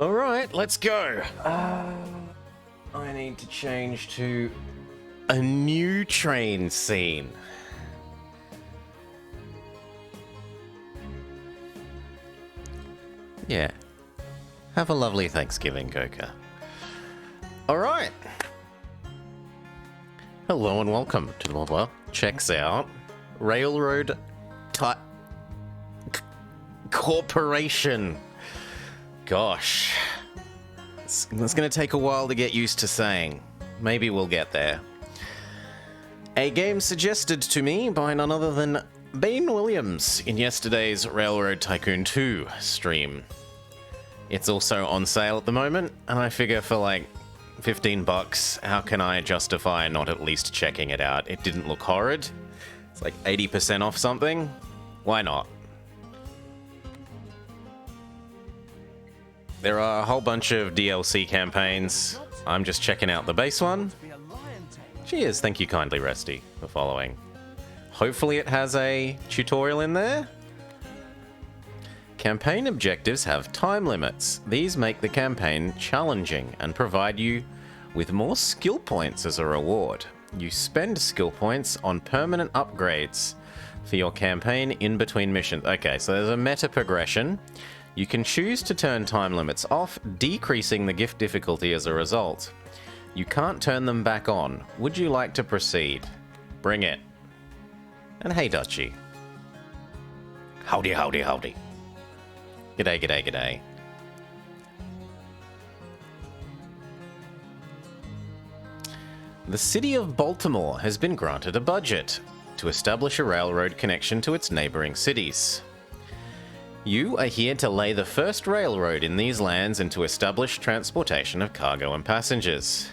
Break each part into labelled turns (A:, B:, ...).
A: Alright, let's go. I need to change to a new train scene. Yeah. Have a lovely Thanksgiving, Goka. Alright. Hello and welcome to the Well, checks out Railroad Corporation. Gosh. It's going to take a while to get used to saying. Maybe we'll get there. A game suggested to me by none other than Bane Williams in yesterday's Railroad Tycoon 2 stream. It's also on sale at the moment, and I figure for like $15, how can I justify not at least checking it out? It didn't look horrid. It's like 80% off something. Why not? There are a whole bunch of DLC campaigns. I'm just checking out the base one. Cheers, thank you kindly, Resty, for following. Hopefully it has a tutorial in there. Campaign objectives have time limits. These make the campaign challenging and provide you with more skill points as a reward. You spend skill points on permanent upgrades for your campaign in between missions. Okay, so there's a meta progression. You can choose to turn time limits off, decreasing the gift difficulty as a result. You can't turn them back on. Would you like to proceed? Bring it. And hey, Dutchy. Howdy, howdy, howdy. G'day, g'day, g'day. The city of Baltimore has been granted a budget to establish a railroad connection to its neighboring cities. You are here to lay the first railroad in these lands and to establish transportation of cargo and passengers.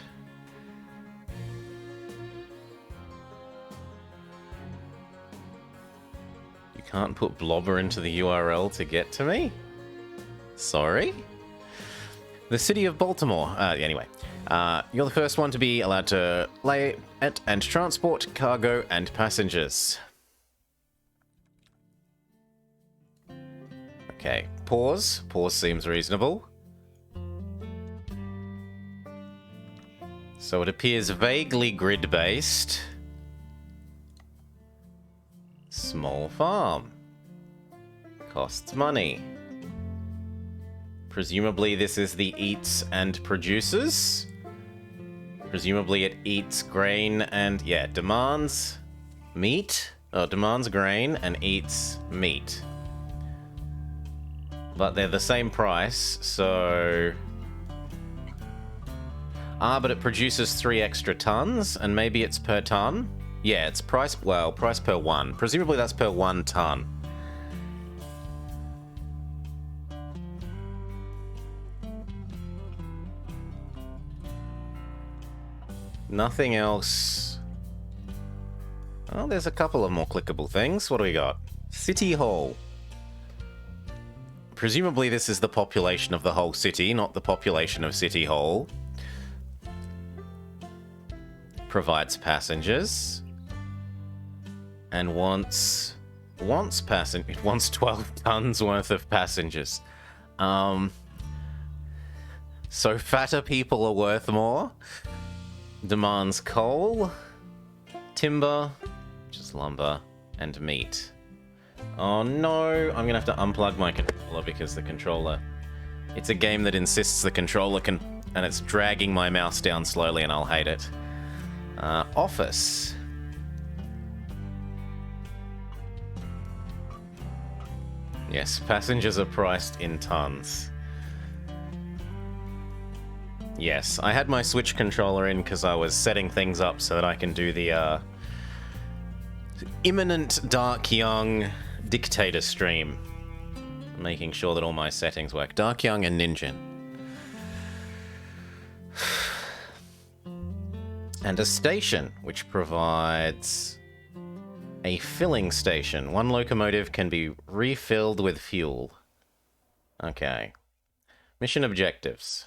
A: You can't put Blobber into the URL to get to me? Sorry? The city of Baltimore. Anyway, you're the first one to be allowed to lay it and transport cargo and passengers. Okay, pause. Pause seems reasonable. So it appears vaguely grid-based. Small farm. Costs money. Presumably this is the eats and produces. Presumably it eats grain and, yeah, demands meat. Or demands grain and eats meat. But they're the same price, so... but it produces 3 extra tons, and maybe it's per ton? Yeah, it's price per one. Presumably that's per 1 ton. Nothing else. Oh, there's a couple of more clickable things. What do we got? City Hall. Presumably this is the population of the whole city, not the population of City Hall. Provides passengers. And wants 12 tons worth of passengers. So fatter people are worth more. Demands coal, timber, just lumber, and meat. Oh no, I'm gonna have to unplug my controller because the controller... It's a game that insists the controller can... and it's dragging my mouse down slowly and I'll hate it. Office. Yes, passengers are priced in tons. Yes, I had my Switch controller in because I was setting things up so that I can do the imminent Dark Young Dictator stream. Making sure that all my settings work. Dark Young and Ninjin. And a station, which provides a filling station. 1 locomotive can be refilled with fuel. Okay. Mission objectives.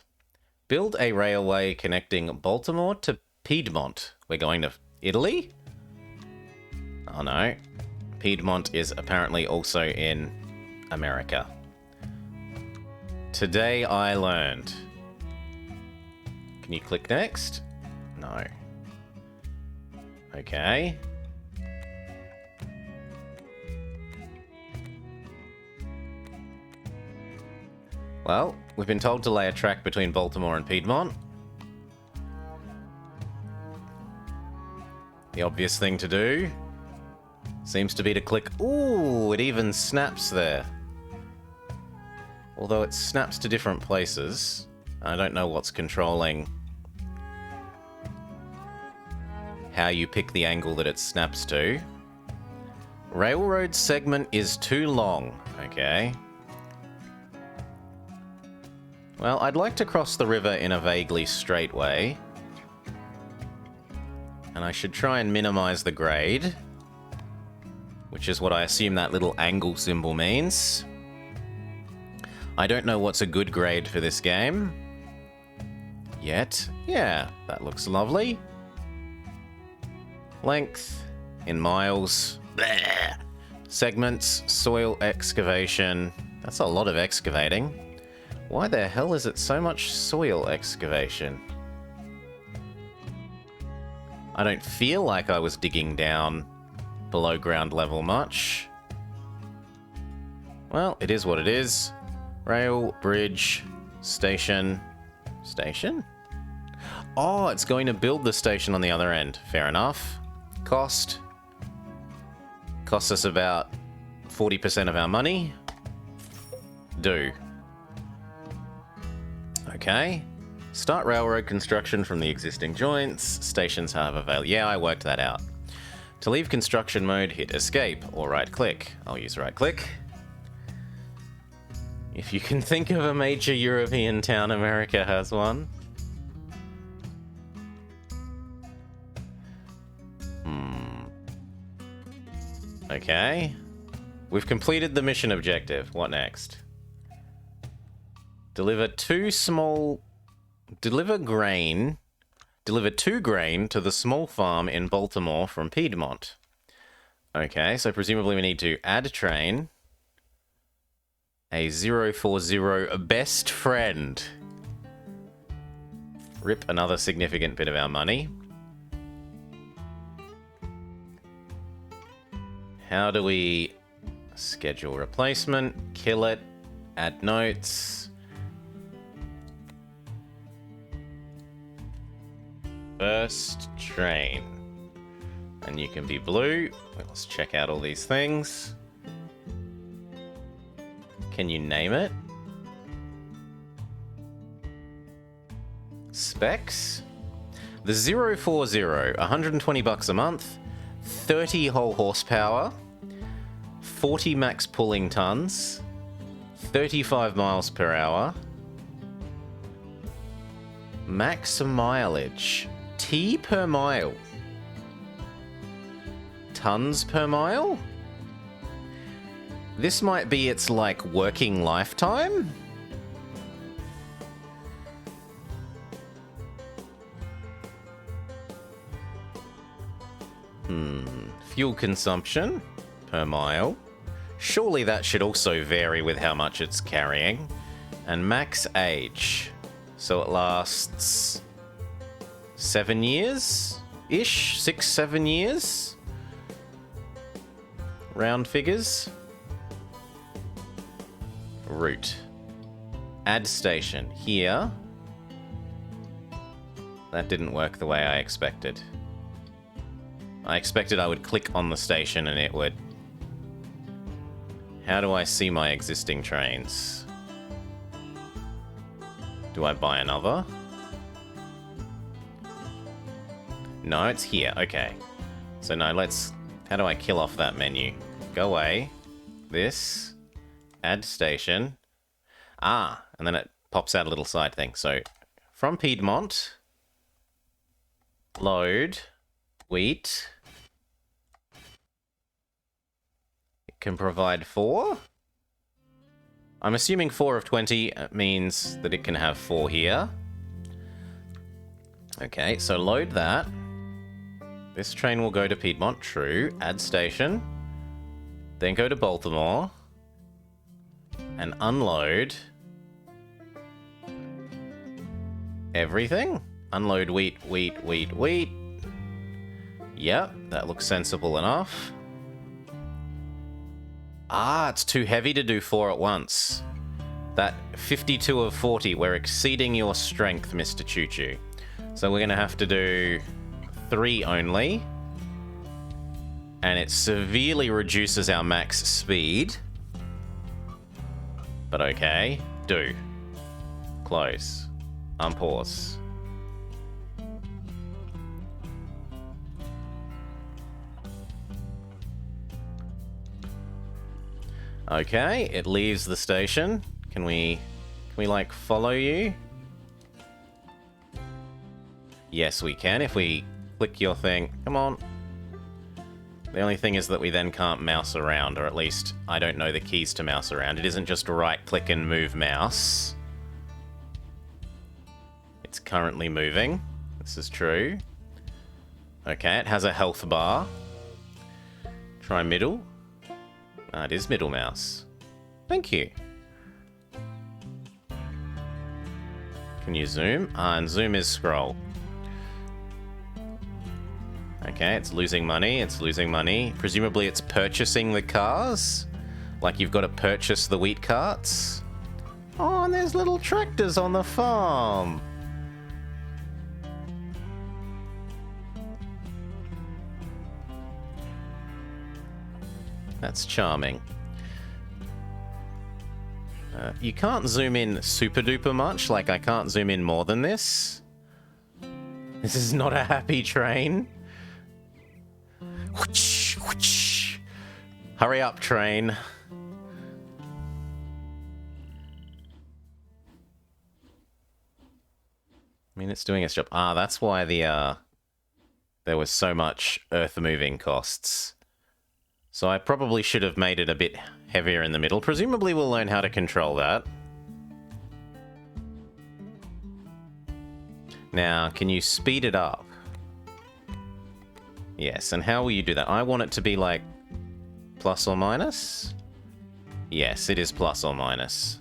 A: Build a railway connecting Baltimore to Piedmont. We're going to Italy? Oh no. Piedmont is apparently also in America. Today I learned. Can you click next? No. Okay. Well, we've been told to lay a track between Baltimore and Piedmont. The obvious thing to do seems to be to click... Ooh, it even snaps there. Although it snaps to different places. I don't know what's controlling how you pick the angle that it snaps to. Railroad segment is too long. Okay. Well, I'd like to cross the river in a vaguely straight way. And I should try and minimize the grade, which is what I assume that little angle symbol means. I don't know what's a good grade for this game yet. Yeah, that looks lovely. Length in miles. Bleh. Segments, soil excavation. That's a lot of excavating. Why the hell is it so much soil excavation? I don't feel like I was digging down below ground level much. Well, it is what it is. Rail, bridge, station. Station? Oh, it's going to build the station on the other end. Fair enough. Cost. Costs us about 40% of our money. Do. Okay. Start railroad construction from the existing joints. Stations have available. Yeah, I worked that out. To leave construction mode, hit escape or right click. I'll use right click. If you can think of a major European town, America has one. Okay. We've completed the mission objective. What next? Deliver two grain to the small farm in Baltimore from Piedmont. Okay, so presumably we need to add a train. A 040 best friend. Rip another significant bit of our money. How do we schedule replacement? Kill it. Add notes. First train. And you can be blue. Let's check out all these things. Can you name it? Specs? The 040, 120 bucks a month, 30 whole horsepower, 40 max pulling tons, 35 miles per hour, max mileage, T per mile, tons per mile? This might be its, like, working lifetime? Fuel consumption per mile. Surely that should also vary with how much it's carrying. And max age. So it lasts 7 years-ish? 6, 7 years? Round figures. Route. Add station. Here. That didn't work the way I expected. I expected I would click on the station and it would... How do I see my existing trains? Do I buy another? No, it's here. Okay. So no, let's... How do I kill off that menu? Go away. This. Add station. Ah, and then it pops out a little side thing. So, from Piedmont, load, wheat. It can provide 4. I'm assuming 4 of 20 means that it can have 4 here. Okay, so load that. This train will go to Piedmont, true. Add station. Then go to Baltimore. And unload everything. Unload wheat, wheat, wheat, wheat. Yep, that looks sensible enough. Ah, it's too heavy to do 4 at once. That 52 of 40, we're exceeding your strength, Mr. Choo Choo. So we're going to have to do 3 only. And it severely reduces our max speed. But okay, do. Close. Unpause. Okay, it leaves the station. Can we like follow you? Yes, we can if we click your thing. Come on. The only thing is that we then can't mouse around, or at least I don't know the keys to mouse around. It isn't just right click and move mouse. It's currently moving. This is true. Okay, it has a health bar. Try middle. It is middle mouse. Thank you. Can you zoom? And zoom is scroll. Okay, it's losing money. It's losing money. Presumably it's purchasing the cars. Like you've got to purchase the wheat carts. Oh, and there's little tractors on the farm. That's charming. You can't zoom in super duper much, like I can't zoom in more than this. This is not a happy train. Whoosh, whoosh. Hurry up, train. I mean, it's doing its job. Ah, that's why there was so much earth moving costs. So I probably should have made it a bit heavier in the middle. Presumably we'll learn how to control that. Now, can you speed it up? Yes, and how will you do that? I want it to be like plus or minus? Yes, it is plus or minus.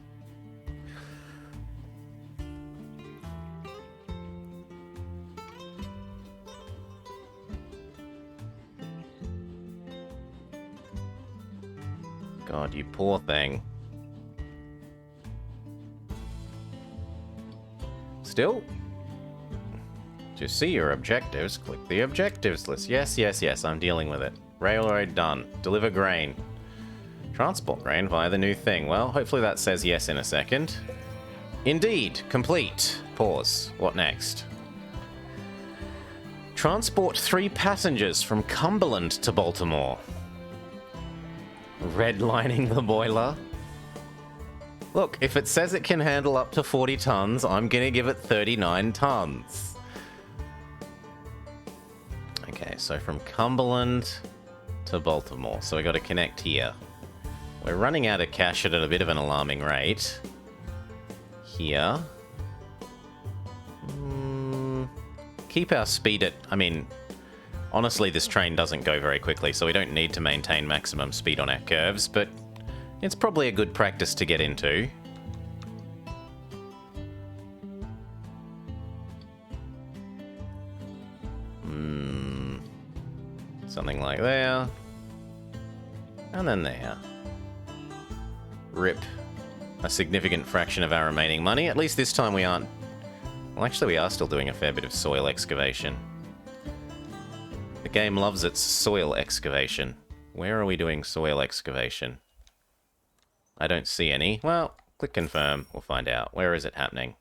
A: God, you poor thing. Still? To see your objectives, click the objectives list. Yes, yes, yes, I'm dealing with it. Railroad done. Deliver grain. Transport grain via the new thing. Well, hopefully that says yes in a second. Indeed, complete. Pause. What next? Transport 3 passengers from Cumberland to Baltimore. Redlining the boiler. Look, if it says it can handle up to 40 tons, I'm gonna give it 39 tons. Okay, so from Cumberland to Baltimore. So we got to connect here. We're running out of cash at a bit of an alarming rate. Here. Keep our speed at... I mean... Honestly, this train doesn't go very quickly, so we don't need to maintain maximum speed on our curves, but it's probably a good practice to get into. Something like there. And then there. Rip. A significant fraction of our remaining money. At least this time we aren't... Well, actually we are still doing a fair bit of soil excavation. The game loves its soil excavation. Where are we doing soil excavation? I don't see any. Well, click confirm. We'll find out. Where is it happening?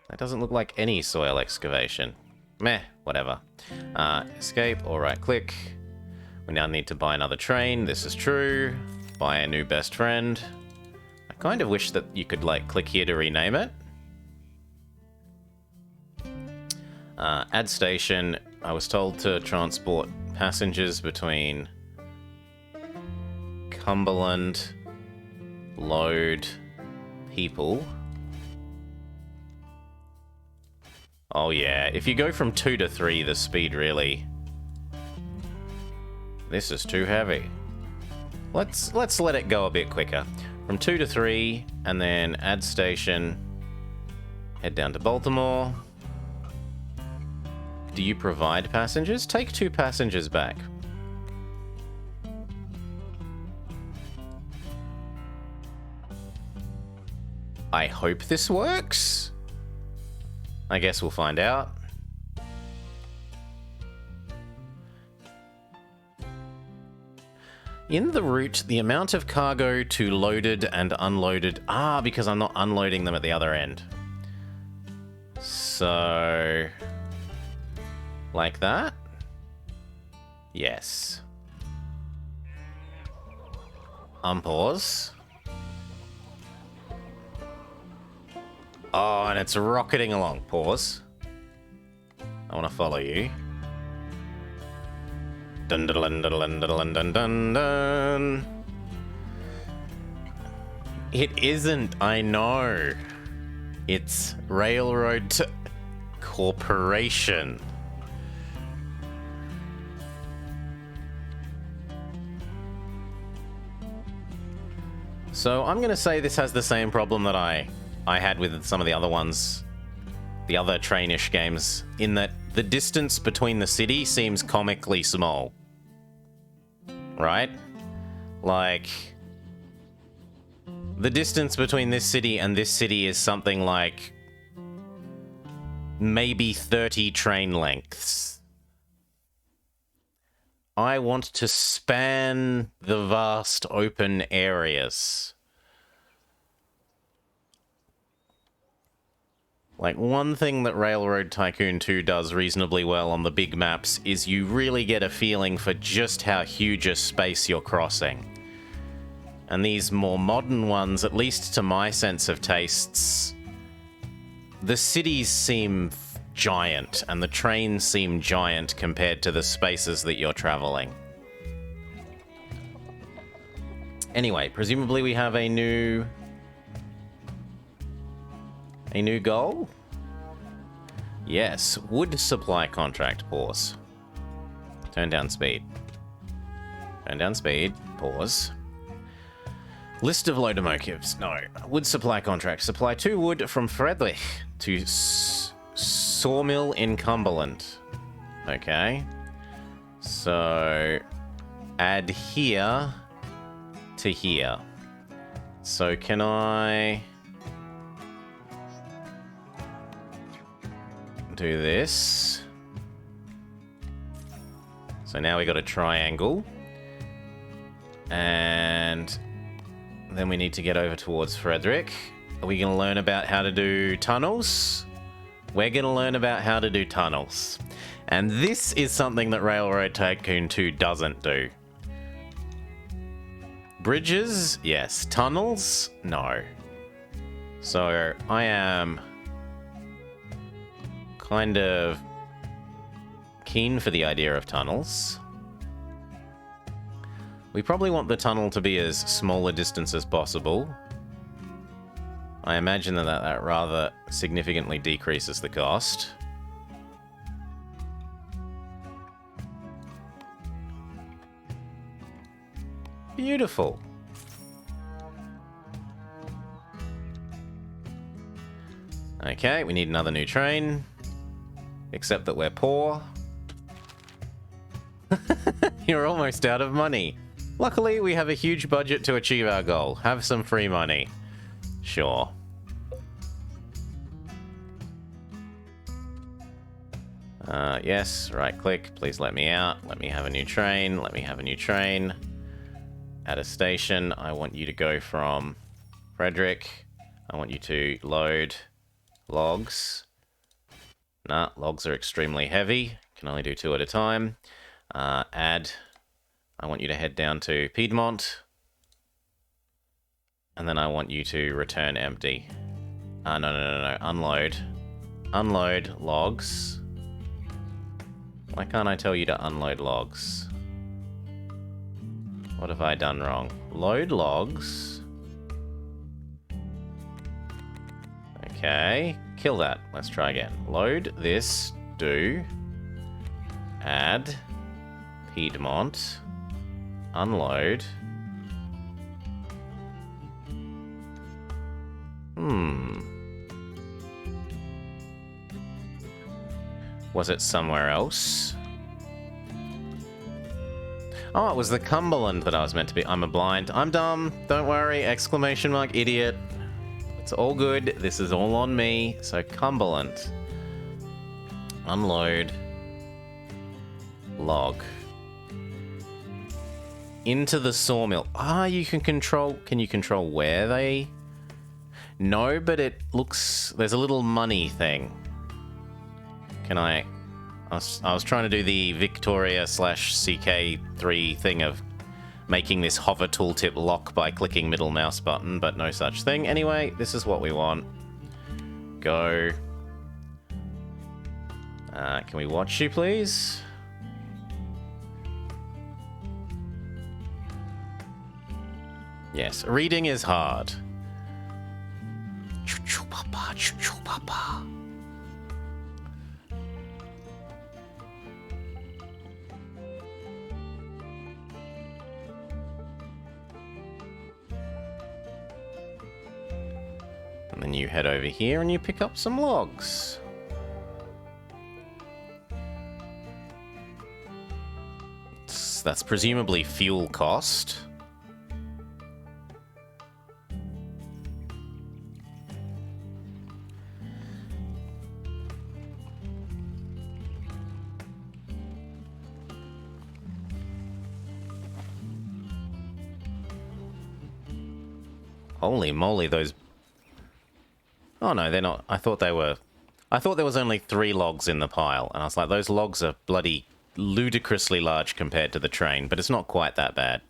A: That doesn't look like any soil excavation. Meh, whatever. Escape or right click. We now need to buy another train. This is true. Buy a new best friend. I kind of wish that you could like click here to rename it. Add station. I was told to transport passengers between Cumberland, load, people. Oh yeah, if you go from 2 to 3, the speed really... This is too heavy. Let's let it go a bit quicker. From 2 to 3, and then add station. Head down to Baltimore. Do you provide passengers? Take 2 passengers back. I hope this works. I guess we'll find out. In the route, the amount of cargo to loaded and unloaded... Ah, because I'm not unloading them at the other end. So... like that? Yes. Unpause. Oh, and it's rocketing along. Pause. I want to follow you. Dun dun dun dun dun dun dun dun. It isn't, I know. It's Railroad Corporation. So I'm going to say this has the same problem that I had with some of the other ones, the other trainish games, in that the distance between the city seems comically small. Right? Like, the distance between this city and this city is something like maybe 30 train lengths. I want to span the vast open areas. Like, one thing that Railroad Tycoon 2 does reasonably well on the big maps is you really get a feeling for just how huge a space you're crossing. And these more modern ones, at least to my sense of tastes, the cities seem giant and the trains seem giant compared to the spaces that you're traveling. Anyway, presumably we have a new goal? Yes, wood supply contract, pause. Turn down speed. Turn down speed, pause. List of locomotives, no. Wood supply contract, supply 2 wood from Friedrich to Sawmill in Cumberland. Okay. So, add here to here. So can I... do this. So now we got a triangle. And then we need to get over towards Frederick. Are we going to learn about how to do tunnels? We're going to learn about how to do tunnels. And this is something that Railroad Tycoon 2 doesn't do. Bridges? Yes. Tunnels? No. So I am kind of keen for the idea of tunnels. We probably want the tunnel to be as small a distance as possible. I imagine that rather significantly decreases the cost. Beautiful. Okay, we need another new train. Except that we're poor. You're almost out of money. Luckily, we have a huge budget to achieve our goal. Have some free money. Sure. Yes, right click. Please let me out. Let me have a new train. Let me have a new train. At a station, I want you to go from Frederick. I want you to load logs. Nah, logs are extremely heavy. Can only do 2 at a time. Add. I want you to head down to Piedmont. And then I want you to return empty. No. Unload. Unload logs. Why can't I tell you to unload logs? What have I done wrong? Load logs. Okay. Kill that. Let's try again. Load this. Do. Add. Piedmont. Unload. Was it somewhere else? Oh, it was the Cumberland that I was meant to be. I'm a blind. I'm dumb. Don't worry. Exclamation mark, idiot. It's all good. This is all on me. So Cumberland. Unload. Log. Into the sawmill. Ah, you can control... Can you control where they... No, but it looks... There's a little money thing. Can I was trying to do the Victoria / CK3 thing of making this hover tooltip lock by clicking middle mouse button, but no such thing. Anyway, this is what we want. Go. Can we watch you, please? Yes, reading is hard. Choo-choo-papa, choo-choo-papa. And then you head over here and you pick up some logs. That's presumably fuel cost. Holy moly, those... Oh no, they're not. I thought they were... I thought there was only 3 logs in the pile, and I was like, those logs are bloody ludicrously large compared to the train, but it's not quite that bad.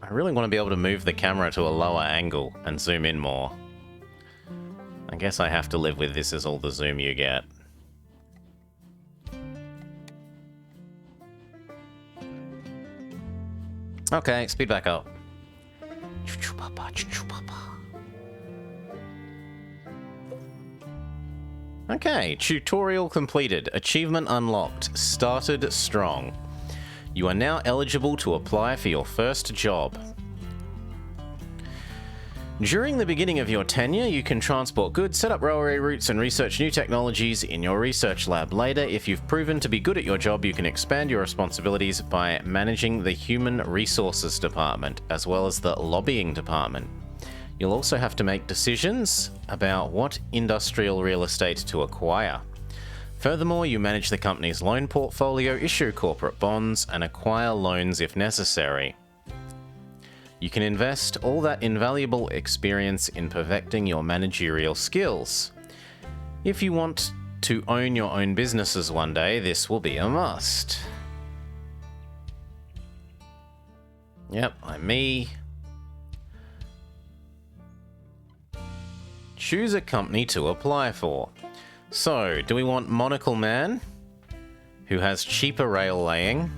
A: I really want to be able to move the camera to a lower angle and zoom in more. I guess I have to live with this as all the zoom you get. Okay, speed back up. Okay, tutorial completed. Achievement unlocked. Started strong. You are now eligible to apply for your first job. During the beginning of your tenure, you can transport goods, set up railway routes, and research new technologies in your research lab. Later, if you've proven to be good at your job, you can expand your responsibilities by managing the Human Resources Department, as well as the Lobbying Department. You'll also have to make decisions about what industrial real estate to acquire. Furthermore, you manage the company's loan portfolio, issue corporate bonds, and acquire loans if necessary. You can invest all that invaluable experience in perfecting your managerial skills. If you want to own your own businesses one day, this will be a must. Yep, I'm me. Choose a company to apply for. So, do we want Monocle Man, who has cheaper rail laying,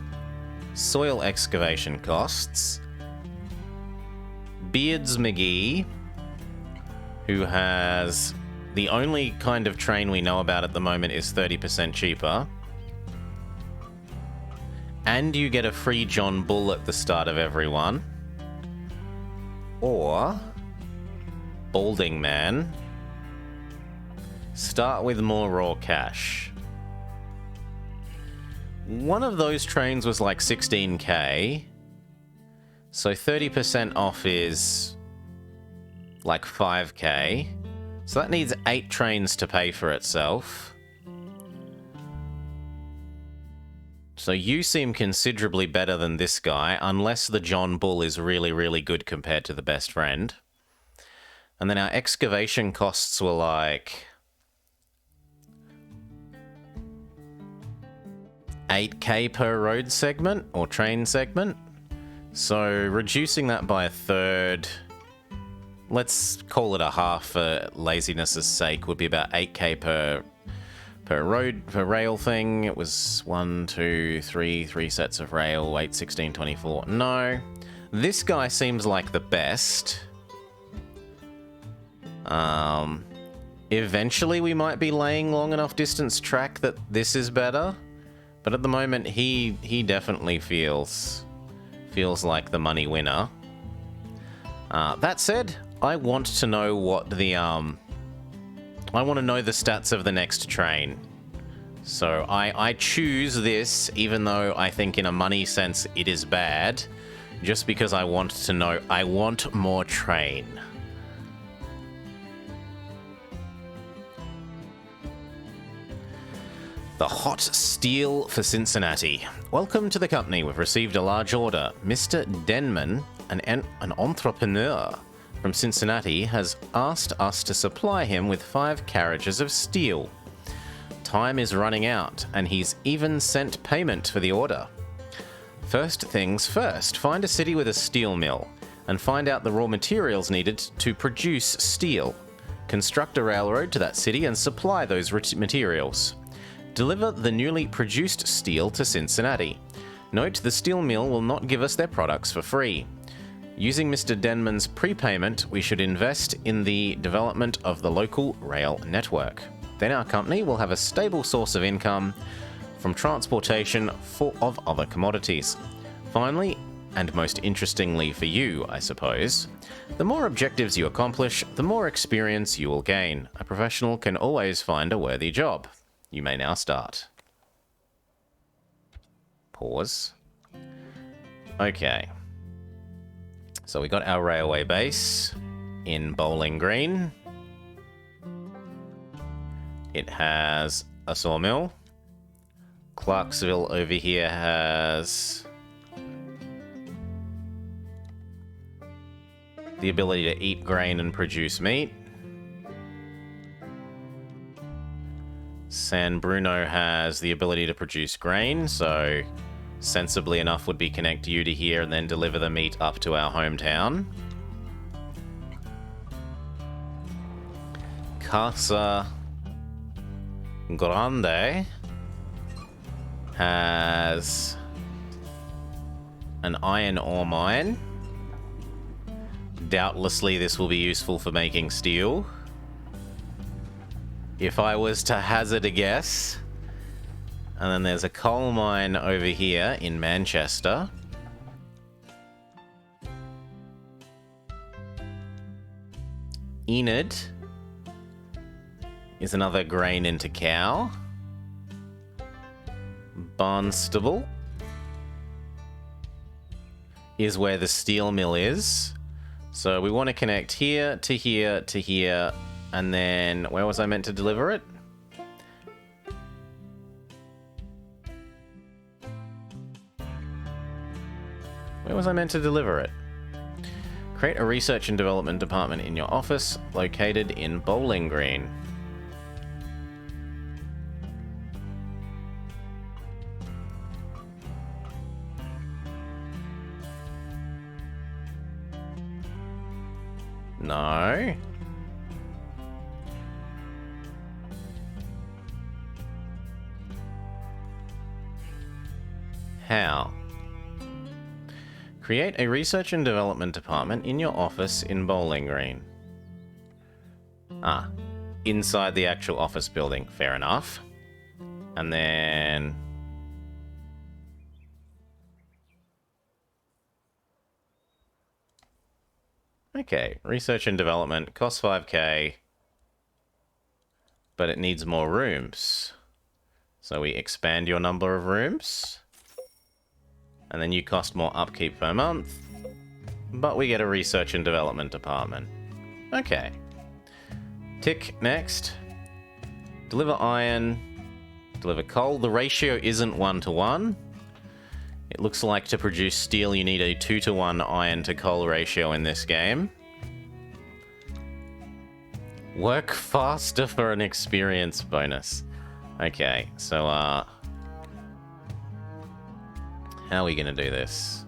A: soil excavation costs, Beards McGee, who has the only kind of train we know about at the moment is 30% cheaper, and you get a free John Bull at the start of every one, or Balding Man, start with more raw cash. One of those trains was like 16k. So 30% off is like 5k. So that needs 8 trains to pay for itself. So you seem considerably better than this guy, unless the John Bull is really, really good compared to the best friend. And then our excavation costs were like 8k per road segment or train segment. So reducing that by a third, let's call it a half for laziness' sake, would be about 8k per rail thing. It was 1, 2, 3 sets of rail, 8, 16, 24. No, this guy seems like the best. Eventually we might be laying long enough distance track that this is better, but at the moment he definitely feels feels like the money winner. That said, I want to know what the I want to know the stats of the next train. So I choose this, even though I think in a money sense it is bad, just because I want to know. I want more train. The hot steel for Cincinnati. Welcome to the company. We've received a large order. Mr. Denman, an entrepreneur from Cincinnati, has asked us to supply him with 5 carriages of steel. Time is running out, and he's even sent payment for the order. First things first, find a city with a steel mill, and find out the raw materials needed to produce steel. Construct a railroad to that city and supply those materials. Deliver the newly produced steel to Cincinnati. Note the steel mill will not give us their products for free. Using Mr. Denman's prepayment, we should invest in the development of the local rail network. Then our company will have a stable source of income from transportation of other commodities. Finally, and most interestingly for you, I suppose, the more objectives you accomplish, the more experience you will gain. A professional can always find a worthy job. You may now start. Pause. Okay. So we got our railway base in Bowling Green. It has a sawmill. Clarksville over here has the ability to eat grain and produce meat. San Bruno has the ability to produce grain, so sensibly enough would be connect you to here and then deliver the meat up to our hometown. Casa Grande has an iron ore mine. Doubtlessly this will be useful for making steel. If I was to hazard a guess. And then there's a coal mine over here in Manchester. Enid is another grain into cow. Barnstable is where the steel mill is. So we want to connect here to here to here. And then, where was I meant to deliver it? Where was I meant to deliver it? Create a research and development department in your office, located in Bowling Green. No. How? Create a research and development department in your office in Bowling Green. Ah, inside the actual office building. Fair enough. And then... okay, research and development costs 5k, but it needs more rooms. So we expand your number of rooms. And then you cost more upkeep per month, but we get a research and development department. Okay. Tick next. Deliver iron. Deliver coal. The ratio isn't 1-to-1. It looks like to produce steel you need a 2-to-1 iron to coal ratio in this game. Work faster for an experience bonus. Okay, so how are we going to do this?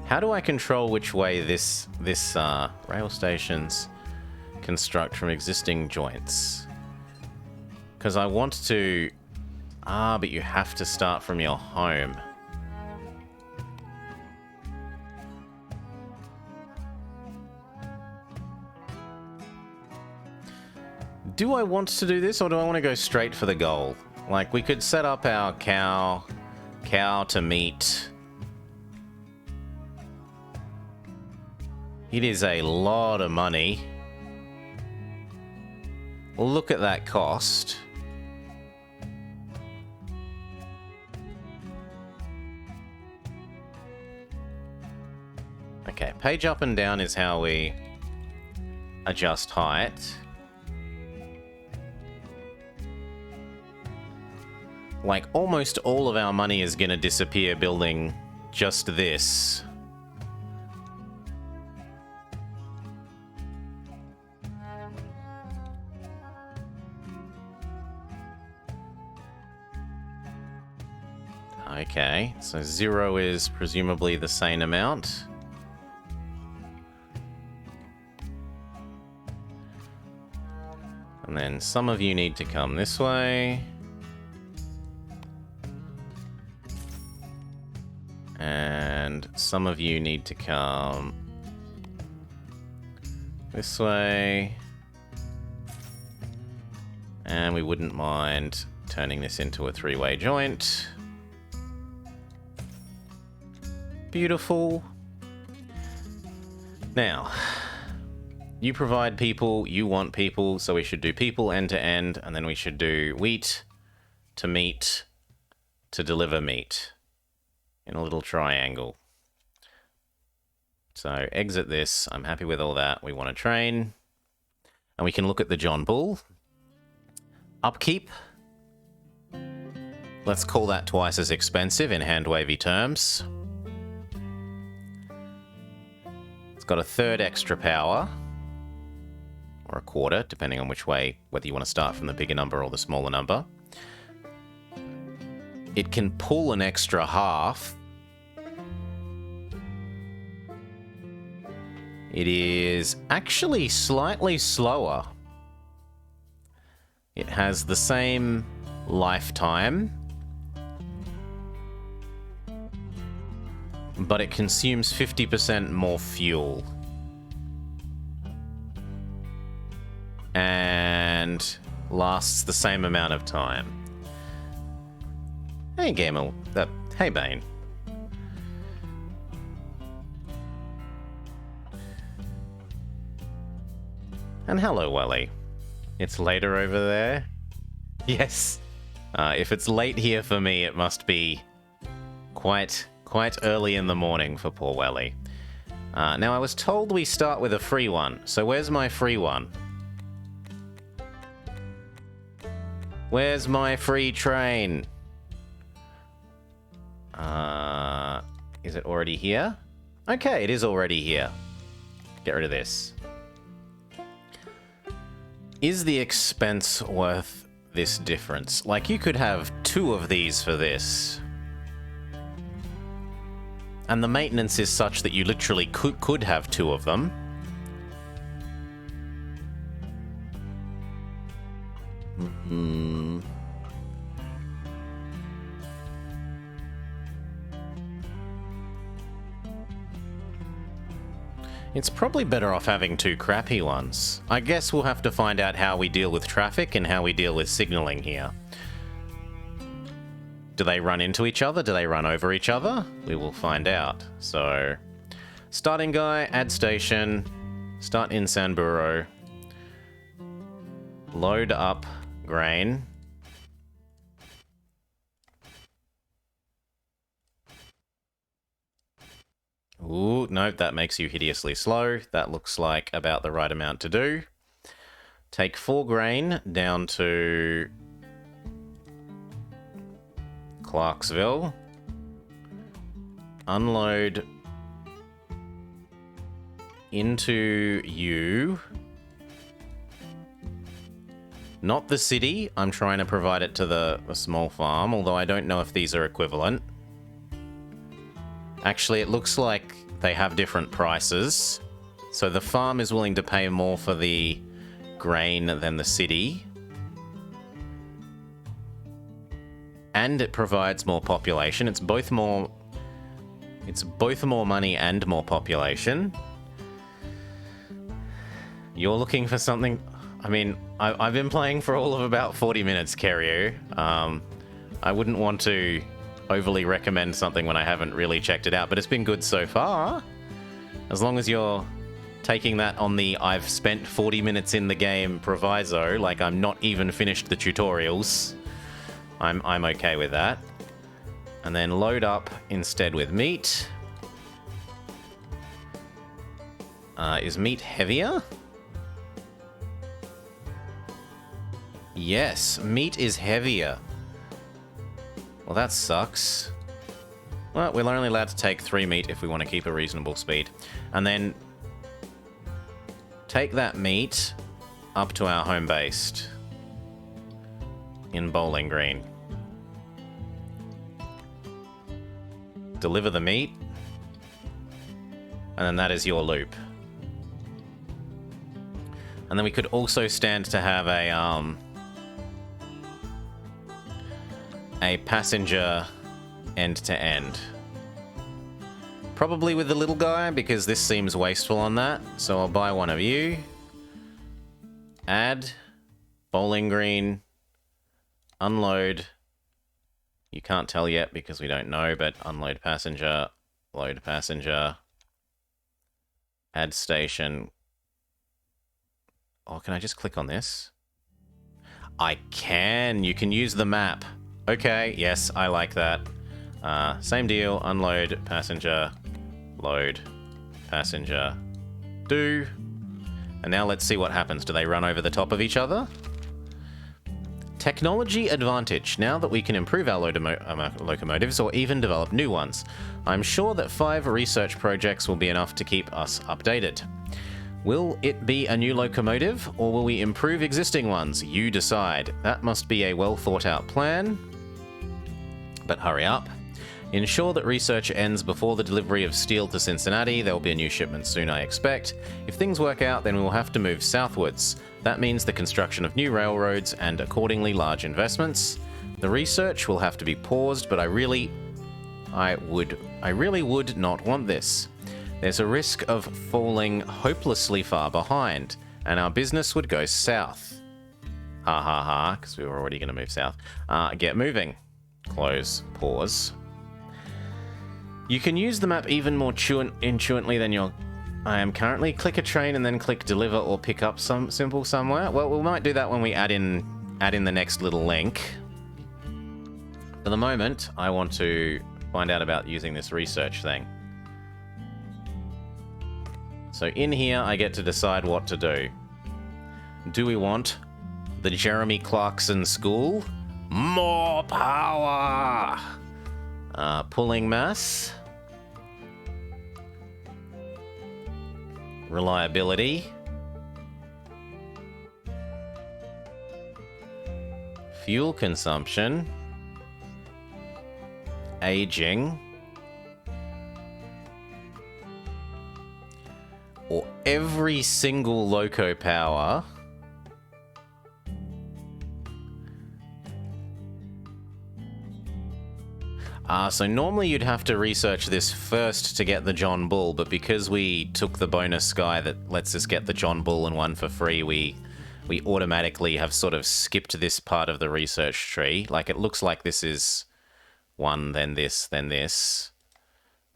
A: How do I control which way this rail stations construct from existing joints? Because I want to... but you have to start from your home. Do I want to do this, or do I want to go straight for the goal? Like, we could set up our cow to meat It is a lot of money. Look at that cost. Okay, page up and down is how we adjust height. Like, almost all of our money is going to disappear building just this. Okay, so 0 is presumably the same amount. And then some of you need to come this way. And some of you need to come this way. And we wouldn't mind turning this into a three-way joint. Beautiful. Now, you provide people, you want people, so we should do people end to end, and then we should do wheat to meat to deliver meat in a little triangle. So exit this. I'm happy with all that. We want to train. And we can look at the John Bull. Upkeep. Let's call that twice as expensive in hand-wavy terms. It's got a third extra power. Or a quarter, depending on which way, whether you want to start from the bigger number or the smaller number. It can pull an extra half. It is actually slightly slower. It has the same lifetime, but it consumes 50% more fuel. And lasts the same amount of time. Hey, Gamer. Hey, Bane. And hello, Welly. It's later over there? Yes. If it's late here for me, it must be quite early in the morning for poor Welly. Now, I was told we start with a free one, so where's my free one? Where's my free train? Is it already here? Okay, it is already here. Get rid of this. Is the expense worth this difference? Like, you could have 2 of these for this. And the maintenance is such that you literally could have 2 of them. It's probably better off having 2 crappy ones. I guess we'll have to find out how we deal with traffic and how we deal with signaling here. Do they run into each other? Do they run over each other? We will find out. So, starting guy, add station, start in Sanburo, load up grain. Ooh, nope, that makes you hideously slow. That looks like about the right amount to do. Take 4 grain down to Clarksville. Unload into you. Not the city. I'm trying to provide it to the small farm, although I don't know if these are equivalent. Actually, it looks like they have different prices. So the farm is willing to pay more for the grain than the city. And it provides more population. It's both more money and more population. You're looking for something... I mean, I've been playing for all of about 40 minutes, Keryu. I wouldn't want to overly recommend something when I haven't really checked it out, but it's been good so far. As long as you're taking that on the I've spent 40 minutes in the game proviso, like I'm not even finished the tutorials. I'm okay with that. And then load up instead with meat. Is meat heavier? Yes, meat is heavier. Well, that sucks. Well, we're only allowed to take 3 meat if we want to keep a reasonable speed. And then take that meat up to our home base in Bowling Green. Deliver the meat. And then that is your loop. And then we could also stand to have a passenger end-to-end. Probably with the little guy, because this seems wasteful on that. So I'll buy one of you. Add. Bowling Green. Unload. You can't tell yet because we don't know, but unload passenger. Load passenger. Add station. Oh, can I just click on this? I can. You can use the map. Okay, yes, I like that. Same deal. Unload passenger. Load passenger. Do. And now let's see what happens. Do they run over the top of each other? Technology advantage. Now that we can improve our locomotives or even develop new ones. I'm sure that 5 research projects will be enough to keep us updated. Will it be a new locomotive, or will we improve existing ones? You decide. That must be a well thought out plan. But hurry up. Ensure that research ends before the delivery of steel to Cincinnati. There will be a new shipment soon, I expect. If things work out, then we will have to move southwards. That means the construction of new railroads and accordingly large investments. The research will have to be paused, but I really would not want this. There's a risk of falling hopelessly far behind, and our business would go south. Ha ha ha, because we were already going to move south. Get moving. Close. Pause. You can use the map even more intuitively than your... I am currently click a train and then click deliver or pick up some symbol somewhere. Well, we might do that when we add in the next little link. For the moment, I want to find out about using this research thing. So in here, I get to decide what to do. Do we want the Jeremy Clarkson School? More power! Pulling mass. Reliability. Fuel consumption. Aging. Or every single loco power. So normally you'd have to research this first to get the John Bull, but because we took the bonus guy that lets us get the John Bull and one for free, we automatically have sort of skipped this part of the research tree. Like, it looks like this is one, then this, then this.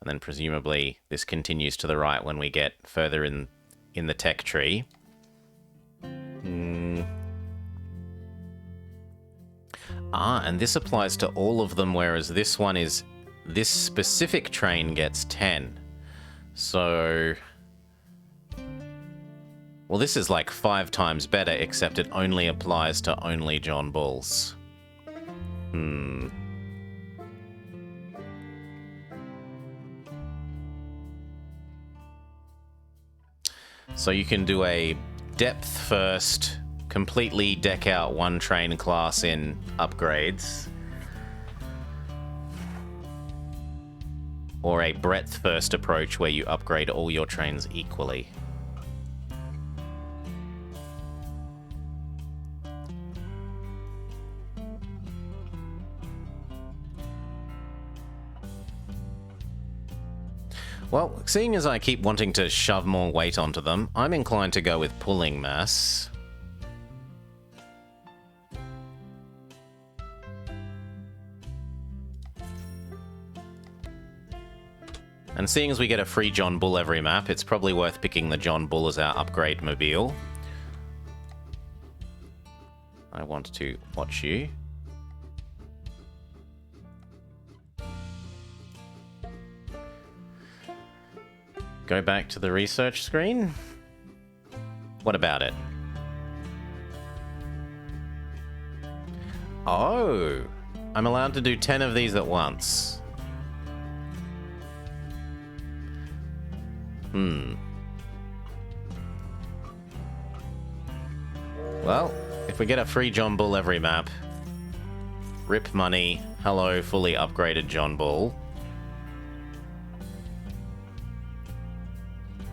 A: And then presumably this continues to the right when we get further in the tech tree. And this applies to all of them, whereas this one is... This specific train gets 10. So... Well, this is like 5 times better, except it only applies to only John Bulls. So you can do a depth first, completely deck out one train class in upgrades. Or a breadth first approach where you upgrade all your trains equally. Well, seeing as I keep wanting to shove more weight onto them, I'm inclined to go with pulling mass. And seeing as we get a free John Bull every map, it's probably worth picking the John Bull as our upgrade mobile. I want to watch you. Go back to the research screen. What about it? Oh, I'm allowed to do 10 of these at once. Well, if we get a free John Bull every map, rip money, hello, fully upgraded John Bull.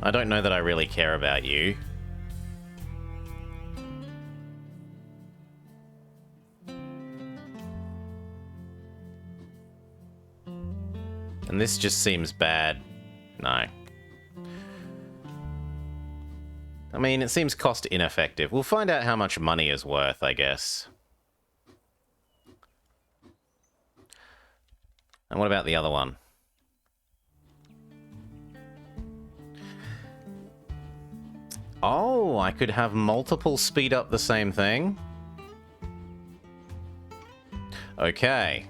A: I don't know that I really care about you. And this just seems bad. No. I mean, it seems cost ineffective. We'll find out how much money is worth, I guess. And what about the other one? Oh, I could have multiple speed up the same thing? Okay.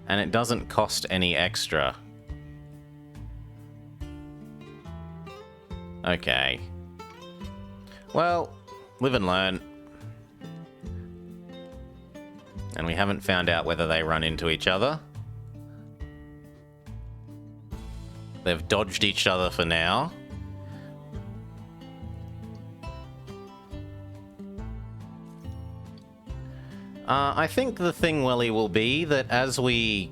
A: And it doesn't cost any extra. Okay. Well, live and learn. And we haven't found out whether they run into each other. They've dodged each other for now. I think the thing, Welly, will be that as we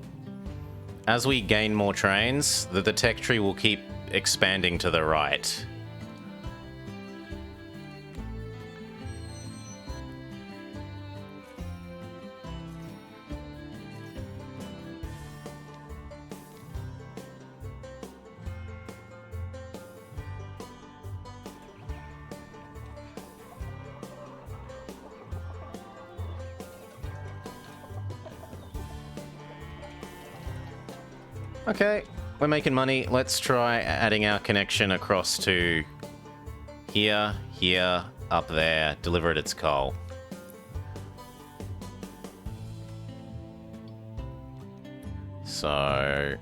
A: gain more trains, that the tech tree will keep expanding to the right. Okay, we're making money. Let's try adding our connection across to here, here, up there, deliver it its coal. So,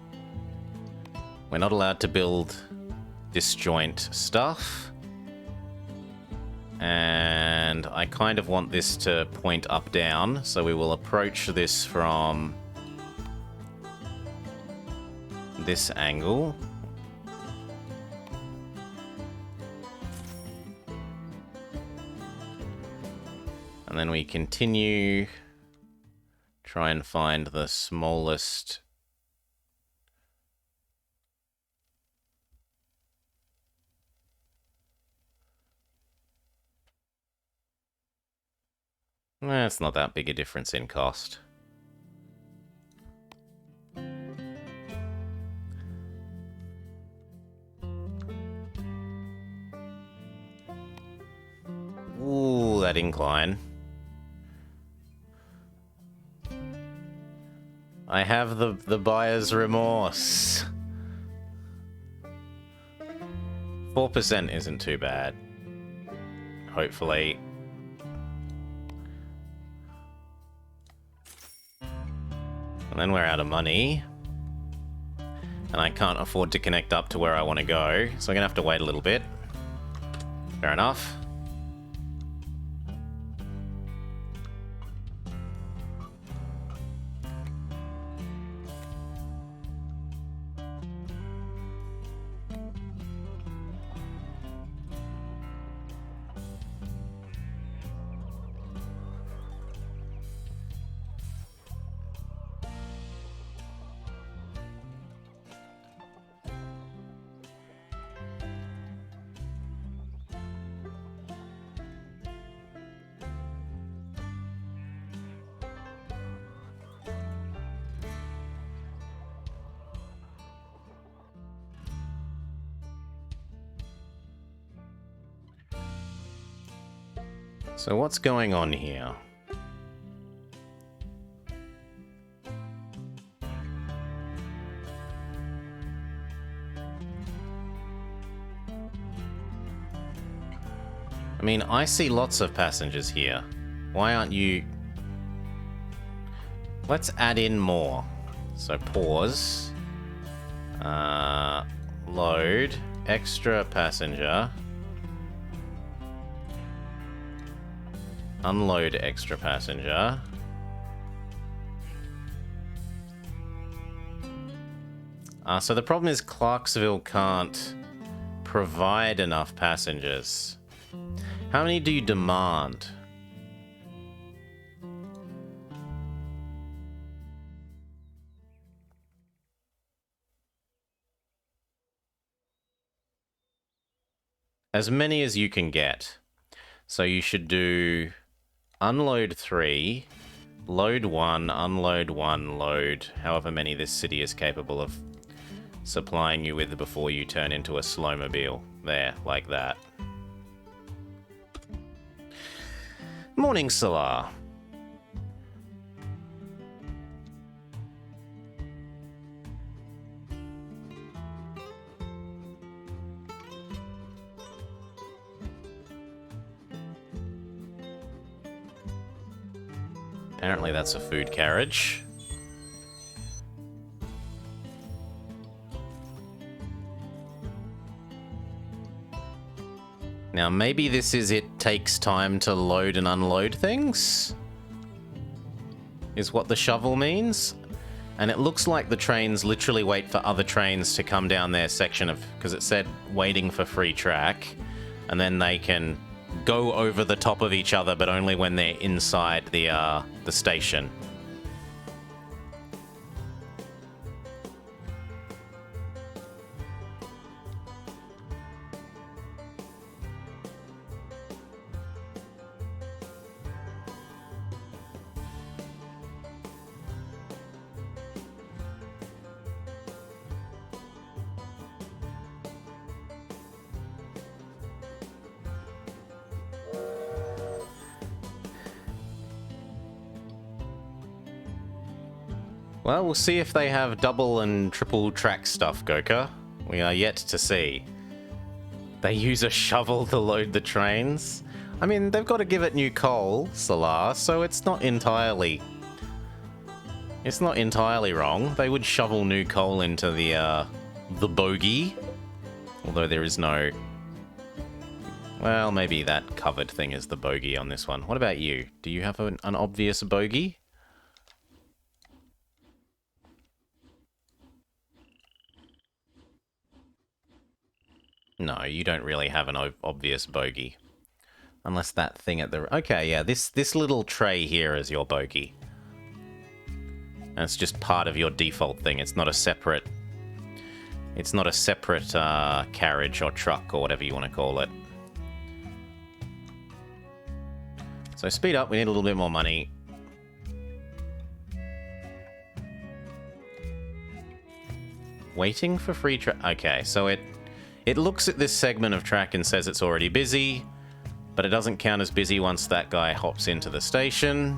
A: we're not allowed to build disjoint stuff. And I kind of want this to point up down, so we will approach this from this angle. And then we continue, try and find the smallest it's not that big a difference in cost. Ooh, that incline. I have the buyer's remorse. 4% isn't too bad. Hopefully. And then we're out of money. And I can't afford to connect up to where I want to go, so I'm gonna have to wait a little bit. Fair enough. So what's going on here? I mean, I see lots of passengers here. Why aren't you... Let's add in more. So pause. Load. Extra passenger. Unload extra passenger. So the problem is Clarksville can't provide enough passengers. How many do you demand? As many as you can get. So you should do unload 3, load 1, unload 1, load however many this city is capable of supplying you with before you turn into a slowmobile. There, like that. Morning, Salar. Apparently that's a food carriage. Now maybe this is it takes time to load and unload things? Is what the shovel means? And it looks like the trains literally wait for other trains to come down their section of... because it said waiting for free track. And then they can go over the top of each other, but only when they're inside the station. Well, we'll see if they have double and triple track stuff, Goka. We are yet to see. They use a shovel to load the trains. I mean, they've got to give it new coal, Salar, so it's not entirely... It's not entirely wrong. They would shovel new coal into the bogie. Although there is no... Well, maybe that covered thing is the bogie on this one. What about you? Do you have an obvious bogie? No, you don't really have an obvious bogey. Unless that thing at the... Okay, yeah, this little tray here is your bogey. And it's just part of your default thing. It's not a separate... It's not a separate carriage or truck or whatever you want to call it. So speed up, we need a little bit more money. Waiting for free track... Okay, so it looks at this segment of track and says it's already busy, but it doesn't count as busy once that guy hops into the station.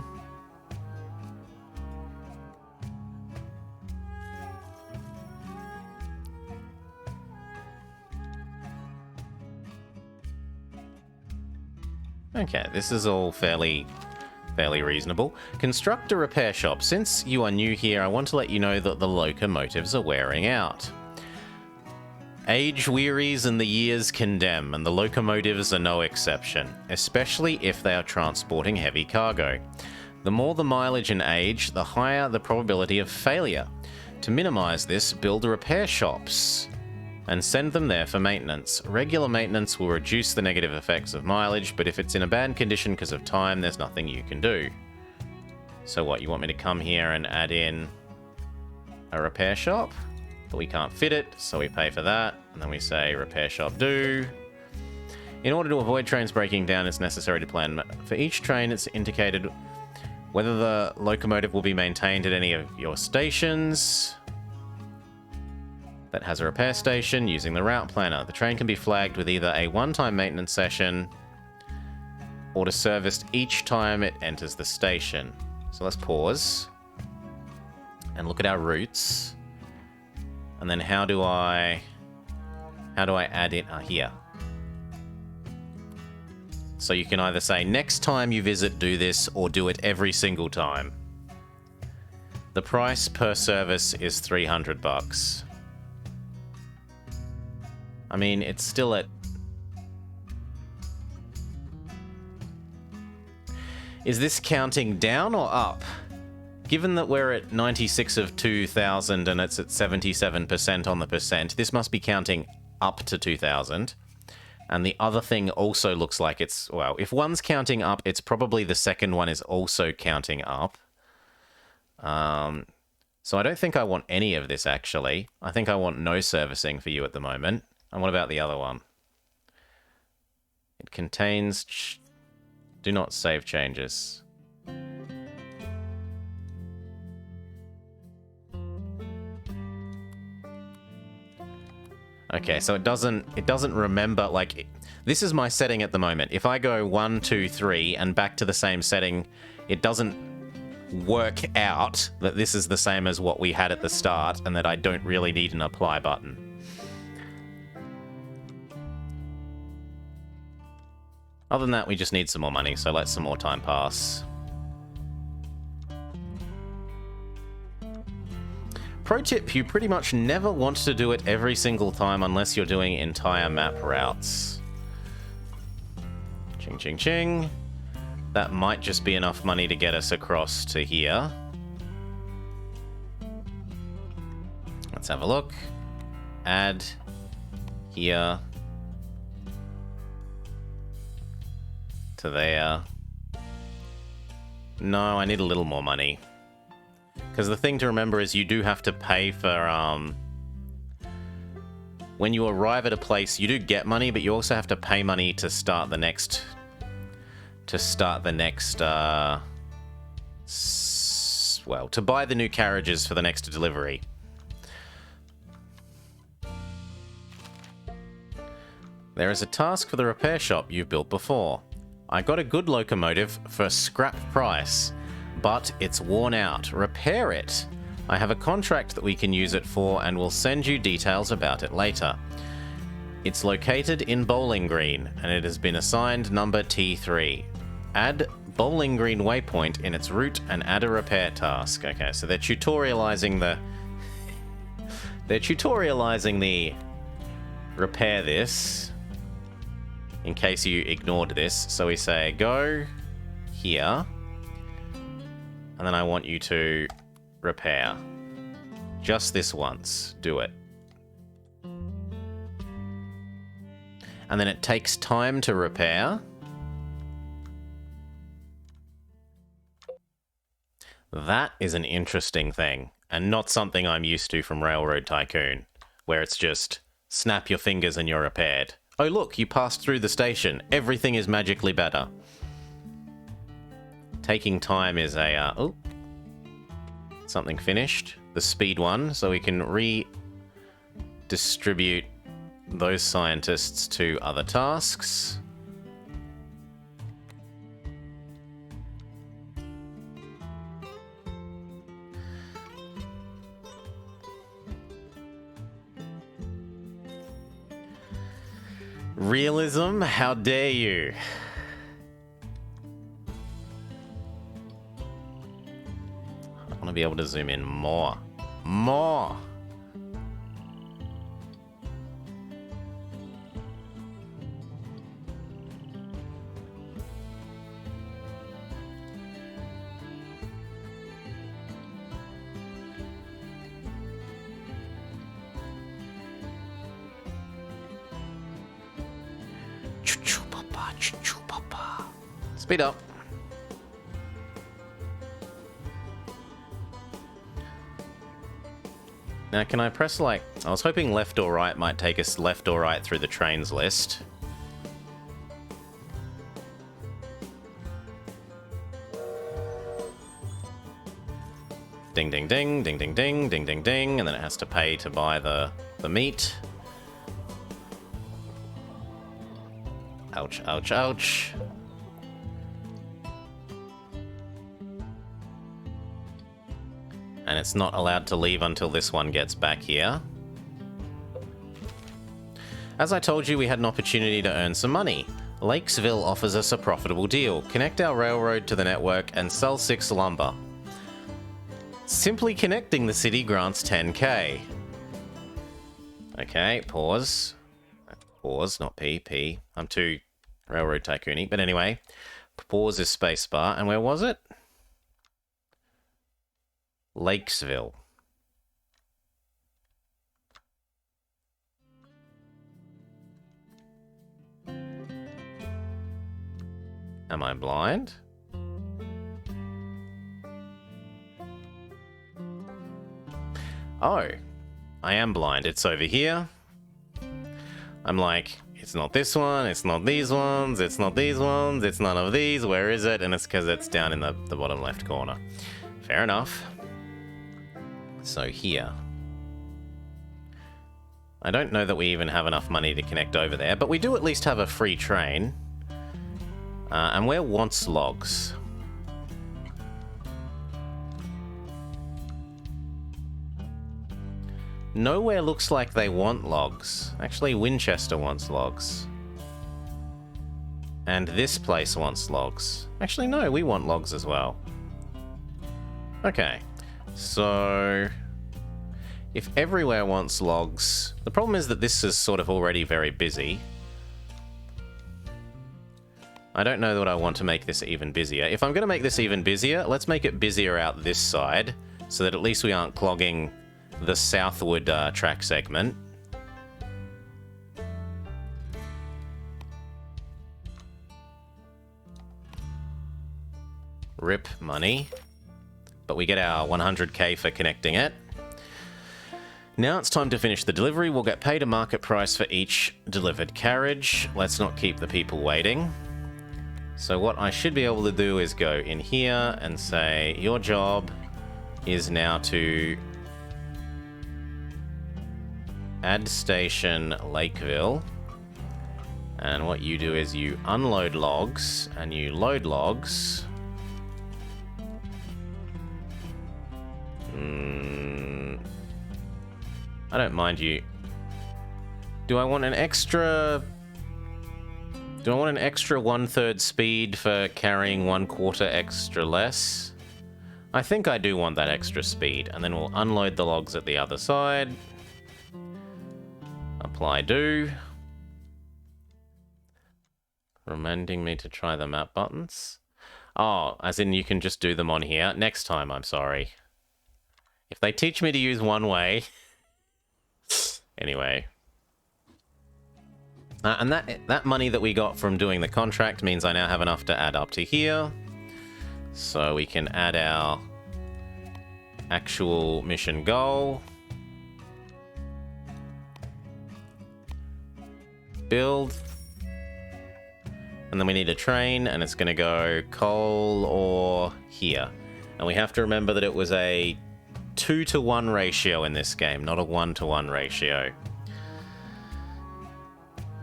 A: Okay, this is all fairly reasonable. Construct a repair shop. Since you are new here, I want to let you know that the locomotives are wearing out. Age wearies and the years condemn, and the locomotives are no exception, especially if they are transporting heavy cargo. The more the mileage and age, the higher the probability of failure. To minimize this, build repair shops and send them there for maintenance. Regular maintenance will reduce the negative effects of mileage, but if it's in a bad condition because of time, there's nothing you can do. So what, you want me to come here and add in a repair shop? But we can't fit it, so we pay for that, and then we say repair shop do. In order to avoid trains breaking down, it's necessary to plan. For each train, it's indicated whether the locomotive will be maintained at any of your stations that has a repair station using the route planner. The train can be flagged with either a one-time maintenance session or to service each time it enters the station. So let's pause and look at our routes. And then how do I add in here? So you can either say, next time you visit, do this, or do it every single time. The price per service is $300. I mean, it's still at... Is this counting down or up? Given that we're at 96 of 2,000 and it's at 77% on the percent, this must be counting up to 2,000. And the other thing also looks like it's... Well, if one's counting up, it's probably the second one is also counting up. So I don't think I want any of this, actually. I think I want no servicing for you at the moment. And what about the other one? It contains... Do not save changes. Okay, so it doesn't remember, like, this is my setting at the moment. If I go 1, 2, 3 and back to the same setting, it doesn't work out that this is the same as what we had at the start and that I don't really need an apply button. Other than that, we just need some more money, so let some more time pass. Pro tip, you pretty much never want to do it every single time unless you're doing entire map routes. Ching, ching, ching. That might just be enough money to get us across to here. Let's have a look. Add here to there. No, I need a little more money. Because the thing to remember is you do have to pay for, when you arrive at a place, you do get money, but you also have to pay money to start the next... well, to buy the new carriages for the next delivery. There is a task for the repair shop you've built before. I got a good locomotive for scrap price, but it's worn out. Repair it. I have a contract that we can use it for and will send you details about it later. It's located in Bowling Green and it has been assigned number T3. Add Bowling Green waypoint in its route and add a repair task. Okay, so they're tutorializing the... They're tutorializing the repair this, in case you ignored this. So we say, go here, and then I want you to repair. Just this once. Do it. And then it takes time to repair. That is an interesting thing, and not something I'm used to from Railroad Tycoon, where it's just snap your fingers and you're repaired. Oh look, you passed through the station. Everything is magically better. Taking time is a... oh, something finished. The speed one, so we can redistribute those scientists to other tasks. Realism? How dare you? I want to be able to zoom in more. More! Speed up. Now, can I press, like... I was hoping left or right might take us left or right through the trains list. Ding, ding, ding, ding, ding, ding, ding, ding, ding, and then it has to pay to buy the meat. Ouch, ouch, ouch. And it's not allowed to leave until this one gets back here. As I told you, we had an opportunity to earn some money. Lakesville offers us a profitable deal. Connect our railroad to the network and sell 6 lumber. Simply connecting the city grants 10k. Okay, pause. Pause, not P. I'm too railroad tycoon-y. But anyway, pause is spacebar. And where was it? Lakesville. Am I blind? Oh, I am blind. It's over here. I'm like, it's not this one, it's not these ones, it's not these ones, it's none of these. Where is it? And it's because it's down in the bottom left corner. Fair enough. So here. I don't know that we even have enough money to connect over there, but we do at least have a free train. And where wants logs? Nowhere looks like they want logs. Actually, Winchester wants logs. And this place wants logs. Actually, no, we want logs as well. Okay, so if everywhere wants logs, the problem is that this is sort of already very busy. I don't know that I want to make this even busier. If I'm going to make this even busier, let's make it busier out this side, so that at least we aren't clogging the southward track segment. Rip money. But we get our 100k for connecting it. Now it's time to finish the delivery. We'll get paid a market price for each delivered carriage. Let's not keep the people waiting. So what I should be able to do is go in here and say, your job is now to add station Lakeville. And what you do is you unload logs and you load logs. I don't mind you. Do I want an extra... Do I want an extra 1/3 speed for carrying 1/4 extra less? I think I do want that extra speed. And then we'll unload the logs at the other side. Apply do. Reminding me to try the map buttons. Oh, as in you can just do them on here. Next time, I'm sorry. If they teach me to use one way... Anyway. And that money that we got from doing the contract means I now have enough to add up to here. So we can add our actual mission goal. Build. And then we need a train, and it's going to go coal or here. And we have to remember that it was a 2-to-1 ratio in this game, not a 1-to-1 ratio.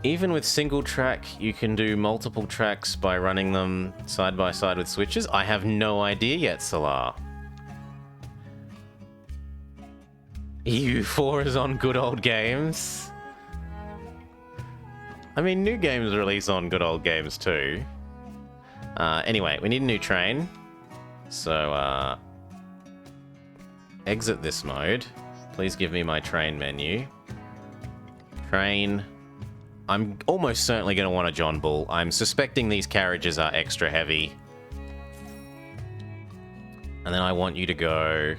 A: Even with single track, you can do multiple tracks by running them side by side with switches. I have no idea yet, Salar. EU4 is on good old games. I mean, new games release on good old games too. Anyway, we need a new train. So, exit this mode. Please give me my train menu. Train. I'm almost certainly going to want a John Bull. I'm suspecting these carriages are extra heavy. And then I want you to go...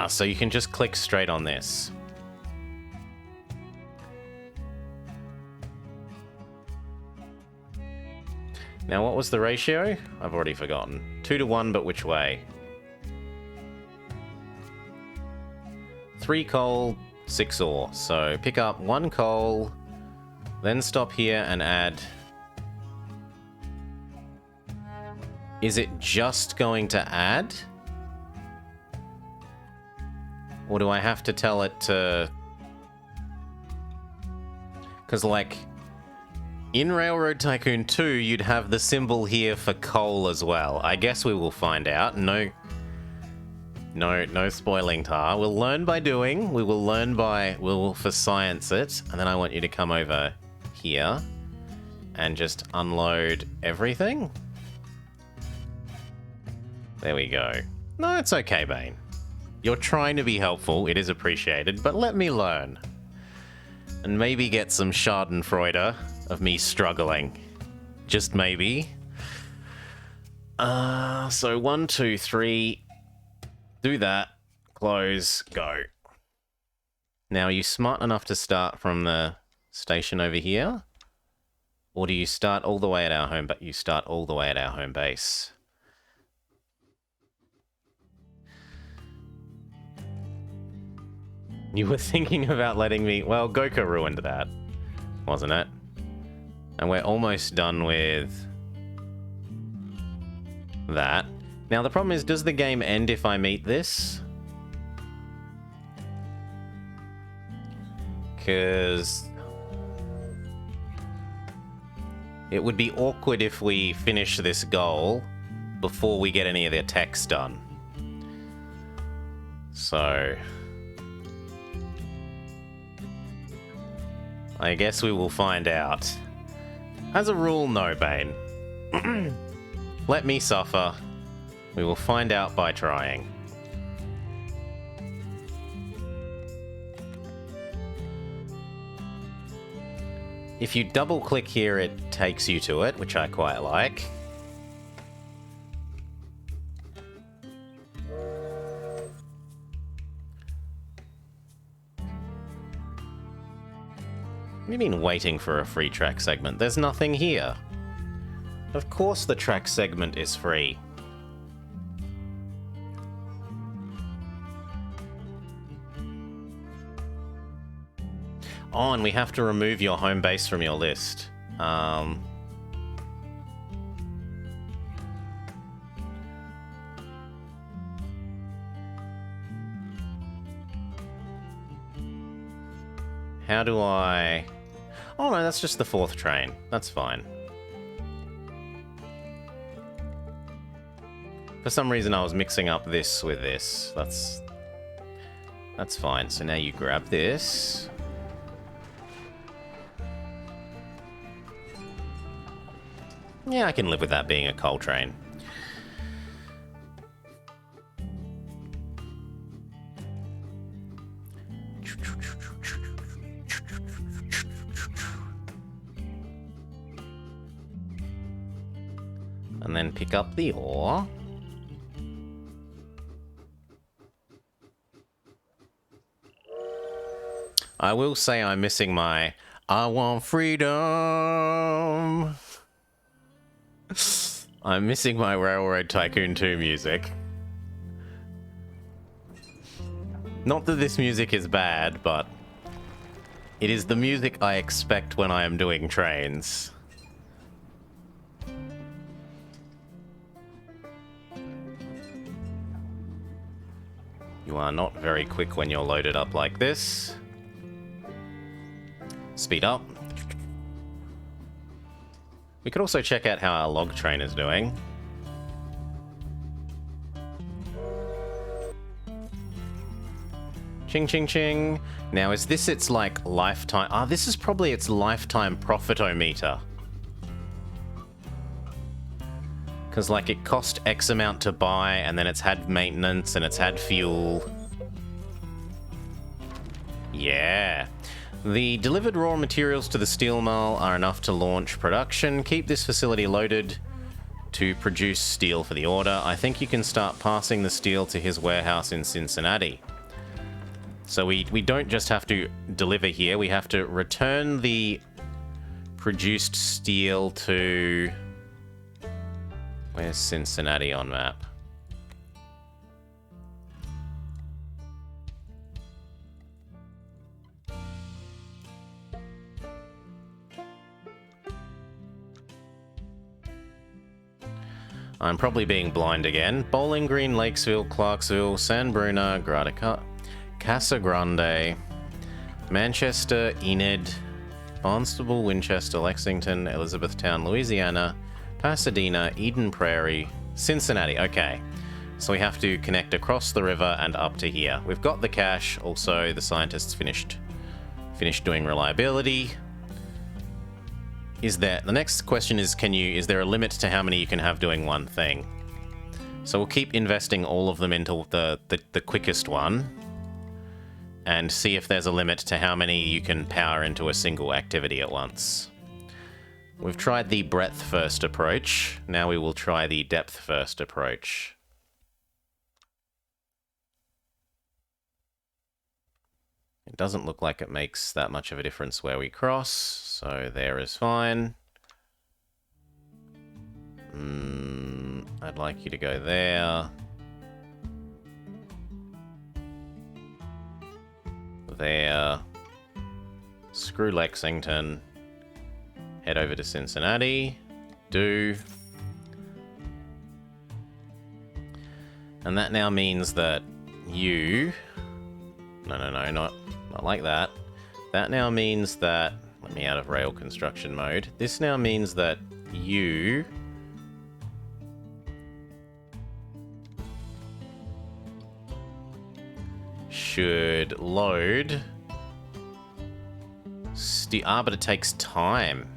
A: so you can just click straight on this. Now, what was the ratio? I've already forgotten. 2-to-1, but which way? 3 coal, 6 ore. So pick up 1 coal, then stop here and add... Is it just going to add? Or do I have to tell it to... Because, like, in Railroad Tycoon 2, you'd have the symbol here for coal as well. I guess we will find out. No spoiling, Tar. We'll learn by doing. We will learn by... We'll for science it. And then I want you to come over here and just unload everything. There we go. No, it's okay, Bane. You're trying to be helpful, it is appreciated, but let me learn. And maybe get some schadenfreude of me struggling. Just maybe. So 1, 2, 3. Do that. Close. Go. Now, are you smart enough to start from the station over here? Or do you start all the way at our home, but you start all the way at our home base? You were thinking about letting me... Well, Goku ruined that, wasn't it? And we're almost done with that. Now, the problem is, does the game end if I meet this? Because it would be awkward if we finish this goal before we get any of the attacks done. So... I guess we will find out. As a rule, no, Bane. Let me suffer. We will find out by trying. If you double-click here, it takes you to it, which I quite like. What do you mean waiting for a free track segment? There's nothing here. Of course the track segment is free. Oh, and we have to remove your home base from your list. How do I... Oh no, that's just the 4th train. That's fine. For some reason I was mixing up this with this. That's fine. So now you grab this. Yeah, I can live with that being a coal train. And then pick up the ore. I will say I'm missing my I want freedom. I'm missing my Railroad Tycoon 2 music. Not that this music is bad, but it is the music I expect when I am doing trains. You are not very quick when you're loaded up like this. Speed up. We could also check out how our log train is doing. Ching, ching, ching. Now, is this its, like, lifetime... Ah, this is probably its lifetime profitometer. Because, like, it cost X amount to buy, and then it's had maintenance, and it's had fuel. Yeah. The delivered raw materials to the steel mill are enough to launch production. Keep this facility loaded to produce steel for the order. I think you can start passing the steel to his warehouse in Cincinnati. So we don't just have to deliver here, we have to return the produced steel to... Where's Cincinnati on map? I'm probably being blind again. Bowling Green, Lakesville, Clarksville, San Bruno, Casa Grande, Manchester, Enid, Barnstable, Winchester, Lexington, Elizabethtown, Louisiana, Pasadena, Eden Prairie, Cincinnati. Okay, so we have to connect across the river and up to here. We've got the cache. Also, the scientists finished doing reliability. the next question is, is there a limit to how many you can have doing one thing? So we'll keep investing all of them into the quickest one and see if there's a limit to how many you can power into a single activity at once. We've tried the breadth first approach. Now we will try the depth first approach. It doesn't look like it makes that much of a difference where we cross, so there is fine. I'd like you to go there. There. Screw Lexington. Head over to Cincinnati. Do. And that now means that you... No, not like that. That now means that... Let me out of rail construction mode. This now means that you... should load... but it takes time.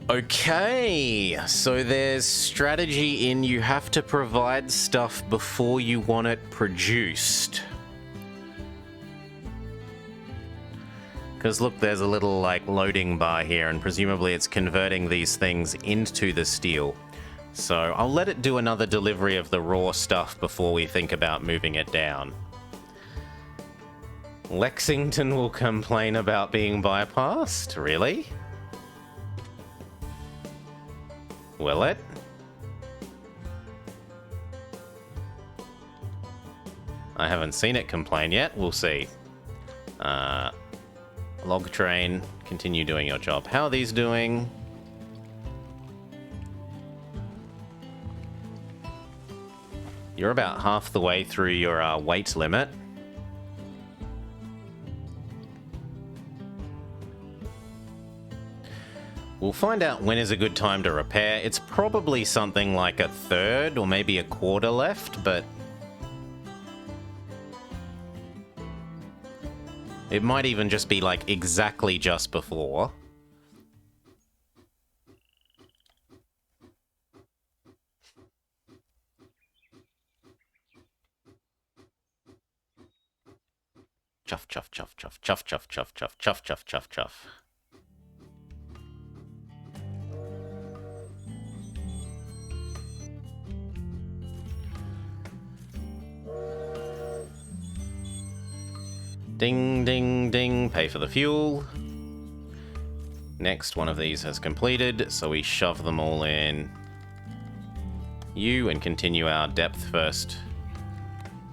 A: Okay, so there's strategy in you have to provide stuff before you want it produced. Because look, there's a little like loading bar here, and presumably it's converting these things into the steel. So I'll let it do another delivery of the raw stuff before we think about moving it down. Lexington will complain about being bypassed? Really? Will it? I haven't seen it complain yet. We'll see. Log train, continue doing your job. How are these doing? You're about half the way through your weight limit. We'll find out when is a good time to repair. It's probably something like a third or maybe a quarter left, but it might even just be like exactly just before. Chuff, chuff, chuff, chuff, chuff, chuff, chuff, chuff, chuff, chuff, chuff, chuff. Ding, ding, ding. Pay for the fuel. Next, one of these has completed, so we shove them all in you and continue our depth first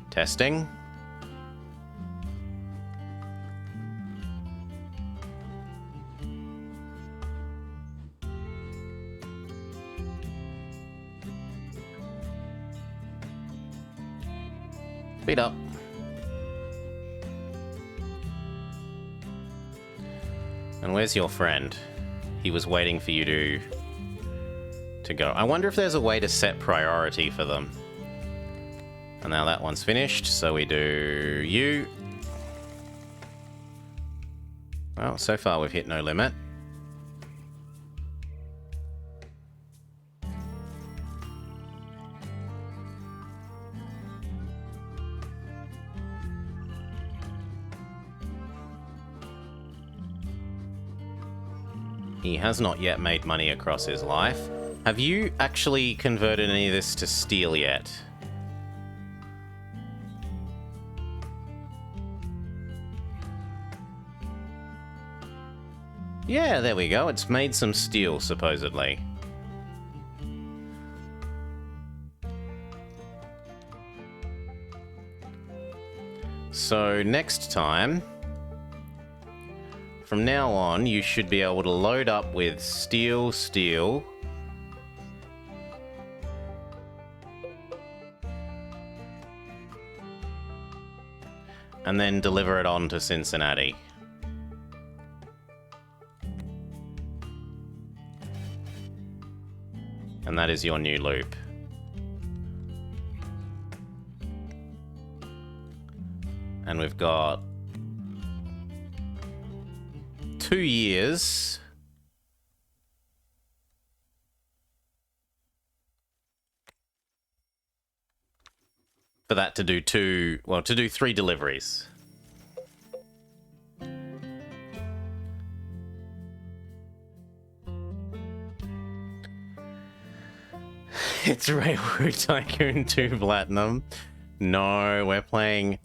A: testing. Speed up. And where's your friend? He was waiting for you to go. I wonder if there's a way to set priority for them. And now that one's finished, so we do you. Well, so far we've hit no limit. He has not yet made money across his life. Have you actually converted any of this to steel yet? Yeah, there we go. It's made some steel, supposedly. So next time... From now on, you should be able to load up with steel, steel. And then deliver it on to Cincinnati. And that is your new loop. And we've got 2 years for that to do to do 3 deliveries. It's Railroad Tycoon 2 Platinum. No, we are playing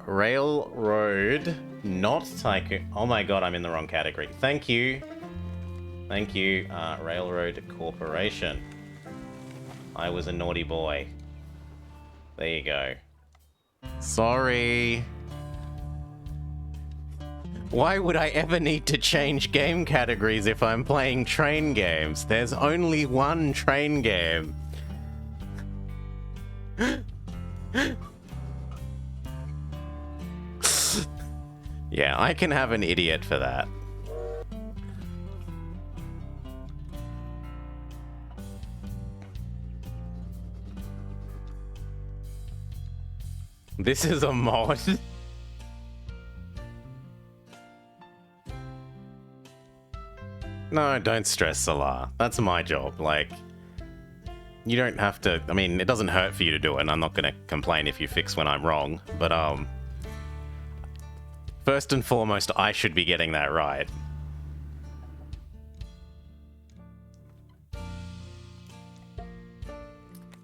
A: Railroad, not Tycoon. Oh my god, I'm in the wrong category. Thank you. Thank you, Railroad Corporation. I was a naughty boy. There you go. Sorry. Why would I ever need to change game categories if I'm playing train games? There's only one train game. Yeah, I can have an idiot for that. This is a mod. No, don't stress, Salah. That's my job. Like, you don't have to... I mean, it doesn't hurt for you to do it, and I'm not going to complain if you fix when I'm wrong. But, first and foremost, I should be getting that right.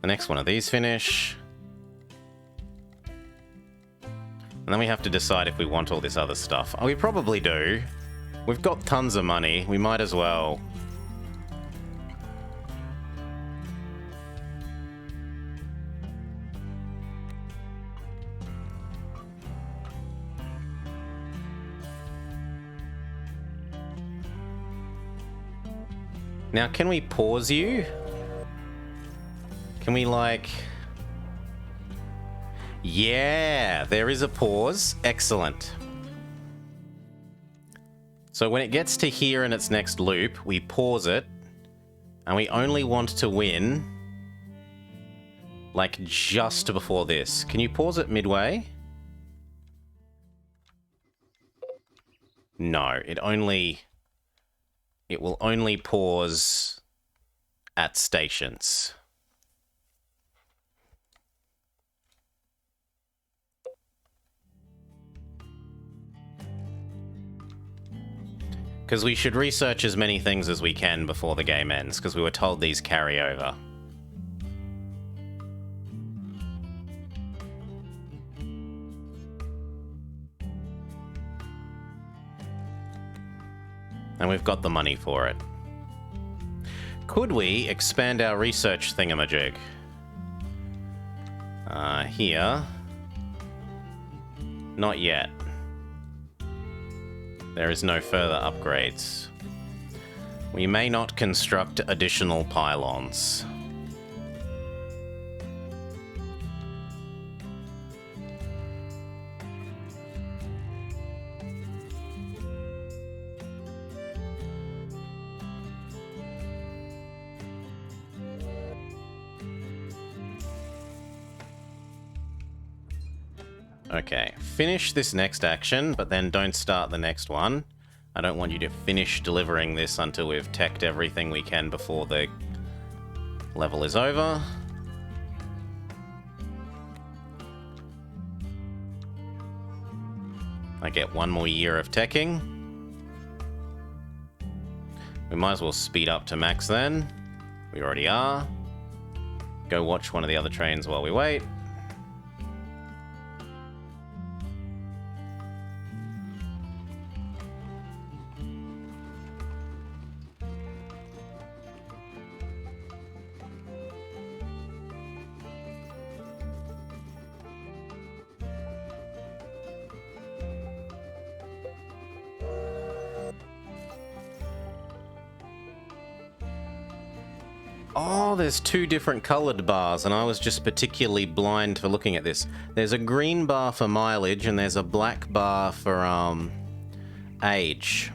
A: The next one of these finish. And then we have to decide if we want all this other stuff. Oh, we probably do. We've got tons of money. We might as well. Now, can we pause you? Can we, like... Yeah, there is a pause. Excellent. So when it gets to here in its next loop, we pause it, and we only want to win, like, just before this. Can you pause it midway? No, it will only pause at stations. Because we should research as many things as we can before the game ends, because we were told these carry over. And we've got the money for it. Could we expand our research thingamajig? Here. Not yet. There is no further upgrades. We may not construct additional pylons. Okay, finish this next action, but then don't start the next one. I don't want you to finish delivering this until we've teched everything we can before the level is over. I get 1 more year of teching. We might as well speed up to max then. We already are. Go watch one of the other trains while we wait. Oh, there's 2 different colored bars, and I was just particularly blind for looking at this. There's a green bar for mileage, and there's a black bar for, age.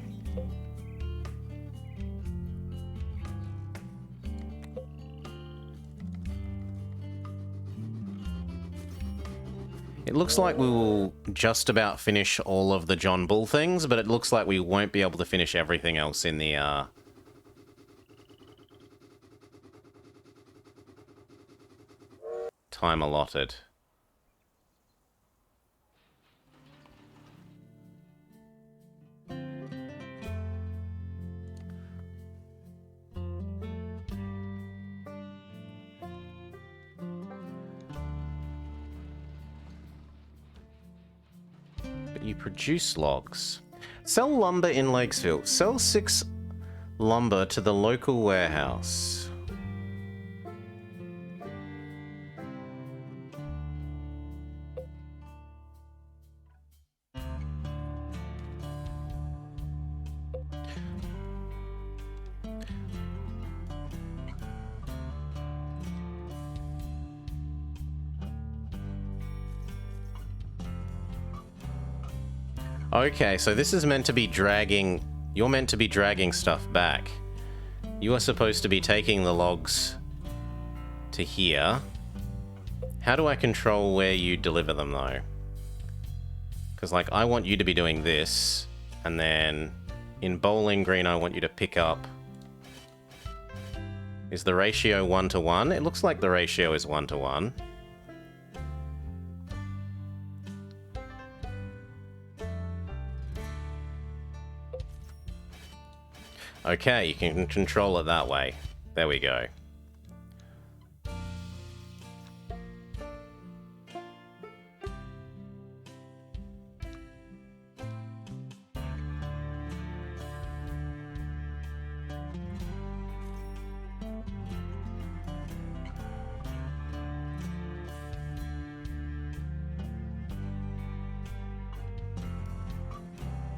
A: It looks like we will just about finish all of the John Bull things, but it looks like we won't be able to finish everything else in the, time allotted. But you produce logs. Sell lumber in Lakesville. Sell 6 lumber to the local warehouse. Okay, so this is meant to be dragging... You're meant to be dragging stuff back. You are supposed to be taking the logs to here. How do I control where you deliver them, though? Because, like, I want you to be doing this, and then in Bowling Green, I want you to pick up... Is the ratio 1-to-1? It looks like the ratio is 1-to-1. Okay, you can control it that way. There we go.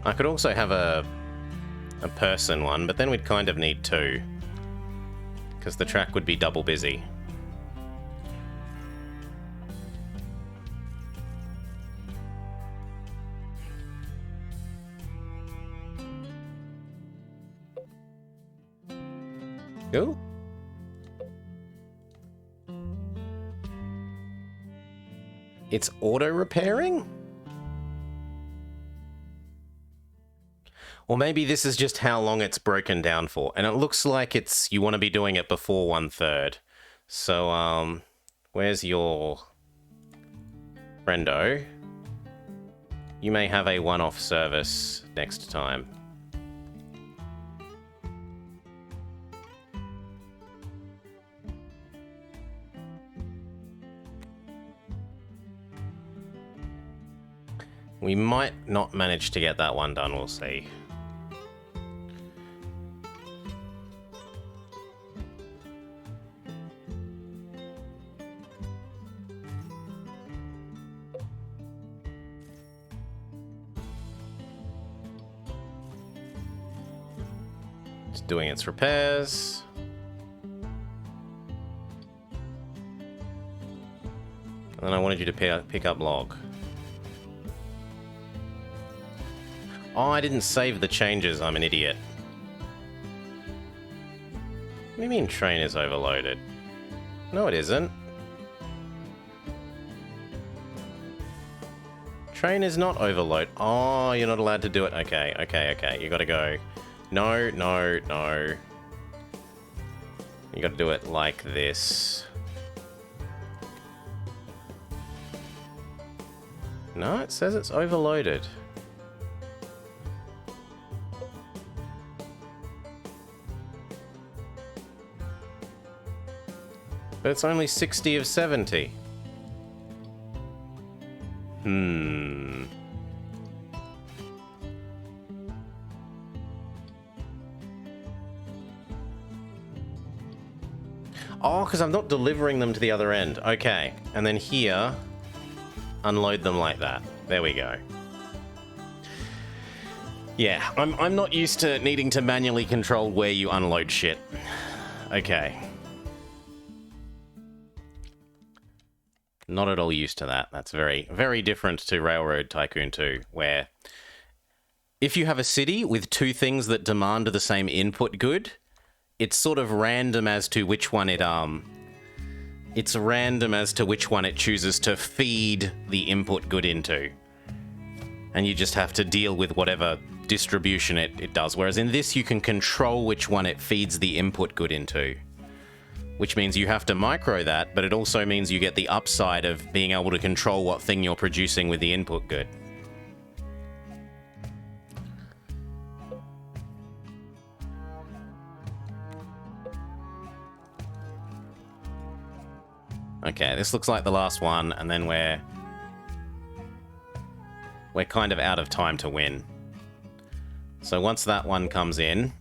A: I could also have a person one, but then we'd kind of need 2. Because the track would be double busy. Ooh. It's auto-repairing? Or maybe this is just how long it's broken down for. And it looks like it's you want to be doing it before 1/3. So, where's your friendo? You may have a one-off service next time. We might not manage to get that one done, we'll see. Doing its repairs. And then I wanted you to pick up log. Oh, I didn't save the changes. I'm an idiot. What do you mean train is overloaded? No, it isn't. Train is not overloaded. Oh, you're not allowed to do it. Okay, okay, okay. You gotta go. No, no, no. You gotta do it like this. No, it says it's overloaded. But it's only 60 of 70. Oh, because I'm not delivering them to the other end. Okay. And then here, unload them like that. There we go. Yeah, I'm not used to needing to manually control where you unload shit. Okay. Not at all used to that. That's very, very different to Railroad Tycoon 2, where if you have a city with 2 things that demand the same input good, it's sort of random as to which one it chooses to feed the input good into. And you just have to deal with whatever distribution it does. Whereas in this, you can control which one it feeds the input good into. which means you have to micro that, but it also means you get the upside of being able to control what thing you're producing with the input good. Okay, this looks like the last one, and then we're kind of out of time to win. So once that one comes in,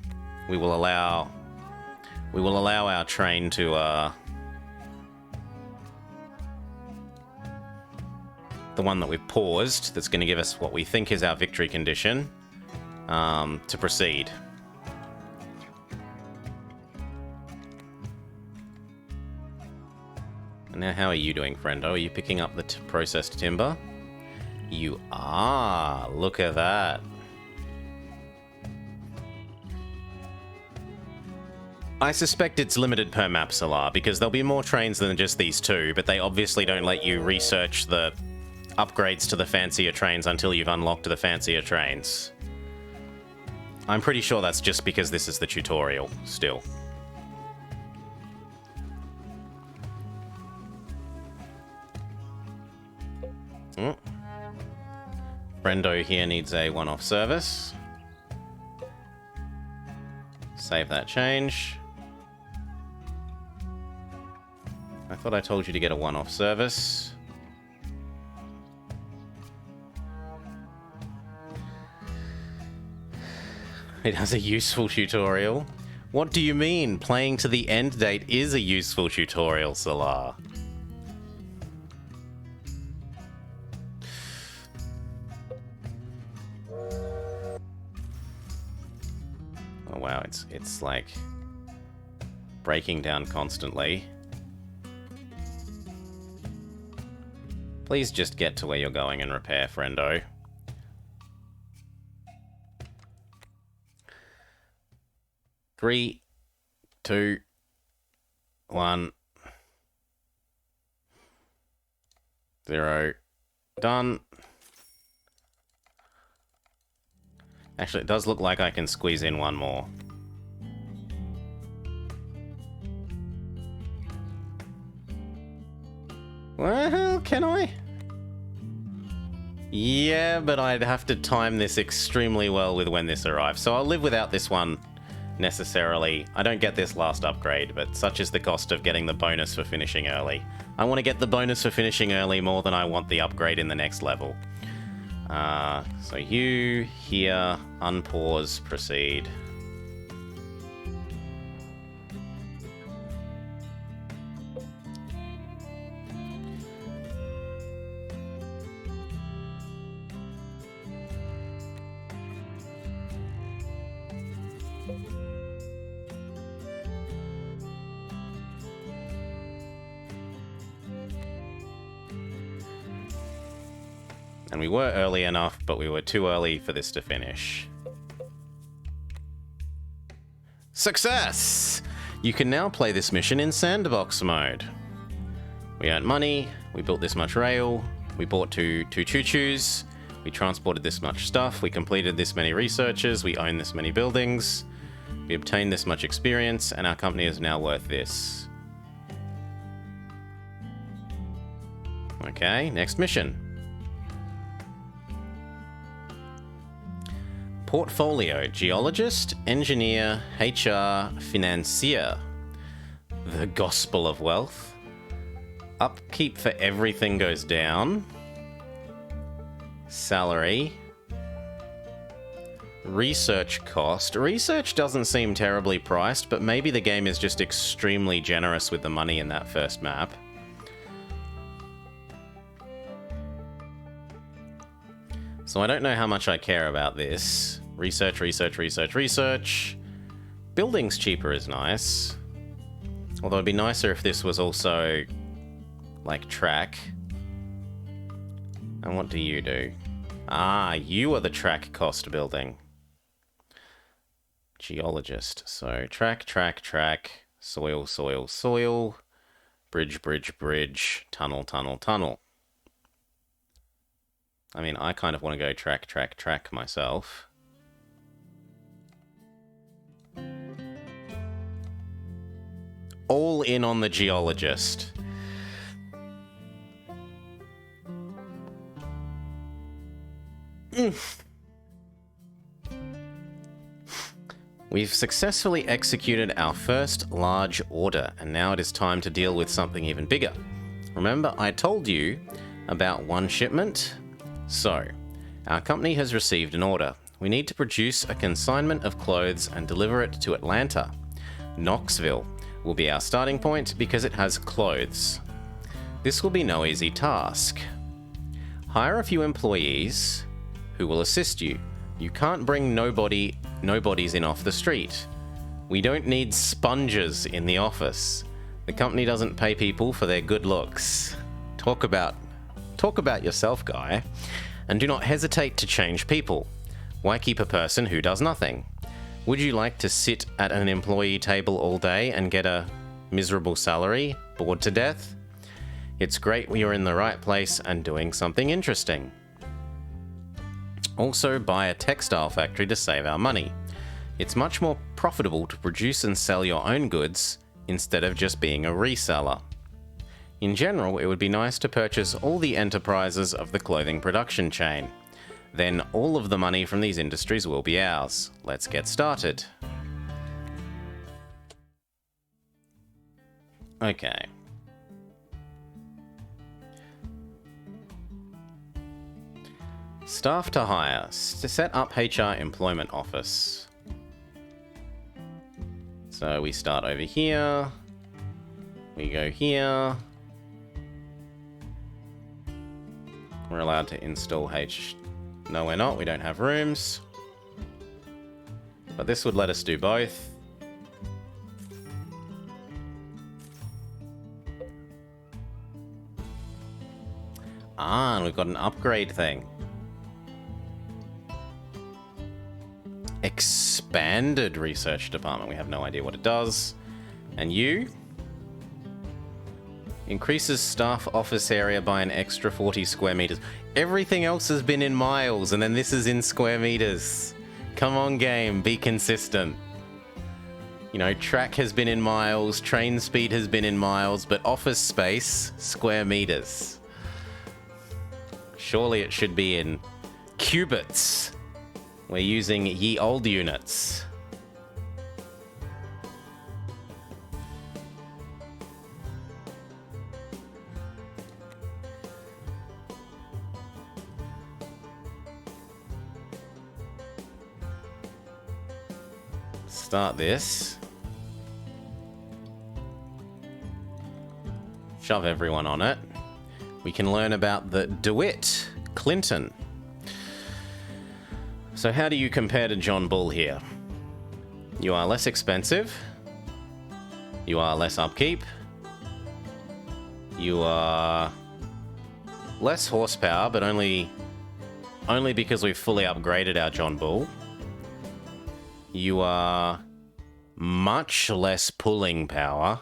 A: we will allow our train to the one that we've paused, that's going to give us what we think is our victory condition, to proceed. And now, how are you doing, friendo? Are you picking up the processed timber? You are! Look at that! I suspect it's limited per map, Solar, because there'll be more trains than just these two, but they obviously don't let you research the upgrades to the fancier trains until you've unlocked the fancier trains. I'm pretty sure that's just because this is the tutorial, still. Friendo here needs a one-off service. Save that change. I thought I told you to get a one-off service. It has a useful tutorial. What do you mean? Playing to the end date is a useful tutorial, Solar. Oh wow, it's like breaking down constantly. Please just get to where you're going and repair, friendo. Three, 2, 1, 0. Done. Actually, it does look like I can squeeze in one more. Well, can I? Yeah, but I'd have to time this extremely well with when this arrives. So I'll live without this one, necessarily. I don't get this last upgrade, but such is the cost of getting the bonus for finishing early. I want to get the bonus for finishing early more than I want the upgrade in the next level. So you, here, unpause, proceed. And we were early enough, but we were too early for this to finish. Success! You can now play this mission in sandbox mode. We earned money, we built this much rail, we bought two choo-choos, we transported this much stuff, we completed this many researches, we own this many buildings, we obtained this much experience, and our company is now worth this. Okay, next mission. Portfolio, geologist, engineer, HR, financier. The gospel of wealth. Upkeep for everything goes down. Salary. Research cost. Research doesn't seem terribly priced, but maybe the game is just extremely generous with the money in that first map. So I don't know how much I care about this. Research, research, research, research. Buildings cheaper is nice. Although it'd be nicer if this was also, like, track. And what do you do? Ah, you are the track cost building. Geologist. So, track, track, track. Soil, soil, soil. Bridge, bridge, bridge. Tunnel, tunnel, tunnel. I mean, I kind of want to go track, track, track myself. all in on the geologist. We've successfully executed our first large order, and now it is time to deal with something even bigger. Remember, I told you about one shipment? So, our company has received an order. We need to produce a consignment of clothes and deliver it to Atlanta. Knoxville will be our starting point because it has clothes. This will be no easy task. Hire a few employees who will assist you. You can't bring nobodies in off the street. We don't need sponges in the office. The company doesn't pay people for their good looks. Talk about yourself, guy. And do not hesitate to change people. Why keep a person who does nothing? Would you like to sit at an employee table all day and get a miserable salary, bored to death? It's great when you're in the right place and doing something interesting. Also, buy a textile factory to save our money. It's much more profitable to produce and sell your own goods instead of just being a reseller. In general, it would be nice to purchase all the enterprises of the clothing production chain. Then all of the money from these industries will be ours. Let's get started. Okay. Staff to hire. To set up HR employment office. So we start over here. We go here. We're allowed to install No, we're not. We don't have rooms. But this would let us do both. Ah, and we've got an upgrade thing. Expanded research department. We have no idea what it does. And you? Increases staff office area by an extra 40 square meters. Everything else has been in miles, and then this is in square meters. Come on, game, be consistent. You know, track has been in miles, train speed has been in miles, but office space, square meters. Surely it should be in cubits. We're using ye old units. Start this. Shove everyone on it. We can learn about the DeWitt Clinton. So how do you compare to John Bull here? You are less expensive. You are less upkeep. You are less horsepower, but only because we've fully upgraded our John Bull. You are much less pulling power,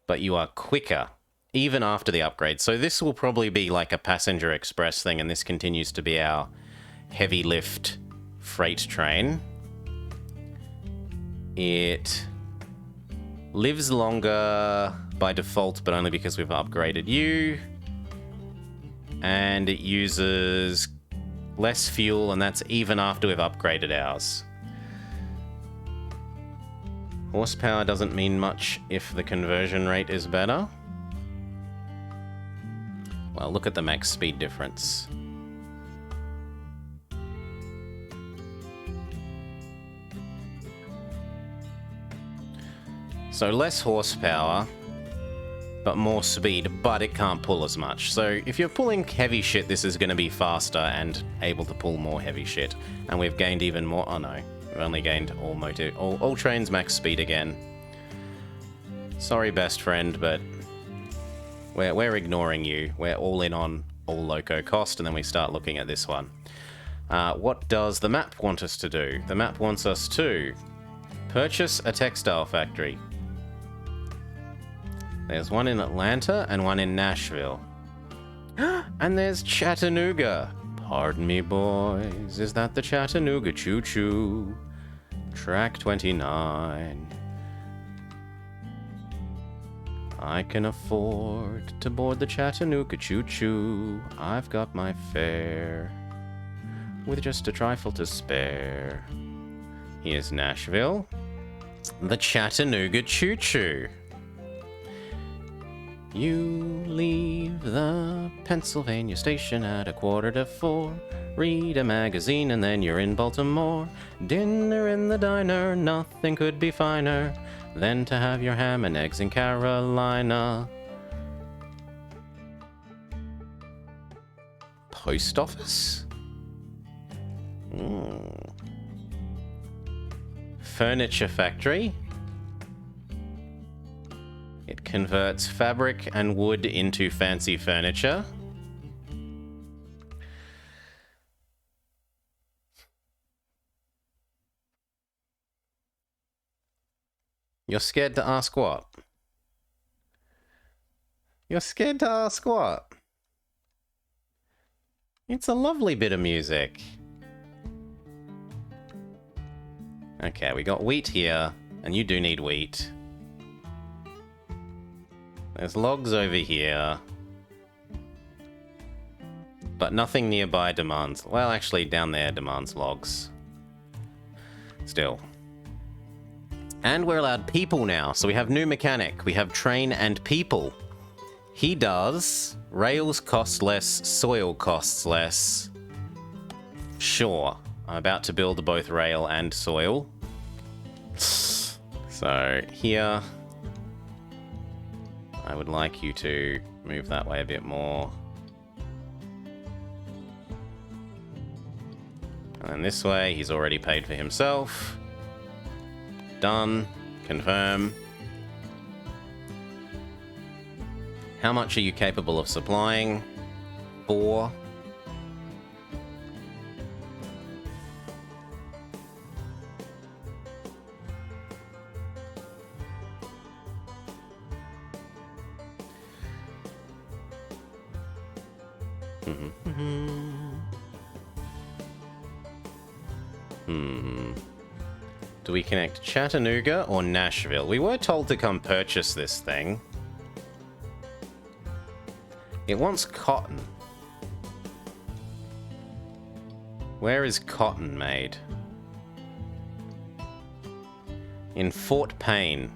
A: but you are quicker, even after the upgrade. So this will probably be like a passenger express thing, and this continues to be our heavy lift freight train. It lives longer by default, but only because we've upgraded you. And it uses less fuel, and that's even after we've upgraded ours. Horsepower doesn't mean much if the conversion rate is better. Well, look at the max speed difference. So less horsepower, but more speed, but it can't pull as much. So if you're pulling heavy shit, this is going to be faster and able to pull more heavy shit. And we've gained even more. Oh no, we've only gained all trains max speed again. Sorry, best friend, but we're ignoring you. We're all in on all loco cost, and then we start looking at this one. What does the map want us to do? The map wants us to purchase a textile factory. There's one in Atlanta and one in Nashville. And there's Chattanooga. Pardon me, boys. Is that the Chattanooga choo-choo? Track 29. I can afford to board the Chattanooga choo-choo. I've got my fare, with just a trifle to spare. Here's Nashville. The Chattanooga choo-choo. You leave the Pennsylvania station at 4:45. Read a magazine and then you're in Baltimore. Dinner in the diner, nothing could be finer than to have your ham and eggs in Carolina. Post office? Furniture factory. It converts fabric and wood into fancy furniture. You're scared to ask what? You're scared to ask what? It's a lovely bit of music. Okay, we got wheat here, and you do need wheat. There's logs over here. But nothing nearby demands... Well, actually, down there demands logs. Still. And we're allowed people now, so we have new mechanic. We have train and people. He does. Rails cost less, soil costs less. Sure. I'm about to build both rail and soil. So, here... I would like you to move that way a bit more. And then this way, he's already paid for himself. Done. Confirm. How much are you capable of supplying? 4. Do we connect Chattanooga or Nashville? We were told to come purchase this thing. It wants cotton. Where is cotton made? In Fort Payne.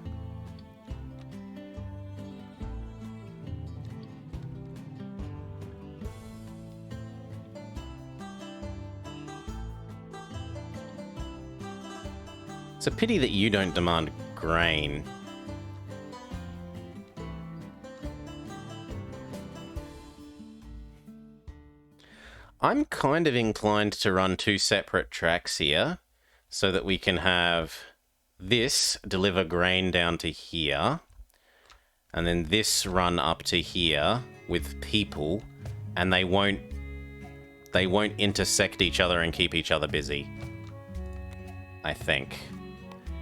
A: It's a pity that you don't demand grain. I'm kind of inclined to run 2 separate tracks here, so that we can have this deliver grain down to here, and then this run up to here with people, and they won't intersect each other and keep each other busy. I think.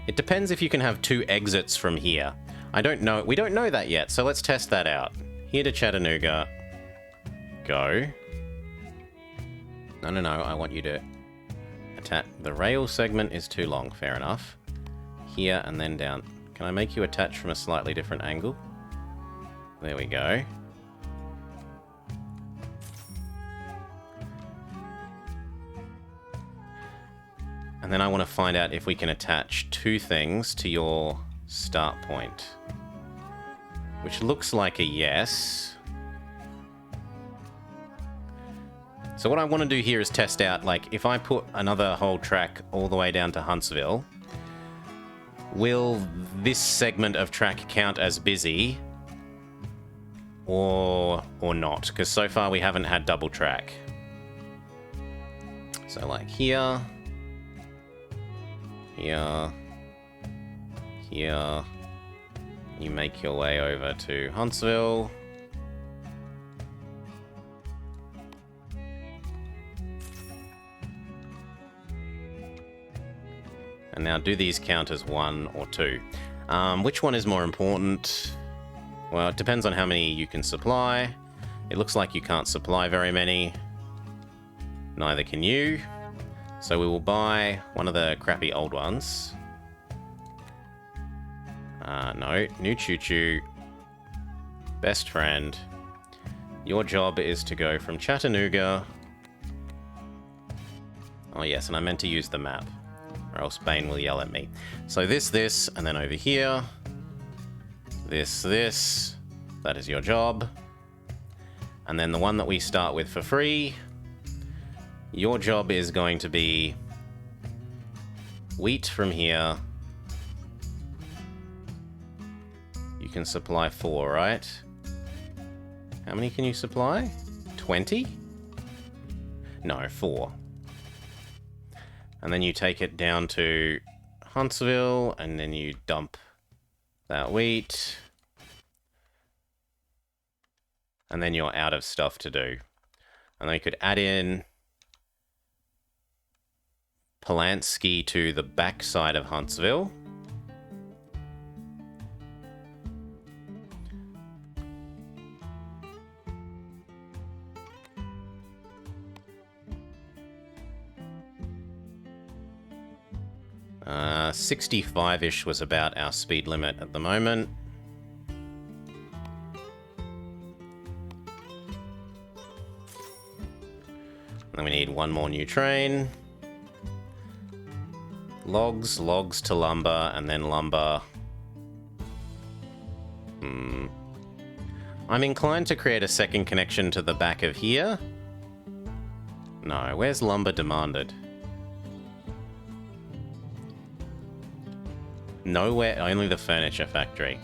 A: It depends if you can have 2 exits from here. I don't know. We don't know that yet, so let's test that out. Here to Chattanooga. Go. No, I want you to attach. The rail segment is too long, fair enough. Here and then down. Can I make you attach from a slightly different angle? There we go. And then I want to find out if we can attach 2 things to your start point. Which looks like a yes. So what I want to do here is test out, like, if I put another whole track all the way down to Huntsville, will this segment of track count as busy or not? Because so far we haven't had double track. So like here, here, here, you make your way over to Huntsville. And now do these count as 1 or 2? Which one is more important? Well, it depends on how many you can supply. It looks like you can't supply very many. Neither can you. So we will buy one of the crappy old ones. No, new choo-choo. best friend. Your job is to go from Chattanooga... Oh yes, and I meant to use the map, or else Bane will yell at me. So this, and then over here. This. That is your job. And then the one that we start with for free. Your job is going to be... wheat from here. You can supply 4, right? How many can you supply? 20? No, 4. And then you take it down to Huntsville, and then you dump that wheat. And then you're out of stuff to do. And then you could add in Polanski to the backside of Huntsville. Uh, 65-ish was about our speed limit at the moment. And then we need one more new train. Logs to lumber, and then lumber. I'm inclined to create a second connection to the back of here. No, where's lumber demanded? Nowhere, only the furniture factory.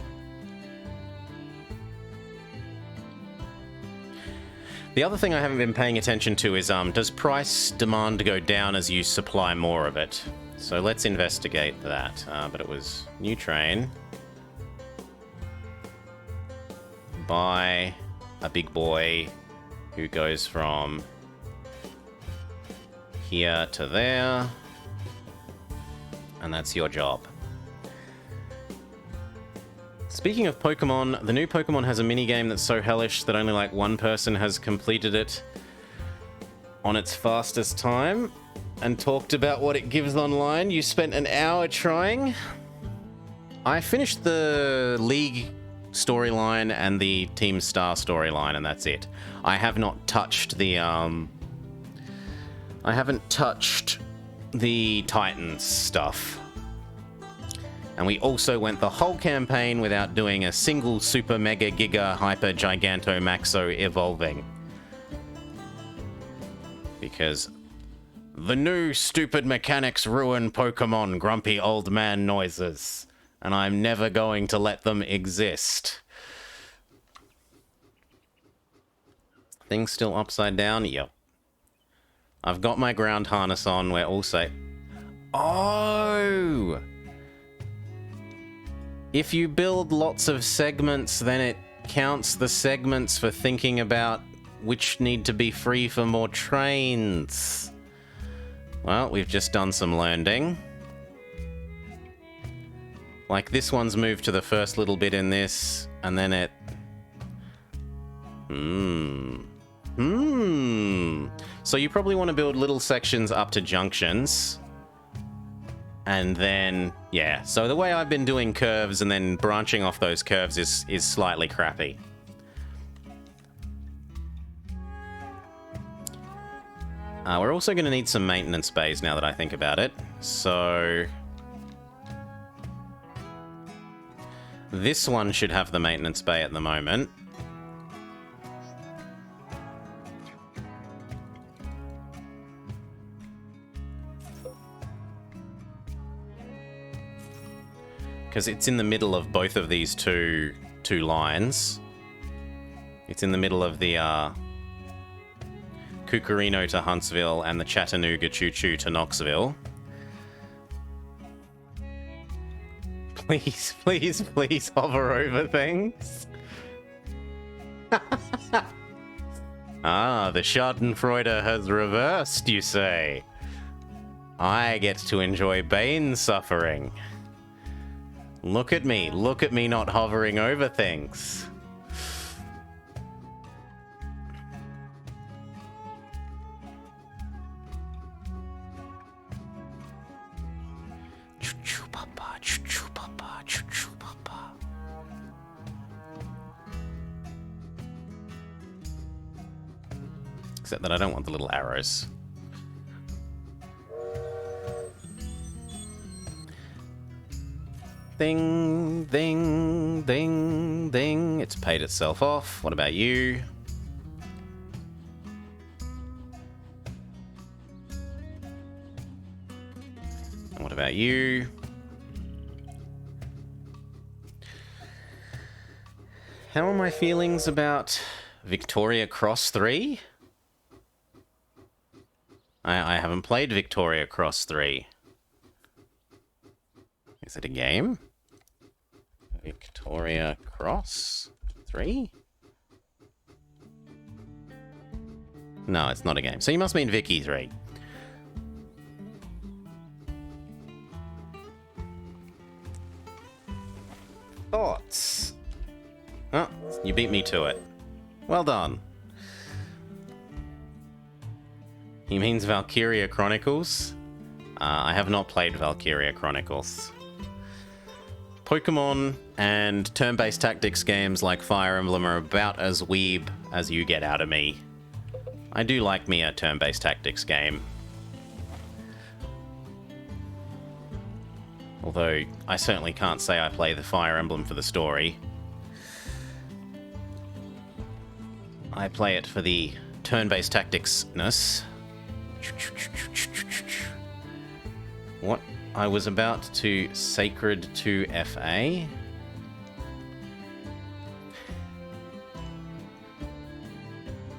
A: The other thing I haven't been paying attention to is, does price demand go down as you supply more of it? So let's investigate that. But it was new train. Buy a big boy who goes from here to there. And that's your job. Speaking of Pokemon, the new Pokemon has a minigame that's so hellish that only like one person has completed it on its fastest time and talked about what it gives online. You spent an hour trying. I finished the League storyline and the Team Star storyline, and that's it. I have not touched the I haven't touched the Titans stuff. And we also went the whole campaign without doing a single super mega giga hyper giganto maxo evolving. Because the new stupid mechanics ruin Pokemon grumpy old man noises. And I'm never going to let them exist. Things still upside down? Yep. I've got my ground harness on. We're all safe. Oh! If you build lots of segments, then it counts the segments for thinking about which need to be free for more trains. Well, we've just done some learning. Like, this one's moved to the first little bit in this, and then it... So you probably want to build little sections up to junctions. And then, yeah. So the way I've been doing curves and then branching off those curves is slightly crappy. We're also going to need some maintenance bays now that I think about it. So this one should have the maintenance bay at the moment. Because it's in the middle of both of these two lines. It's in the middle of the Cucurino to Huntsville and the Chattanooga Choo-Choo to Knoxville. Please, please, please hover over things. Ah, the Schadenfreude has reversed, you say. I get to enjoy Bane's suffering. Look at me not hovering over things. Choo-choo papa, choo-choo papa, choo-choo papa. Except that I don't want the little arrows. Ding, ding, ding, ding. It's paid itself off. What about you? And what about you? How are my feelings about Victoria Cross 3? I haven't played Victoria Cross 3. Is it a game? Victoria Cross 3? No, it's not a game. So you must mean Vicky 3. Thoughts? Oh, you beat me to it. Well done. He means Valkyria Chronicles. I have not played Valkyria Chronicles. Pokemon and turn-based tactics games like Fire Emblem are about as weeb as you get out of me. I do like me a turn-based tactics game. Although, I certainly can't say I play the Fire Emblem for the story. I play it for the turn-based tactics-ness. What? I was about to Sacred to FA.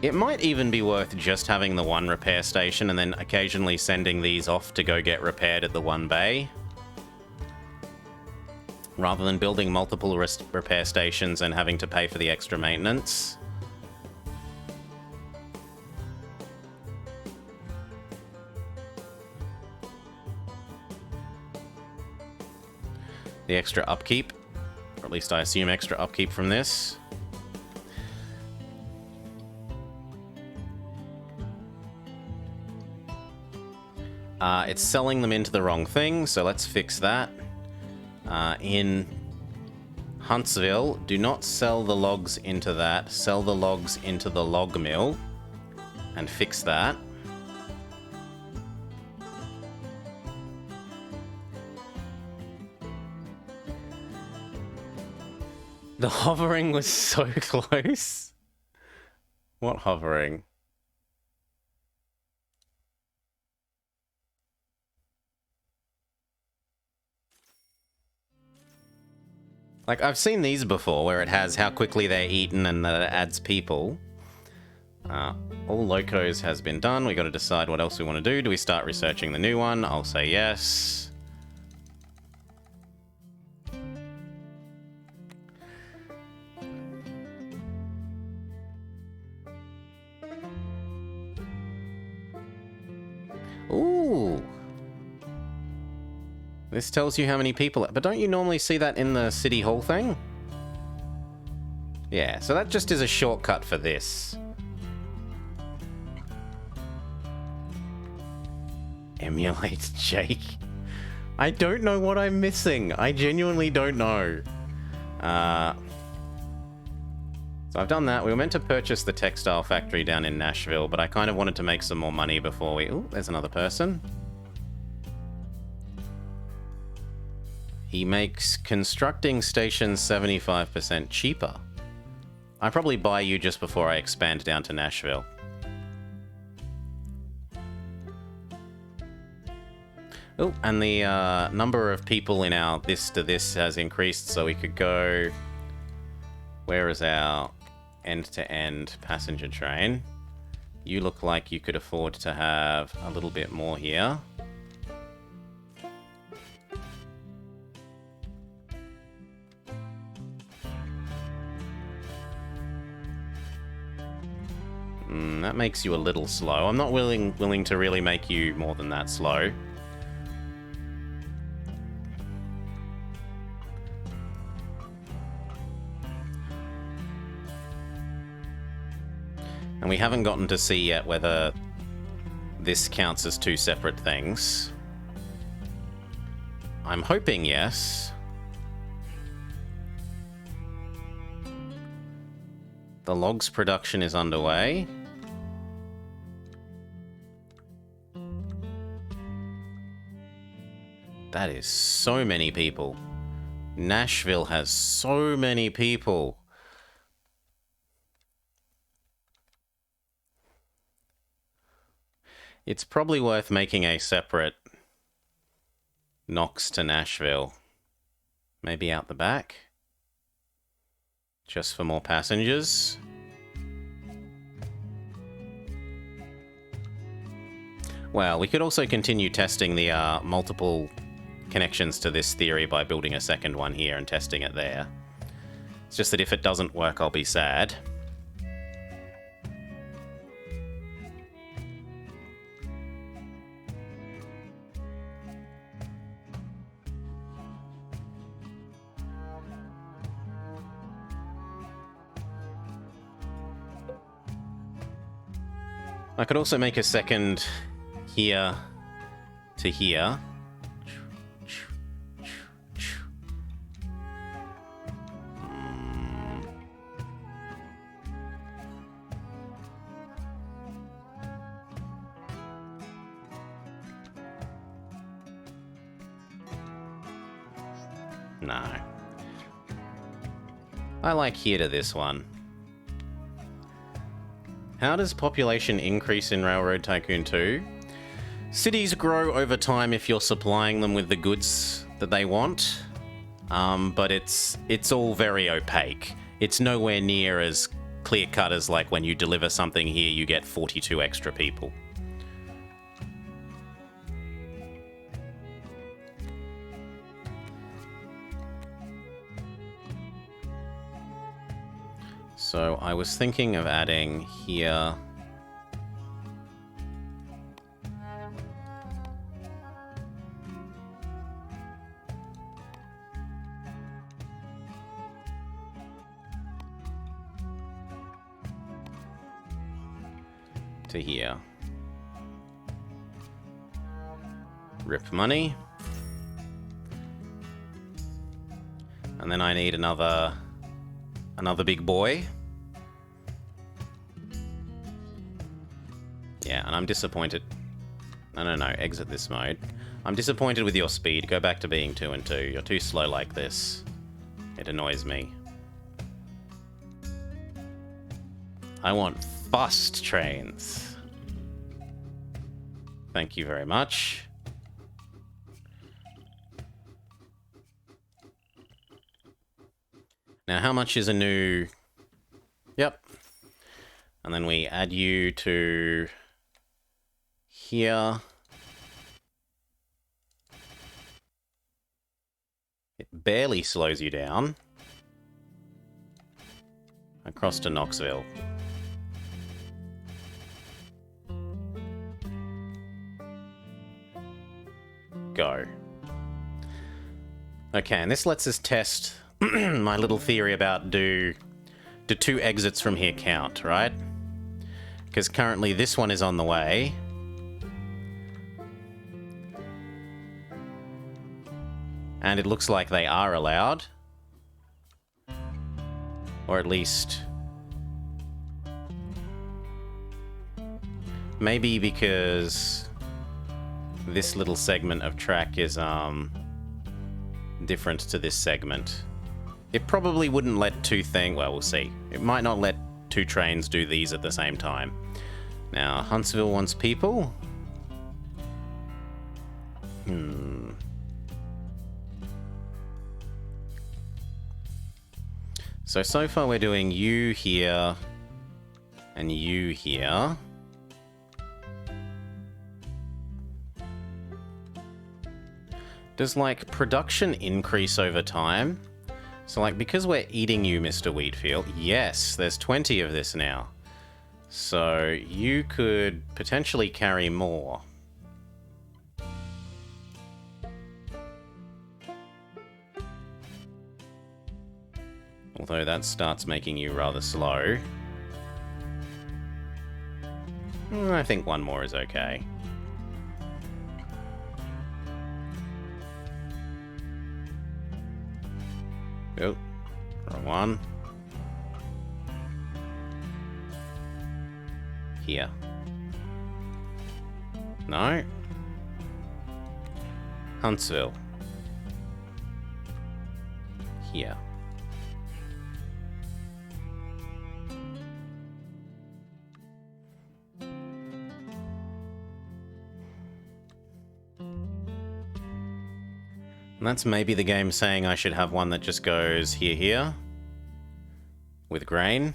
A: It might even be worth just having the one repair station and then occasionally sending these off to go get repaired at the one bay. Rather than building multiple repair stations and having to pay for the extra maintenance. The extra upkeep, or at least I assume extra upkeep from this. It's selling them into the wrong thing, so let's fix that. In Huntsville, do not sell the logs into that. Sell the logs into the log mill and fix that. The hovering was so close. What hovering? Like, I've seen these before, where it has how quickly they're eaten and that it adds people. All locos has been done. We got to decide what else we want to do. Do we start researching the new one? I'll say yes. Ooh. This tells you how many people... But don't you normally see that in the City Hall thing? Yeah, so that just is a shortcut for this. Emulate Jake. I don't know what I'm missing. I genuinely don't know. So I've done that. We were meant to purchase the textile factory down in Nashville, but I kind of wanted to make some more money before we... Ooh, there's another person. He makes constructing stations 75% cheaper. I'll probably buy you just before I expand down to Nashville. Oh, and the number of people in our this to this has increased, so we could go... Where is our end-to-end passenger train? You look like you could afford to have a little bit more here. That makes you a little slow. I'm not willing to really make you more than that slow. And we haven't gotten to see yet whether this counts as two separate things. I'm hoping yes. The logs production is underway. That is so many people. Nashville has so many people. It's probably worth making a separate Knox to Nashville. Maybe out the back? Just for more passengers? Well, we could also continue testing the multiple connections to this theory by building a second one here and testing it there. It's just that if it doesn't work, I'll be sad. I could also make a second here to here. No. I like here to this one. How does population increase in Railroad Tycoon 2? Cities grow over time if you're supplying them with the goods that they want, but it's all very opaque. It's nowhere near as clear-cut as like when you deliver something here, you get 42 extra people. So I was thinking of adding here to here. Rip money. And then I need another big boy. Yeah, and I'm disappointed. No, exit this mode. I'm disappointed with your speed. Go back to being 2 and 2. You're too slow like this. It annoys me. I want fast trains. Thank you very much. Now, how much is a new... Yep. And then we add you to... here. It barely slows you down. Across to Knoxville. Go. Okay, and this lets us test my little theory about do 2 exits from here count, right? Because currently this one is on the way. And it looks like they are allowed. Or at least... maybe because this little segment of track is different to this segment. It probably wouldn't let 2 things... well, we'll see. It might not let 2 trains do these at the same time. Now, Huntsville wants people. So far we're doing you here and you here. Does, like, production increase over time? So, like, because we're eating you, Mr. Wheatfield, yes, there's 20 of this now. So, you could potentially carry more. Although that starts making you rather slow. I think 1 more is okay. Oh, wrong one. Here. No. Huntsville. here. And that's maybe the game saying I should have one that just goes here, with grain.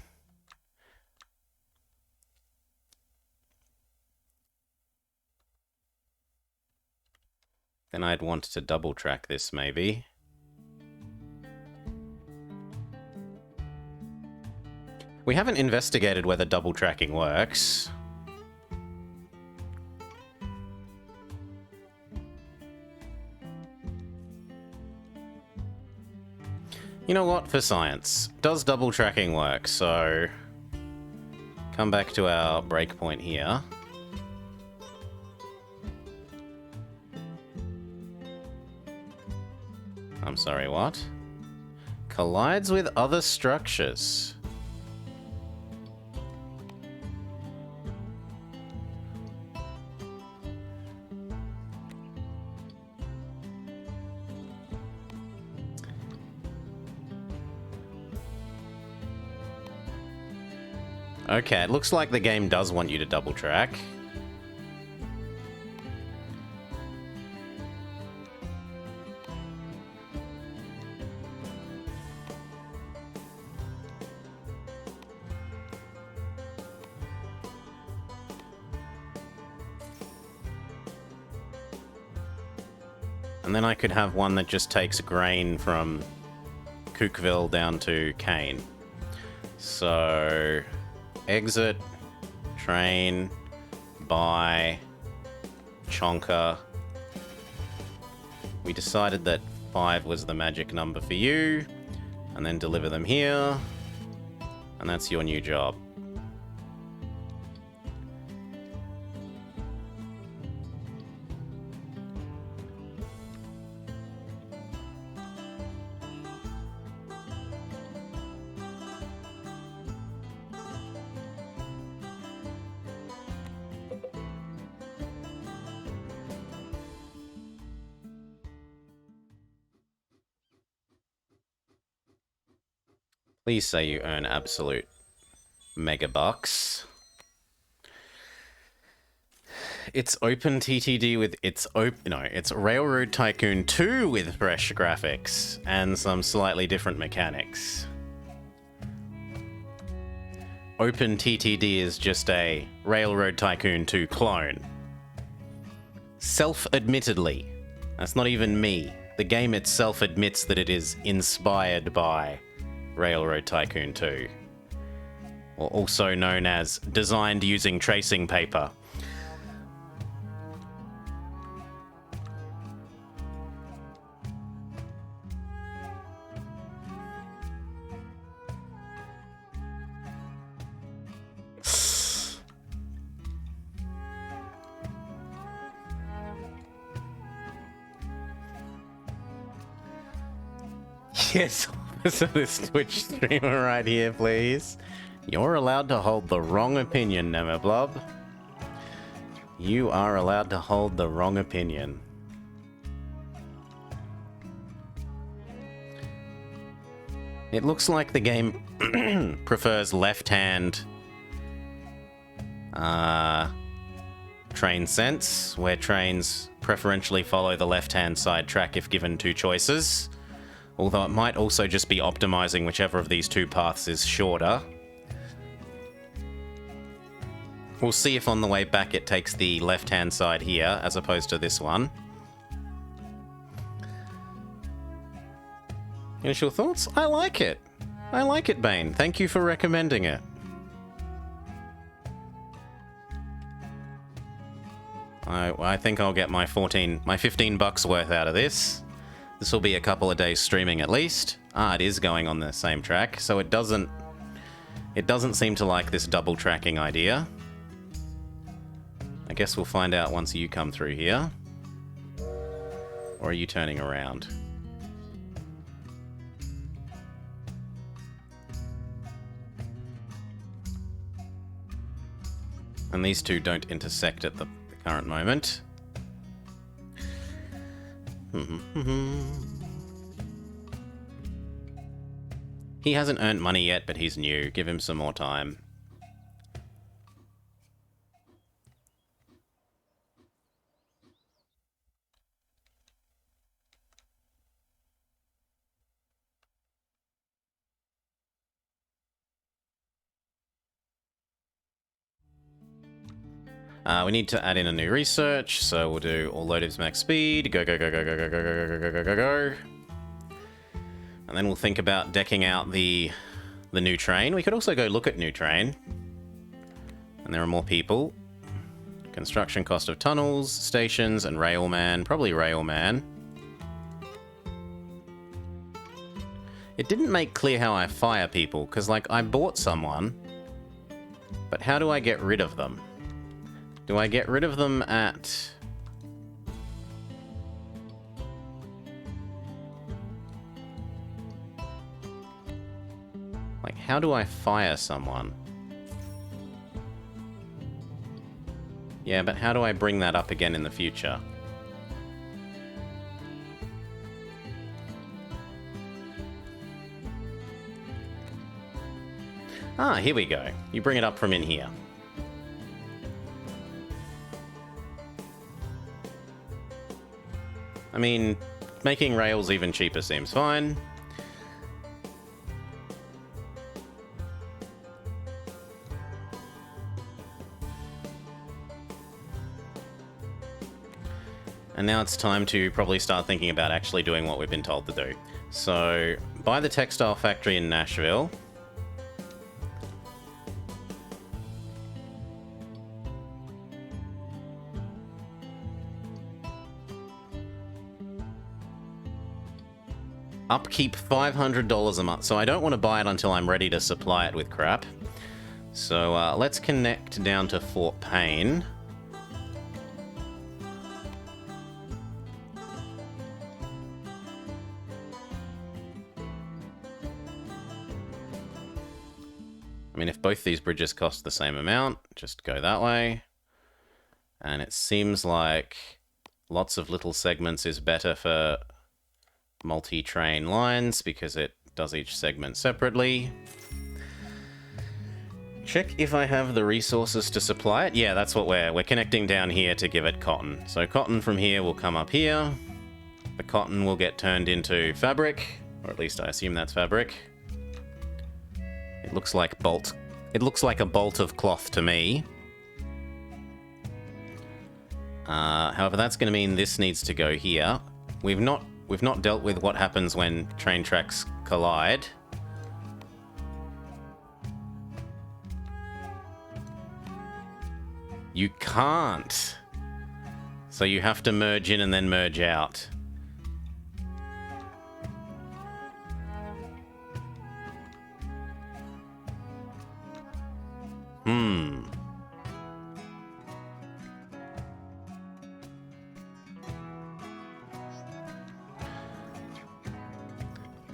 A: Then I'd want to double track this maybe. We haven't investigated whether double tracking works. You know what? For science, does double tracking work? So, come back to our breakpoint here. I'm sorry, what? Collides with other structures. Okay, it looks like the game does want you to double track. And then I could have one that just takes grain from Cookville down to Kane. So, exit, train, buy, Chonka. We decided that 5 was the magic number for you, and then deliver them here, and that's your new job. Please say you earn absolute mega bucks. It's Open TTD with it's Railroad Tycoon 2 with fresh graphics and some slightly different mechanics. Open TTD is just a Railroad Tycoon 2 clone. Self-admittedly. That's not even me. The game itself admits that it is inspired by Railroad Tycoon 2, or also known as designed using tracing paper. Yes. So this Twitch streamer right here, please. You're allowed to hold the wrong opinion, Nemablob. You are allowed to hold the wrong opinion. It looks like the game prefers left-hand train sense, where trains preferentially follow the left-hand side track if given 2 choices. Although it might also just be optimizing whichever of these 2 paths is shorter. We'll see if on the way back it takes the left-hand side here, as opposed to this one. Initial thoughts? I like it. I like it, Bane. Thank you for recommending it. I think I'll get my 15 bucks worth out of this. This will be a couple of days streaming at least. It is going on the same track, so it doesn't seem to like this double tracking idea. I guess we'll find out once you come through here. Or are you turning around? And these 2 don't intersect at the current moment. He hasn't earned money yet, but he's new. Give him some more time. We need to add in a new research, so we'll do all loaders max speed. Go, go, go, go, go, go, go, go, go, go, go, go, go. And then we'll think about decking out the new train. We could also go look at new train. And there are more people. Construction cost of tunnels, stations, and railman. Probably railman. It didn't make clear how I fire people, because, like, I bought someone. But how do I get rid of them? Do I get rid of them at... Like, how do I fire someone? Yeah, but how do I bring that up again in the future? Ah, here we go. You bring it up from in here. I mean, making rails even cheaper seems fine. And now it's time to probably start thinking about actually doing what we've been told to do. So, buy the textile factory in Nashville. Upkeep $500 a month. So I don't want to buy it until I'm ready to supply it with crap. So let's connect down to Fort Payne. I mean, if both these bridges cost the same amount, just go that way. And it seems like lots of little segments is better for multi-train lines because it does each segment separately. Check if I have the resources to supply it. Yeah, that's what we're connecting down here to give it cotton. So cotton from here will come up here. The cotton will get turned into fabric, or at least I assume that's fabric. It looks like bolt. It looks like a bolt of cloth to me. However, that's going to mean this needs to go here. We've not dealt with what happens when train tracks collide. You can't. So you have to merge in and then merge out.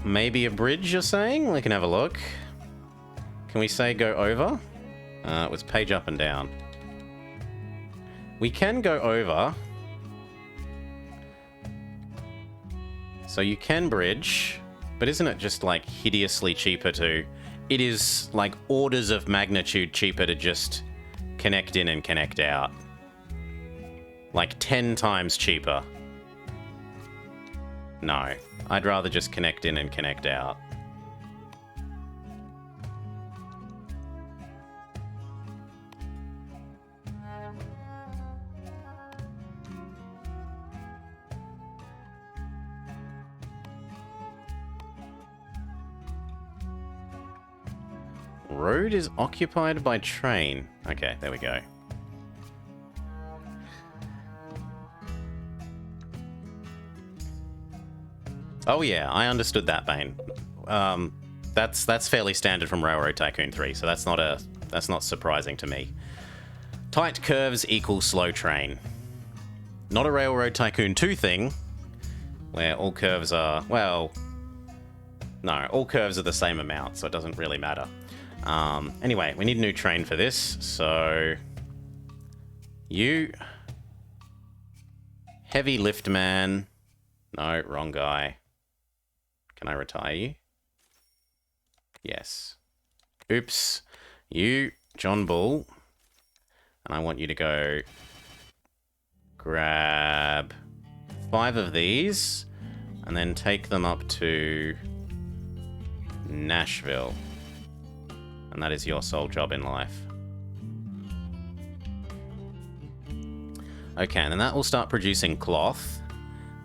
A: Maybe a bridge, you're saying? We can have a look. Can we say go over? It was page up and down. We can go over. So you can bridge, but isn't it just like hideously cheaper to... It is like orders of magnitude cheaper to just connect in and connect out. Like 10 times cheaper. No, I'd rather just connect in and connect out. Road is occupied by train. Okay, there we go. Oh yeah, I understood that, Bane. That's fairly standard from Railroad Tycoon 3, so that's not surprising to me. Tight curves equal slow train. Not a Railroad Tycoon 2 thing, where all curves are, well, no, all curves are the same amount, so it doesn't really matter. Anyway, we need a new train for this, so... You... Heavy lift man. No, wrong guy. Can I retire you? Yes. Oops. You, John Bull. And I want you to go grab 5 of these and then take them up to Nashville. And that is your sole job in life. Okay, and then that will start producing cloth.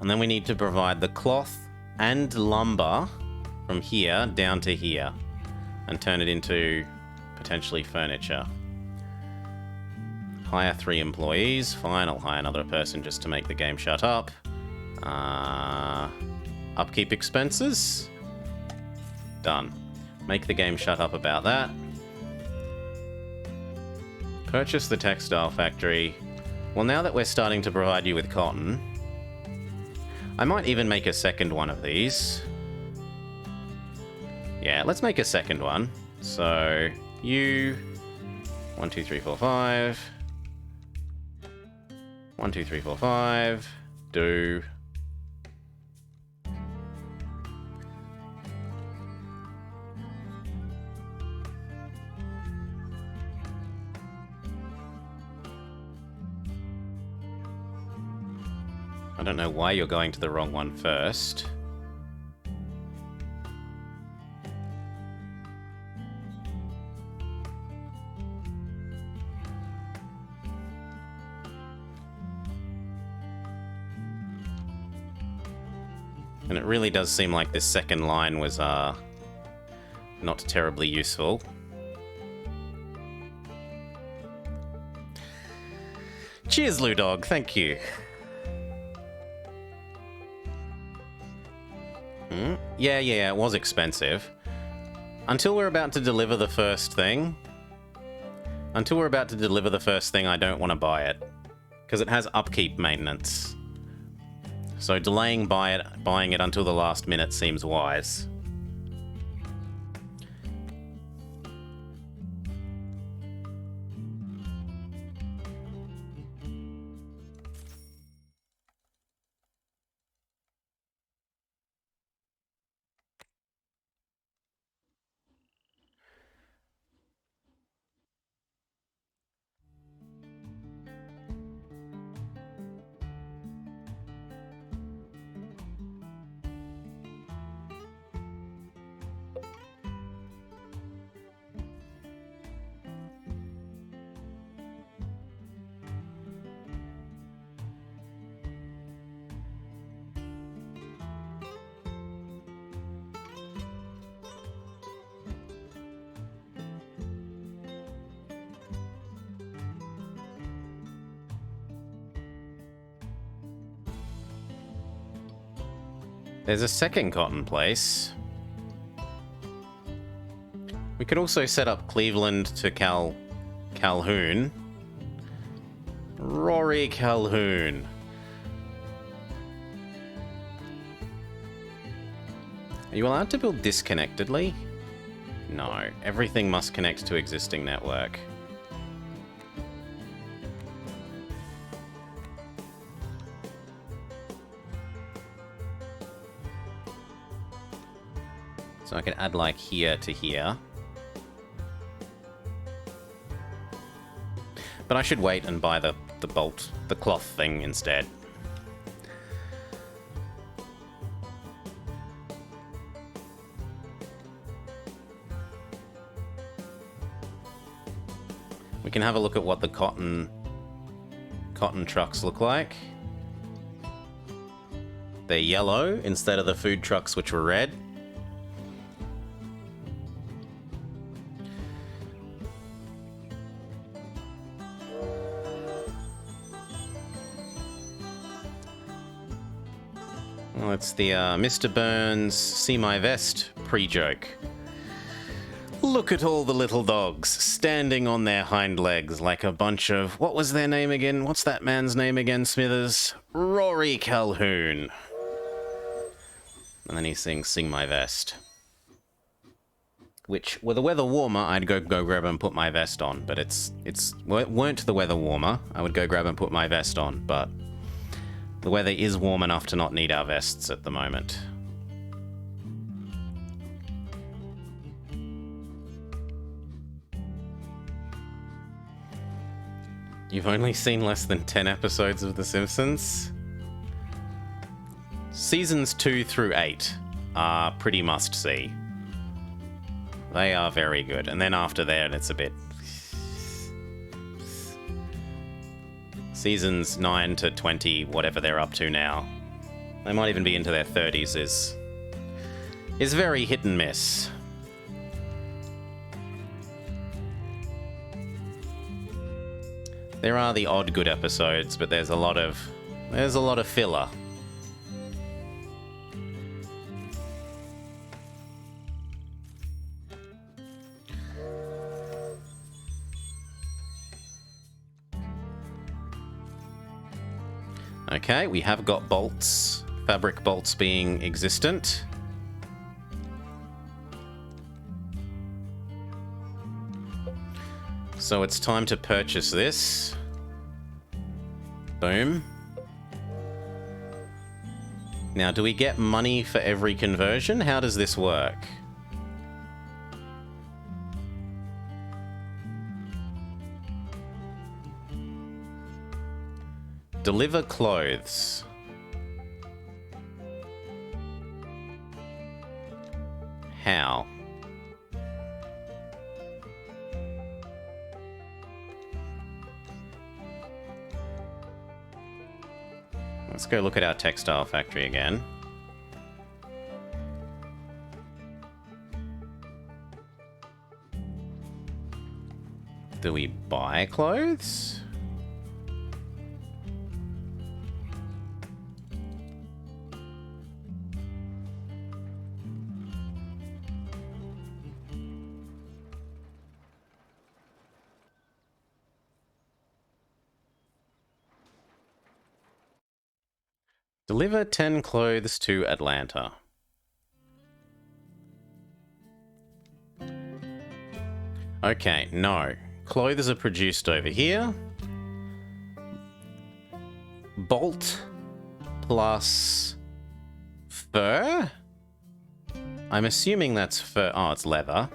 A: And then we need to provide the cloth and lumber from here down to here and turn it into potentially furniture. Hire 3 employees. Fine, I'll hire another person just to make the game shut up. Upkeep expenses. Done. Make the game shut up about that. Purchase the textile factory. Well, now that we're starting to provide you with cotton, I might even make a second one of these. Yeah, let's make a second one. So, you... 1, 2, 3, 4, 5... 1, 2, 3, 4, 5. Do. I don't know why you're going to the wrong one first. And it really does seem like this second line was not terribly useful. Cheers, Ludog. Thank you. Yeah, it was expensive. Until we're about to deliver the first thing. I don't want to buy it. Because it has upkeep maintenance. So delaying buying it until the last minute seems wise. There's a second cotton place. We could also set up Cleveland to Calhoun. Rory Calhoun. Are you allowed to build disconnectedly? No. Everything must connect to existing network. So I can add like here to here. But I should wait and buy the cloth thing instead. We can have a look at what the cotton trucks look like. They're yellow instead of the food trucks, which were red. Well, it's the Mr. Burns See My Vest pre-joke. Look at all the little dogs standing on their hind legs like a bunch of... What was their name again? What's that man's name again, Smithers? Rory Calhoun. And then he sings Sing My Vest. Which, were the weather warmer, I'd go grab and put my vest on. But weren't the weather warmer, I would go grab and put my vest on. But the weather is warm enough to not need our vests at the moment. You've only seen less than 10 episodes of The Simpsons? Seasons 2 through 8 are pretty must-see. They are very good. And then after that, it's a bit... Seasons 9 to 20, whatever they're up to now. They might even be into their 30s, is very hit and miss. There are the odd good episodes, but there's a lot of filler. Okay, we have got bolts, fabric bolts being existent. So it's time to purchase this. Boom. Now, do we get money for every conversion? How does this work? Deliver clothes. How? Let's go look at our textile factory again. Do we buy clothes? Deliver 10 clothes to Atlanta. Okay, no. Clothes are produced over here. Bolt plus fur? I'm assuming that's fur. Oh, it's leather.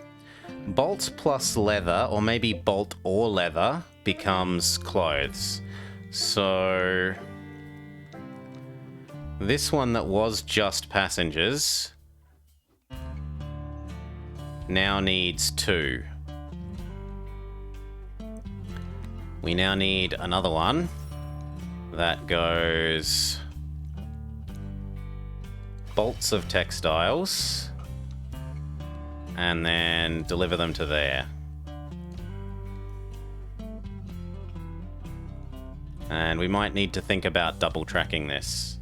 A: Bolt plus leather, or maybe bolt or leather, becomes clothes. So... this one that was just passengers now needs 2. We now need another one that goes bolts of textiles and then deliver them to there. And we might need to think about double tracking this.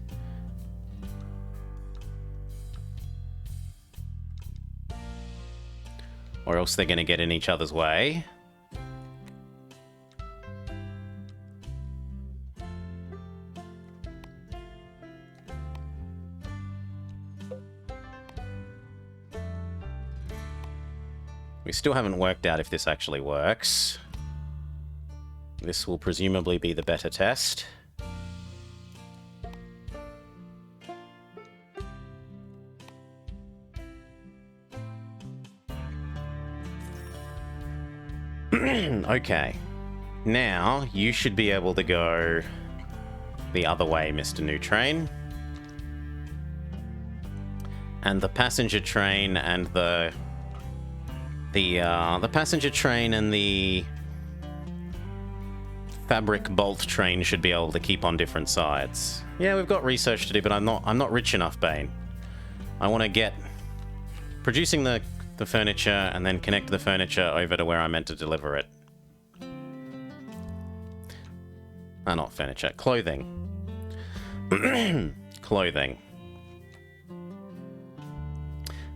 A: Or else they're going to get in each other's way. We still haven't worked out if this actually works. This will presumably be the better test. Okay. Now, you should be able to go the other way, Mr. New Train. And the passenger train and the passenger train and the fabric bolt train should be able to keep on different sides. Yeah, we've got research to do, but I'm not rich enough, Bane. I want to get producing the furniture and then connect the furniture over to where I meant to deliver it. Not furniture, clothing. Clothing.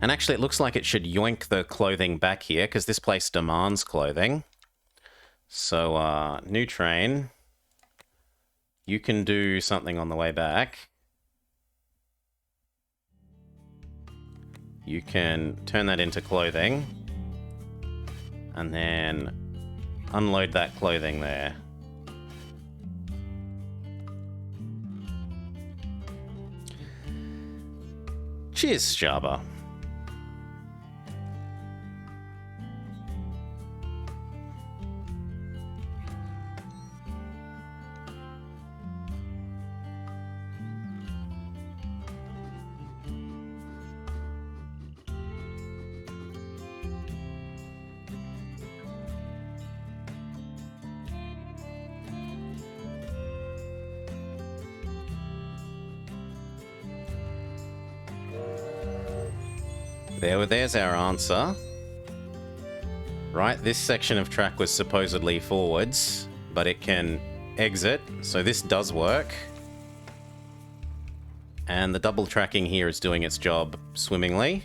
A: And actually, it looks like it should yoink the clothing back here, because this place demands clothing. So, New Train, you can do something on the way back. You can turn that into clothing. And then unload that clothing there. Cheers, Jabba. There's our answer. Right, this section of track was supposedly forwards, but it can exit, so this does work. And the double tracking here is doing its job swimmingly.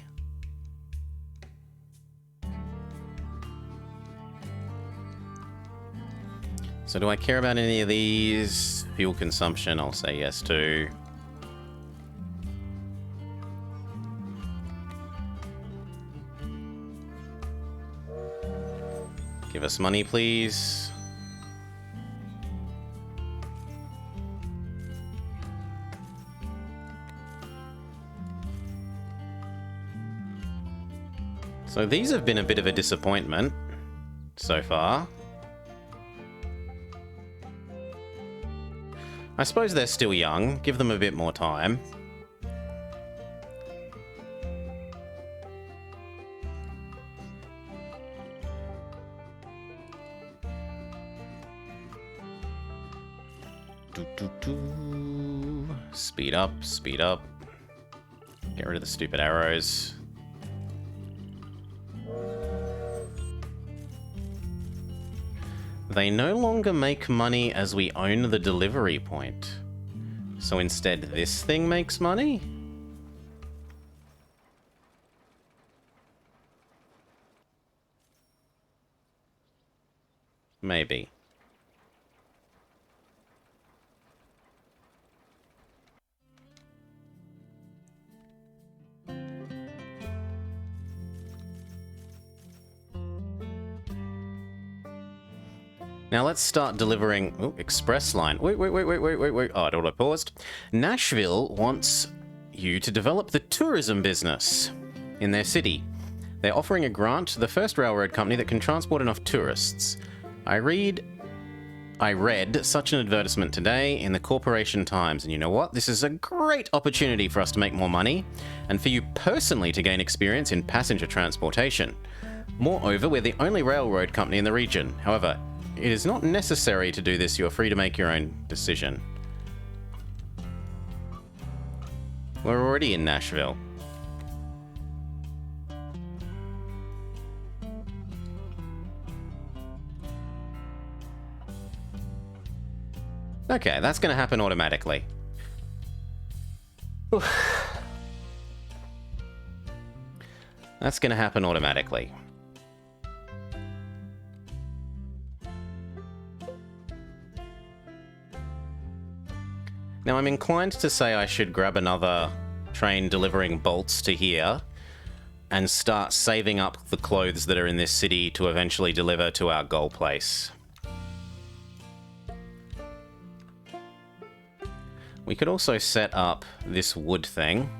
A: So do I care about any of these? Fuel consumption, I'll say yes to. Give us money, please. So these have been a bit of a disappointment so far. I suppose they're still young. Give them a bit more time. Speed up, speed up. Get rid of the stupid arrows. They no longer make money as we own the delivery point. So instead, this thing makes money? Maybe. Now let's start delivering... Oh, express line. Wait. Oh, I don't know, I paused. Nashville wants you to develop the tourism business in their city. They're offering a grant to the first railroad company that can transport enough tourists. I read such an advertisement today in the Corporation Times, and you know what? This is a great opportunity for us to make more money, and for you personally to gain experience in passenger transportation. Moreover, we're the only railroad company in the region. However, it is not necessary to do this. You are free to make your own decision. We're already in Nashville. Okay, that's going to happen automatically. That's going to happen automatically. Now, I'm inclined to say I should grab another train delivering bolts to here and start saving up the clothes that are in this city to eventually deliver to our goal place. We could also set up this wood thing.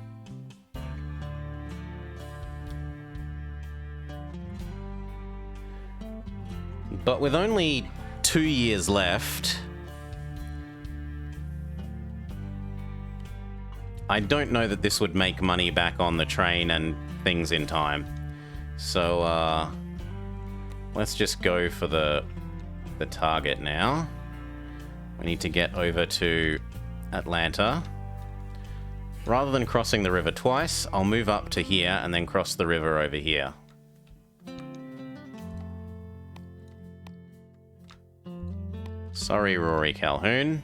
A: But with only 2 years left, I don't know that this would make money back on the train and things in time. So, let's just go for the target now. We need to get over to Atlanta. Rather than crossing the river twice, I'll move up to here and then cross the river over here. Sorry, Rory Calhoun.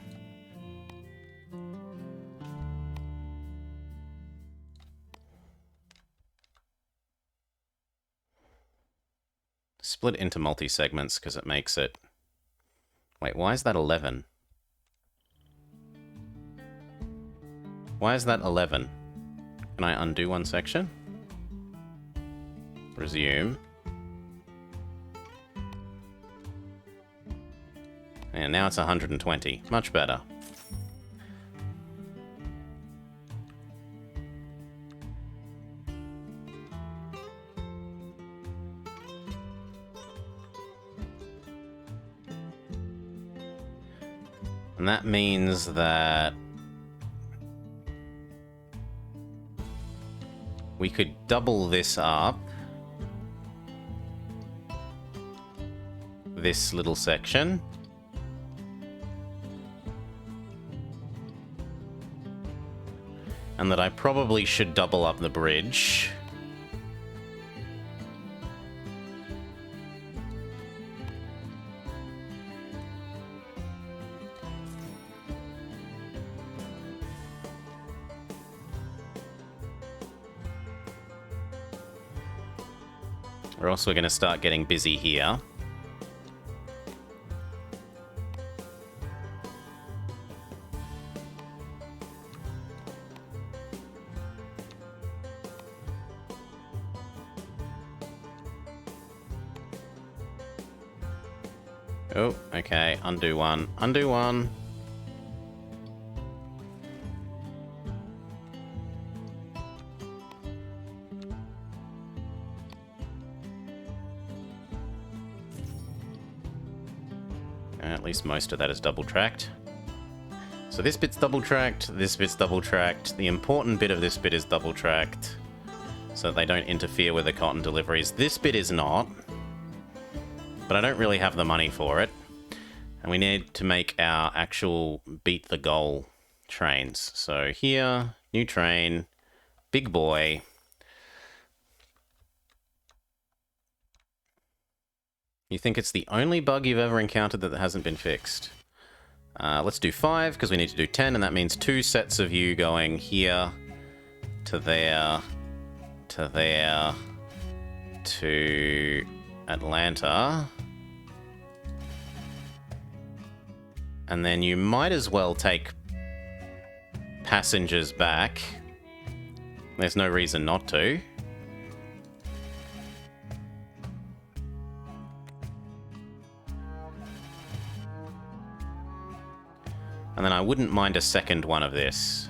A: Split into multi-segments because it makes it... Wait, why is that 11? Why is that 11? Can I undo one section? Resume. And now it's 120. Much better. And that means that we could double this up. This little section. And that I probably should double up the bridge. Or else we're going to start getting busy here. Oh, okay. Undo one. Undo one. At least most of that is double-tracked. So this bit's double-tracked, this bit's double-tracked. The important bit of this bit is double-tracked, so that they don't interfere with the cotton deliveries. This bit is not, but I don't really have the money for it. And we need to make our actual beat the goal trains. So here, new train, big boy. You think it's the only bug you've ever encountered that hasn't been fixed? Let's do 5, because we need to do 10, and that means 2 sets of you going here, to there, to there, to Atlanta. And then you might as well take passengers back. There's no reason not to. And then I wouldn't mind a second one of this,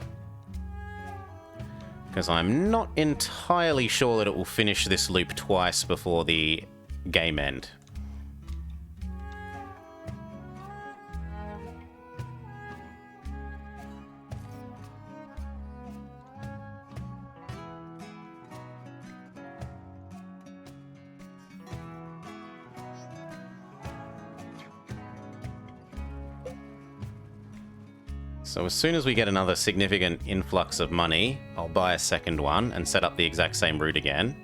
A: because I'm not entirely sure that it will finish this loop twice before the game end. So as soon as we get another significant influx of money, I'll buy a second one and set up the exact same route again.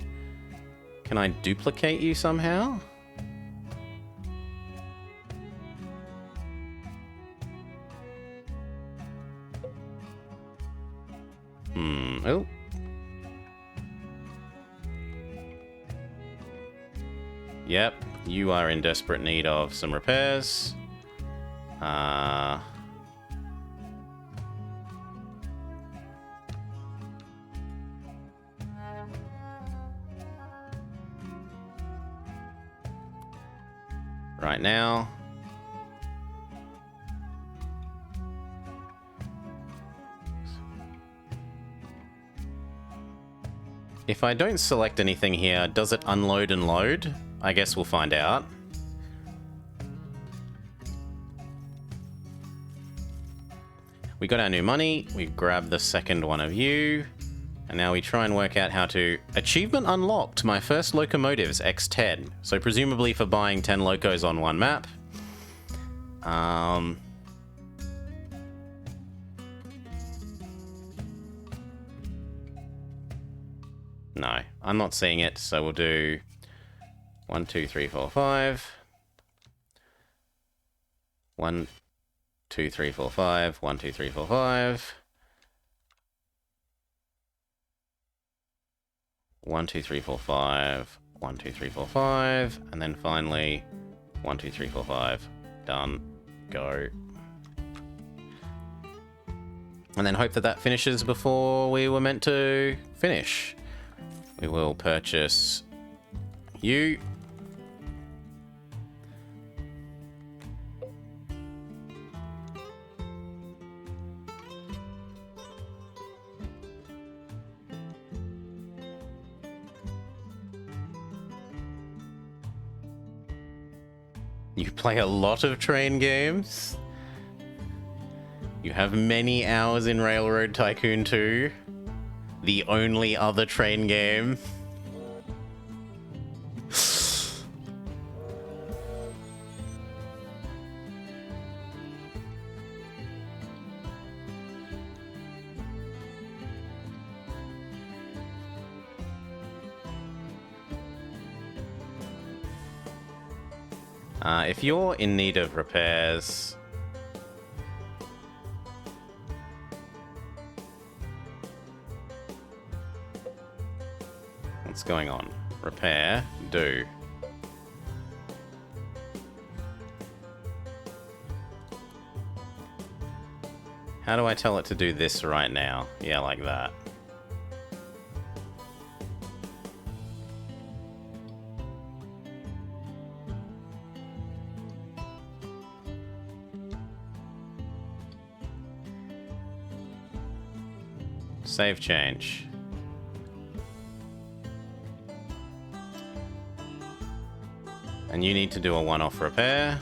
A: Can I duplicate you somehow? Oh. Yep, you are in desperate need of some repairs. Right now. If I don't select anything here, does it unload and load? I guess we'll find out. We got our new money, we grab the second one of you, and now we try and work out how to... Achievement unlocked! My first locomotives, X10. So presumably for buying 10 locos on one map. No, I'm not seeing it, so we'll do 1, 2, 3, 4, 5. 1, 2, 3, 4, 5. 1, 2, 3, 4, 5. 1, 2, 3, 4, 5. 1, 2, 3, 4, 5. And then finally, 1, 2, 3, 4, 5. Done. Go. And then hope that that finishes before we were meant to finish. We will purchase you. You play a lot of train games. You have many hours in Railroad Tycoon 2. The only other train game. If you're in need of repairs... What's going on? repair, do. How do I tell it to do this right now? Yeah, like that. Save change. And you need to do a one-off repair.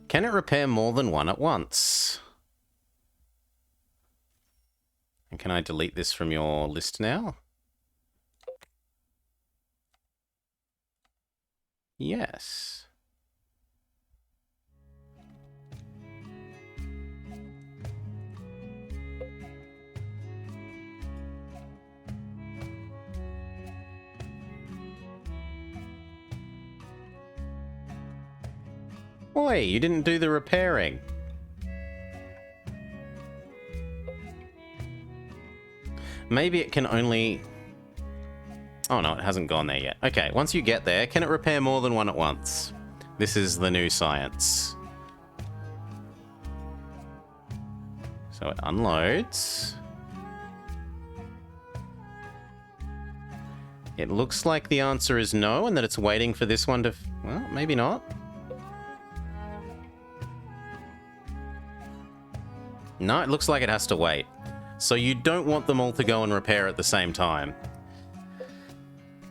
A: Can it repair more than one at once? And can I delete this from your list now? Yes. Oi, you didn't do the repairing. Maybe it can only... Oh no, it hasn't gone there yet. Okay, once you get there, can it repair more than one at once? This is the new science. So it unloads. It looks like the answer is no, and that it's waiting for this one to... Well, maybe not. No, it looks like it has to wait. So you don't want them all to go and repair at the same time.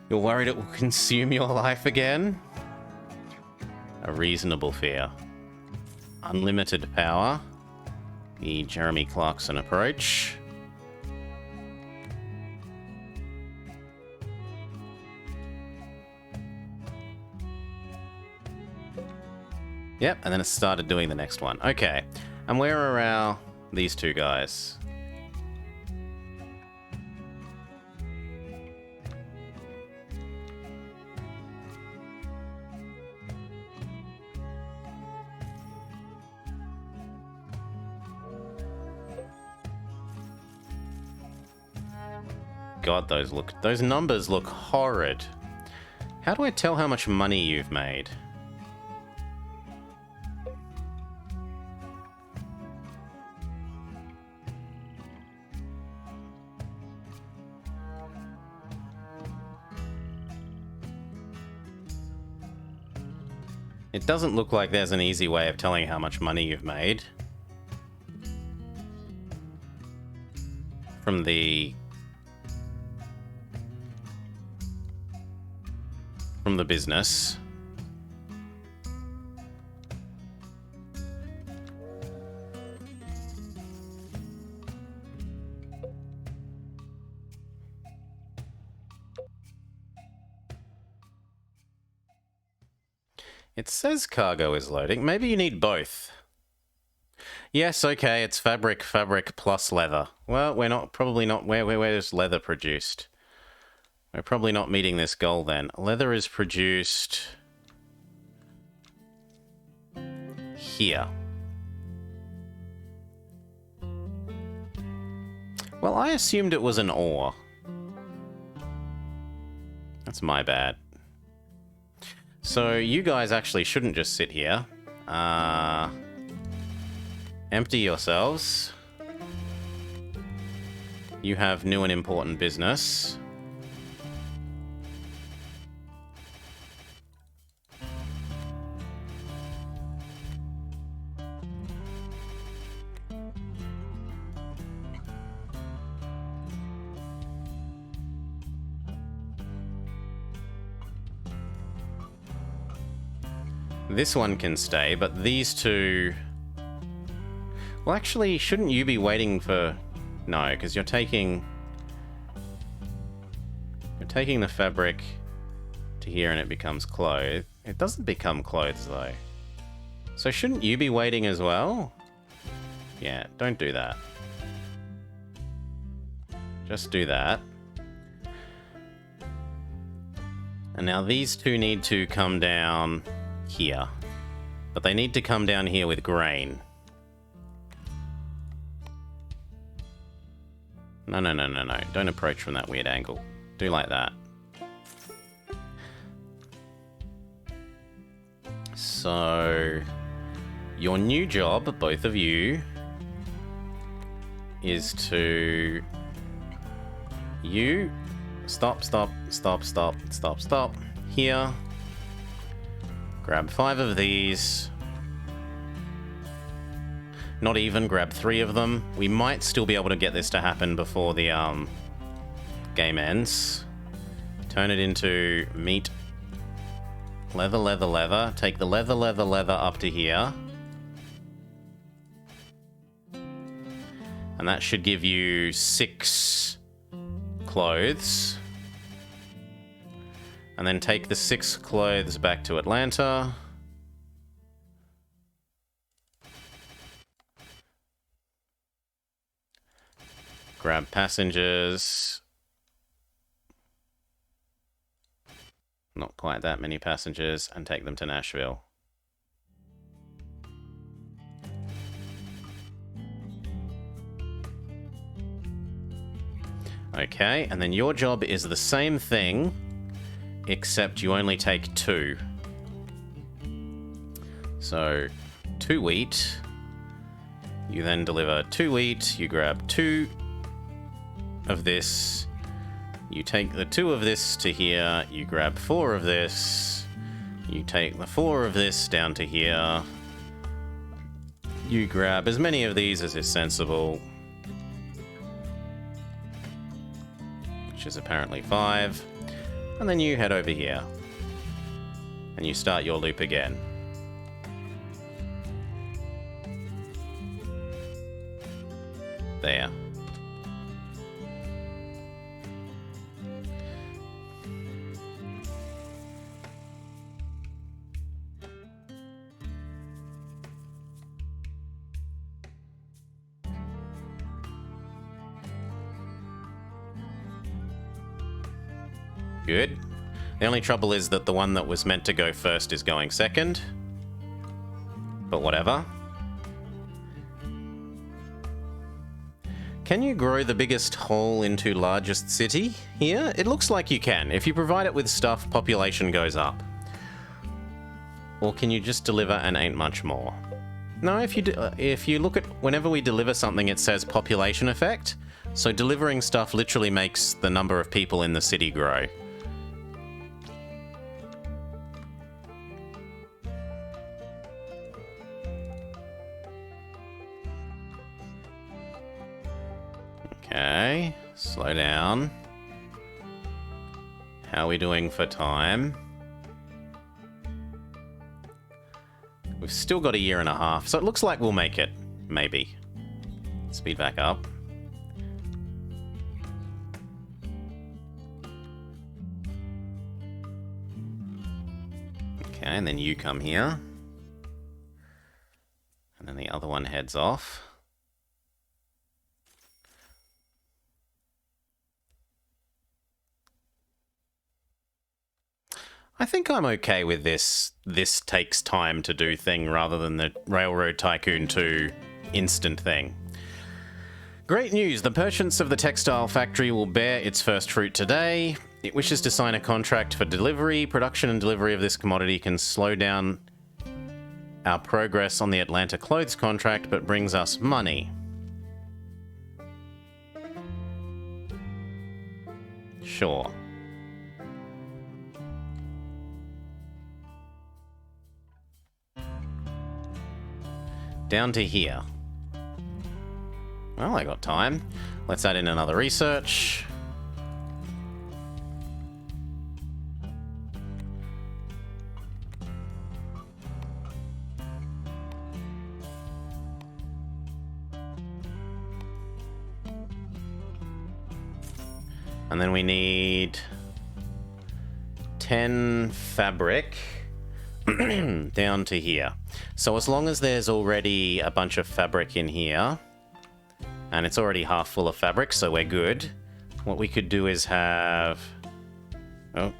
A: You're worried it will consume your life again? A reasonable fear. Unlimited power. The Jeremy Clarkson approach. Yep, and then it started doing the next one. Okay, and where are these two guys? God, those numbers look horrid. How do I tell how much money you've made? It doesn't look like there's an easy way of telling how much money you've made. From the business. It says cargo is loading. Maybe you need both. Yes, okay, it's fabric plus leather. Well, probably not, where is leather produced? We're probably not meeting this goal then. Leather is produced here. Well, I assumed it was an ore. That's my bad. So you guys actually shouldn't just sit here. Empty yourselves. You have new and important business. This one can stay, but these two... Well, actually, shouldn't you be waiting for... No, because you're taking the fabric to here and it becomes clothes. It doesn't become clothes, though. So shouldn't you be waiting as well? Yeah, don't do that. Just do that. And now these two need to come down... here. But they need to come down here with grain. No, no, no, no, no. Don't approach from that weird angle. Do like that. So, your new job, both of you, is to... You... Stop, stop, stop, stop, stop, stop. Here. Grab 5 of these. Not even, grab 3 of them. We might still be able to get this to happen before the game ends. Turn it into meat. Leather, leather, leather. Take the leather, leather, leather up to here. And that should give you 6 clothes. And then take the 6 clothes back to Atlanta. Grab passengers. Not quite that many passengers, and take them to Nashville. Okay, and then your job is the same thing, except you only take 2. So, 2 wheat. You then deliver 2 wheat, you grab 2 of this, you take the 2 of this to here, you grab 4 of this, you take the 4 of this down to here, you grab as many of these as is sensible, which is apparently 5, and then you head over here, and you start your loop again. There. Good. The only trouble is that the one that was meant to go first is going second. But whatever. Can you grow the biggest hole into largest city here? It looks like you can. If you provide it with stuff, population goes up. Or can you just deliver and ain't much more? No, if you look at whenever we deliver something, it says population effect. So delivering stuff literally makes the number of people in the city grow. Okay, slow down. How are we doing for time? We've still got a year and a half, so it looks like we'll make it. Maybe. Speed back up. Okay, and then you come here. And then the other one heads off. I think I'm okay with this takes time to do thing rather than the Railroad Tycoon 2 instant thing. Great news, the merchants of the textile factory will bear its first fruit today. It wishes to sign a contract for delivery. Production and delivery of this commodity can slow down our progress on the Atlanta clothes contract, but brings us money. Sure. Down to here. Well, I got time. Let's add in another research. And then we need 10 fabric down to here. So as long as there's already a bunch of fabric in here, and it's already half full of fabric, so we're good. What we could do is have... Oh.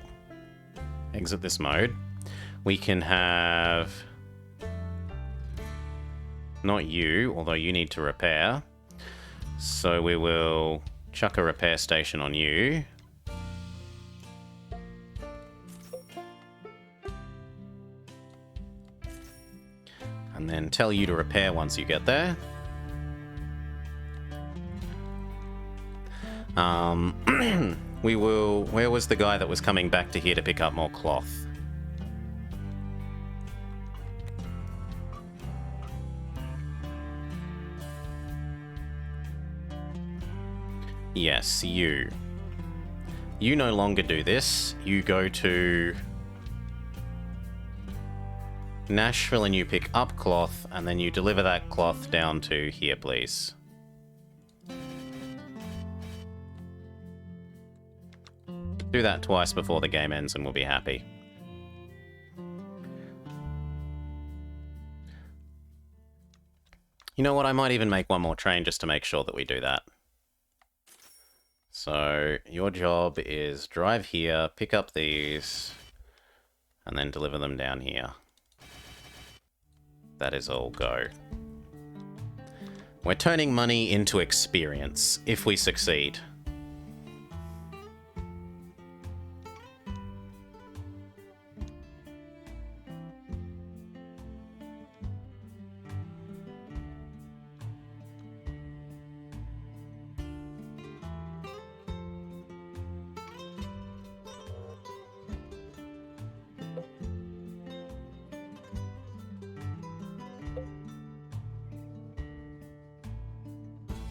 A: Exit this mode. We can have... Not you, although you need to repair. So we will chuck a repair station on you. And then tell you to repair once you get there. We will... Where was the guy that was coming back to here to pick up more cloth? Yes, you. You no longer do this. You go to Nashville and you pick up cloth, and then you deliver that cloth down to here, please. Do that twice before the game ends and we'll be happy. You know what? I might even make one more train just to make sure that we do that. So, your job is drive here, pick up these, and then deliver them down here. That is all go. We're turning money into experience, if we succeed.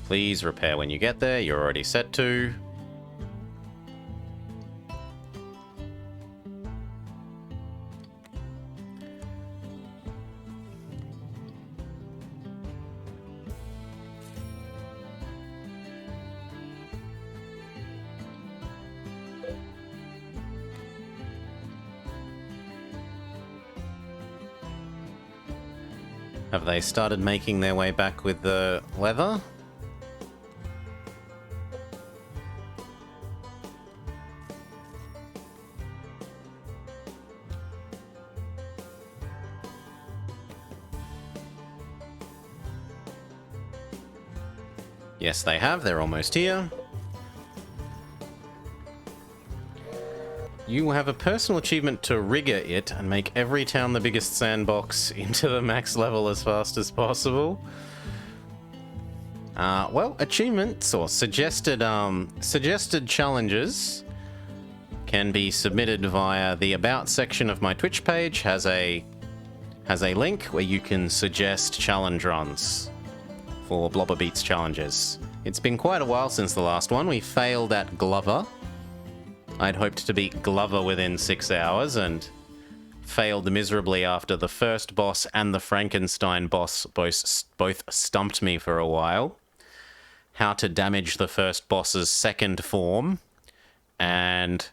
A: Please repair when you get there. You're already set to. Have they started making their way back with the leather? Yes, they have. They're almost here. You have a personal achievement to rigger it and make every town the biggest sandbox into the max level as fast as possible. Well, achievements or suggested challenges can be submitted via the About section of my Twitch page. Has a link where you can suggest challenge runs for Blobber Beats challenges. It's been quite a while since the last one. We failed at Glover. I'd hoped to beat Glover within 6 hours and failed miserably after the first boss and the Frankenstein boss both stumped me for a while. How to damage the first boss's second form, and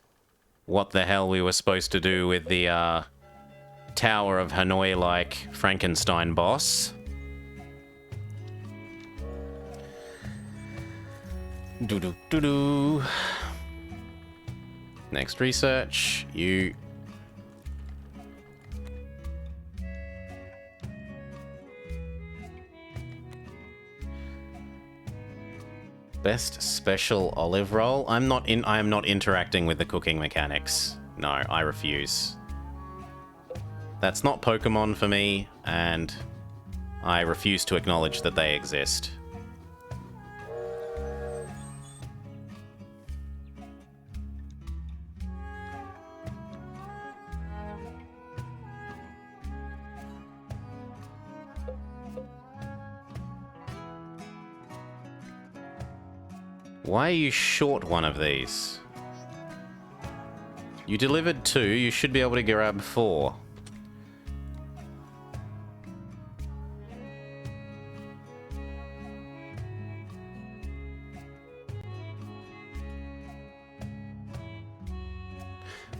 A: what the hell we were supposed to do with the Tower of Hanoi-like Frankenstein boss. Do-do-do-do. Next research. You... Best special olive roll. I am not interacting with the cooking mechanics. No, I refuse. That's not Pokemon for me, and I refuse to acknowledge that they exist. Why are you short one of these? You delivered 2, you should be able to grab 4.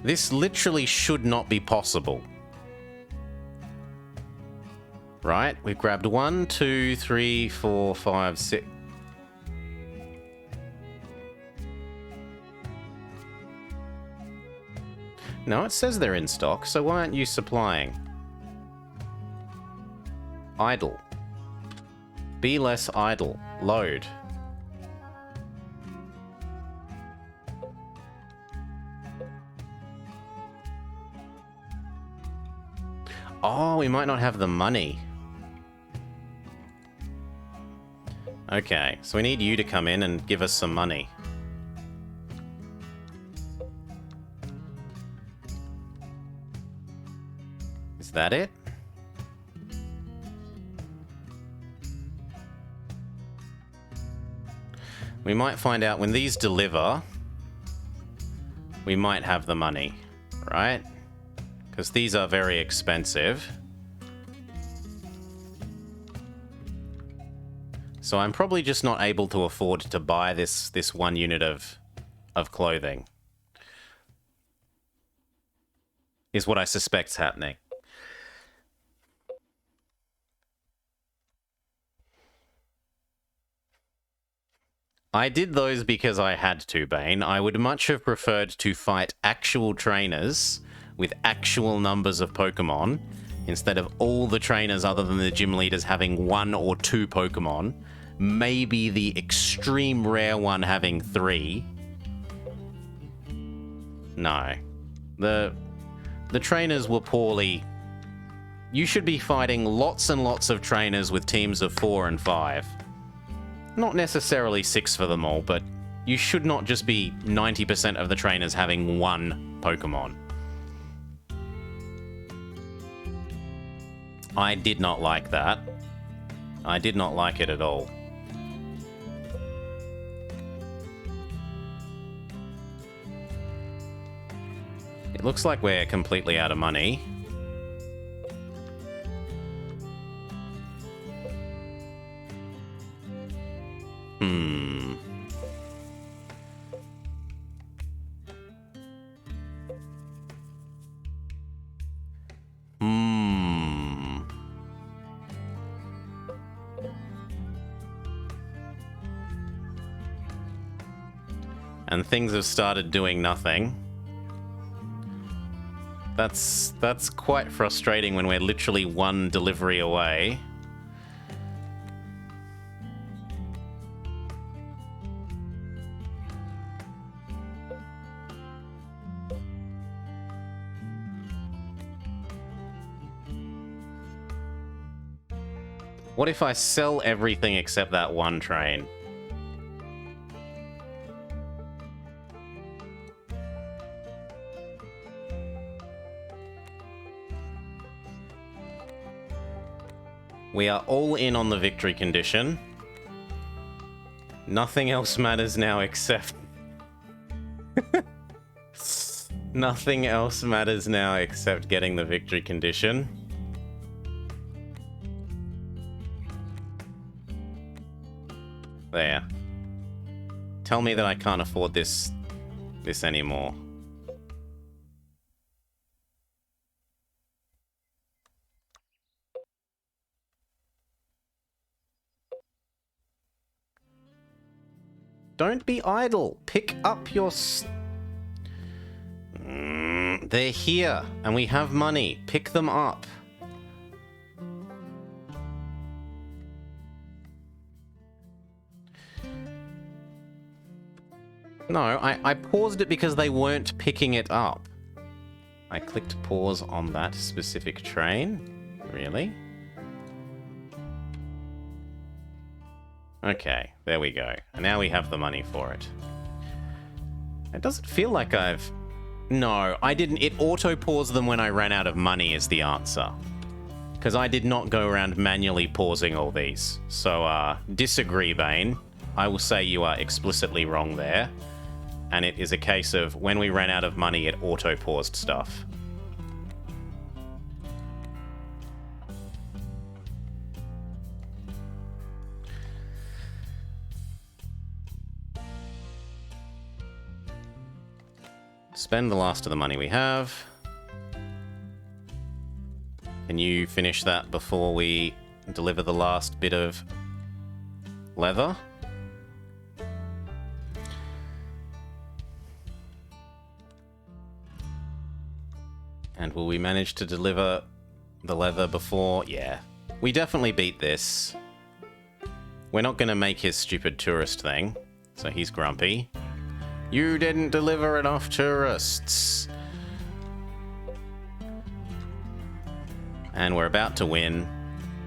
A: This literally should not be possible. Right, we've grabbed 1, 2, 3, 4, 5, 6... No, it says they're in stock, so why aren't you supplying? Idle. Be less idle. Load. Oh, we might not have the money. Okay, so we need you to come in and give us some money. Is that it? We might find out when these deliver, we might have the money, right? Because these are very expensive. So I'm probably just not able to afford to buy this 1 unit of clothing. Is what I suspect's happening. I did those because I had to, Bane. I would much have preferred to fight actual trainers with actual numbers of Pokemon instead of all the trainers other than the gym leaders having 1 or 2 Pokemon. Maybe the extreme rare one having 3. No. The trainers were poorly... You should be fighting lots and lots of trainers with teams of 4 and 5. Not necessarily 6 for them all, but you should not just be 90% of the trainers having 1 Pokemon. I did not like that. I did not like it at all. It looks like we're completely out of money. And things have started doing nothing. That's quite frustrating when we're literally 1 delivery away. What if I sell everything except that 1 train? We are all in on the victory condition. Nothing else matters now except... Nothing else matters now except getting the victory condition. There. Tell me that I can't afford this anymore. Don't be idle. Pick up your... They're here, and we have money. Pick them up. No, I paused it because they weren't picking it up. I clicked pause on that specific train. Really? Okay, there we go. And now we have the money for it. It doesn't feel like I've... No, I didn't. It auto-paused them when I ran out of money is the answer. Because I did not go around manually pausing all these. So, disagree, Bane. I will say you are explicitly wrong there. And it is a case of when we ran out of money, it auto-paused stuff. Spend the last of the money we have. Can you finish that before we deliver the last bit of leather? And will we manage to deliver the leather before? Yeah. We definitely beat this. We're not going to make his stupid tourist thing, so he's grumpy. You didn't deliver enough tourists. And we're about to win.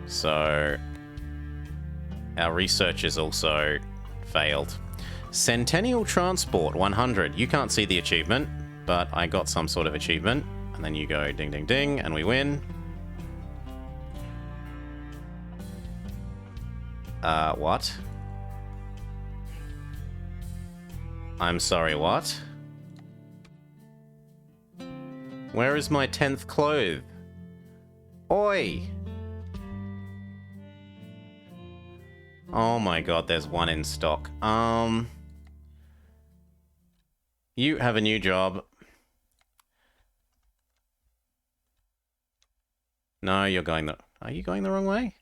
A: So our research is also failed. Centennial Transport 100. You can't see the achievement, but I got some sort of achievement. And then you go ding, ding, ding, and we win. What? I'm sorry, what? Where is my 10th clothe? Oi! Oh my god, there's one in stock. You have a new job. No, you're going the... Are you going the wrong way?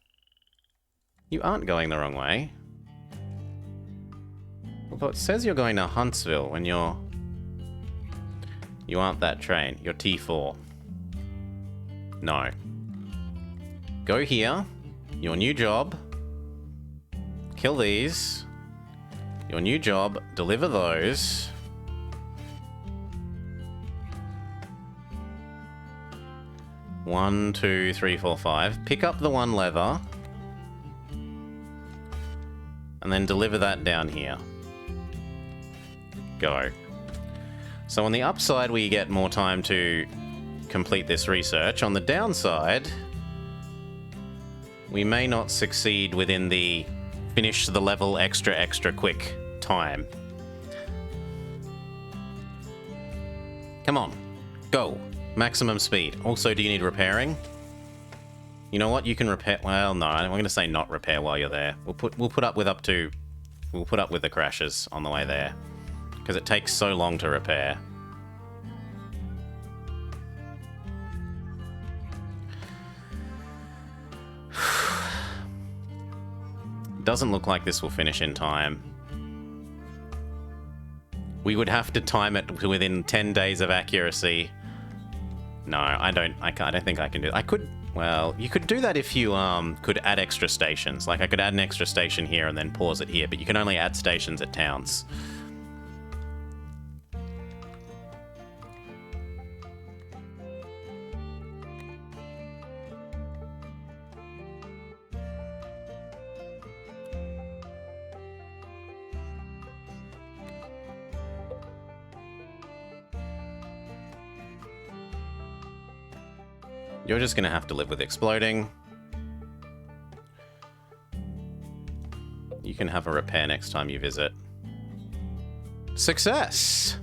A: You aren't going the wrong way. Well, it says you're going to Huntsville when you're... You aren't that train. You're T4. No. Go here. Your new job. Kill these. Your new job. Deliver those. One, two, three, four, five. Pick up the one leather. And then deliver that down here. Go. So on the upside, we get more time to complete this research. On the downside, we may not succeed within the finish the level extra quick time. Come on. Go. Maximum speed. Also, do you need repairing? You know what? You can repair... Well, no. I'm going to say not repair while you're there. We'll put up with We'll put up with the crashes on the way there. Because it takes so long to repair. Doesn't look like this will finish in time. We would have to time it within 10 days of accuracy. No, I don't think I can do that. I could... Well, you could do that if you could add extra stations. Like, I could add an extra station here and then pause it here, but you can only add stations at towns. You're just going to have to live with exploding. You can have a repair next time you visit. Success!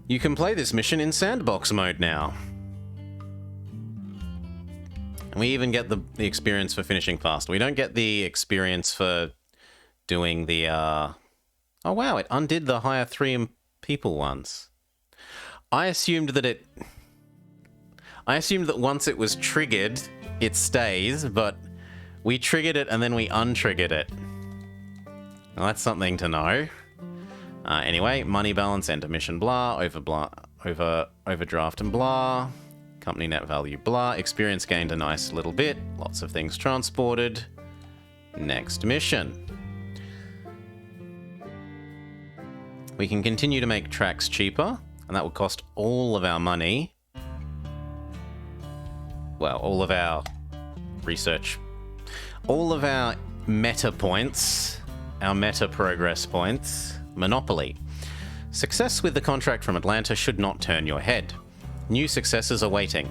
A: You can play this mission in sandbox mode now. And we even get the experience for finishing fast. We don't get the experience for doing the... Oh wow, it undid the hire 3 people ones. I assumed that once it was triggered, it stays, but we triggered it and then we untriggered it. Well, that's something to know. Anyway, money balance, enter mission, blah, overdraft and blah, company net value, blah, experience gained a nice little bit, lots of things transported. Next mission. We can continue to make tracks cheaper, and that would cost all of our money. Well, all of our research, all of our meta points, our meta progress points. Monopoly. Success with the contract from Atlanta should not turn your head. New successes are waiting.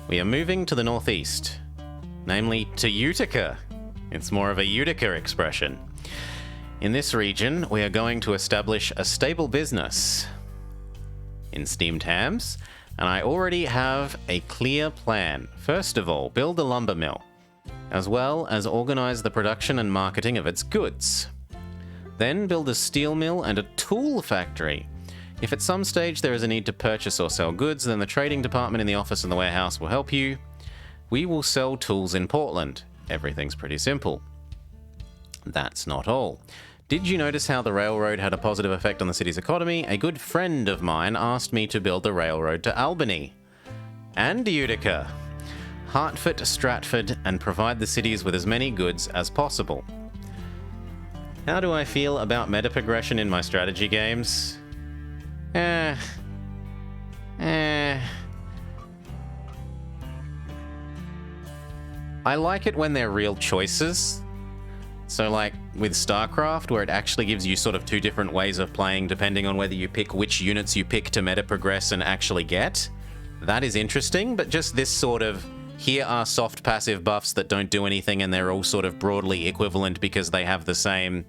A: We are moving to the northeast, namely to Utica. It's more of a Utica expression. In this region, we are going to establish a stable business in steamed hams, and I already have a clear plan. First of all, build a lumber mill, as well as organize the production and marketing of its goods. Then build a steel mill and a tool factory. If at some stage there is a need to purchase or sell goods, then the trading department in the office and the warehouse will help you. We will sell tools in Portland. Everything's pretty simple. That's not all. Did you notice how the railroad had a positive effect on the city's economy? A good friend of mine asked me to build the railroad to Albany and Utica, Hartford, Stratford, and provide the cities with as many goods as possible. How do I feel about meta progression in my strategy games? I like it when they're real choices. So like with StarCraft, where it actually gives you sort of two different ways of playing depending on whether you pick which units you pick to meta progress and actually get. That is interesting, but just this sort of, here are soft passive buffs that don't do anything and they're all sort of broadly equivalent because they have the same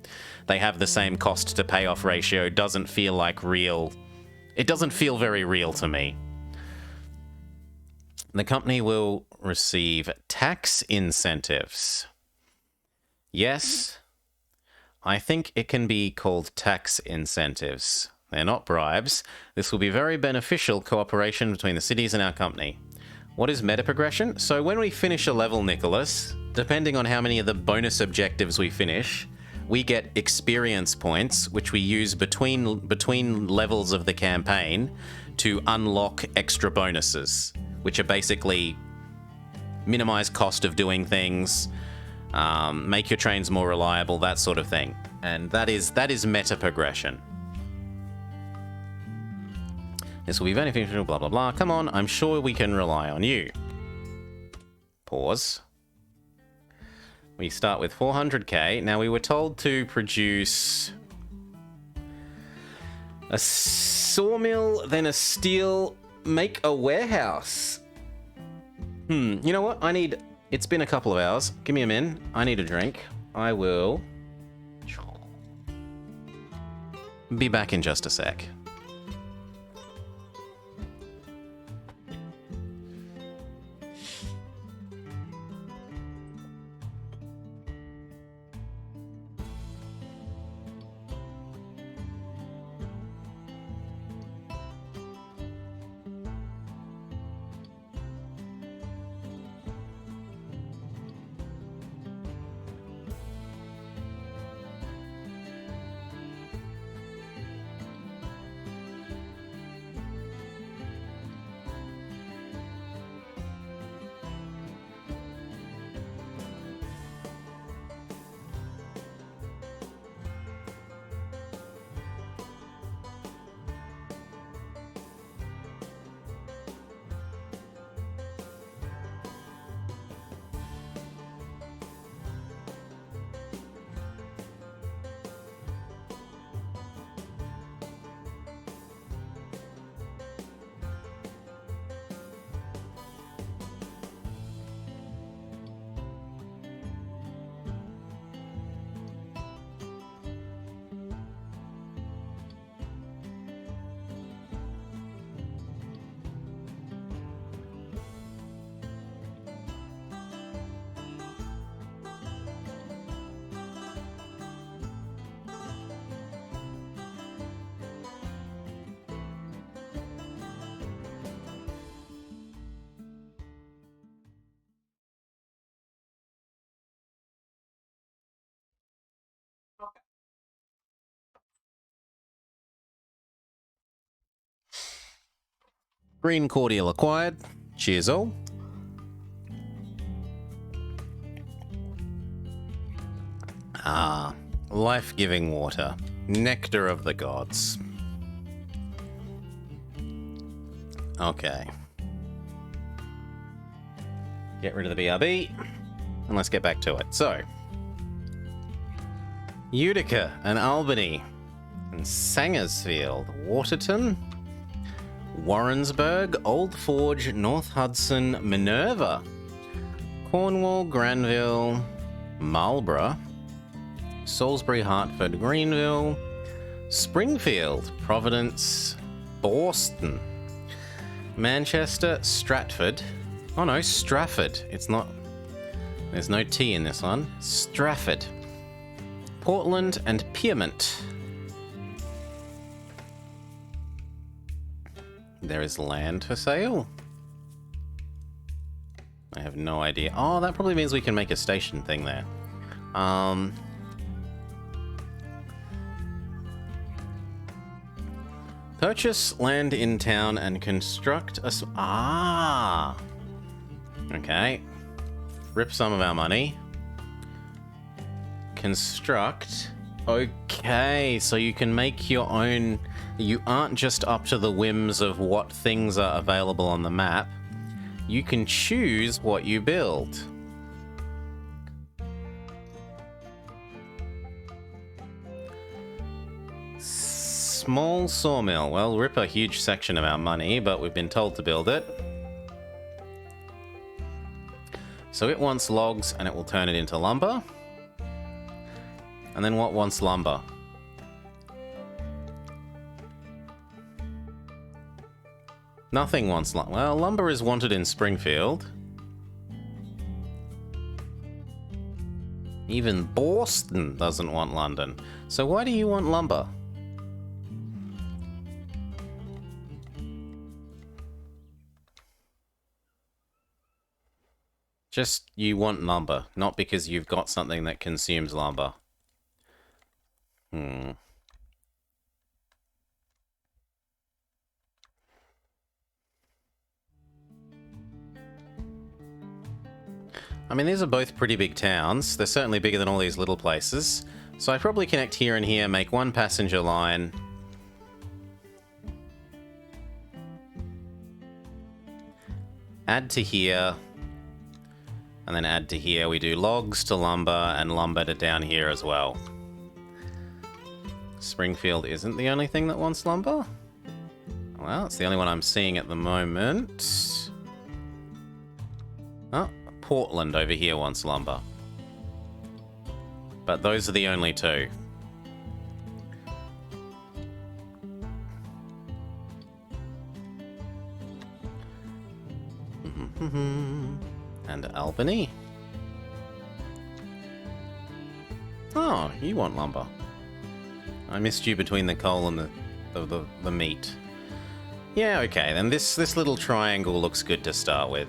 A: cost to payoff ratio, doesn't feel like real. It doesn't feel very real to me. The company will receive tax incentives. Yes, I think it can be called tax incentives. They're not bribes. This will be very beneficial cooperation between the cities and our company. What is meta progression? So when we finish a level, Nicholas, depending on how many of the bonus objectives we finish, we get experience points, which we use between levels of the campaign to unlock extra bonuses, which are basically minimize cost of doing things, make your trains more reliable, that sort of thing. And that is meta progression. This will be beneficial, blah, blah, blah. Come on, I'm sure we can rely on you. Pause. We start with 400k. Now, we were told to produce a sawmill, then a steel, make a warehouse. You know what? It's been a couple of hours. Give me a min. I need a drink. I will be back in just a sec. Green cordial acquired. Cheers all. Ah, life-giving water. Nectar of the gods. Okay. Get rid of the BRB. And let's get back to it. So, Utica and Albany. And Sangersfield. Waterton. Warrensburg, Old Forge, North Hudson, Minerva, Cornwall, Granville, Marlborough, Salisbury, Hartford, Greenville, Springfield, Providence, Boston, Manchester, Stratford. Oh no, Strafford. It's not. There's no T in this one. Strafford, Portland, and Piermont. There is land for sale. I have no idea. Oh, that probably means we can make a station thing there. Purchase land in town and construct a... Ah! Okay. Rip some of our money. Construct. Okay, so you can make your own... You aren't just up to the whims of what things are available on the map. You can choose what you build. Small sawmill. Well, rip a huge section of our money, but we've been told to build it. So it wants logs, and it will turn it into lumber. And then what wants lumber? Nothing wants lumber. Well, lumber is wanted in Springfield. Even Boston doesn't want London. So why do you want lumber? Just you want lumber, not because you've got something that consumes lumber. I mean, these are both pretty big towns. They're certainly bigger than all these little places. So I probably connect here and here, make one passenger line. Add to here. And then add to here. We do logs to lumber and lumber to down here as well. Springfield isn't the only thing that wants lumber. Well, it's the only one I'm seeing at the moment. Oh, Portland over here wants lumber. But those are the only two. And Albany. Oh, you want lumber. I missed you between the coal and the meat. Yeah, okay, then this little triangle looks good to start with.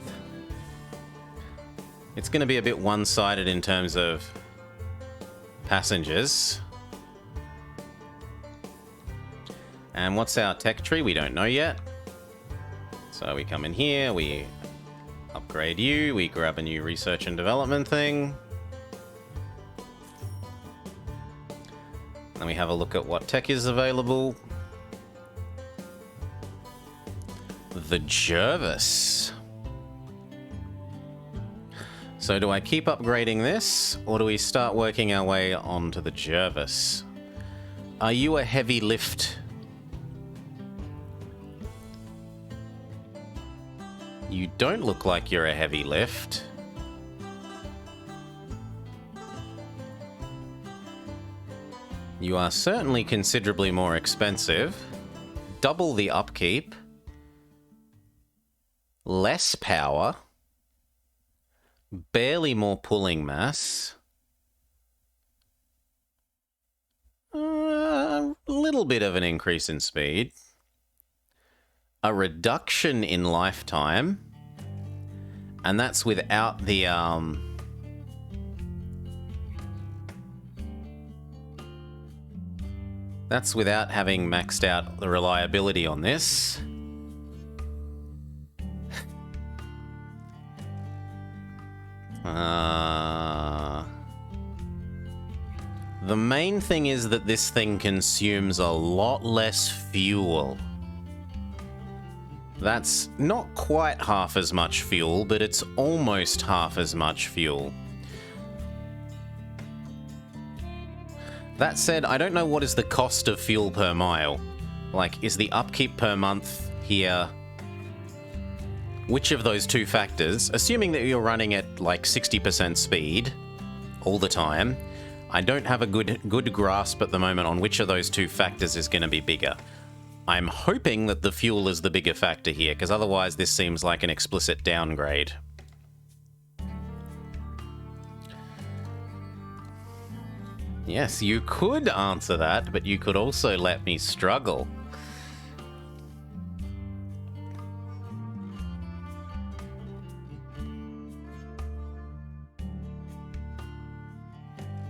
A: It's going to be a bit one-sided in terms of passengers. And what's our tech tree? We don't know yet. So we come in here, we upgrade you, we grab a new research and development thing. Then we have a look at what tech is available. The Jervis. So do I keep upgrading this, or do we start working our way onto the Jervis? Are you a heavy lift? You don't look like you're a heavy lift. You are certainly considerably more expensive. Double the upkeep. Less power. Barely more pulling mass. A little bit of an increase in speed. A reduction in lifetime. And that's without the, that's without having maxed out the reliability on this. The main thing is that this thing consumes a lot less fuel. That's not quite half as much fuel, but it's almost half as much fuel. That said, I don't know what is the cost of fuel per mile. Like, is the upkeep per month here? Which of those two factors, assuming that you're running at like 60% speed all the time, I don't have a good grasp at the moment on which of those two factors is going to be bigger. I'm hoping that the fuel is the bigger factor here, because otherwise this seems like an explicit downgrade. Yes, you could answer that, but you could also let me struggle.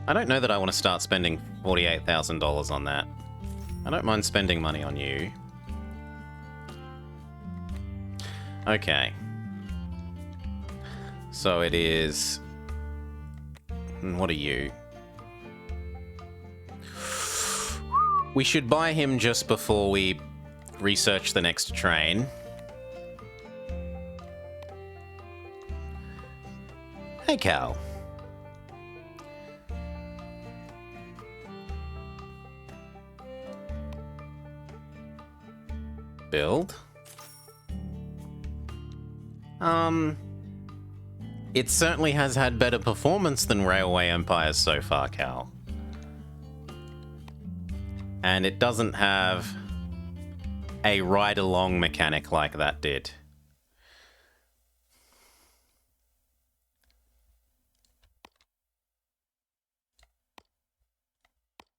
A: I don't know that I want to start spending $48,000 on that. I don't mind spending money on you. Okay. So it is... What are you? We should buy him just before we research the next train. Hey, Cal. build. It certainly has had better performance than Railway Empires so far, Cal. And it doesn't have a ride-along mechanic like that did.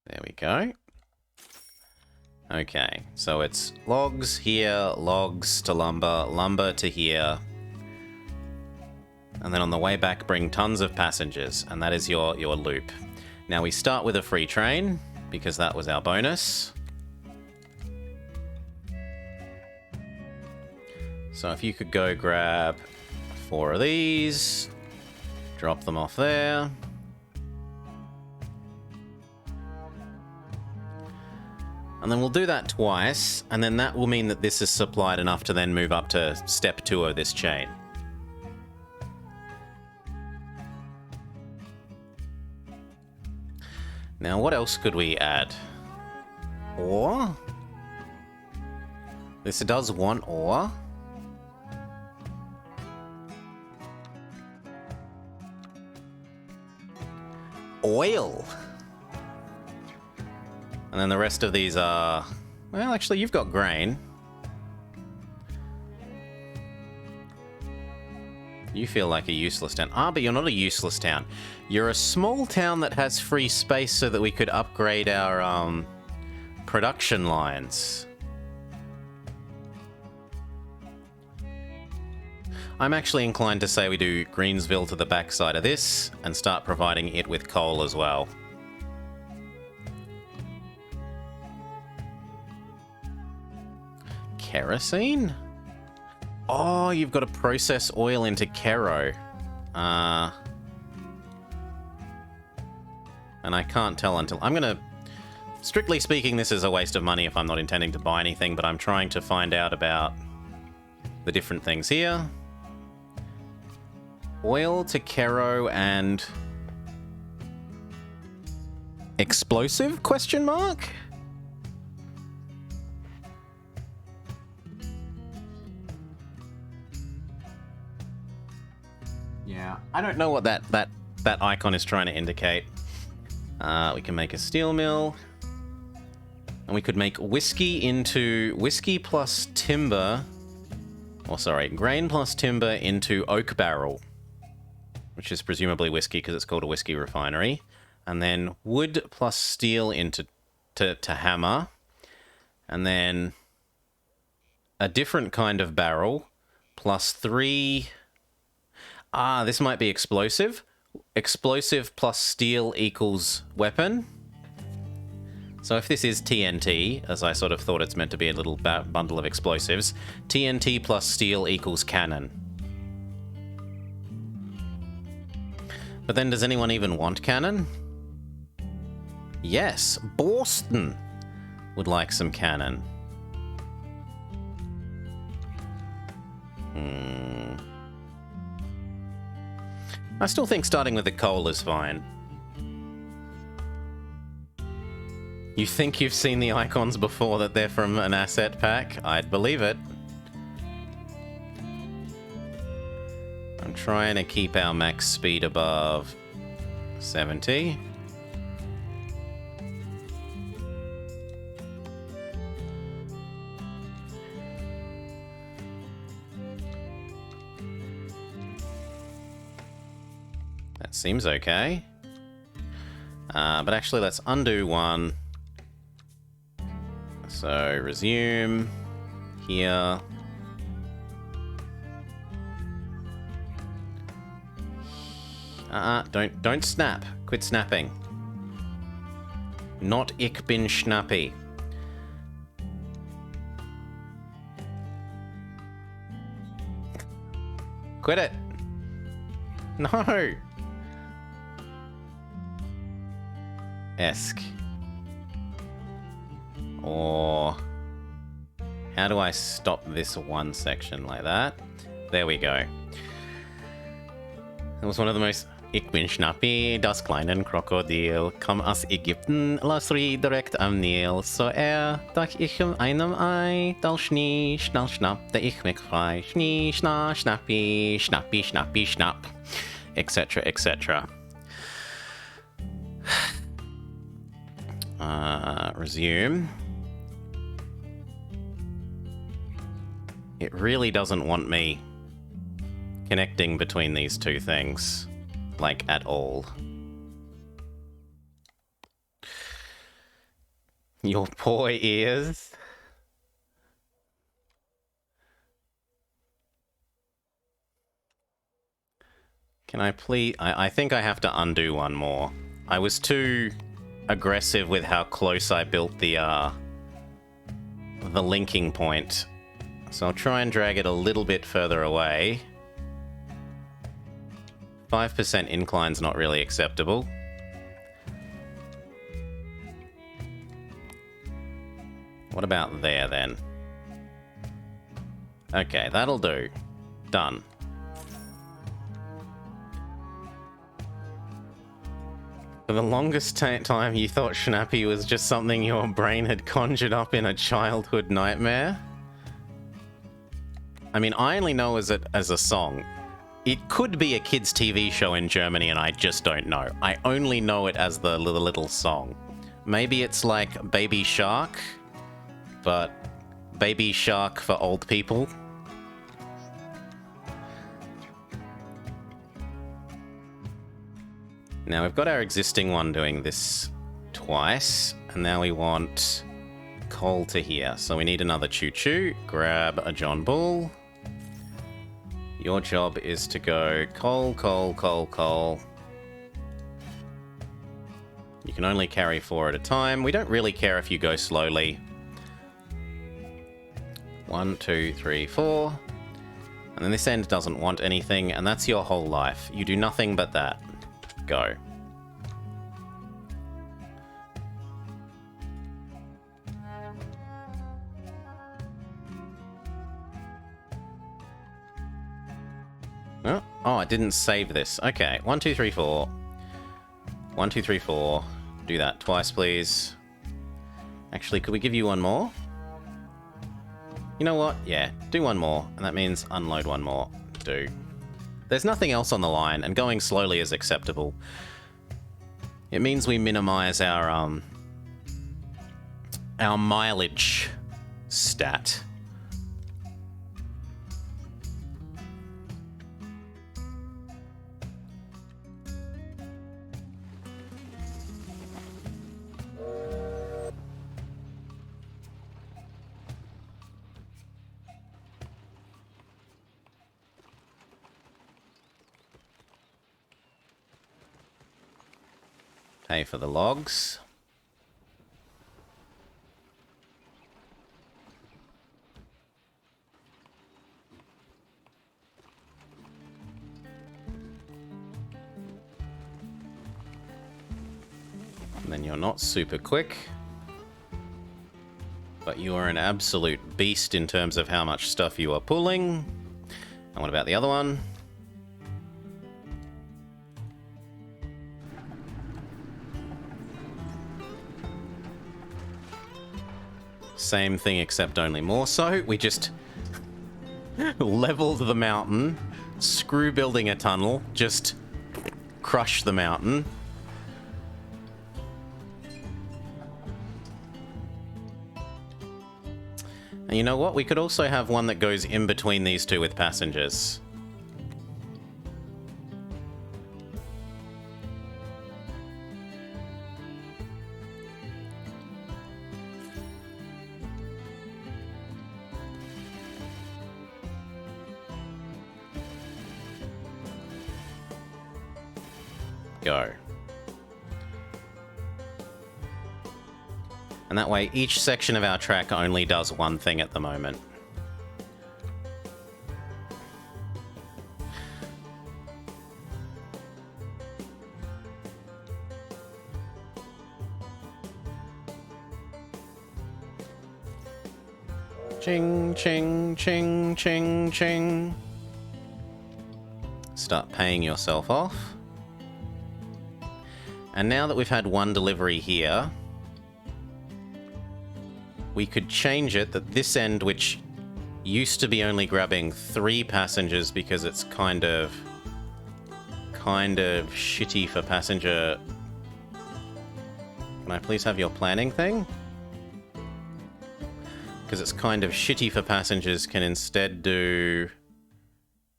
A: There we go. Okay, so it's logs here, logs to lumber, lumber to here. And then on the way back, bring tons of passengers, and that is your loop. Now we start with a free train, because that was our bonus. So if you could go grab 4 of these, drop them off there. And then we'll do that twice, and then that will mean that this is supplied enough to then move up to step 2 of this chain. Now, what else could we add? Ore? This does want ore. Oil. And then the rest of these are... Well, actually, you've got grain. You feel like a useless town. Ah, but you're not a useless town. You're a small town that has free space so that we could upgrade our production lines. I'm actually inclined to say we do Greensville to the backside of this and start providing it with coal as well. Kerosene? Oh, you've got to process oil into Kero. And I can't tell until... I'm going to... Strictly speaking, this is a waste of money if I'm not intending to buy anything, but I'm trying to find out about the different things here. Oil to Kero and... Explosive? Question mark? Yeah, I don't know what that icon is trying to indicate. We can make a steel mill. And we could make whiskey into whiskey plus timber. Or sorry, grain plus timber into oak barrel. Which is presumably whiskey because it's called a whiskey refinery. And then wood plus steel into to hammer. And then a different kind of barrel plus 3... Ah, this might be explosive. Explosive plus steel equals weapon. So if this is TNT, as I sort of thought it's meant to be a little bundle of explosives, TNT plus steel equals cannon. But then does anyone even want cannon? Yes, Boston would like some cannon. I still think starting with the coal is fine. You think you've seen the icons before that they're from an asset pack? I'd believe it. I'm trying to keep our max speed above 70. That seems okay. But actually, let's undo one. So, resume. Here. Don't snap. Quit snapping. Not ich bin schnappy. Quit it. No. Esque. Or how do I stop this one section like that? There we go. It was one of the most Ich bin Schnappi, das kleine Krokodil, komm aus Ägypten, lass direkt am Nil. So da ich in einem Ei, da Schnie, schnell schnapp, da ich mich frei. Schnie, schna, Schnappi, Schnappi, Schnappi, Schnapp, etc., etc. Resume. It really doesn't want me connecting between these two things, like, at all. Your poor ears. Can I please... I think I have to undo one more. I was too aggressive with how close I built the linking point. So I'll try and drag it a little bit further away. 5% incline's not really acceptable. What about there, then? Okay, that'll do. Done. For the longest time, you thought Schnappi was just something your brain had conjured up in a childhood nightmare? I mean, I only know as a song. It could be a kids' TV show in Germany, and I just don't know. I only know it as the little song. Maybe it's like Baby Shark, but Baby Shark for old people. Now we've got our existing one doing this twice, and now we want coal to here. So we need another choo-choo. Grab a John Bull. Your job is to go coal, coal, coal, coal. You can only carry 4 at a time. We don't really care if you go slowly. 1, 2, 3, 4. And then this end doesn't want anything, and that's your whole life. You do nothing but that. Go. Oh, I didn't save this. Okay, 1, 2, 3, 4. 1, 2, 3, 4. Do that twice, please. Actually, could we give you one more? You know what? Yeah, do one more, and that means unload one more. Do. There's nothing else on the line, and going slowly is acceptable. It means we minimize our mileage stat. Pay for the logs. And then you're not super quick, but you are an absolute beast in terms of how much stuff you are pulling. And what about the other one? Same thing, except only more so. We just leveled the mountain, screw building a tunnel, just crush the mountain. And you know what? We could also have one that goes in between these two with passengers. Go. And that way, each section of our track only does one thing at the moment. Ching, ching, ching, ching, ching. Start paying yourself off. And now that we've had one delivery here, we could change it that this end, which used to be only grabbing 3 passengers because it's kind of shitty for passenger... Can I please have your planning thing? Because it's kind of shitty for passengers, can instead do...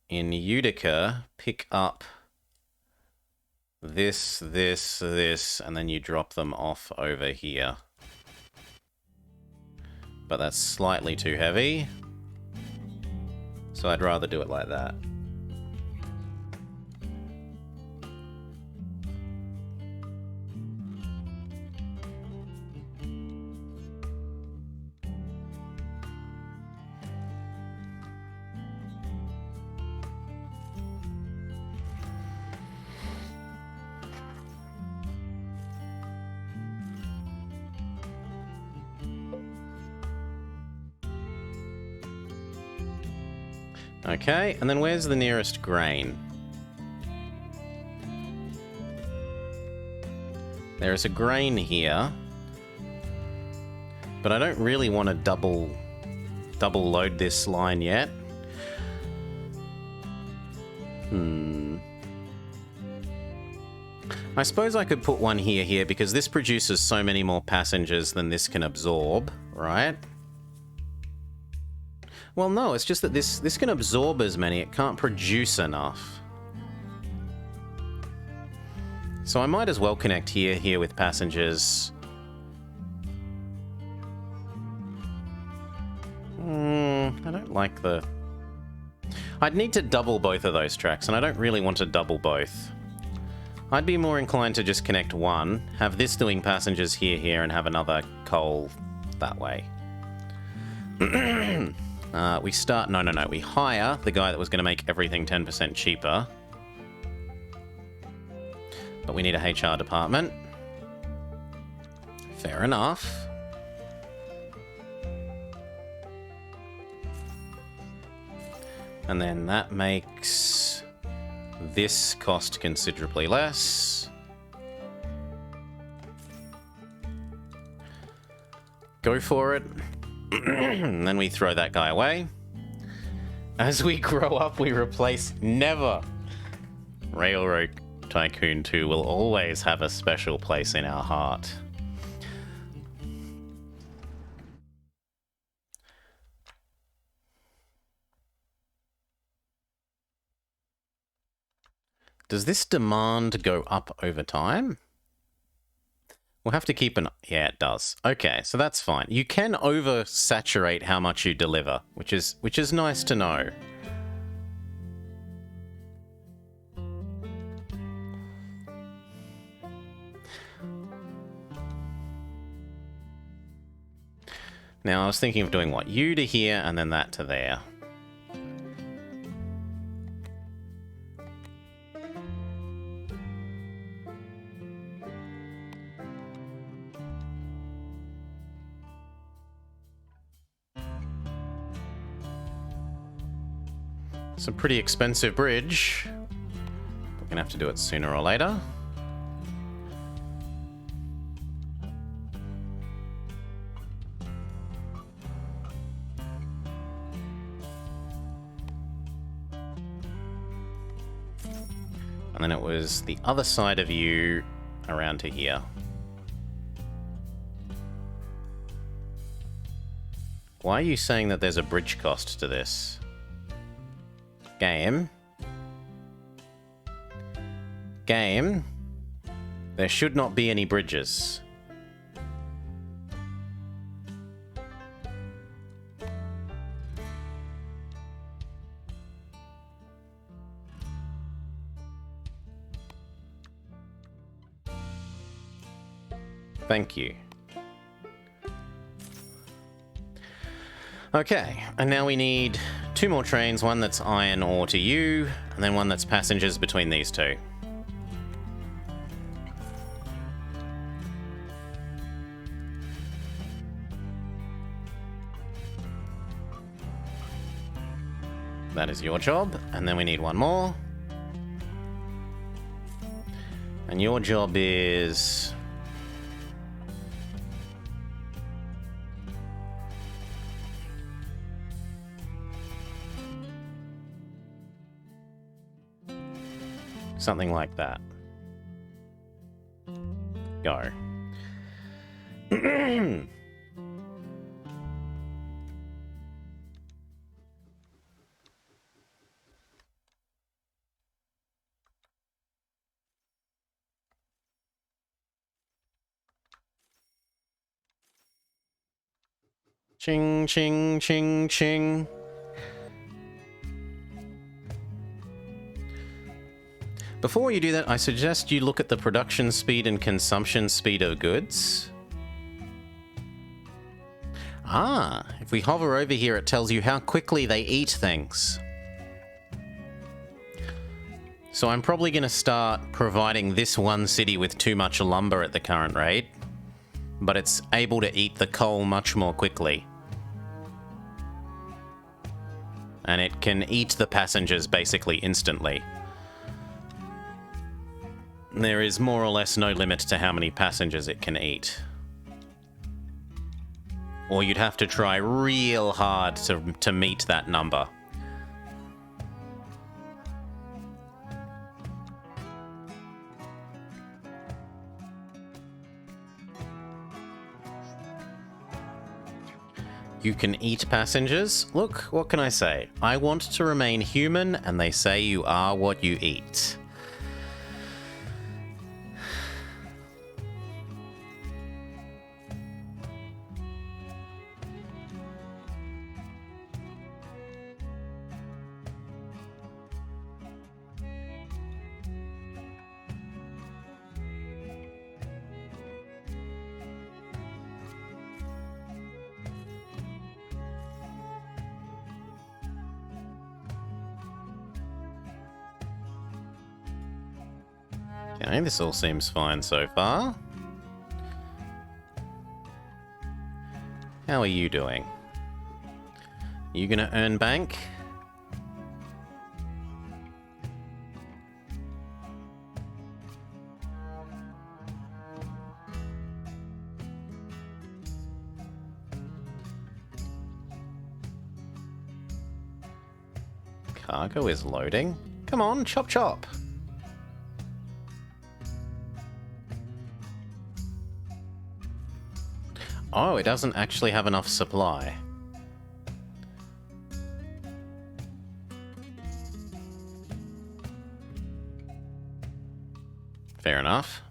A: In Utica, pick up this, this, this, and then you drop them off over here. But that's slightly too heavy. So I'd rather do it like that. Okay, and then where's the nearest grain? There is a grain here, but I don't really want to double load this line yet. I suppose I could put one here because this produces so many more passengers than this can absorb, right? Well, no, it's just that this can absorb as many, it can't produce enough. So I might as well connect here with passengers. I don't like the... I'd need to double both of those tracks, and I don't really want to double both. I'd be more inclined to just connect one, have this doing passengers here, and have another coal that way. We start... No. We hire the guy that was going to make everything 10% cheaper. But we need a HR department. Fair enough. And then that makes this cost considerably less. Go for it. And then we throw that guy away. As we grow up, we replace never. Railroad Tycoon 2 will always have a special place in our heart. Does this demand go up over time? We'll have to keep an... Yeah, it does. Okay, so that's fine. You can oversaturate how much you deliver, which is nice to know. Now, I was thinking of doing what? You to here, and then that to there. It's a pretty expensive bridge. We're gonna have to do it sooner or later. And then it was the other side of you around to here. Why are you saying that there's a bridge cost to this? Game. There should not be any bridges. Thank you. Okay, and now we need 2 more trains, one that's iron ore to you, and then one that's passengers between these two. That is your job, and then we need one more. And your job is... something like that. Go. Ching, ching, ching, ching. Before you do that, I suggest you look at the production speed and consumption speed of goods. Ah, if we hover over here, it tells you how quickly they eat things. So I'm probably going to start providing this one city with too much lumber at the current rate, but it's able to eat the coal much more quickly. And it can eat the passengers basically instantly. There is more or less no limit to how many passengers it can eat. Or you'd have to try real hard to meet that number. You can eat passengers? Look, what can I say? I want to remain human, and they say you are what you eat. Okay, this all seems fine so far. How are you doing? You gonna earn bank? Cargo is loading. Come on, chop chop. Oh, it doesn't actually have enough supply. Fair enough.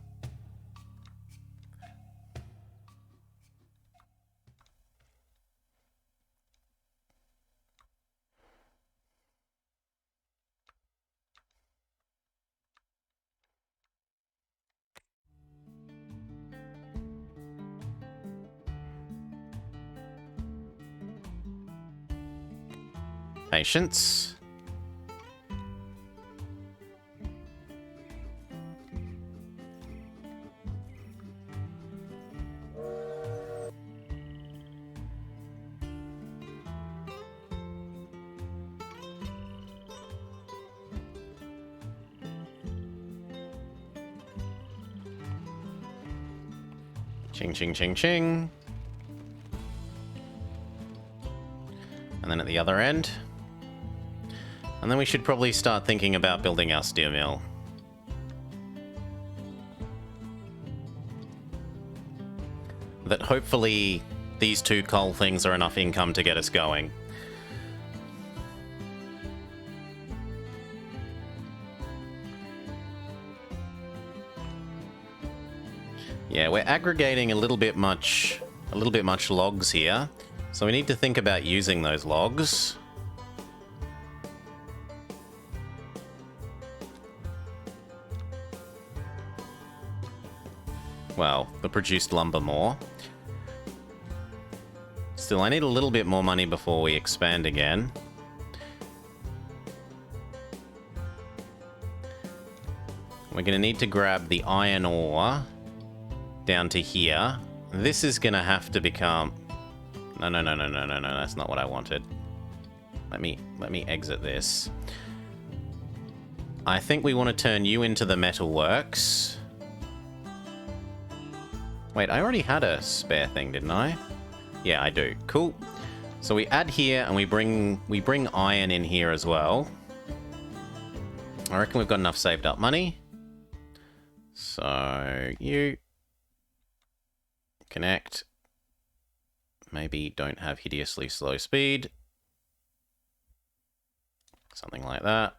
A: Patience. Ching, ching, ching, ching. And then at the other end. And then we should probably start thinking about building our steel mill. That hopefully these two coal things are enough income to get us going. Yeah, we're aggregating a little bit much logs here. So we need to think about using those logs. Well, the produced lumber more. Still, I need a little bit more money before we expand again. We're going to need to grab the iron ore down to here. This is going to have to become... No, that's not what I wanted. Let me exit this. I think we want to turn you into the metalworks. Wait, I already had a spare thing, didn't I? Yeah, I do. Cool. So we add here and we bring iron in here as well. I reckon we've got enough saved up money. So you connect. Maybe don't have hideously slow speed. Something like that.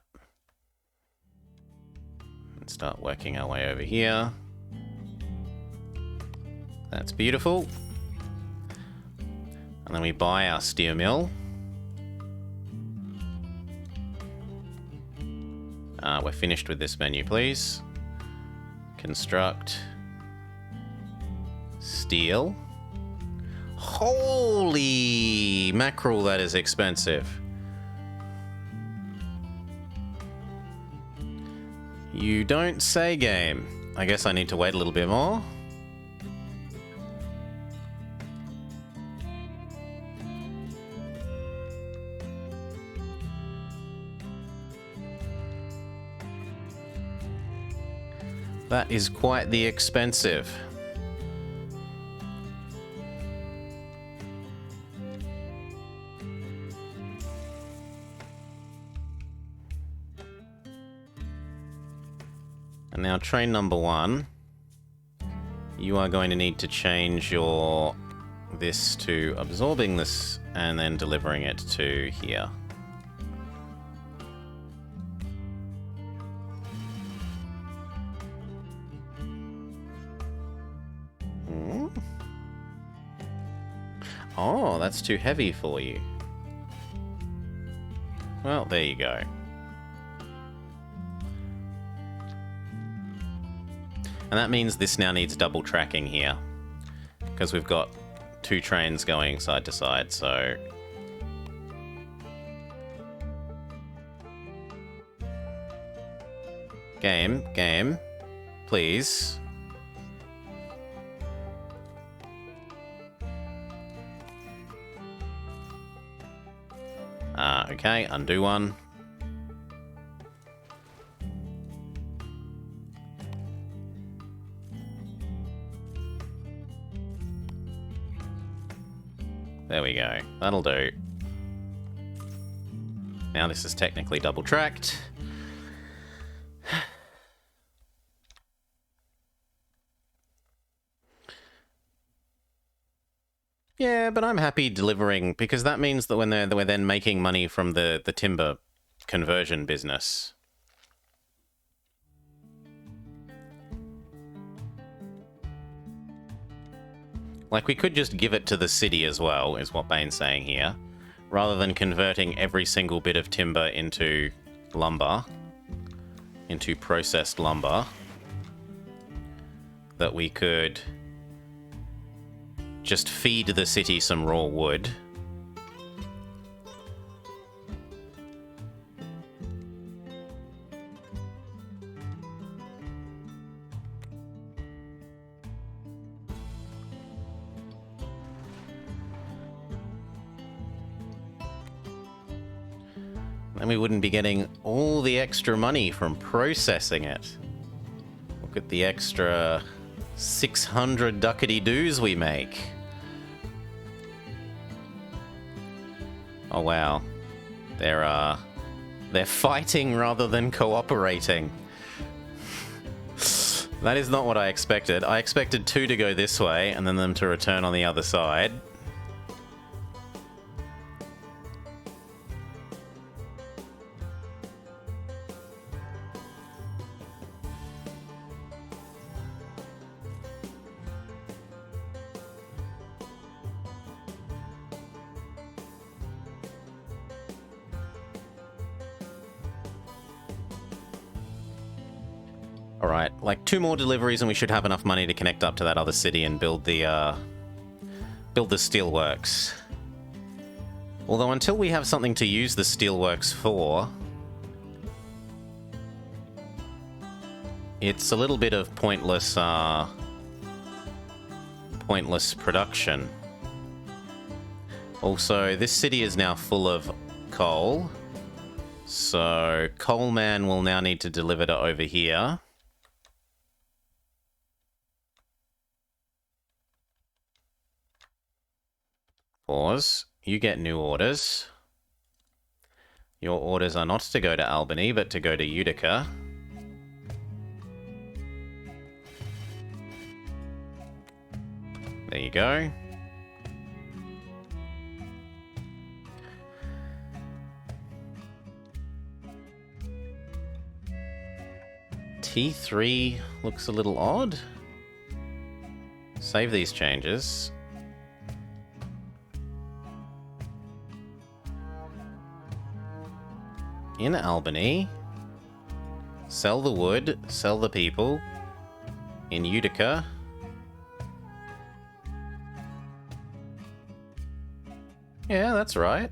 A: And start working our way over here. That's beautiful. And then we buy our steel mill. We're finished with this menu, please. Construct. Steel. Holy mackerel, that is expensive. You don't say, game. I guess I need to wait a little bit more. That is quite the expensive. And now train number 1. You are going to need to change your this to absorbing this and then delivering it to here. Oh, that's too heavy for you. Well, there you go. And that means this now needs double tracking here, because we've got 2 trains going side to side, so... Game, please. Okay, undo one. There we go. That'll do. Now this is technically double tracked. Yeah, but I'm happy delivering, because that means that when we're then making money from the timber conversion business. Like, we could just give it to the city as well, is what Bane's saying here, rather than converting every single bit of timber into lumber, into processed lumber, that we could just feed the city some raw wood. Then we wouldn't be getting all the extra money from processing it. Look at the extra 600 duckety-doos we make. Oh wow. They're fighting rather than cooperating. That is not what I expected. I expected 2 to go this way and then them to return on the other side. Alright, like 2 more deliveries and we should have enough money to connect up to that other city and build the steelworks. Although until we have something to use the steelworks for, it's a little bit of pointless production. Also, this city is now full of coal, so Coalman will now need to deliver to over here. Pause. You get new orders. Your orders are not to go to Albany, but to go to Utica. There you go. T3 looks a little odd. Save these changes. In Albany, sell the wood, sell the people. In Utica, yeah, that's right.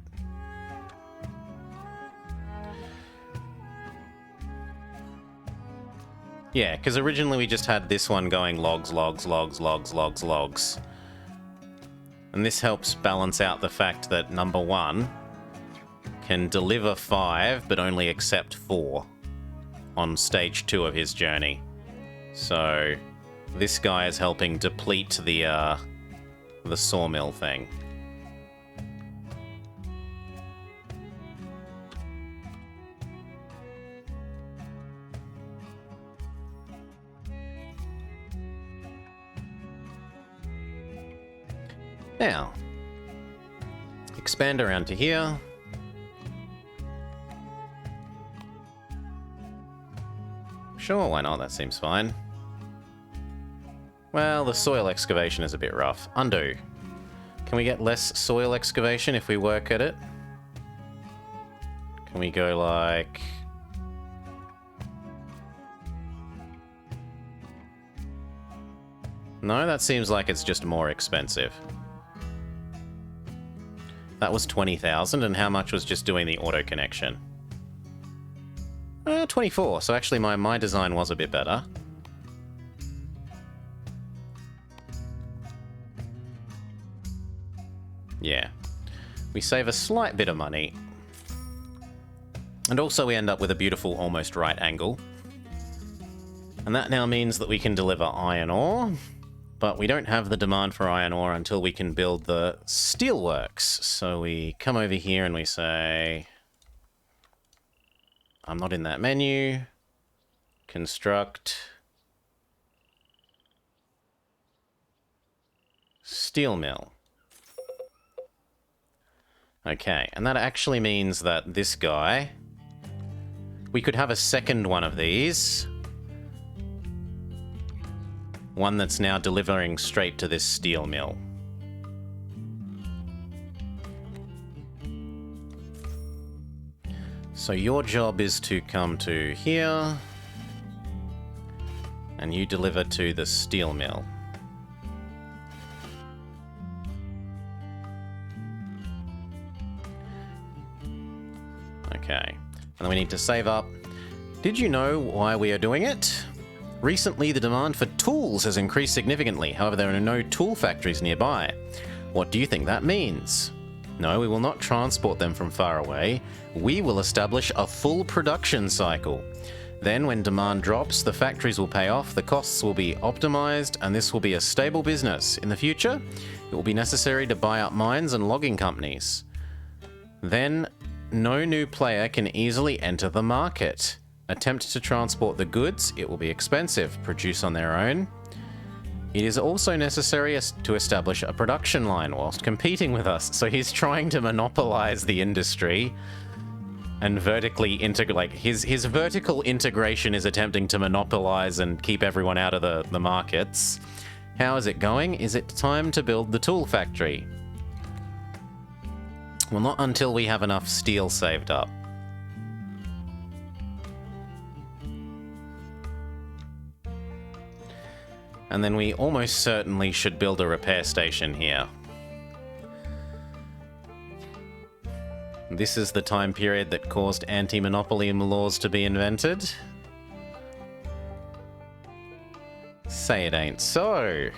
A: Yeah, because originally we just had this one going logs, logs, logs, logs, logs, logs. And this helps balance out the fact that number 1 can deliver 5, but only accept 4 on stage 2 of his journey. So this guy is helping deplete the sawmill thing. Now, expand around to here. Sure, why not? That seems fine. Well, the soil excavation is a bit rough. Undo. Can we get less soil excavation if we work at it? Can we go like... No, that seems like it's just more expensive. That was 20,000, and how much was just doing the auto connection? 24, so actually my design was a bit better. Yeah. We save a slight bit of money. And also we end up with a beautiful almost right angle. And that now means that we can deliver iron ore, but we don't have the demand for iron ore until we can build the steelworks. So we come over here and we say... I'm not in that menu. Construct. Steel mill. Okay, and that actually means that this guy... We could have a second one of these. One that's now delivering straight to this steel mill. So your job is to come to here, and you deliver to the steel mill. Okay, and then we need to save up. Did you know why we are doing it? Recently, the demand for tools has increased significantly. However, there are no tool factories nearby. What do you think that means? No, we will not transport them from far away. We will establish a full production cycle. Then, when demand drops, the factories will pay off, the costs will be optimized, and this will be a stable business. In the future, it will be necessary to buy up mines and logging companies. Then, no new player can easily enter the market. Attempt to transport the goods, it will be expensive. Produce on their own. It is also necessary to establish a production line whilst competing with us. So he's trying to monopolize the industry and vertically integrate. Like his vertical integration is attempting to monopolize and keep everyone out of the markets. How is it going? Is it time to build the tool factory? Well, not until we have enough steel saved up. And then we almost certainly should build a repair station here. This is the time period that caused anti-monopoly laws to be invented. Say it ain't so.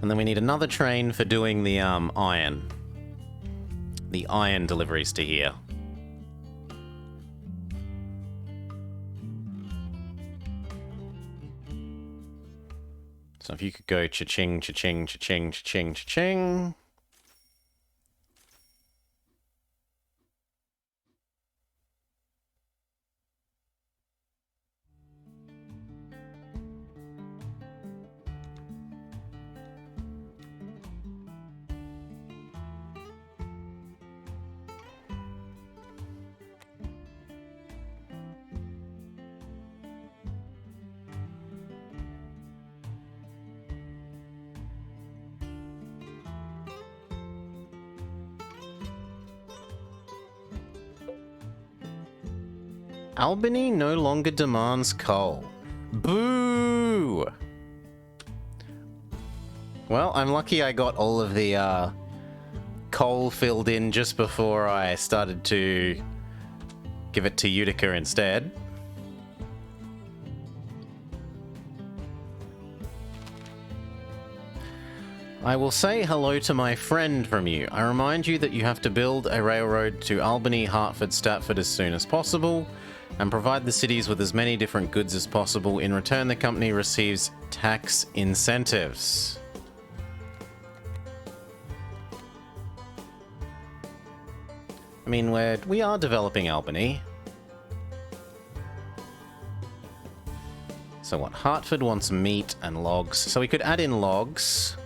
A: And then we need another train for doing the iron. The iron deliveries to here. So if you could go cha-ching, cha-ching, cha-ching, cha-ching, cha-ching. Albany no longer demands coal. Boo! Well, I'm lucky I got all of the coal filled in just before I started to give it to Utica instead. I will say hello to my friend from you. I remind you that you have to build a railroad to Albany, Hartford, Stratford as soon as possible, and provide the cities with as many different goods as possible. In return, the company receives tax incentives. I mean, we are developing Albany. So what? Hartford wants meat and logs. So we could add in logs.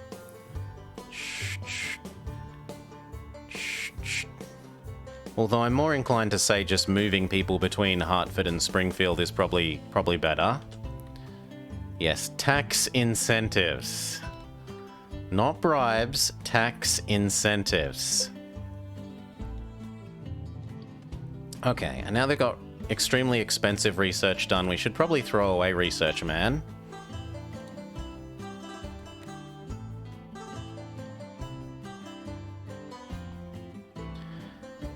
A: Although I'm more inclined to say just moving people between Hartford and Springfield is probably better. Yes, tax incentives. Not bribes, tax incentives. Okay, and now they've got extremely expensive research done. We should probably throw away Research Man.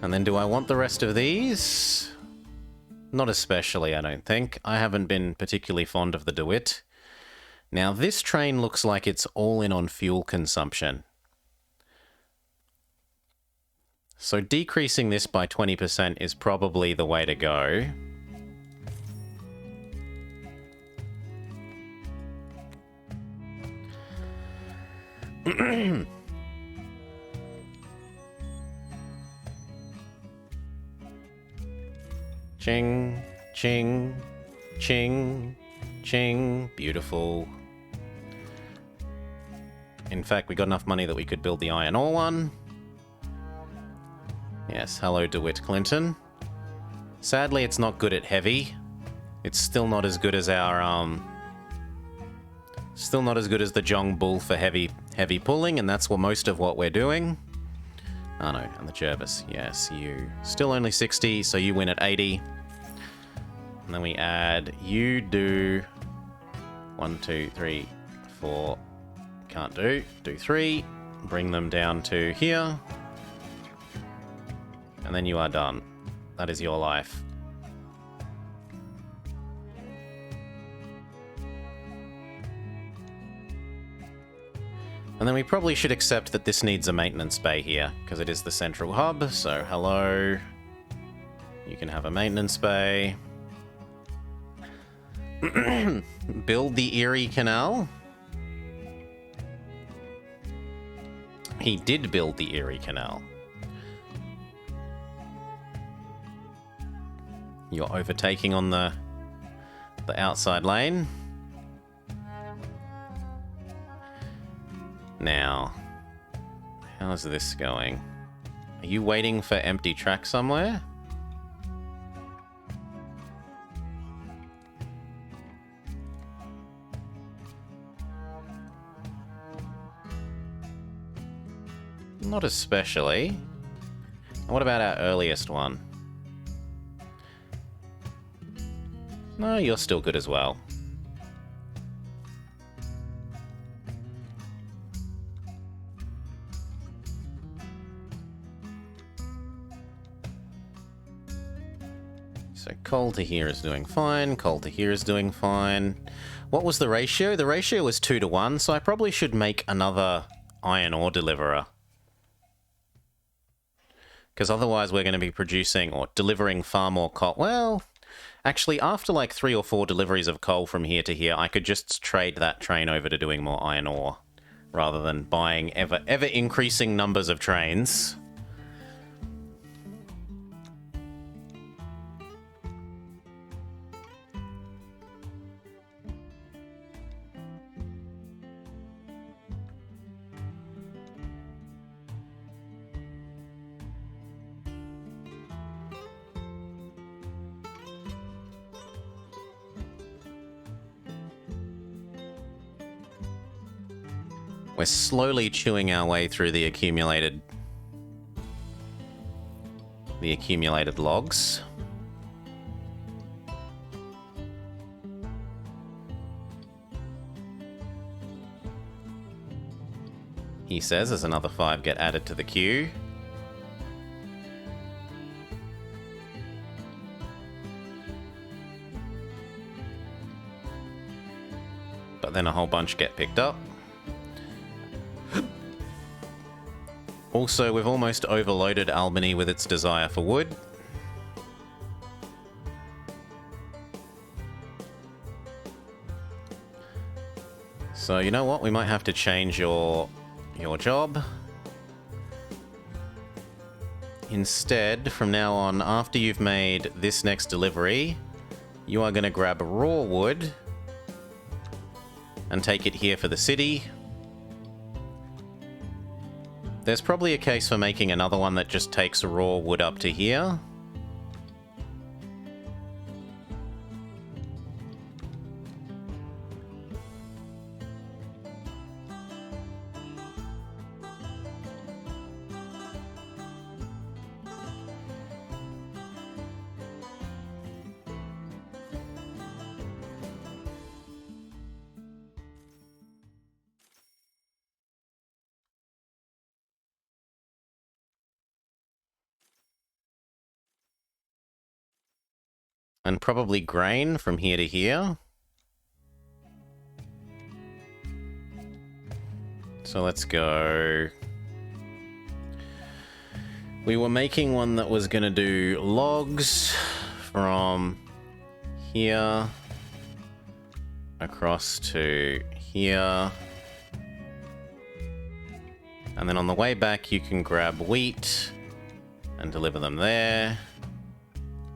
A: And then do I want the rest of these? Not especially, I don't think. I haven't been particularly fond of the DeWitt. Now, this train looks like it's all in on fuel consumption. So decreasing this by 20% is probably the way to go. Ching, ching, ching, ching. Beautiful. In fact, we got enough money that we could build the iron ore one. Yes, hello DeWitt Clinton. Sadly, it's not good at heavy. It's still not as good as our, still not as good as the Jong Bull for heavy pulling, and that's most of what we're doing. Oh no, and the Jervis. Yes, you. Still only 60, so you win at 80. And then we add, you do 1, 2, 3, 4. Can't do. Do 3. Bring them down to here. And then you are done. That is your life. And then we probably should accept that this needs a maintenance bay here, because it is the central hub. So, hello. You can have a maintenance bay. Build the Erie Canal. He did build the Erie Canal. You're overtaking on the outside lane. Now, how is this going? Are you waiting for empty track somewhere? Not especially. And what about our earliest one? No, you're still good as well. So coal to here is doing fine, coal to here is doing fine. What was the ratio? The ratio was 2 to 1, so I probably should make another iron ore deliverer. Because otherwise we're going to be producing or delivering far more coal. Well, Actually, after like 3 or 4 deliveries of coal from here to here, I could just trade that train over to doing more iron ore, rather than buying ever increasing numbers of trains. We're slowly chewing our way through the accumulated logs. He says as another 5 get added to the queue. But then a whole bunch get picked up. Also, we've almost overloaded Albany with its desire for wood. So you know what? We might have to change your job. Instead, from now on, after you've made this next delivery, you are going to grab raw wood and take it here for the city. There's probably a case for making another one that just takes raw wood up to here. And probably grain from here to here. So let's go. We were making one that was going to do logs from here across to here. And then on the way back, you can grab wheat and deliver them there.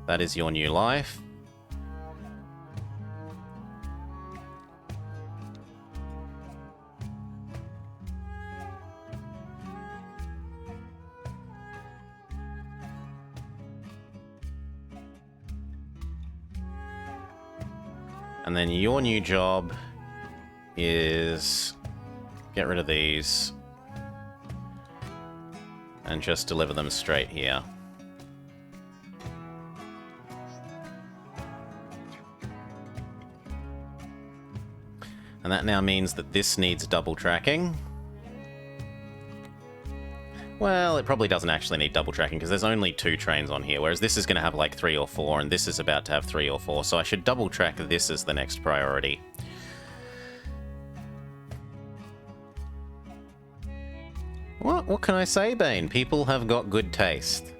A: That is your new life. And then your new job is get rid of these and just deliver them straight here. And that now means that this needs double tracking. Well, it probably doesn't actually need double tracking because there's only 2 trains on here, whereas this is going to have like 3 or 4, and this is about to have 3 or 4, so I should double track this as the next priority. What can I say, Bane? People have got good taste.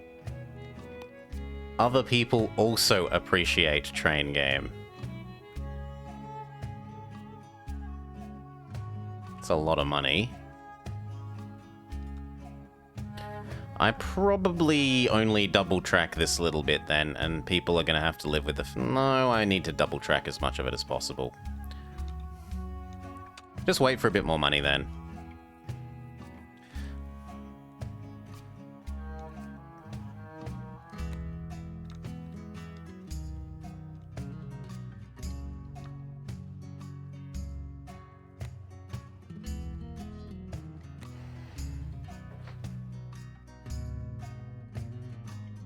A: Other people also appreciate Train Game. It's a lot of money. I probably only double track this little bit then, and people are going to have to live with the... No, I need to double track as much of it as possible. Just wait for a bit more money then.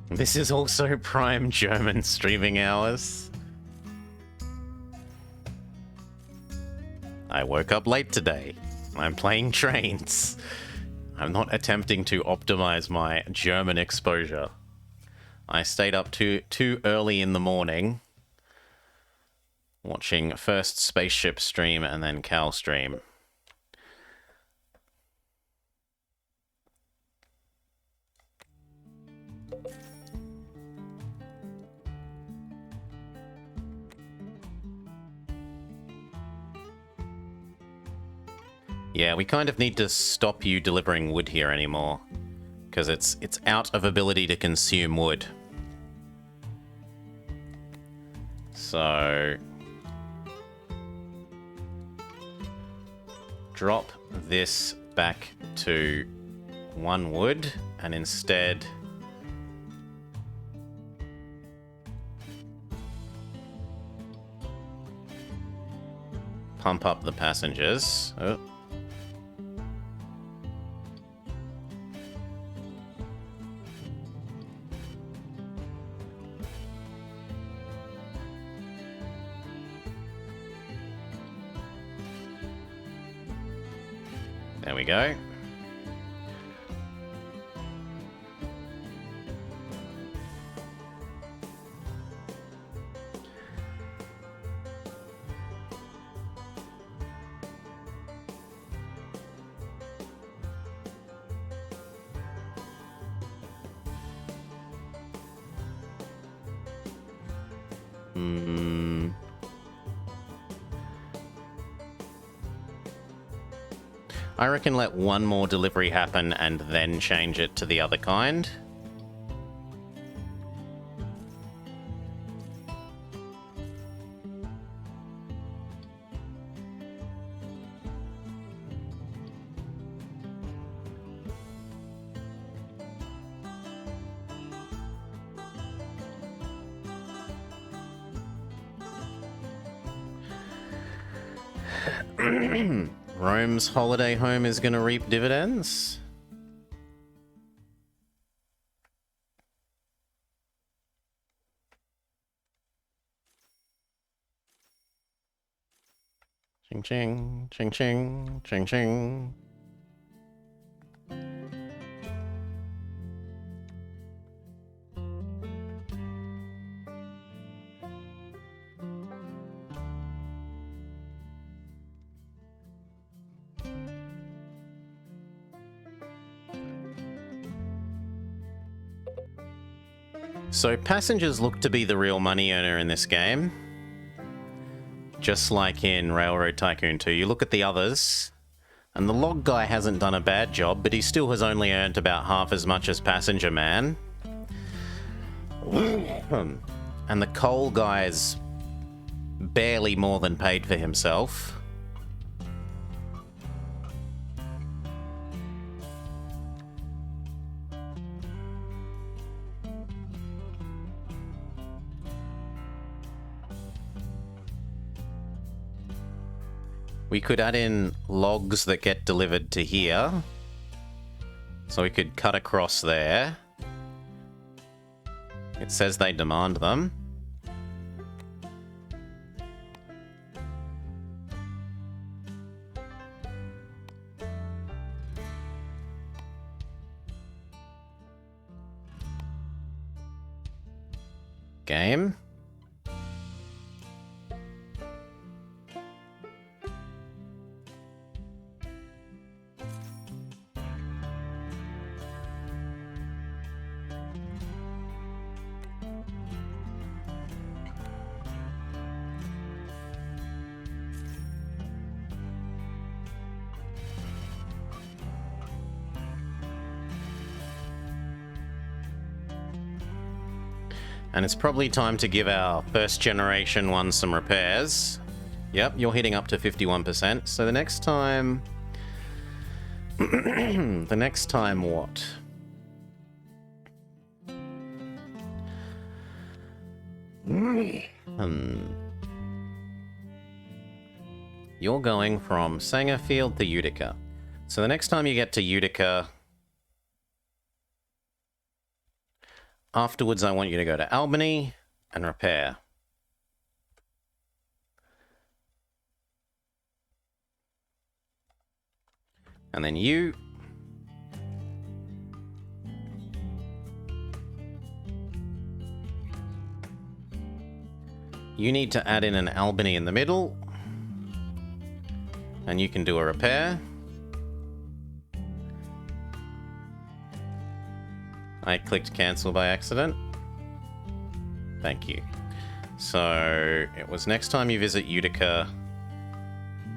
A: This is also prime German streaming hours. I woke up late today. I'm playing trains. I'm not attempting to optimize my German exposure. I stayed up too early in the morning, watching first Spaceship stream and then Cal stream. Yeah, we kind of need to stop you delivering wood here anymore. Because it's out of ability to consume wood. So... drop this back to 1 wood, and instead... pump up the passengers. Oh. There we go. I reckon let one more delivery happen and then change it to the other kind. Rome's holiday home is going to reap dividends. Ching ching, ching ching, ching ching. So passengers look to be the real money earner in this game. Just like in Railroad Tycoon 2, you look at the others, and the log guy hasn't done a bad job, but he still has only earned about half as much as Passenger Man. And the coal guy's barely more than paid for himself. We could add in logs that get delivered to here. So we could cut across there. It says they demand them. Game. And it's probably time to give our first generation one some repairs. Yep, you're hitting up to 51%. So the next time... the next time what? You're going from Sangerfield to Utica. So the next time you get to Utica... afterwards, I want you to go to Albany and repair. And then you... you need to add in an Albany in the middle. And you can do a repair. I clicked cancel by accident. Thank you. So, it was next time you visit Utica,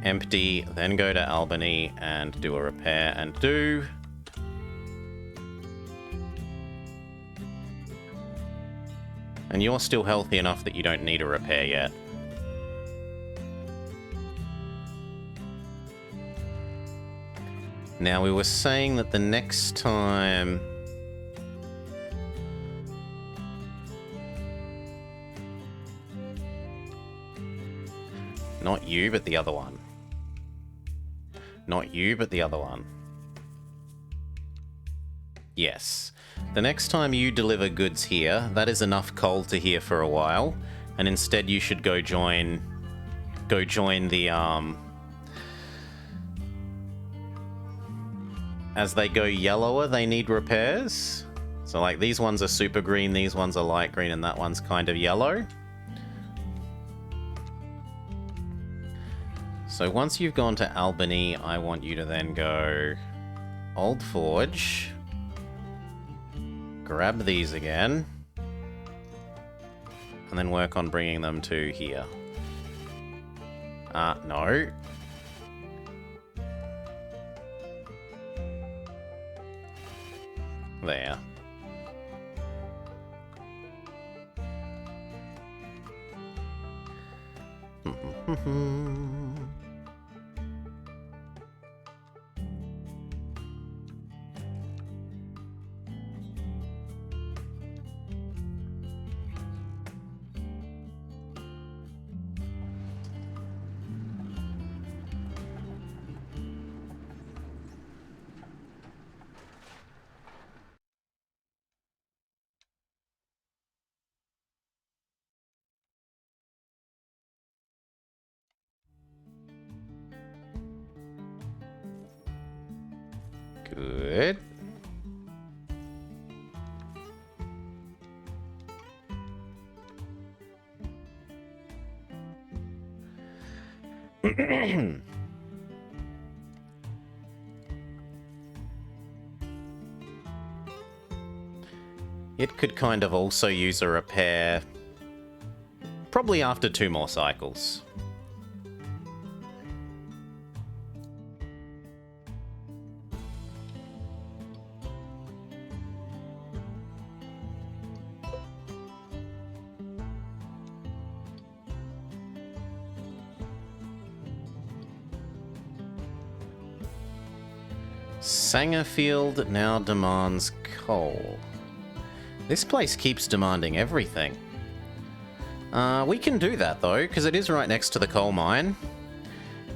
A: empty, then go to Albany and do a repair and do. And you're still healthy enough that you don't need a repair yet. Now, we were saying that the next time... Not you, but the other one. Not you, but the other one. Yes. The next time you deliver goods here, that is enough coal to here for a while, and instead you should go join the, as they go yellower, they need repairs. So, like, these ones are super green, these ones are light green, and that one's kind of yellow. So once you've gone to Albany, I want you to then go Old Forge, grab these again, and then work on bringing them to here. No. There. Good. It could kind of also use a repair, probably after 2 more cycles. Sangerfield now demands coal. This place keeps demanding everything. We can do that though, because it is right next to the coal mine.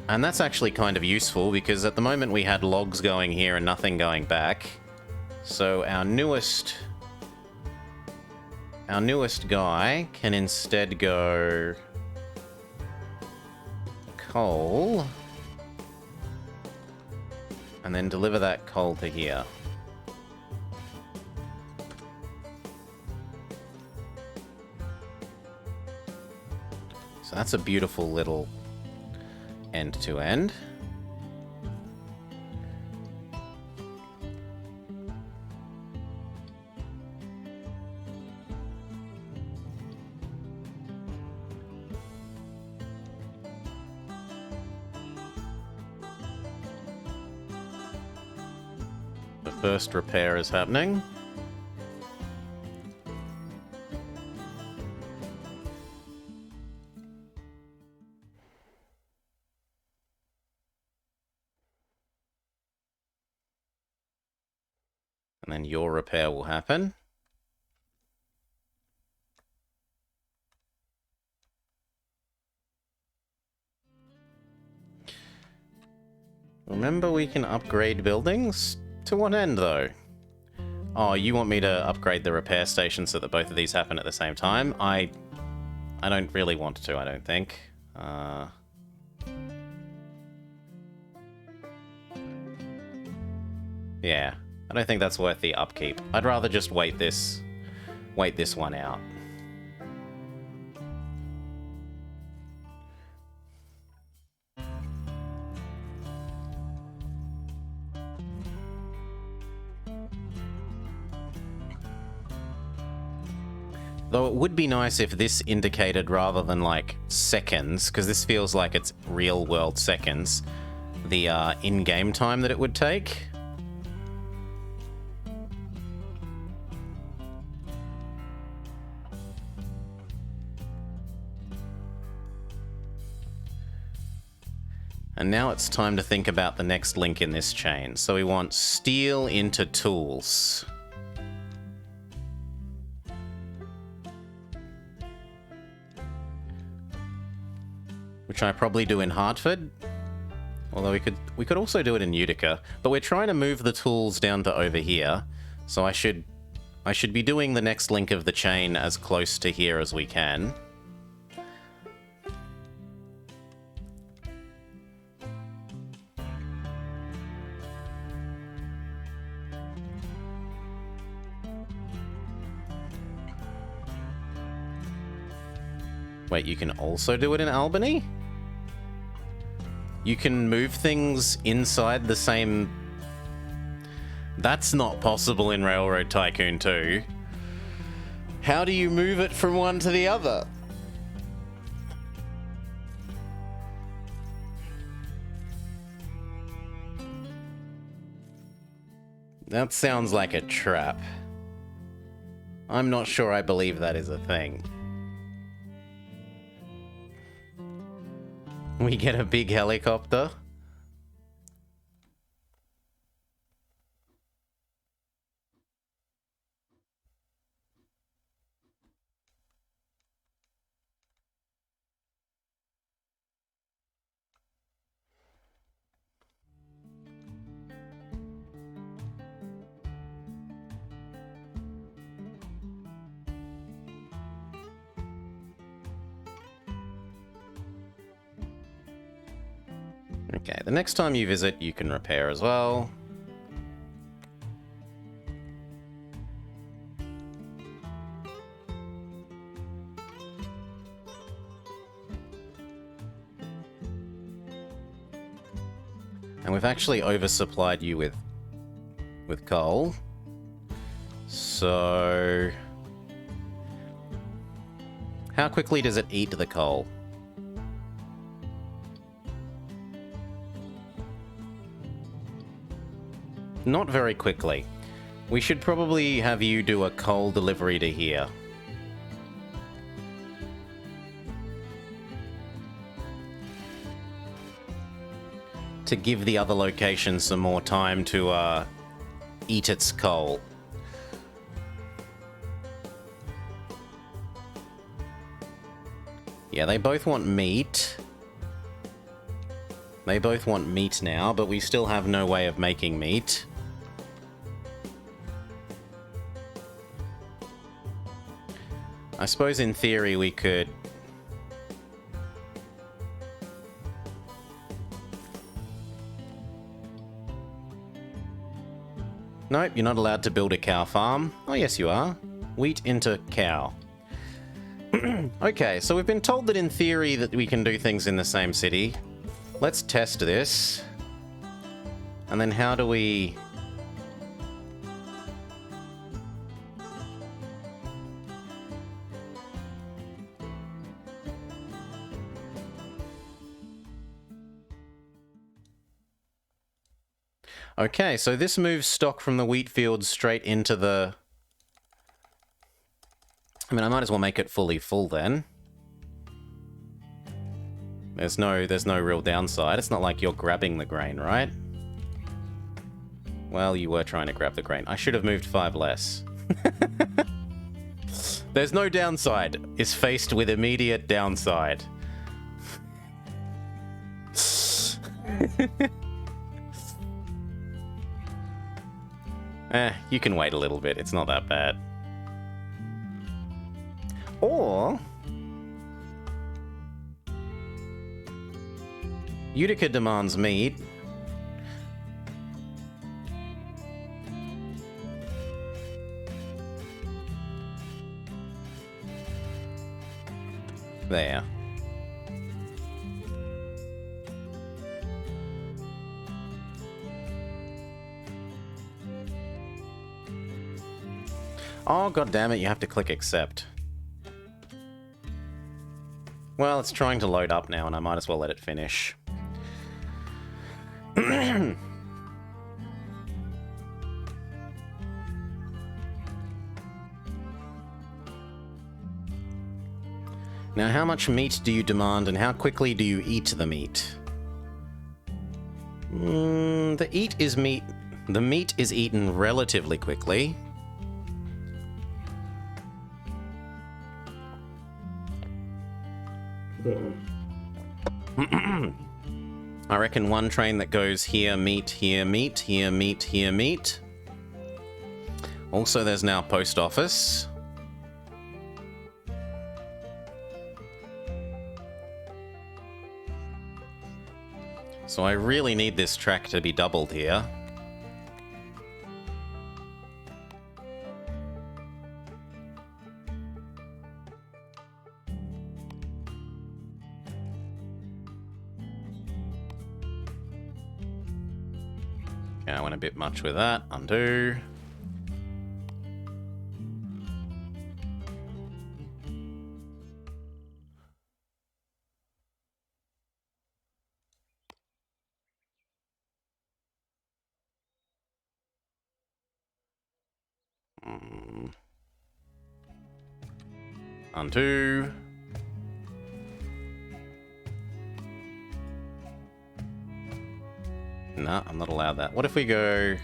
A: And that's actually kind of useful, because at the moment we had logs going here and nothing going back. So our newest guy can instead go coal. And then deliver that coal to here. So that's a beautiful little end-to-end. The first repair is happening. And then your repair will happen. Remember, we can upgrade buildings? To what end, though? Oh, you want me to upgrade the repair station so that both of these happen at the same time? I don't really want to, I don't think. Yeah, I don't think that's worth the upkeep. I'd rather just wait this one out. Though it would be nice if this indicated rather than like seconds, because this feels like it's real world seconds, the in-game time that it would take. And now it's time to think about the next link in this chain. So we want steel into tools. Which I probably do in Hartford. Although we could also do it in Utica. But we're trying to move the tools down to over here. So I should be doing the next link of the chain as close to here as we can. Wait, you can also do it in Albany? You can move things inside the same... That's not possible in Railroad Tycoon 2. How do you move it from one to the other? That sounds like a trap. I'm not sure I believe that is a thing. We get a big helicopter. Okay, the next time you visit, you can repair as well. And we've actually oversupplied you with coal. So... how quickly does it eat the coal? Not very quickly. We should probably have you do a coal delivery to here. To give the other location some more time to eat its coal. Yeah, they both want meat. They both want meat now, but we still have no way of making meat. I suppose in theory we could... Nope, you're not allowed to build a cow farm. Oh yes you are. Wheat into cow. Okay, so we've been told that in theory that we can do things in the same city. Let's test this. And then how do we... Okay, so this moves stock from the wheat field straight into the... I mean, I might as well make it fully full then. There's no real downside. It's not like you're grabbing the grain, right? Well, you were trying to grab the grain. I should have moved 5 less. There's no downside. Is faced with immediate downside. You can wait a little bit. It's not that bad. Or... Utica demands meat. There. Oh, god damn it, you have to click accept. Well, it's trying to load up now, and I might as well let it finish. Now, how much meat do you demand, and how quickly do you eat the meat? The meat is eaten relatively quickly. I reckon one train that goes here, meat, here, meat, here, meat, here, meat. Also, there's now post office. So I really need this track to be doubled here. Okay, I went a bit much with that. Undo. Undo. No, I'm not allowed that. What if we go...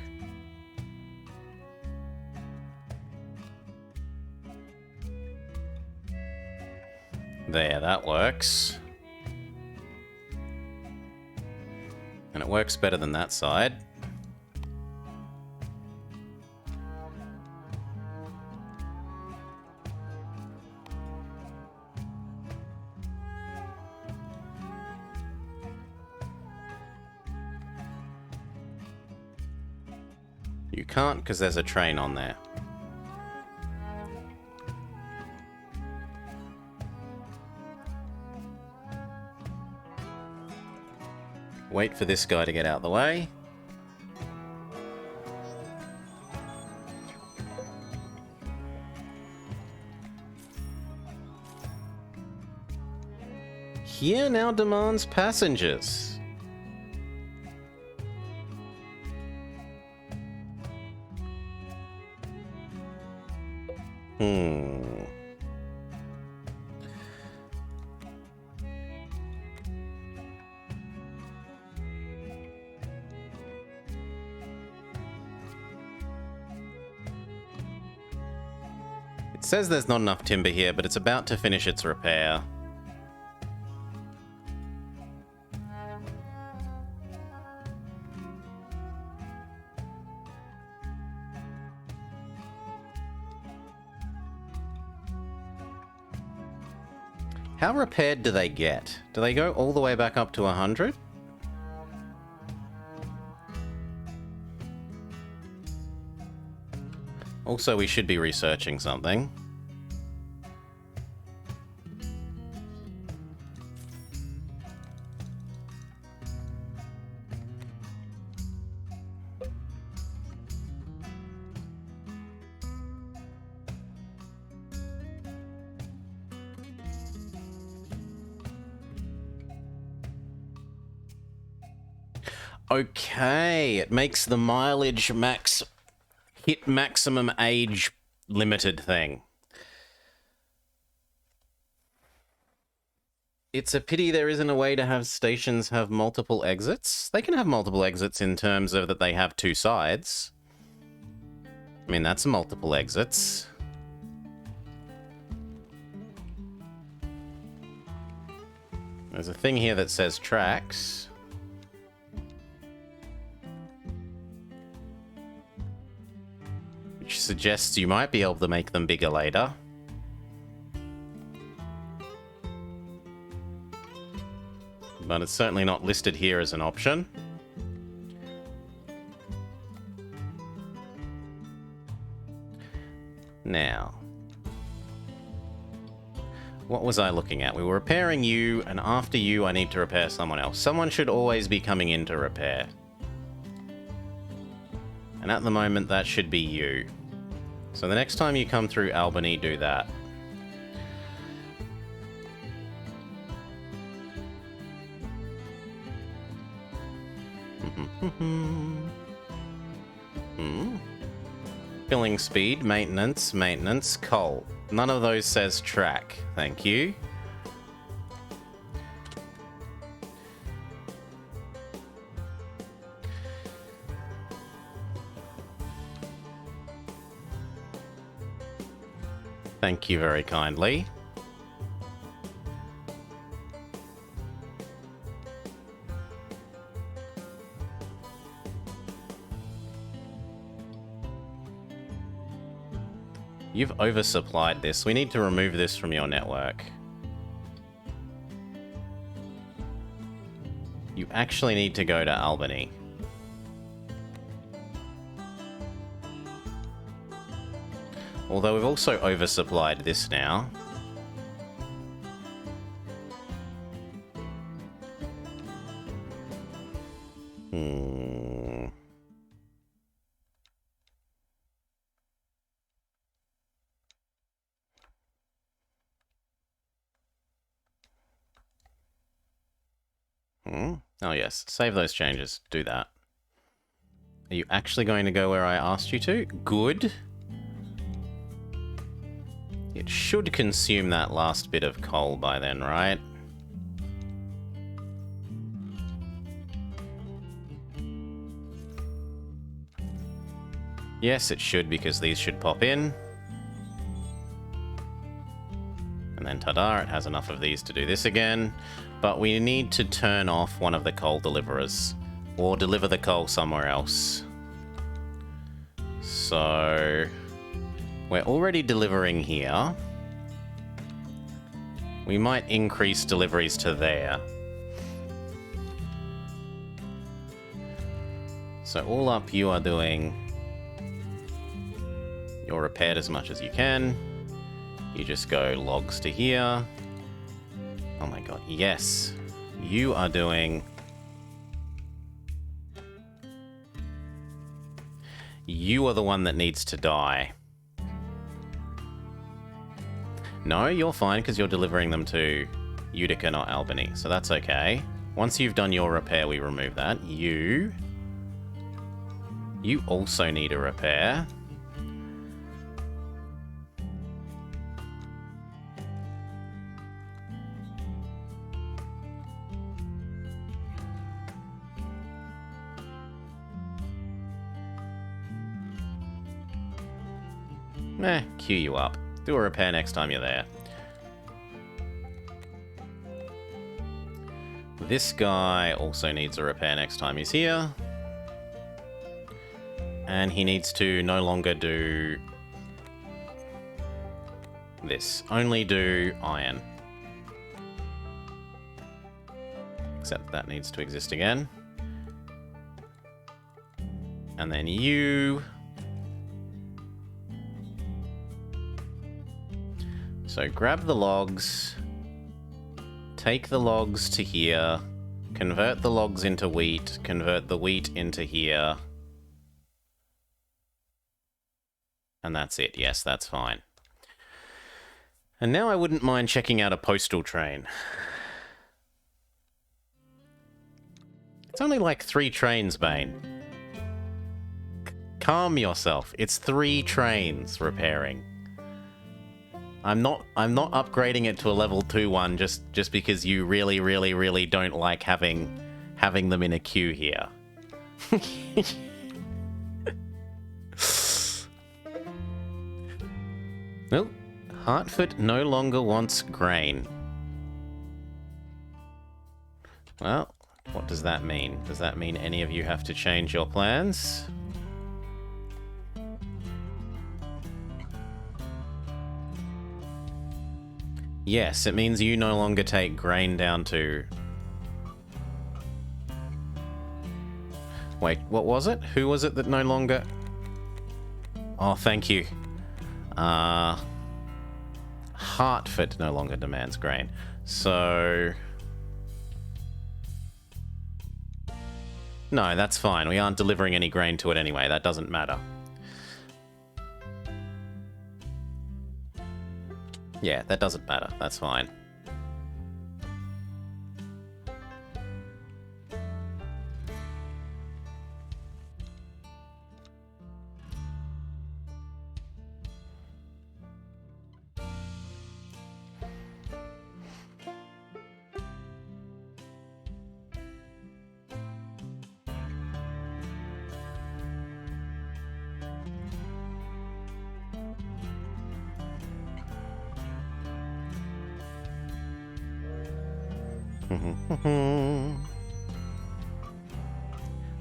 A: There, that works. And it works better than that side. You can't because there's a train on there. Wait for this guy to get out of the way. Here now demands passengers. It says there's not enough timber here, but it's about to finish its repair. How repaired do they get? Do they go all the way back up to 100? Also, we should be researching something. Okay, it makes the mileage max hit maximum age limited thing. It's a pity there isn't a way to have stations have multiple exits. They can have multiple exits in terms of that they have two sides. I mean, that's multiple exits. There's a thing here that says tracks. Which suggests you might be able to make them bigger later. But it's certainly not listed here as an option. Now, what was I looking at? We were repairing you, and after you, I need to repair someone else. Someone should always be coming in to repair. And at the moment, that should be you. So the next time you come through Albany, do that. Filling speed, maintenance, maintenance, coal. None of those says track. Thank you. Thank you very kindly. You've oversupplied this. We need to remove this from your network. You actually need to go to Albany. Although we've also oversupplied this now. Oh yes, save those changes. Do that. Are you actually going to go where I asked you to? Good. It should consume that last bit of coal by then, right? Yes, it should, because these should pop in. And then ta-da, it has enough of these to do this again. But we need to turn off one of the coal deliverers, or deliver the coal somewhere else. So we're already delivering here. We might increase deliveries to there. So all up, you are doing... You're repaired as much as you can. You just go logs to here. Oh my god, yes. You are doing... You are the one that needs to die. No, you're fine, because you're delivering them to Utica, not Albany. So that's okay. Once you've done your repair, we remove that. You also need a repair. Queue you up. Do a repair next time you're there. This guy also needs a repair next time he's here. And he needs to no longer do this. Only do iron. Except that needs to exist again. And then you... So grab the logs, take the logs to here, convert the logs into wheat, convert the wheat into here. And that's it. Yes, that's fine. And now I wouldn't mind checking out a postal train. It's only like 3 trains, Bane. Calm yourself. It's 3 trains repairing. I'm not upgrading it to a level 2 one just because you really don't like having them in a queue here. Nope. Hartford no longer wants grain. Well, what does that mean? Does that mean any of you have to change your plans? Yes, it means you no longer take grain down to... Wait, what was it? Who was it that no longer... Oh, thank you. Hartford no longer demands grain. So... No, that's fine. We aren't delivering any grain to it anyway. That doesn't matter. Yeah, that doesn't matter. That's fine.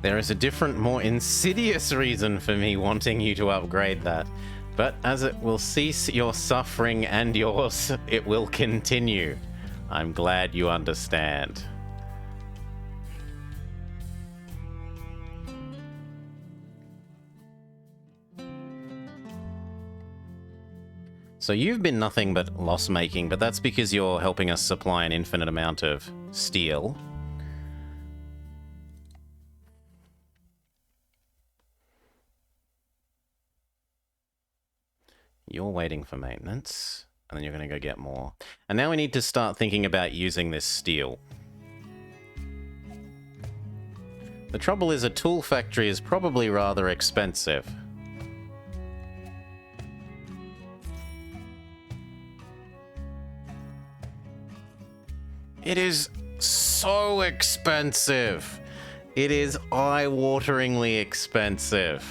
A: There is a different, more insidious reason for me wanting you to upgrade that. But as it will cease your suffering and yours, it will continue. I'm glad you understand. So you've been nothing but loss-making, but that's because you're helping us supply an infinite amount of steel. You're waiting for maintenance, and then you're going to go get more. And now we need to start thinking about using this steel. The trouble is, a tool factory is probably rather expensive. It is so expensive. It is eye-wateringly expensive.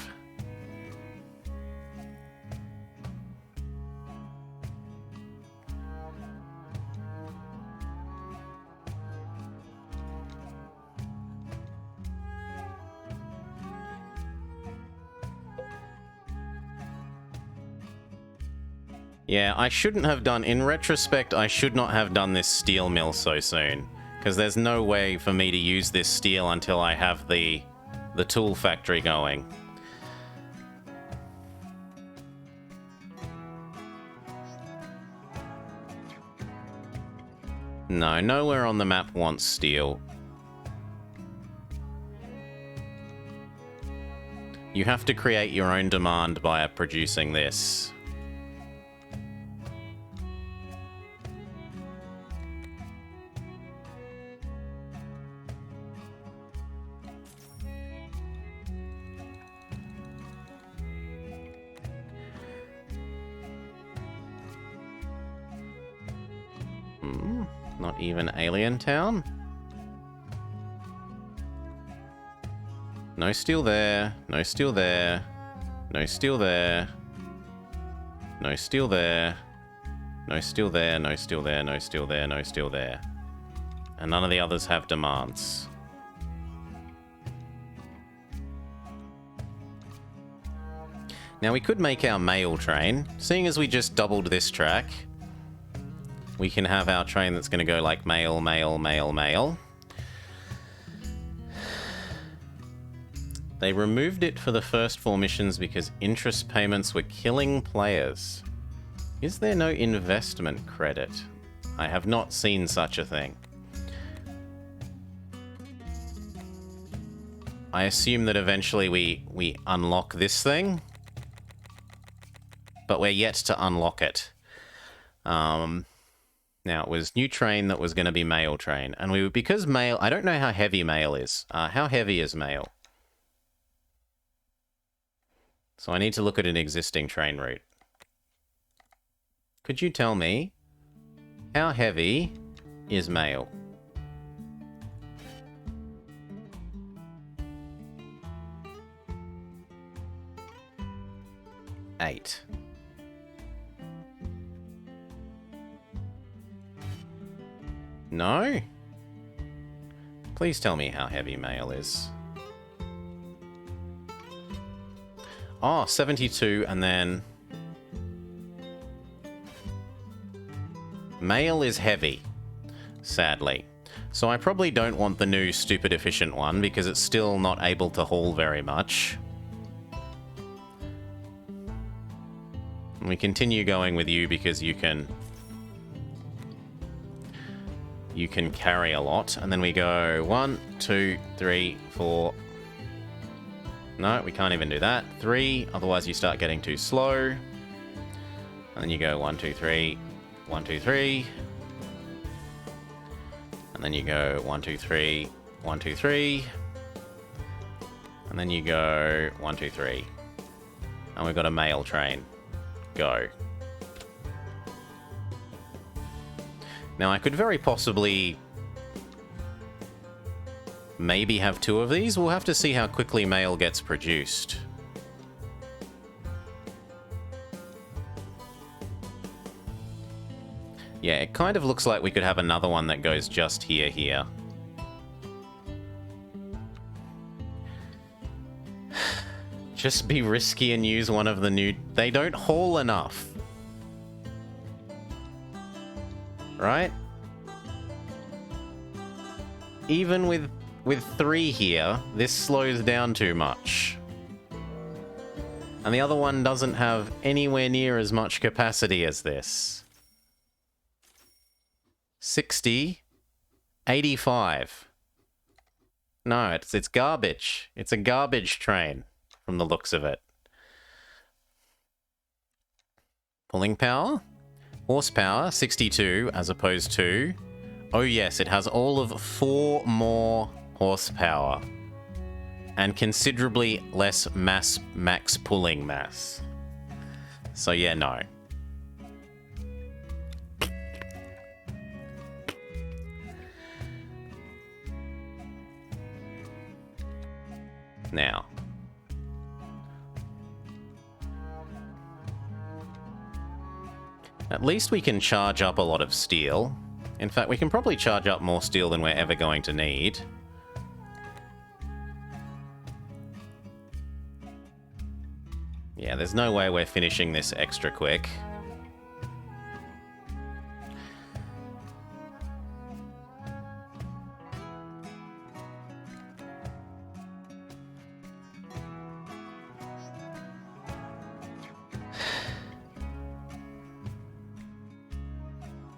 A: Yeah, I shouldn't have done... In retrospect, I should not have done this steel mill so soon. Because there's no way for me to use this steel until I have the tool factory going. No, nowhere on the map wants steel. You have to create your own demand by producing this. Not even Alien Town? No steel there, no steel there, no steel there, no steel there, no steel there, no steel there, no steel there, no steel there. And none of the others have demands. Now we could make our mail train, seeing as we just doubled this track. We can have our train that's going to go like mail, mail, mail, mail. They removed it for the first 4 missions because interest payments were killing players. Is there no investment credit? I have not seen such a thing. I assume that eventually we unlock this thing. But we're yet to unlock it. Now, it was new train that was going to be mail train. And because mail... I don't know how heavy mail is. How heavy is mail? So I need to look at an existing train route. Could you tell me how heavy is mail? Eight. No? Please tell me how heavy mail is. Oh, 72, and then... Mail is heavy, sadly. So I probably don't want the new stupid efficient one, because it's still not able to haul very much. And we continue going with you because you can carry a lot. And then we go 1, 2, 3, 4. No, we can't even do that. 3, otherwise you start getting too slow. And then you go 1, 2, 3, 1, 2, 3. And then you go 1, 2, 3, 1, 2, 3. And then you go 1, 2, 3. And we've got a mail train. Go. Now, I could very possibly maybe have 2 of these. We'll have to see how quickly mail gets produced. Yeah, it kind of looks like we could have another one that goes just here. Just be risky and use one of the new... They don't haul enough. Right? Even with 3 here, this slows down too much. And the other one doesn't have anywhere near as much capacity as this. 60, 85. No, it's garbage. It's a garbage train from the looks of it. Pulling power? Horsepower, 62 as opposed to... Oh yes, it has all of 4 more horsepower. And considerably less max pulling mass. So yeah, no. Now. At least we can charge up a lot of steel. In fact, we can probably charge up more steel than we're ever going to need. Yeah, there's no way we're finishing this extra quick.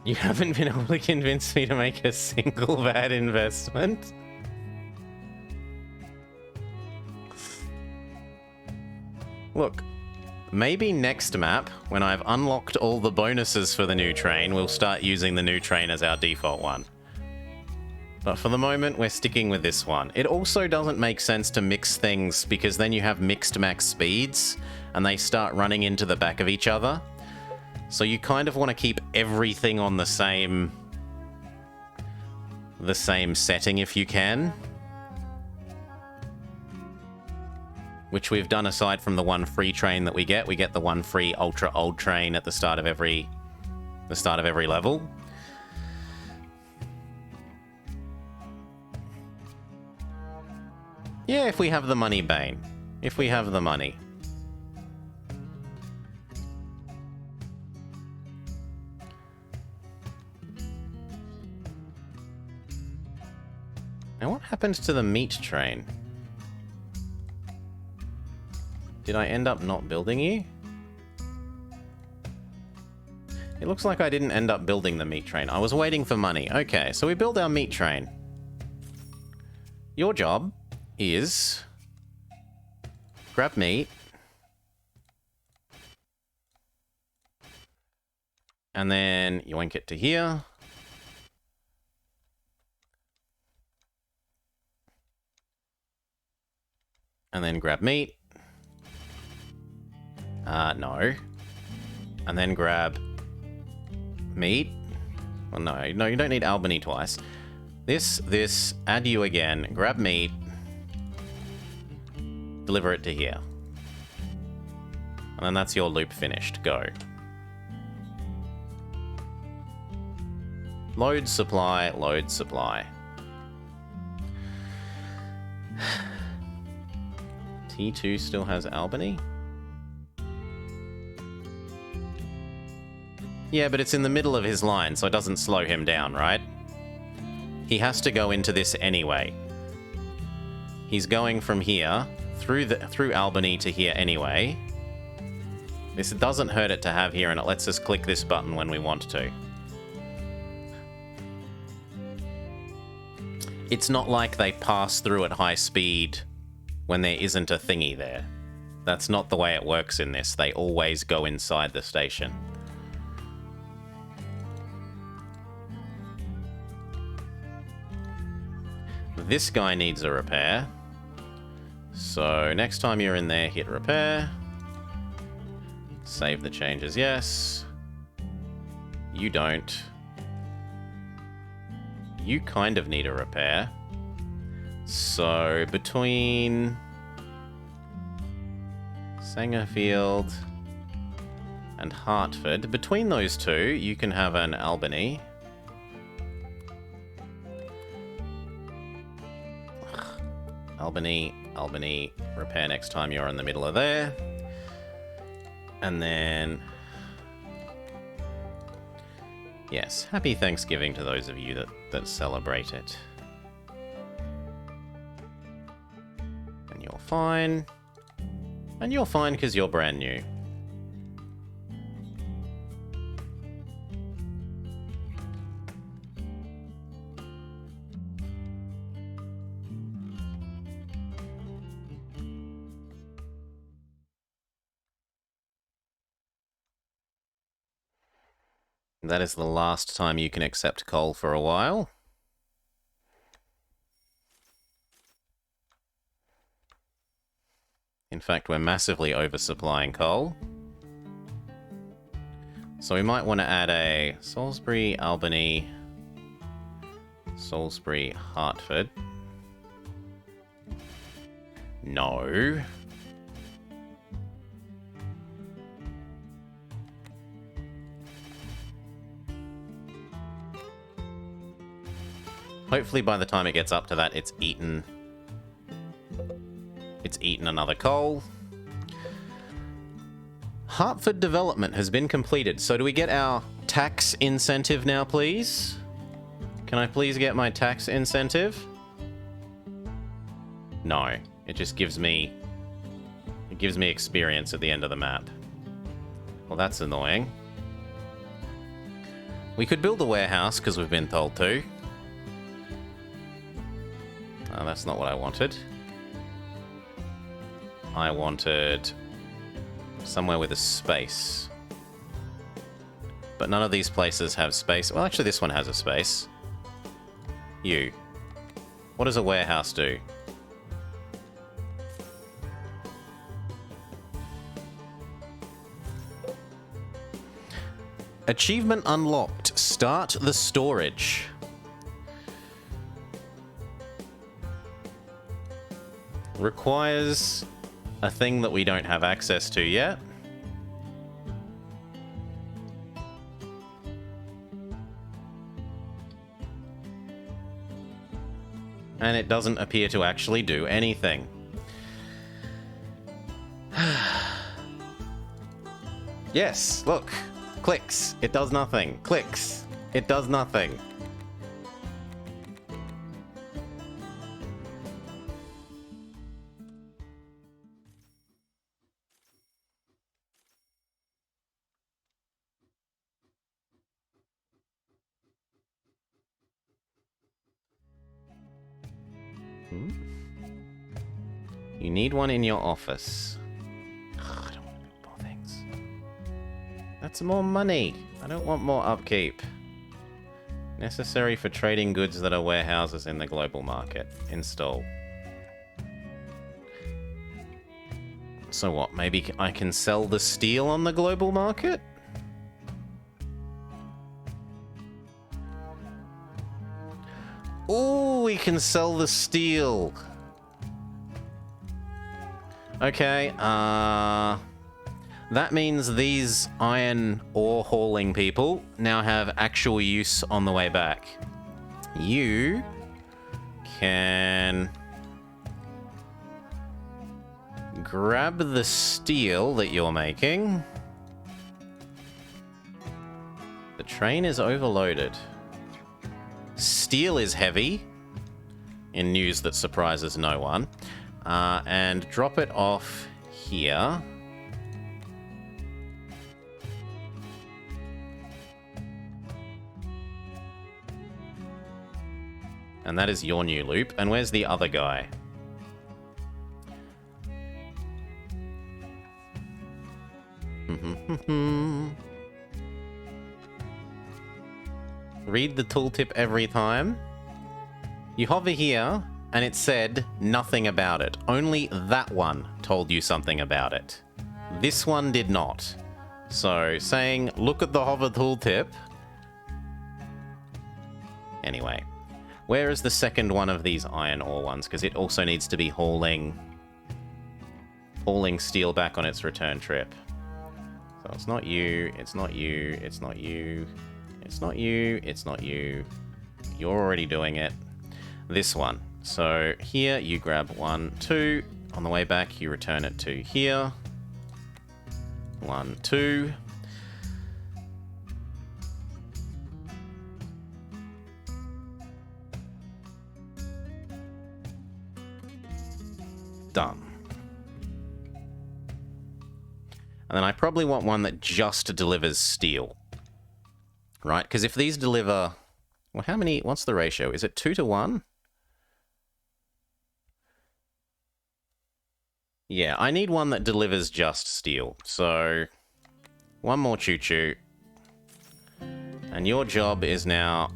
A: You haven't been able to convince me to make a single bad investment? Look, maybe next map, when I've unlocked all the bonuses for the new train, we'll start using the new train as our default one. But for the moment, we're sticking with this one. It also doesn't make sense to mix things, because then you have mixed max speeds, and they start running into the back of each other. So you kind of want to keep everything on the same setting if you can. Which we've done aside from the one free train that we get. We get the one free ultra old train at the start of every level. Yeah, if we have the money, Bane. If we have the money. Now what happened to the meat train? Did I end up not building you? It looks like I didn't end up building the meat train. I was waiting for money. Okay, so we build our meat train. Your job is... grab meat. And then yoink it to here. And then grab meat. No. And then grab meat. Well, no, you don't need Albany twice. This, add you again, grab meat. Deliver it to here. And then that's your loop finished. Go. Load supply, load supply. T2 still has Albany? Yeah, but it's in the middle of his line, so it doesn't slow him down, right? He has to go into this anyway. He's going from here, through Albany to here anyway. This doesn't hurt it to have here, and it lets us click this button when we want to. It's not like they pass through at high speed when there isn't a thingy there. That's not the way it works in this. They always go inside the station. This guy needs a repair. So next time you're in there, hit repair. Save the changes, yes. You don't. You kind of need a repair. So between Sangerfield and Hartford. Between those two, you can have an Albany. Albany, Albany, repair next time you're in the middle of there. And then... yes, happy Thanksgiving to those of you that celebrate it. And you're fine. And you're fine because you're brand new. That is the last time you can accept coal for a while. In fact, we're massively oversupplying coal. So we might want to add a Salisbury, Albany, Salisbury, Hartford. No. Hopefully by the time it gets up to that, it's eaten another coal. Hartford development has been completed. So do we get our tax incentive now, please? Can I please get my tax incentive? No. It just gives me... it gives me experience at the end of the map. Well, that's annoying. We could build a warehouse, because we've been told to. Oh, that's not what I wanted. I wanted somewhere with a space. But none of these places have space. Well, actually, this one has a space. You. What does a warehouse do? Achievement unlocked. Start the storage. Requires a thing that we don't have access to yet. And it doesn't appear to actually do anything. Yes, look. Clicks. It does nothing. Clicks. It does nothing. You need one in your office. Ugh, I don't want to build more things. That's more money. I don't want more upkeep. Necessary for trading goods that are warehouses in the global market. Install. So what? Maybe I can sell the steel on the global market? Ooh, we can sell the steel. Okay, that means these iron ore hauling people now have actual use on the way back. You can grab the steel that you're making. The train is overloaded. Steel is heavy, in news that surprises no one. And drop it off here. And that is your new loop. And where's the other guy? Read the tooltip every time. You hover here, and it said nothing about it. Only that one told you something about it. This one did not. So, saying, look at the hover tooltip. Anyway, where is the second one of these iron ore ones? Because it also needs to be hauling steel back on its return trip. So So it's not you, it's not you, it's not you, it's not you, it's not you. You're already doing it. This one. So here you grab 1, 2. On the way back, you return it to here. 1, 2. Done. And then I probably want one that just delivers steel. Right? Because if these deliver... Well, how many... What's the ratio? Is it 2 to 1? Yeah, I need one that delivers just steel. So, one more choo-choo. And your job is now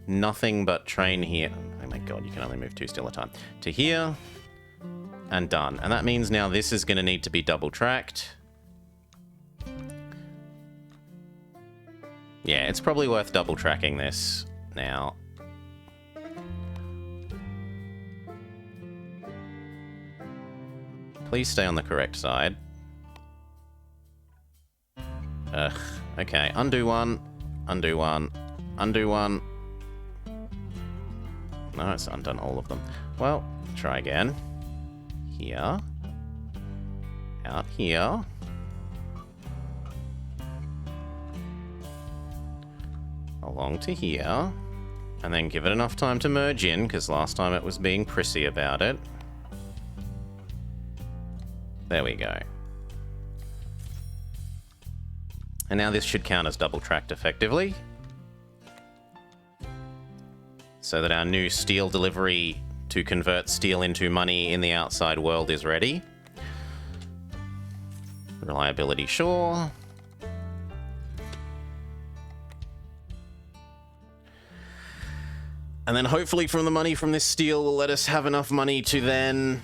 A: nothing but train here. Oh my god, you can only move 2 steel at a time. To here, and done. And that means now this is going to need to be double-tracked. Yeah, it's probably worth double-tracking this now. Please stay on the correct side. Ugh. Okay, undo one, undo one, undo one. No, it's undone all of them. Well, try again. Here. Out here. Along to here. And then give it enough time to merge in, because last time it was being prissy about it. There we go. And now this should count as double-tracked effectively. So that our new steel delivery to convert steel into money in the outside world is ready. Reliability, sure. And then hopefully from the money from this steel will let us have enough money to then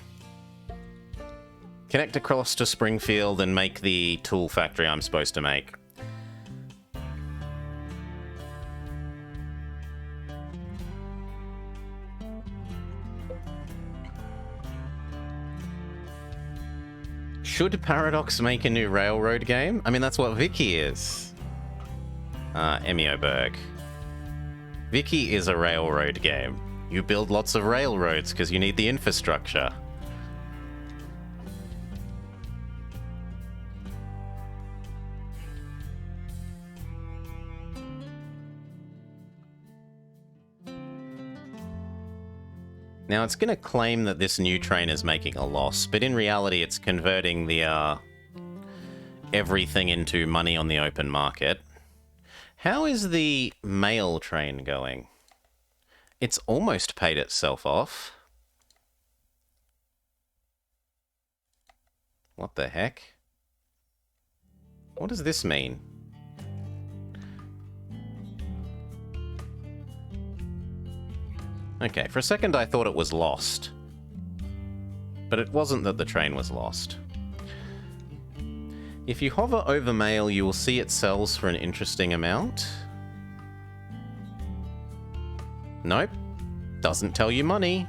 A: connect across to Springfield and make the tool factory I'm supposed to make. Should Paradox make a new railroad game? I mean, that's what Vicky is. Emioberg. Vicky is a railroad game. You build lots of railroads because you need the infrastructure. Now, it's going to claim that this new train is making a loss, but in reality, it's converting the everything into money on the open market. How is the mail train going? It's almost paid itself off. What the heck? What does this mean? Okay, for a second I thought it was lost. But it wasn't that the train was lost. If you hover over mail, you will see it sells for an interesting amount. Nope. Doesn't tell you money.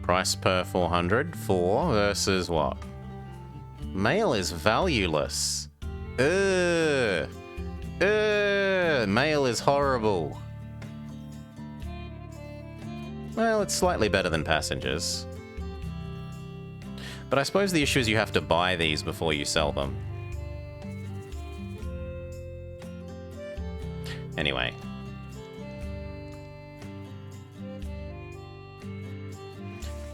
A: Price per 400. 4 versus what? Mail is valueless. Mail is horrible. Well, it's slightly better than passengers. But I suppose the issue is you have to buy these before you sell them. Anyway.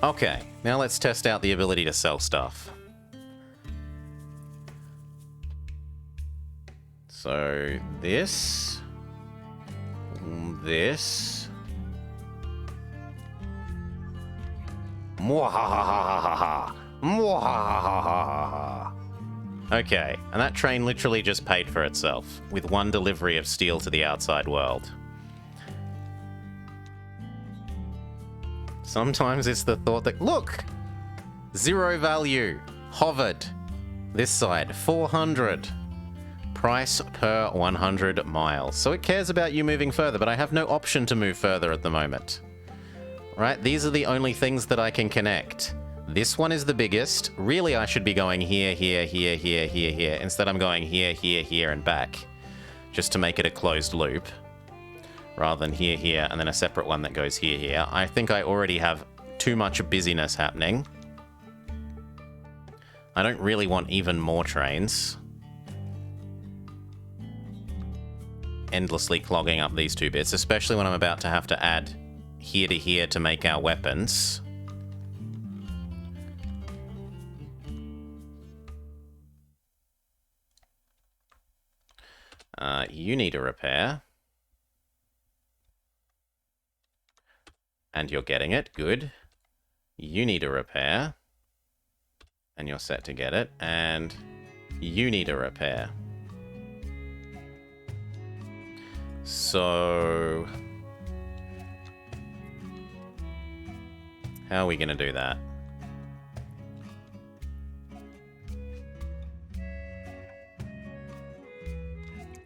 A: Okay, now let's test out the ability to sell stuff. So, this... Mwahahahaha. Mwahahahaha. Okay, and that train literally just paid for itself, with one delivery of steel to the outside world. Sometimes it's the thought that, look! 0 value. Hovered. This side, 400. Price per 100 miles. So it cares about you moving further, but I have no option to move further at the moment. Right? These are the only things that I can connect. This one is the biggest. Really, I should be going here, here, here, here, here, here. Instead, I'm going here, here, here, and back. Just to make it a closed loop. Rather than here, here, and then a separate one that goes here, here. I think I already have too much busyness happening. I don't really want even more trains. Endlessly clogging up these two bits, especially when I'm about to have to add here to here to make our weapons. You need a repair. And you're getting it. Good. You need a repair. And you're set to get it. And you need a repair. So... how are we going to do that?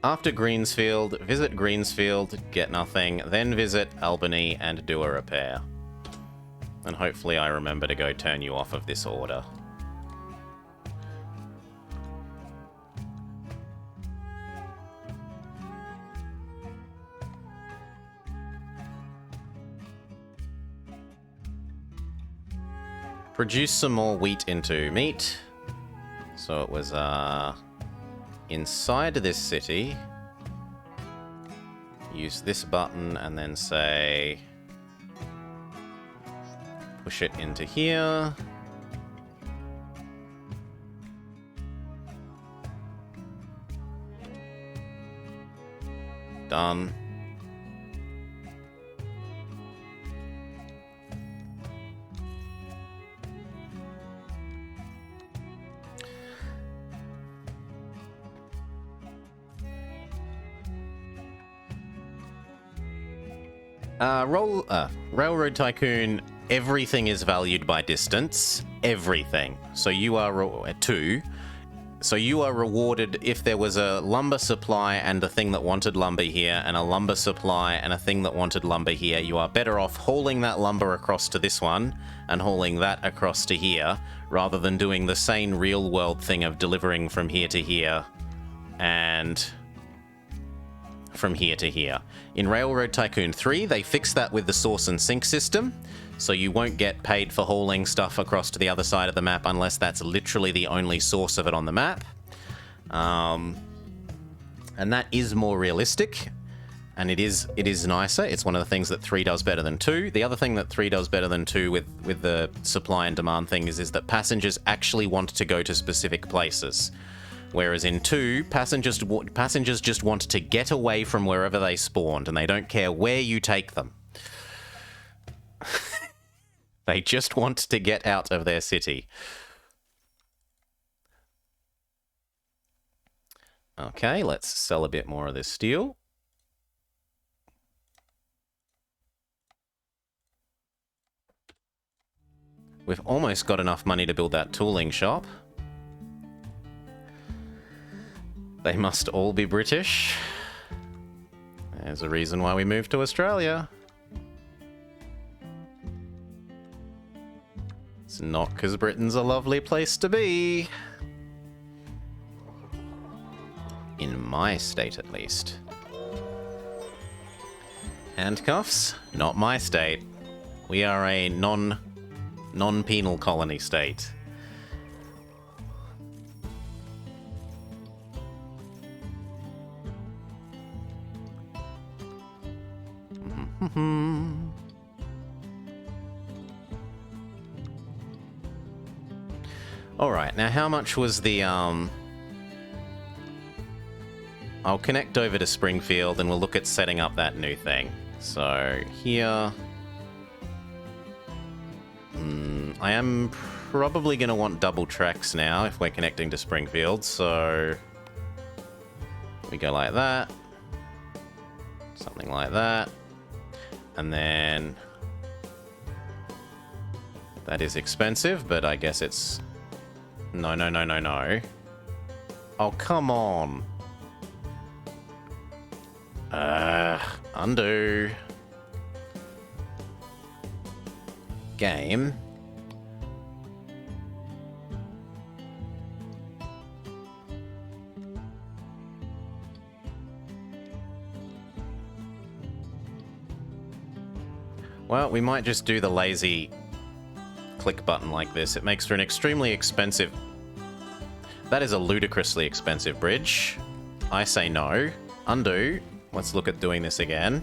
A: After Greensfield, visit Greensfield, get nothing, then visit Albany and do a repair. And hopefully I remember to go turn you off of this order. Produce some more wheat into meat. So it was, inside this city, use this button and then say, push it into here. Done. Railroad Tycoon, everything is valued by distance. Everything. So you are two. So you are rewarded if there was a lumber supply and a thing that wanted lumber here, and a lumber supply and a thing that wanted lumber here. You are better off hauling that lumber across to this one and hauling that across to here, rather than doing the same real-world thing of delivering from here to here and from here to here. In Railroad Tycoon 3, they fixed that with the source and sink system, so you won't get paid for hauling stuff across to the other side of the map unless that's literally the only source of it on the map. And that is more realistic, and it is nicer. It's one of the things that 3 does better than 2. The other thing that 3 does better than 2 with the supply and demand thing is that passengers actually want to go to specific places. Whereas in 2, passengers just want to get away from wherever they spawned, and they don't care where you take them. They just want to get out of their city. Okay, let's sell a bit more of this steel. We've almost got enough money to build that tooling shop. They must all be British. There's a reason why we moved to Australia. It's not because Britain's a lovely place to be. In my state, at least. Handcuffs? Not my state. We are a non-penal colony state. Alright, now how much was the, I'll connect over to Springfield and we'll look at setting up that new thing. So, here... I am probably going to want double tracks now if we're connecting to Springfield, so... we go like that. Something like that. And then... that is expensive, but I guess it's... No. Oh, come on. Undo. Well, we might just do the lazy click button like this. It makes for an extremely expensive... That is a ludicrously expensive bridge. I say no. Undo. Let's look at doing this again.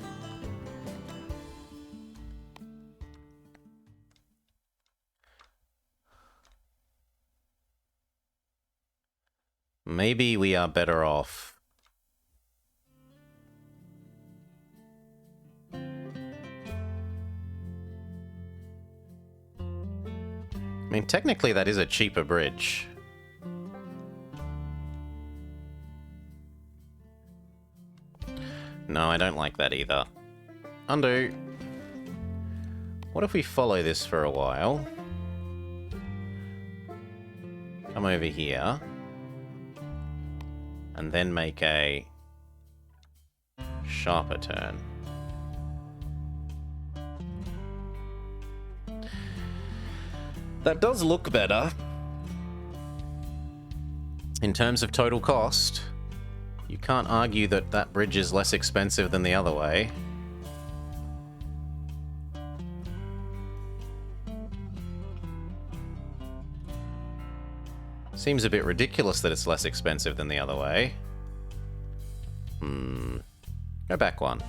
A: Maybe we are better off. I mean, technically that is a cheaper bridge. No, I don't like that either. Undo. What if we follow this for a while? Come over here. And then make a sharper turn. That does look better. In terms of total cost, you can't argue that that bridge is less expensive than the other way. Seems a bit ridiculous that it's less expensive than the other way. Go back one.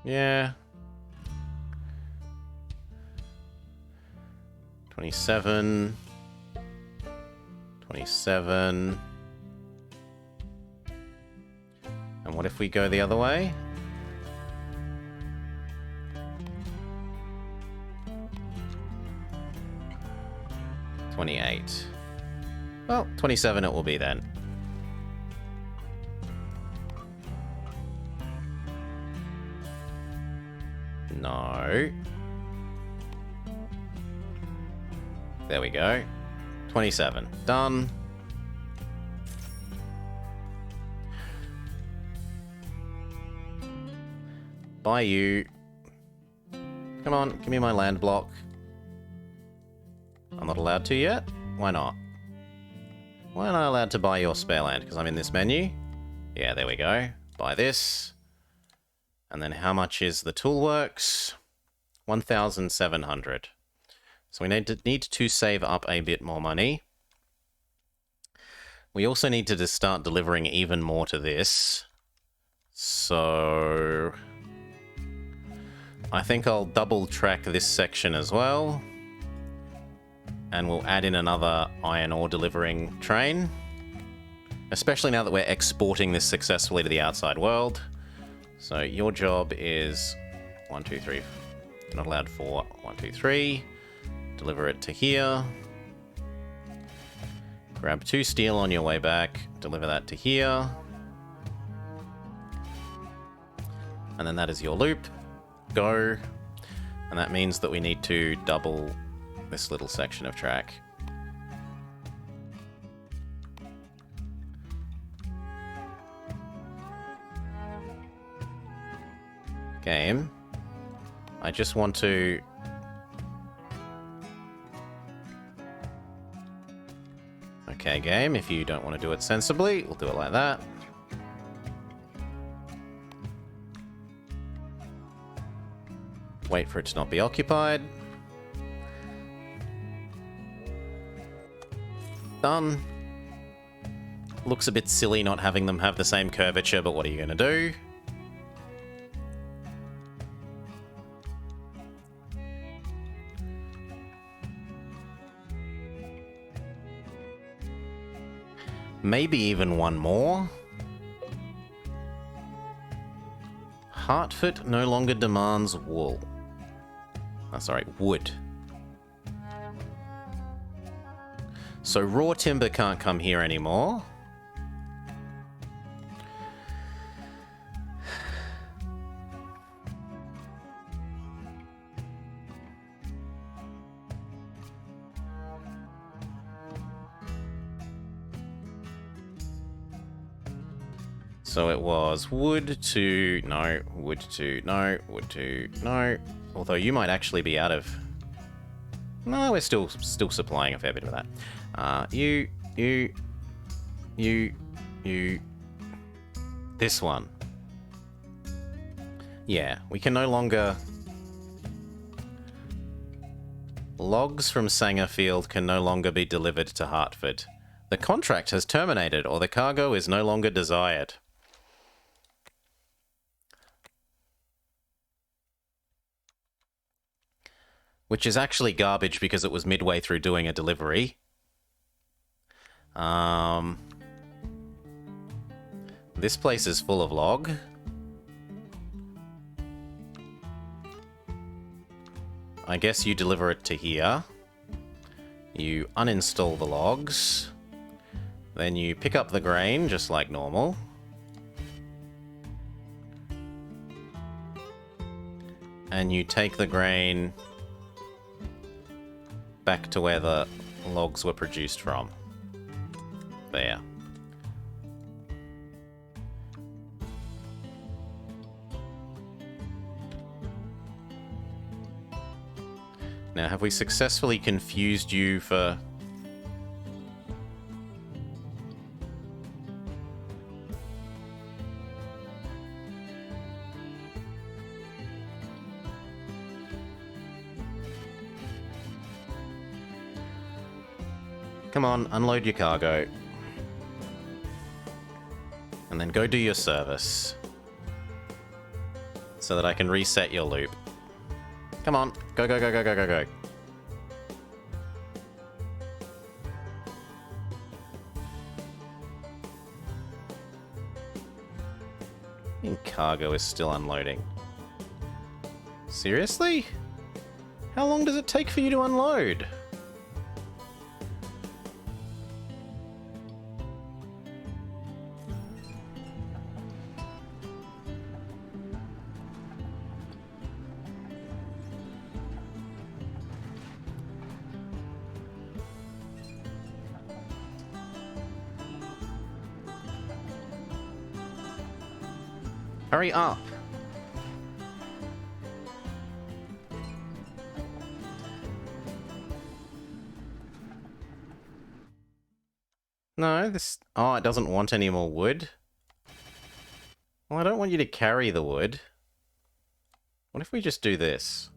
A: Yeah. 27. 27. And what if we go the other way? $28. Well, 27 it will be then. No. There we go. 27. Done. Buy you. Come on, give me my land block. I'm not allowed to yet? Why not? Why am I allowed to buy your spare land? Because I'm in this menu? Yeah, there we go. Buy this. And then how much is the Toolworks? 1,700. So we need to save up a bit more money. We also need to just start delivering even more to this. So I think I'll double track this section as well. And we'll add in another iron ore delivering train. Especially now that we're exporting this successfully to the outside world. So your job is 1, 2, 3. Not allowed 4. 1, 2, 3. Deliver it to here. Grab 2 steel on your way back. Deliver that to here. And then that is your loop. Go. And that means that we need to double this little section of track. Game. I just want to... Okay, game, if you don't want to do it sensibly, we'll do it like that. Wait for it to not be occupied. Done. Looks a bit silly not having them have the same curvature, but what are you going to do? Maybe even one more. Hartford no longer demands wool. Oh, sorry, wood. So raw timber can't come here anymore. So it was wood to... No, wood to... No, wood to... No. Although you might actually be out of... No, we're still supplying a fair bit of that. You... This one. Yeah, we can no longer... Logs from Sanger Field can no longer be delivered to Hartford. The contract has terminated, or the cargo is no longer desired. Which is actually garbage because it was midway through doing a delivery. This place is full of log. I guess you deliver it to here. You uninstall the logs. Then you pick up the grain, just like normal. And you take the grain back to where the logs were produced from. There. Now, have we successfully confused you for... Come on, unload your cargo. And then go do your service. So that I can reset your loop. Come on, go, go, go, go, go, go, go. And cargo is still unloading. Seriously? How long does it take for you to unload? Hurry up! No, this... Oh, it doesn't want any more wood? Well, I don't want you to carry the wood. What if we just do this?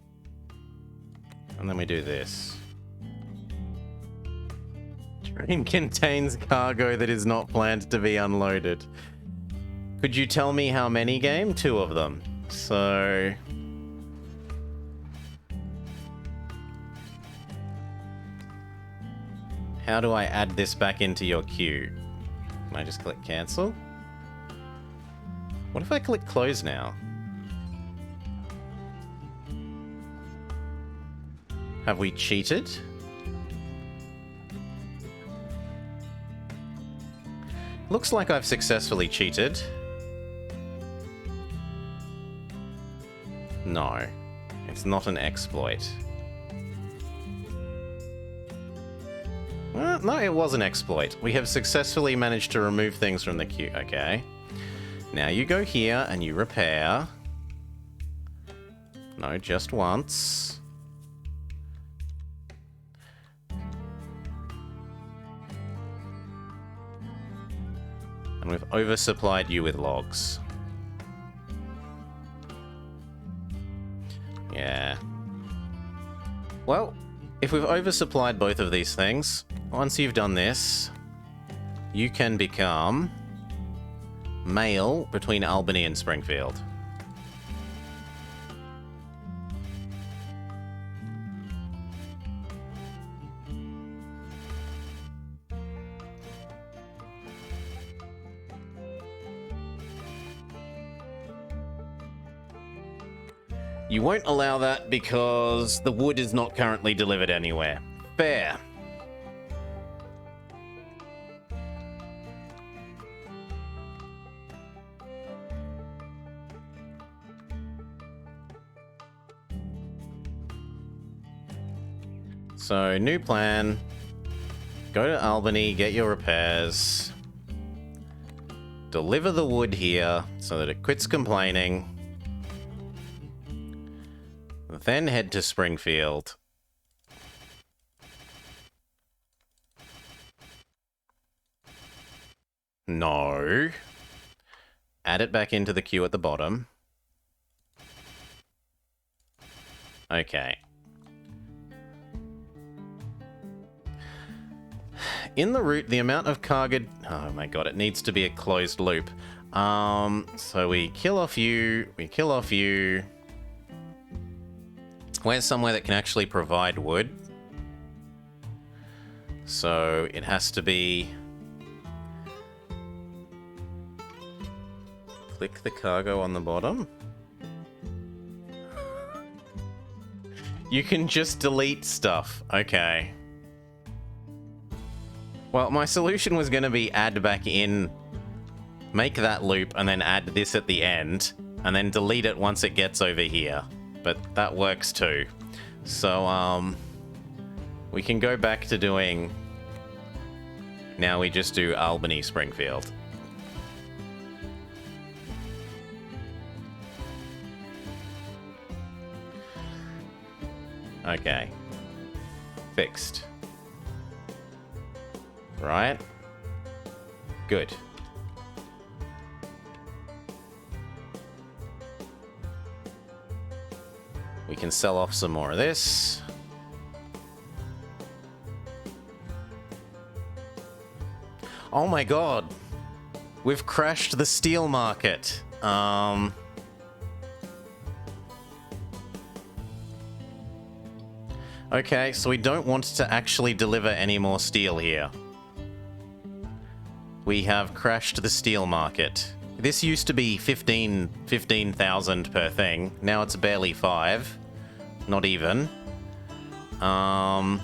A: And then we do this. Train contains cargo that is not planned to be unloaded. Could you tell me how many, game? 2 of them. So... How do I add this back into your queue? Can I just click cancel? What if I click close now? Have we cheated? Looks like I've successfully cheated. No, it's not an exploit. Well, no, it was an exploit. We have successfully managed to remove things from the queue. Okay. Now you go here and you repair. No, just once. And we've oversupplied you with logs. Yeah. Well, if we've oversupplied both of these things, once you've done this, you can become mail between Albany and Springfield. You won't allow that because the wood is not currently delivered anywhere. Fair. So, new plan. Go to Albany, get your repairs. Deliver the wood here so that it quits complaining. Then head to Springfield. No. Add it back into the queue at the bottom. Okay. In the route, the amount of cargo... Oh my god, it needs to be a closed loop. So we kill off you. We kill off you. Where's somewhere that can actually provide wood? So it has to be... Click the cargo on the bottom. You can just delete stuff. Okay. Well, my solution was going to be add back in, make that loop, and then add this at the end, and then delete it once it gets over here. But that works too. So, we can go back to doing... Now we just do Albany Springfield. Okay. Fixed. Right? Good. We can sell off some more of this. Oh my god! We've crashed the steel market. Okay, so we don't want to actually deliver any more steel here. We have crashed the steel market. This used to be 15,000 per thing. Now it's barely 5. Not even. Yeah,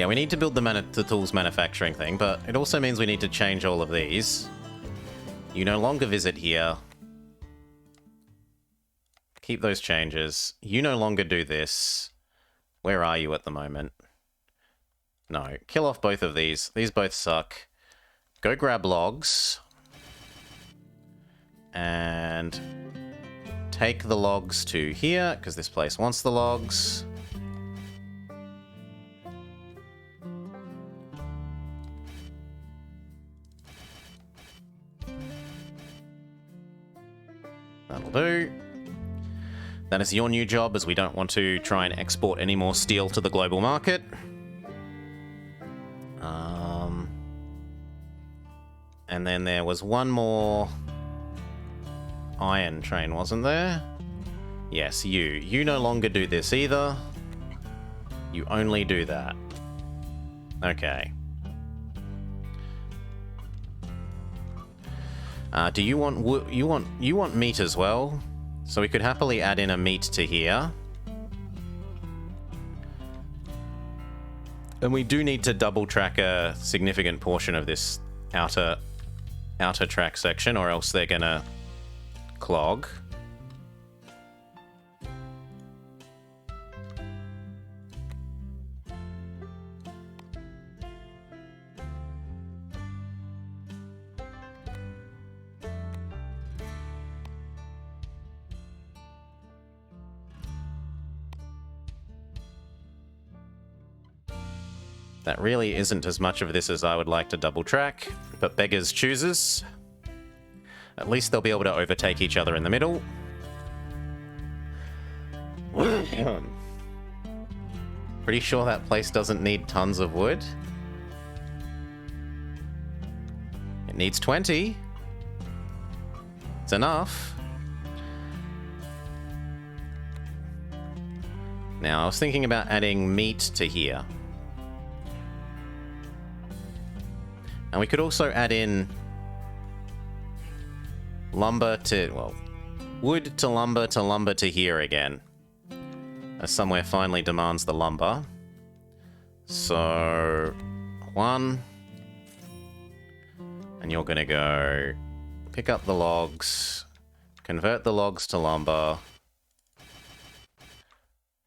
A: we need to build the tools manufacturing thing, but it also means we need to change all of these. You no longer visit here. Keep those changes. You no longer do this. Where are you at the moment? No. Kill off both of these. These both suck. Go grab logs. And take the logs to here, because this place wants the logs. That'll do. That is your new job, as we don't want to try and export any more steel to the global market. And then there was one more iron train, wasn't there? Yes, you. You no longer do this either. You only do that. Okay. Do you want you want meat as well? So we could happily add in a meat to here. And we do need to double track a significant portion of this outer track section, or else they're gonna clog. That really isn't as much of this as I would like to double track, but beggars chooses. At least they'll be able to overtake each other in the middle. Pretty sure that place doesn't need tons of wood. It needs 20. It's enough. Now, I was thinking about adding meat to here. And we could also add in lumber to, well, wood to lumber to here again. As somewhere finally demands the lumber. So, 1. And you're gonna go pick up the logs, convert the logs to lumber.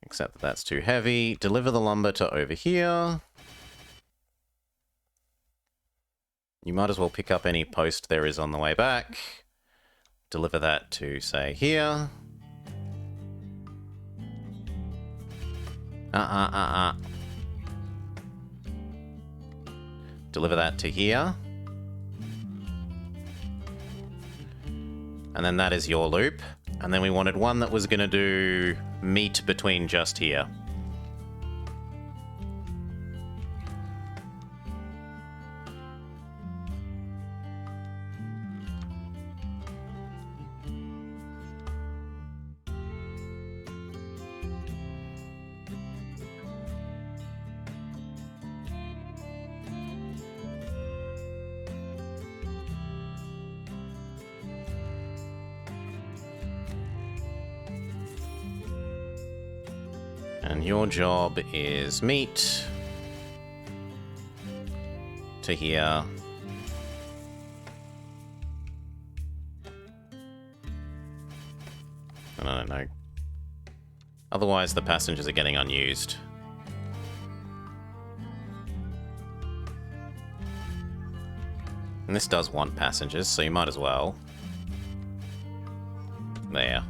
A: Except that that's too heavy. Deliver the lumber to over here. You might as well pick up any post there is on the way back. Deliver that to, say, here. Deliver that to here. And then that is your loop. And then we wanted one that was going to do meet between just here. And your job is meet to here. I don't know. Otherwise, the passengers are getting unused. And this does want passengers, so you might as well. There.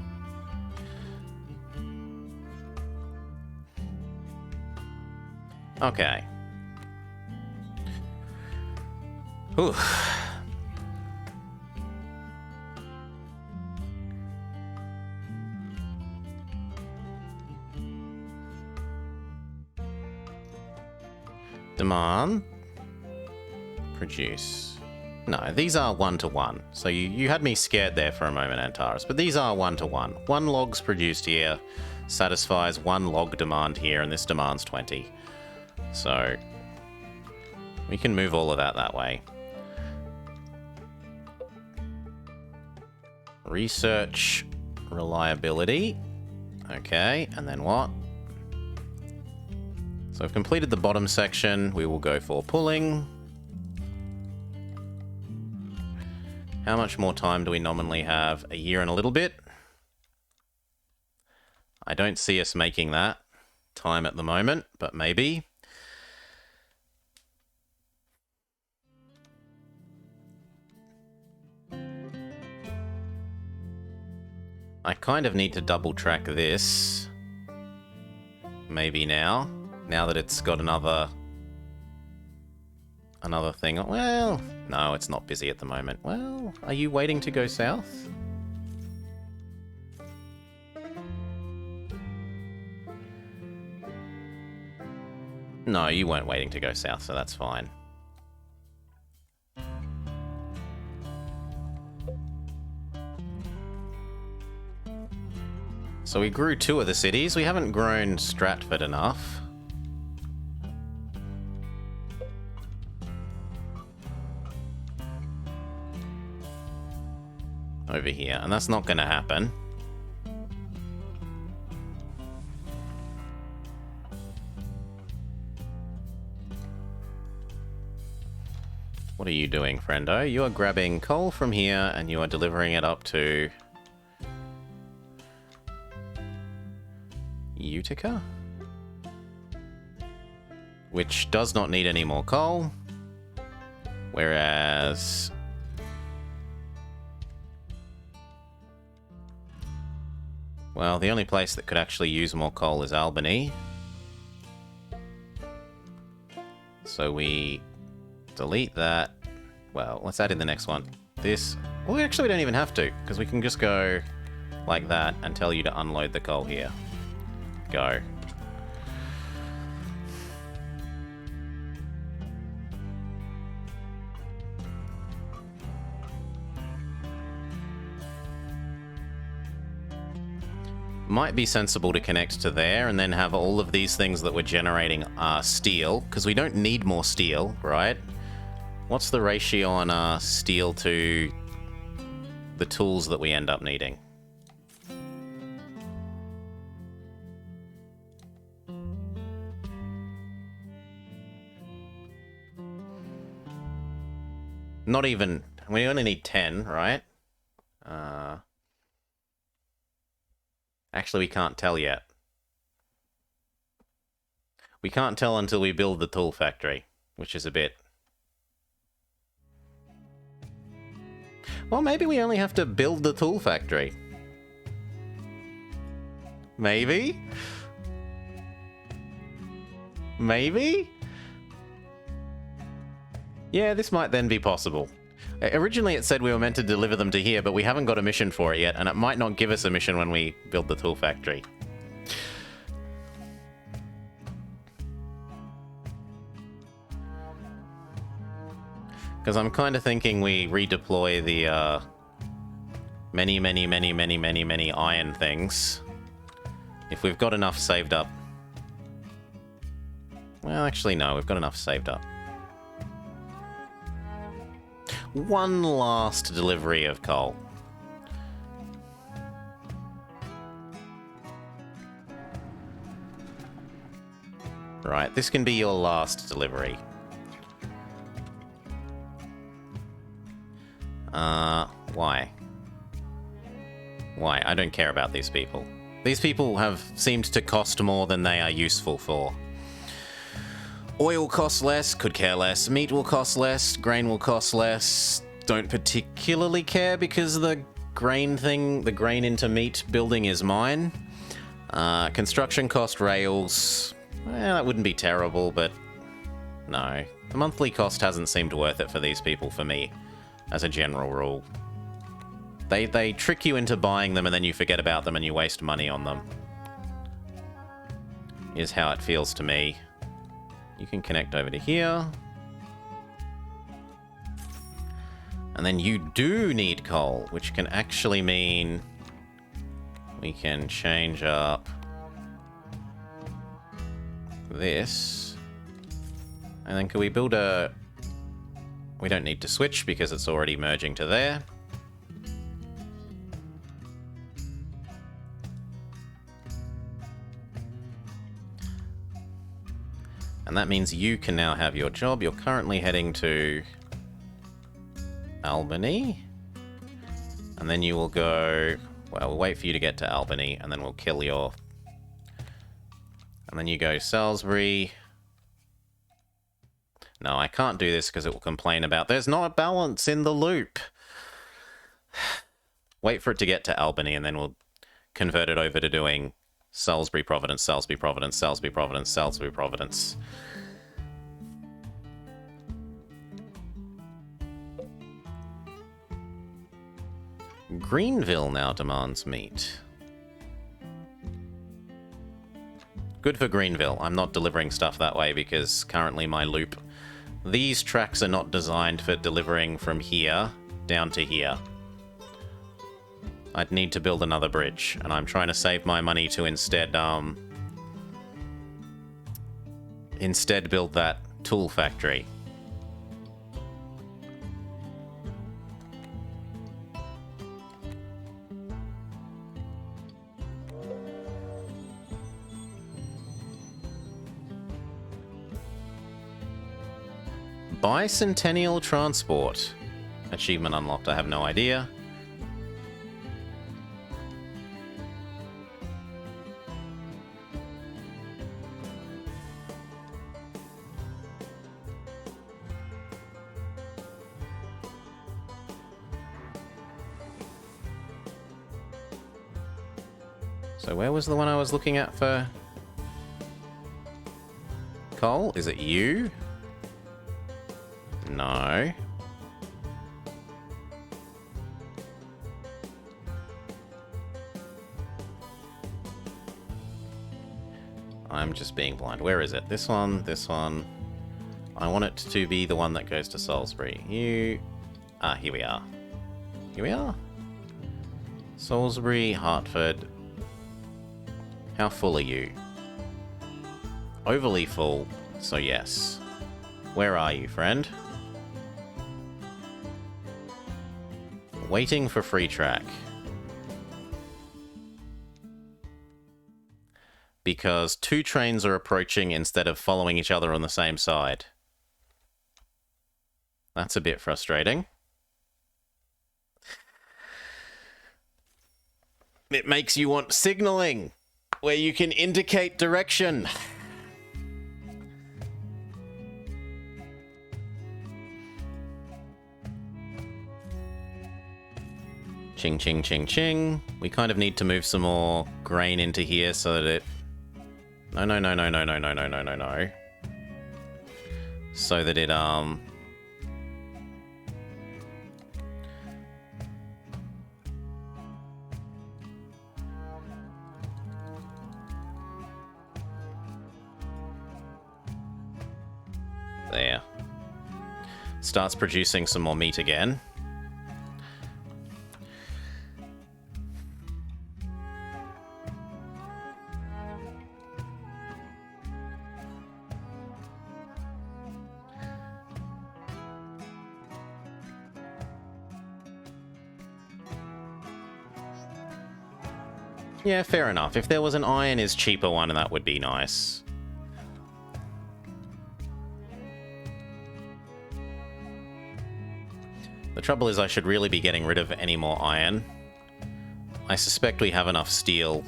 A: Okay. Whew. Demand. Produce. No, these are one-to-one. So you had me scared there for a moment, Antares, but these are one-to-one. One log's produced here satisfies one log demand here, and this demands 20. So we can move all of that way. Research reliability. Okay, and then what? So I've completed the bottom section. We will go for pulling. How much more time do we nominally have? A year and a little bit. I don't see us making that time at the moment, but maybe. I kind of need to double track this. Maybe now that it's got another thing. Well, no, it's not busy at the moment. Well, are you waiting to go south? No, you weren't waiting to go south, so that's fine. So we grew 2 of the cities. We haven't grown Stratford enough. Over here, and that's not going to happen. What are you doing, friendo? You are grabbing coal from here and you are delivering it up to Utica, which does not need any more coal, whereas well, the only place that could actually use more coal is Albany. So we delete that. Well, let's add in the next one. This, well, we actually don't even have to, because we can just go like that and tell you to unload the coal here. Go. Might be sensible to connect to there and then have all of these things that we're generating steel, because we don't need more steel, right? What's the ratio on steel to the tools that we end up needing? Not even, we only need 10, right? Actually, we can't tell yet. We can't tell until we build the tool factory, which is a bit Well, maybe we only have to build the tool factory. Maybe? Maybe? Yeah, this might then be possible. Originally it said we were meant to deliver them to here, but we haven't got a mission for it yet, and it might not give us a mission when we build the tool factory. Because I'm kind of thinking we redeploy the many iron things. If we've got enough saved up. Well, actually, no, we've got enough saved up. One last delivery of coal. Right, this can be your last delivery. Why? Why? I don't care about these people. These people have seemed to cost more than they are useful for. Oil costs less, could care less. Meat will cost less, grain will cost less. Don't particularly care because the grain into meat building is mine. Construction cost rails. Well, that wouldn't be terrible, but no. The monthly cost hasn't seemed worth it for these people for me, as a general rule. They trick you into buying them and then you forget about them and you waste money on them. Is how it feels to me. You can connect over to here. And then you do need coal, which can actually mean we can change up this. And then can we build a... We don't need to switch because it's already merging to there. And that means you can now have your job. You're currently heading to Albany. And then you will go... Well, we'll wait for you to get to Albany, and then we'll kill your... And then you go Salisbury. No, I can't do this because it will complain about there's not a balance in the loop. Wait for it to get to Albany, and then we'll convert it over to doing Salisbury, Providence, Salisbury, Providence, Salisbury, Providence, Salisbury, Providence. Greenville now demands meat. Good for Greenville. I'm not delivering stuff that way because currently my loop... These tracks are not designed for delivering from here down to here. I'd need to build another bridge, and I'm trying to save my money to instead build that tool factory. Bicentennial Transport. Achievement unlocked, I have no idea. So where was the one I was looking at for coal? Is it you? No. I'm just being blind. Where is it? This one, this one. I want it to be the one that goes to Salisbury. You... Ah, here we are. Here we are. Salisbury, Hartford. How full are you? Overly full, so yes. Where are you, friend? Waiting for free track. Because 2 trains are approaching instead of following each other on the same side. That's a bit frustrating. It makes you want signaling, where you can indicate direction. Ching, ching, ching, ching. We kind of need to move some more grain into here so that it... No, no, no, no, no, no, no, no, no, no, no. So that it, there. Starts producing some more meat again. Yeah, fair enough. If there was an iron is cheaper one, that would be nice. The trouble is I should really be getting rid of any more iron. I suspect we have enough steel.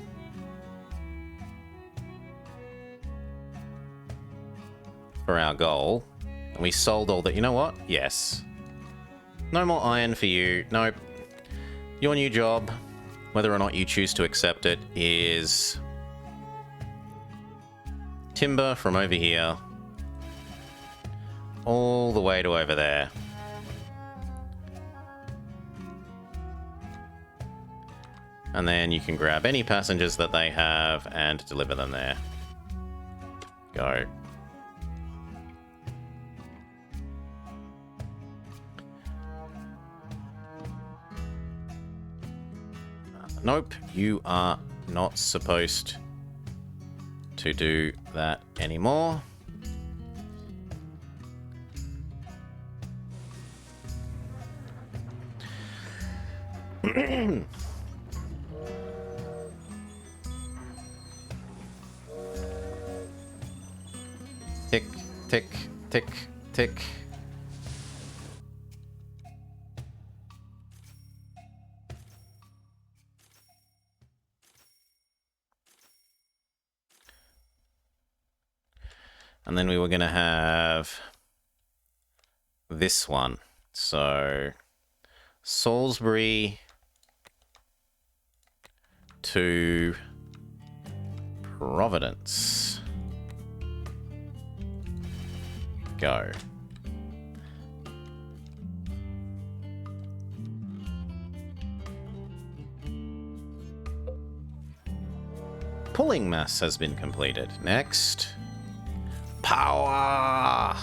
A: For our goal. And we sold all that. You know what? Yes. No more iron for you. Nope. Your new job, whether or not you choose to accept it, is timber from over here all the way to over there. And then you can grab any passengers that they have and deliver them there. Go. Nope, you are not supposed to do that anymore. Tick, tick, tick, tick. And then we were going to have this one. So Salisbury to Providence. Go. Pulling mass has been completed. Next. Power!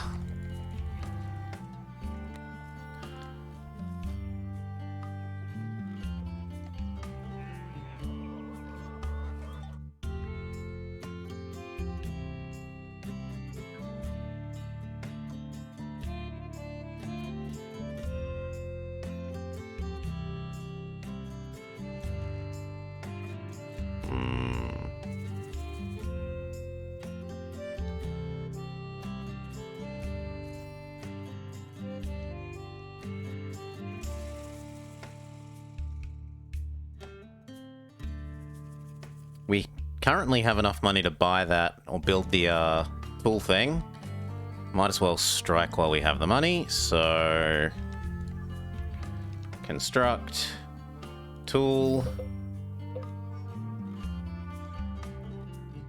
A: We currently have enough money to buy that or build the tool thing. Might as well strike while we have the money. So construct tool.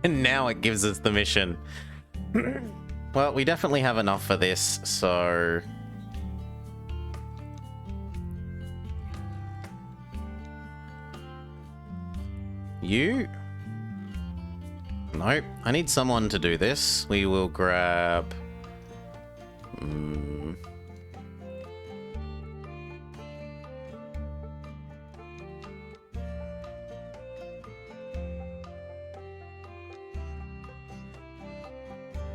A: And now it gives us the mission. Well, we definitely have enough for this, so you? Nope. I need someone to do this. We will grab...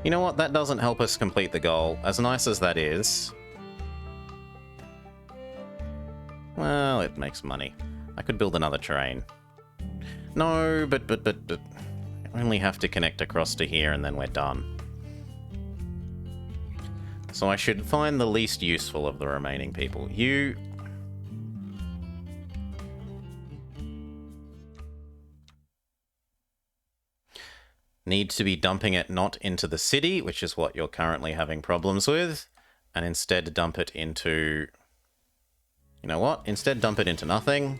A: You know what? That doesn't help us complete the goal. As nice as that is... Well, it makes money. I could build another train. No, but I only have to connect across to here and then we're done. So I should find the least useful of the remaining people. You... need to be dumping it not into the city, which is what you're currently having problems with, and instead dump it into You know what? Instead, dump it into nothing.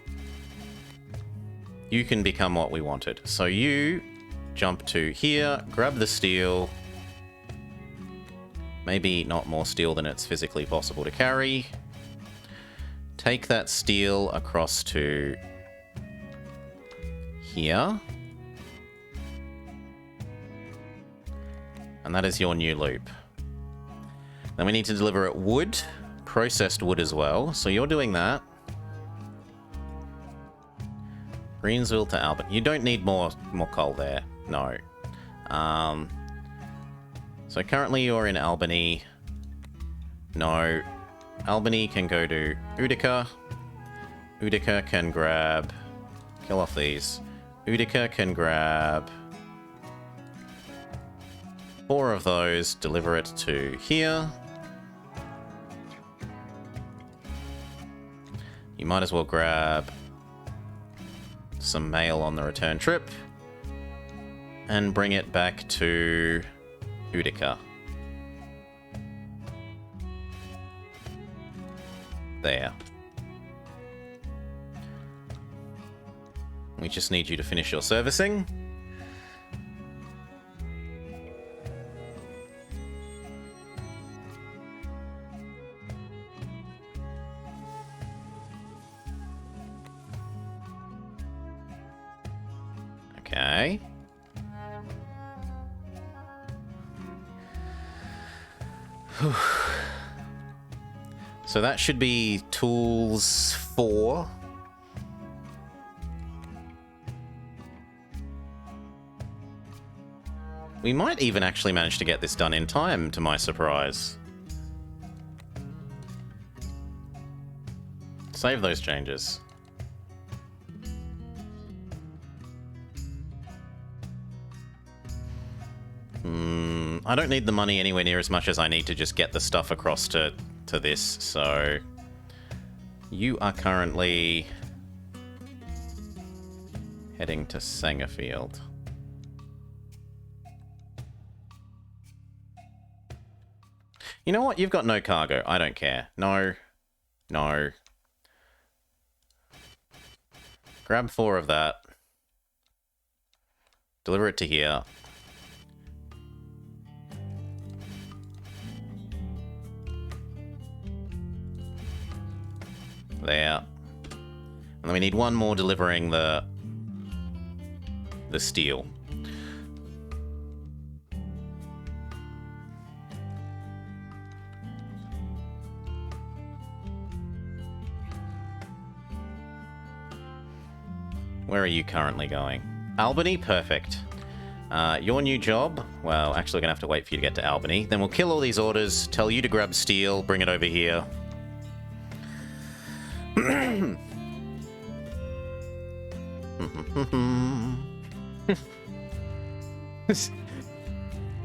A: You can become what we wanted. So you jump to here, grab the steel. Maybe not more steel than it's physically possible to carry. Take that steel across to here. And that is your new loop. Then we need to deliver it wood, processed wood as well. So you're doing that. Greensville to Albany. You don't need more coal there. No. So currently you're in Albany. No. Albany can go to Utica. Utica can grab... Kill off these. Utica can grab 4 of those, deliver it to here. You might as well grab some mail on the return trip and bring it back to Utica. There. We just need you to finish your servicing. Okay. So that should be tools 4. We might even actually manage to get this done in time, to my surprise. Save those changes. I don't need the money anywhere near as much as I need to just get the stuff across to this, so... You are currently heading to Sangerfield. You know what? You've got no cargo. I don't care. No. No. Grab 4 of that. Deliver it to here. There. And then we need 1 more delivering the steel. Where are you currently going? Albany? Perfect. Your new job? Well, actually, we're going to have to wait for you to get to Albany. Then we'll kill all these orders, tell you to grab steel, bring it over here.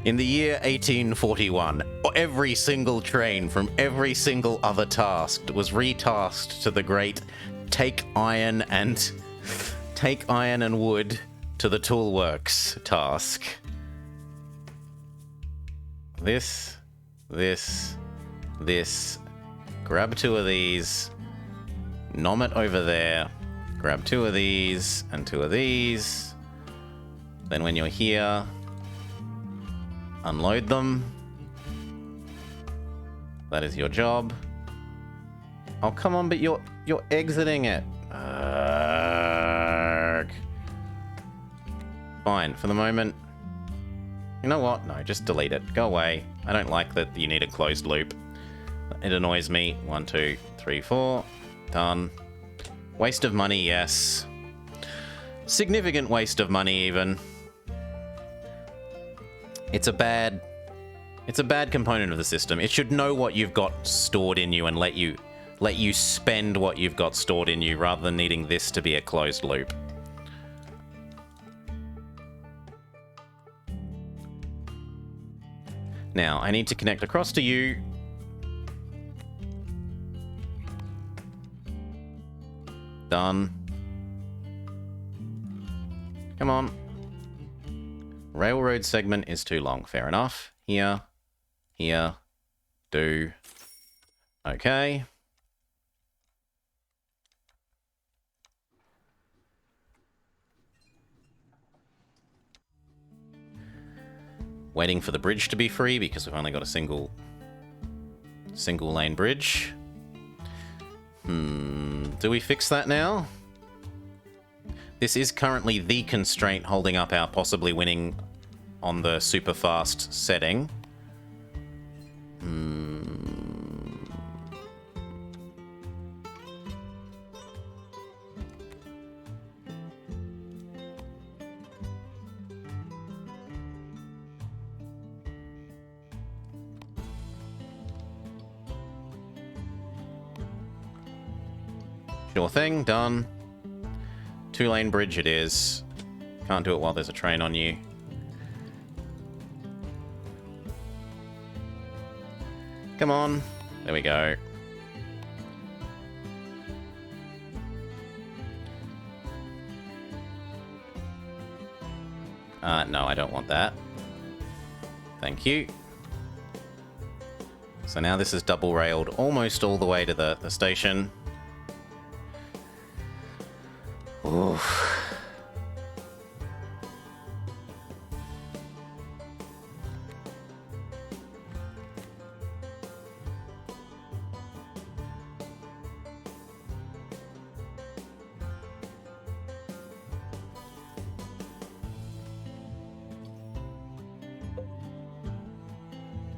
A: In the year 1841, every single train from every single other task was retasked to the great take iron and wood to the toolworks task. This. Grab 2 of these. Nom it over there. Grab 2 of these and 2 of these. Then when you're here, unload them. That is your job. Oh, come on, but you're exiting it. Fine, for the moment. You know what? No, just delete it. Go away. I don't like that you need a closed loop. It annoys me. 1, 2, 3, 4. Done. Waste of money, yes. Significant waste of money, even. It's a bad component of the system. It should know what you've got stored in you and let you spend what you've got stored in you rather than needing this to be a closed loop. Now, I need to connect across to you. Done. Come on. Railroad segment is too long. Fair enough. Here. Do. Okay. Waiting for the bridge to be free because we've only got a single lane bridge. Do we fix that now? This is currently the constraint holding up our possibly winning on the super fast setting. Sure thing, done. 2-lane bridge it is. Can't do it while there's a train on you. Come on. There we go. No, I don't want that. Thank you. So now this is double railed almost all the way to the station. Oof.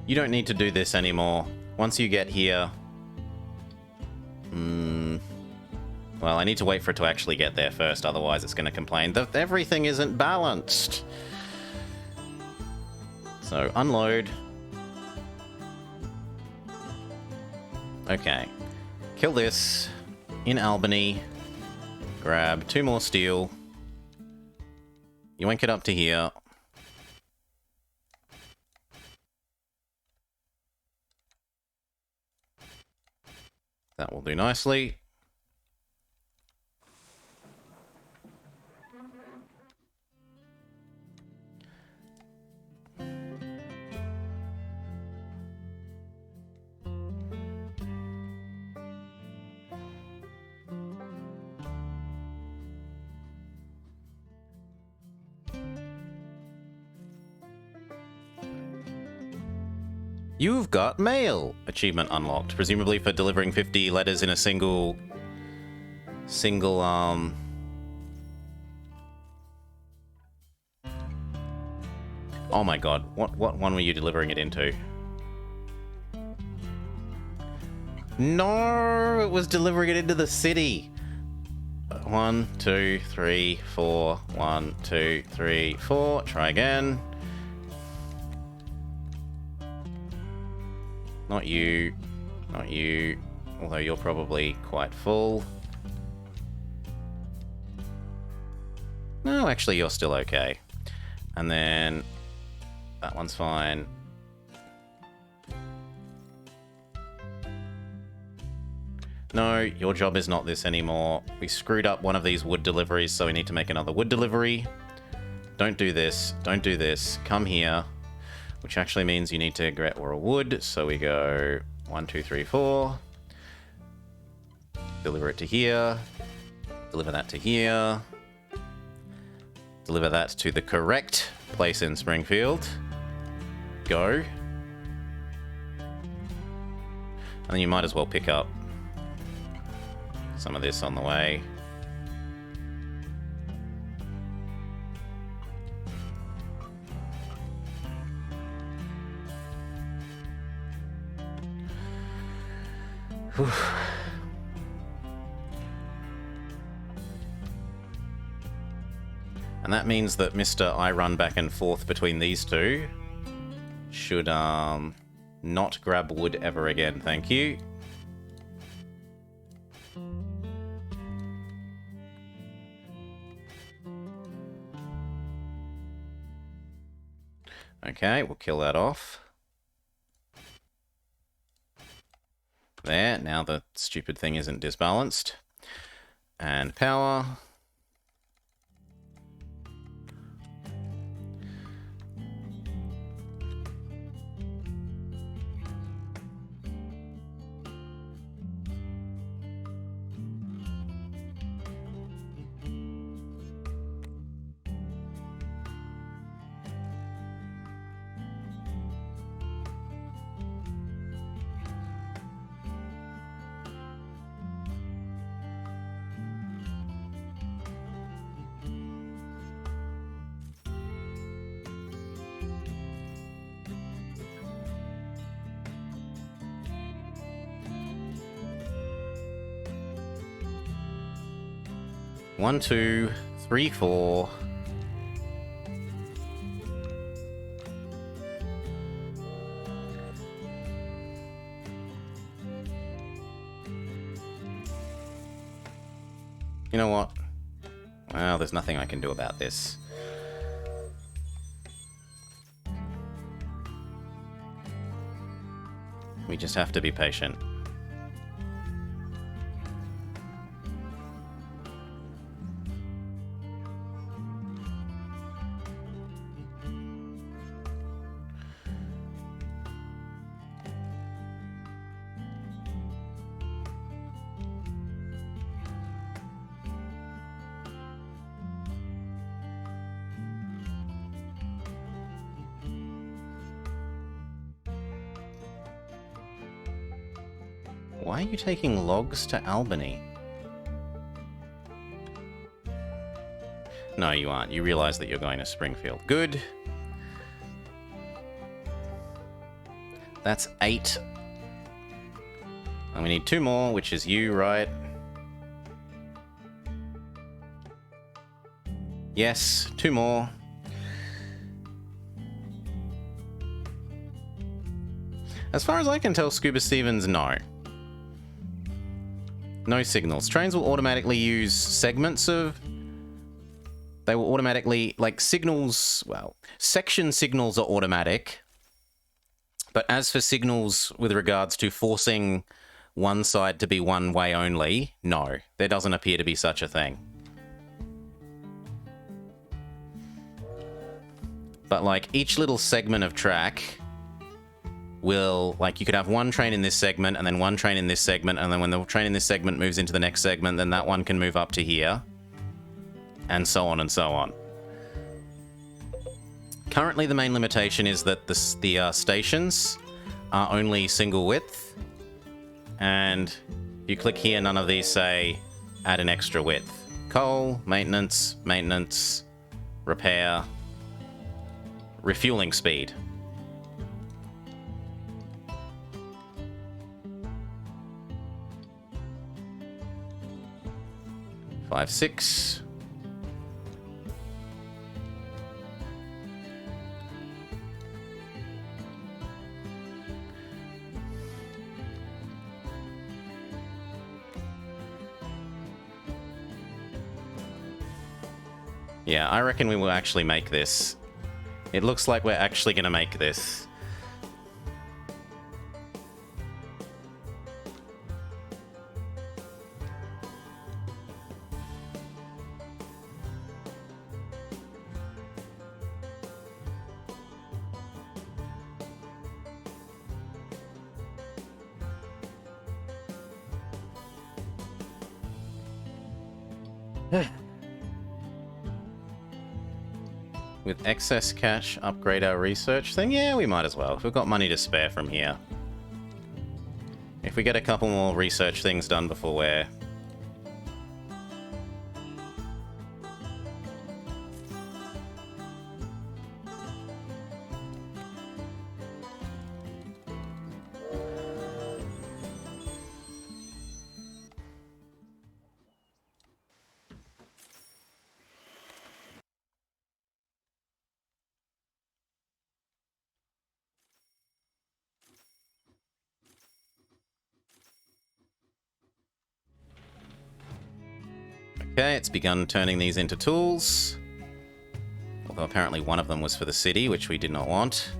A: You don't need to do this anymore. Once you get here... Well, I need to wait for it to actually get there first, otherwise it's going to complain that everything isn't balanced. So, unload. Okay. Kill this. In Albany. Grab 2 more steel. Yoink it up to here. That will do nicely. You've got mail! Achievement unlocked. Presumably for delivering 50 letters in a single... Oh my god, what one were you delivering it into? No, it was delivering it into the city! 1, 2, 3, 4. 1, 2, 3, 4. Try again. Not you. Not you. Although you're probably quite full. No, actually you're still okay. And then... that one's fine. No, your job is not this anymore. We screwed up one of these wood deliveries, so we need to make another wood delivery. Don't do this. Don't do this. Come here. Which actually means you need to get more wood. So we go 1, 2, 3, 4. Deliver it to here. Deliver that to here. Deliver that to the correct place in Springfield. Go. And then you might as well pick up some of this on the way. Whew. And that means that Mr. I run back and forth between these two should not grab wood ever again, thank you. Okay, we'll kill that off. There, now the stupid thing isn't disbalanced. And power. 1, 2, 3, 4. You know what? Well, there's nothing I can do about this. We just have to be patient. Why are you taking logs to Albany? No, you aren't. You realize that you're going to Springfield. Good. That's 8. And we need 2 more, which is you, right? Yes, 2 more. As far as I can tell, Scuba Stevens, no. No signals. Trains will automatically use segments of... They will automatically... Like, signals... Well, section signals are automatic. But as for signals with regards to forcing one side to be one way only, no. There doesn't appear to be such a thing. But, like, each little segment of track... will, like, you could have one train in this segment and then one train in this segment, and then when the train in this segment moves into the next segment, then that one can move up to here, and so on and so on. Currently, the main limitation is that the stations are only single width, and you click here, none of these say add an extra width. Coal, maintenance, maintenance, repair, refueling speed. 5, 6. Yeah, I reckon we will actually make this. It looks like we're actually going to make this. With excess cash, upgrade our research thing? Yeah, we might as well. If we've got money to spare from here. If we get a couple more research things done before we're... Okay, it's begun turning these into tools. Although apparently one of them was for the city, which we did not want.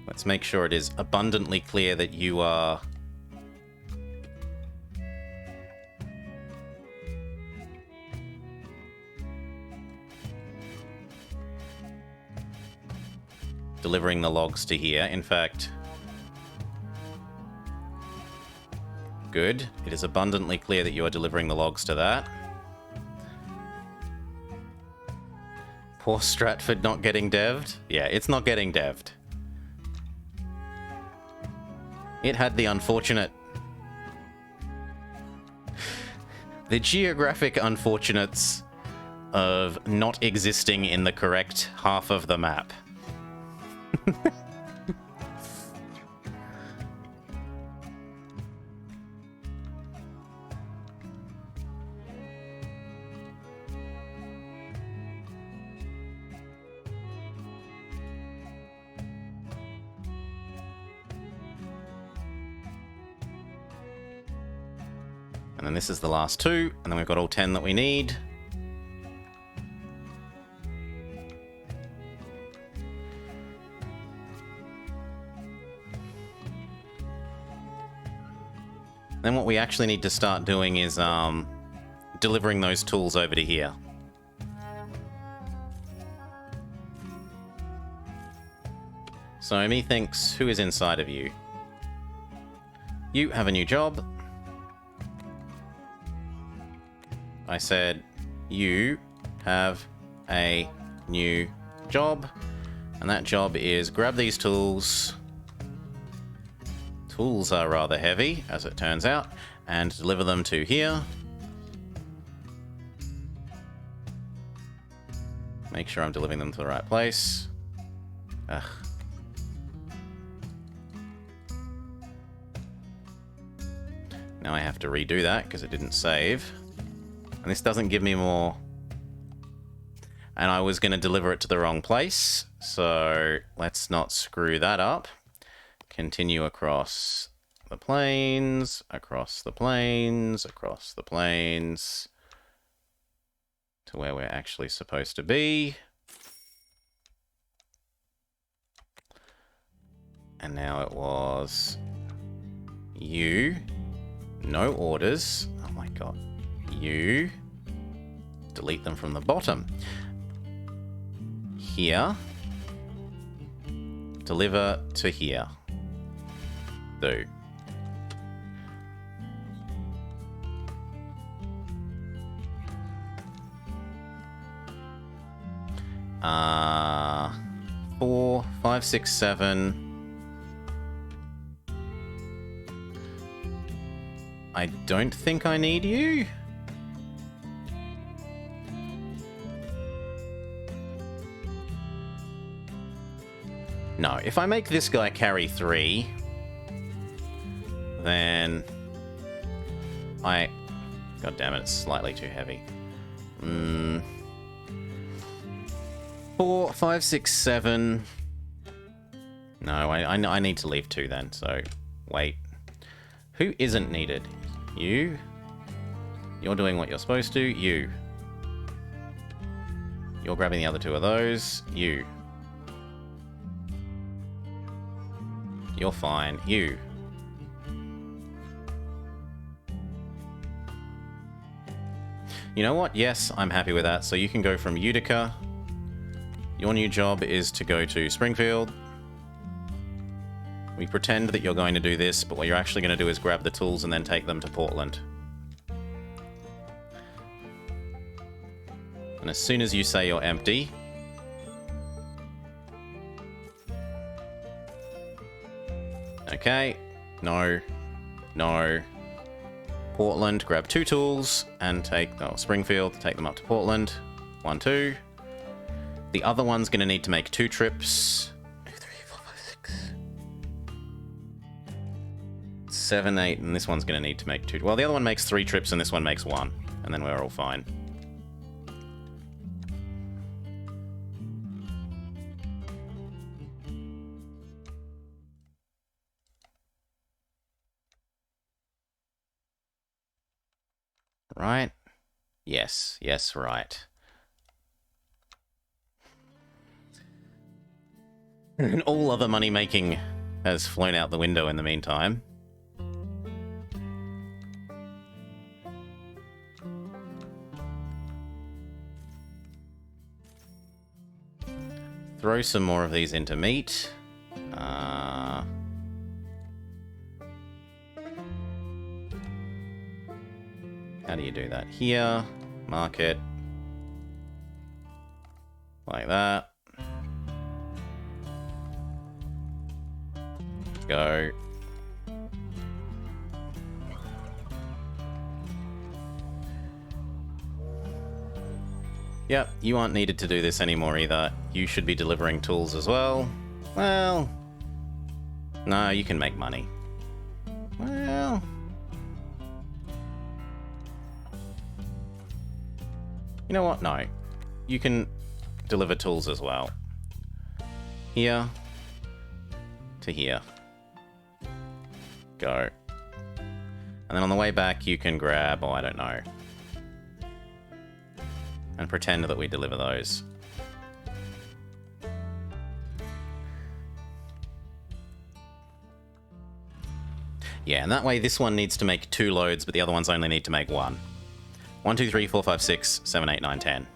A: Let's make sure it is abundantly clear that you are... delivering the logs to here. In fact... Good. It is abundantly clear that you are delivering the logs to that. Poor Stratford not getting devved. Yeah, it's not getting devved. It had the unfortunate... the geographic unfortunates of not existing in the correct half of the map. And then this is the last 2, and then we've got all 10 that we need. Then what we actually need to start doing is delivering those tools over to here. So methinks, who is inside of you? You have a new job. I said, you have a new job. And that job is grab these tools. Tools are rather heavy, as it turns out, and deliver them to here. Make sure I'm delivering them to the right place. Ugh. Now I have to redo that because it didn't save. And this doesn't give me more. And I was going to deliver it to the wrong place, so let's not screw that up. Continue across the plains, across the plains, across the plains, to where we're actually supposed to be. And now it was you. No orders. Oh my god. You. Delete them from the bottom. Here. Deliver to here. Do. Uh, 4, 5, 6, 7. I don't think I need you. No, if I make this guy carry 3, then God damn it, it's slightly too heavy. 4, 5, 6, 7. No, I need to leave 2 then, so wait. Who isn't needed? You. You're doing what you're supposed to. You. You're grabbing the other 2 of those. You. You're fine. You. You know what? Yes, I'm happy with that. So you can go from Utica. Your new job is to go to Springfield. We pretend that you're going to do this, but what you're actually going to do is grab the tools and then take them to Portland. And as soon as you say you're empty, okay, no, no, Portland, grab 2 tools and take, Springfield, take them up to Portland. 1, 2. The other one's going to need to make 2 trips. 7, 8, and this one's going to need to make 2. Well, the other one makes 3 trips and this one makes 1, and then we're all fine. Right? Yes, yes, right. And all other money making has flown out the window in the meantime. Throw some more of these into meat. How do you do that? Here, market, like that. Go. Yep, you aren't needed to do this anymore either. You should be delivering tools as well. Well, no, you can make money. Well, you know what? No. You can deliver tools as well. Here to here. Go. And And then on the way back, you can grab, oh, I don't know. And pretend that we deliver those. Yeah, and that way this one needs to make 2 loads, but the other ones only need to make 1. 1, 2, 3, 4, 5, 6, 7, 8, 9, 10.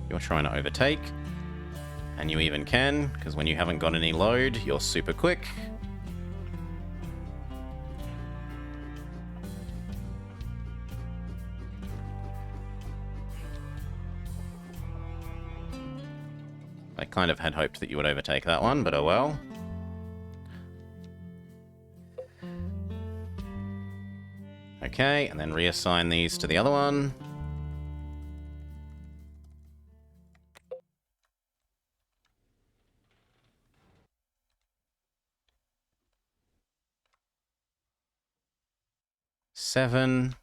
A: You're trying to overtake. And you even can, because when you haven't got any load, you're super quick. I kind of had hoped that you would overtake that one, but oh well. Okay, and then reassign these to the other one. Seven,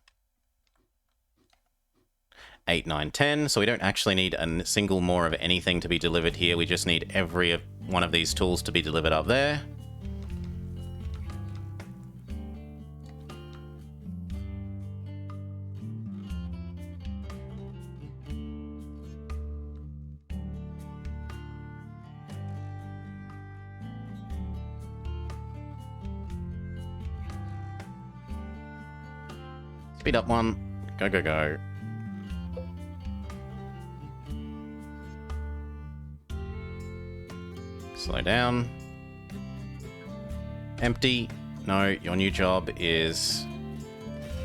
A: 8, 9, 10. So we don't actually need a single more of anything to be delivered here. We just need every one of these tools to be delivered up there. Speed up one. Go, go, go. Slow down. Empty. No, your new job is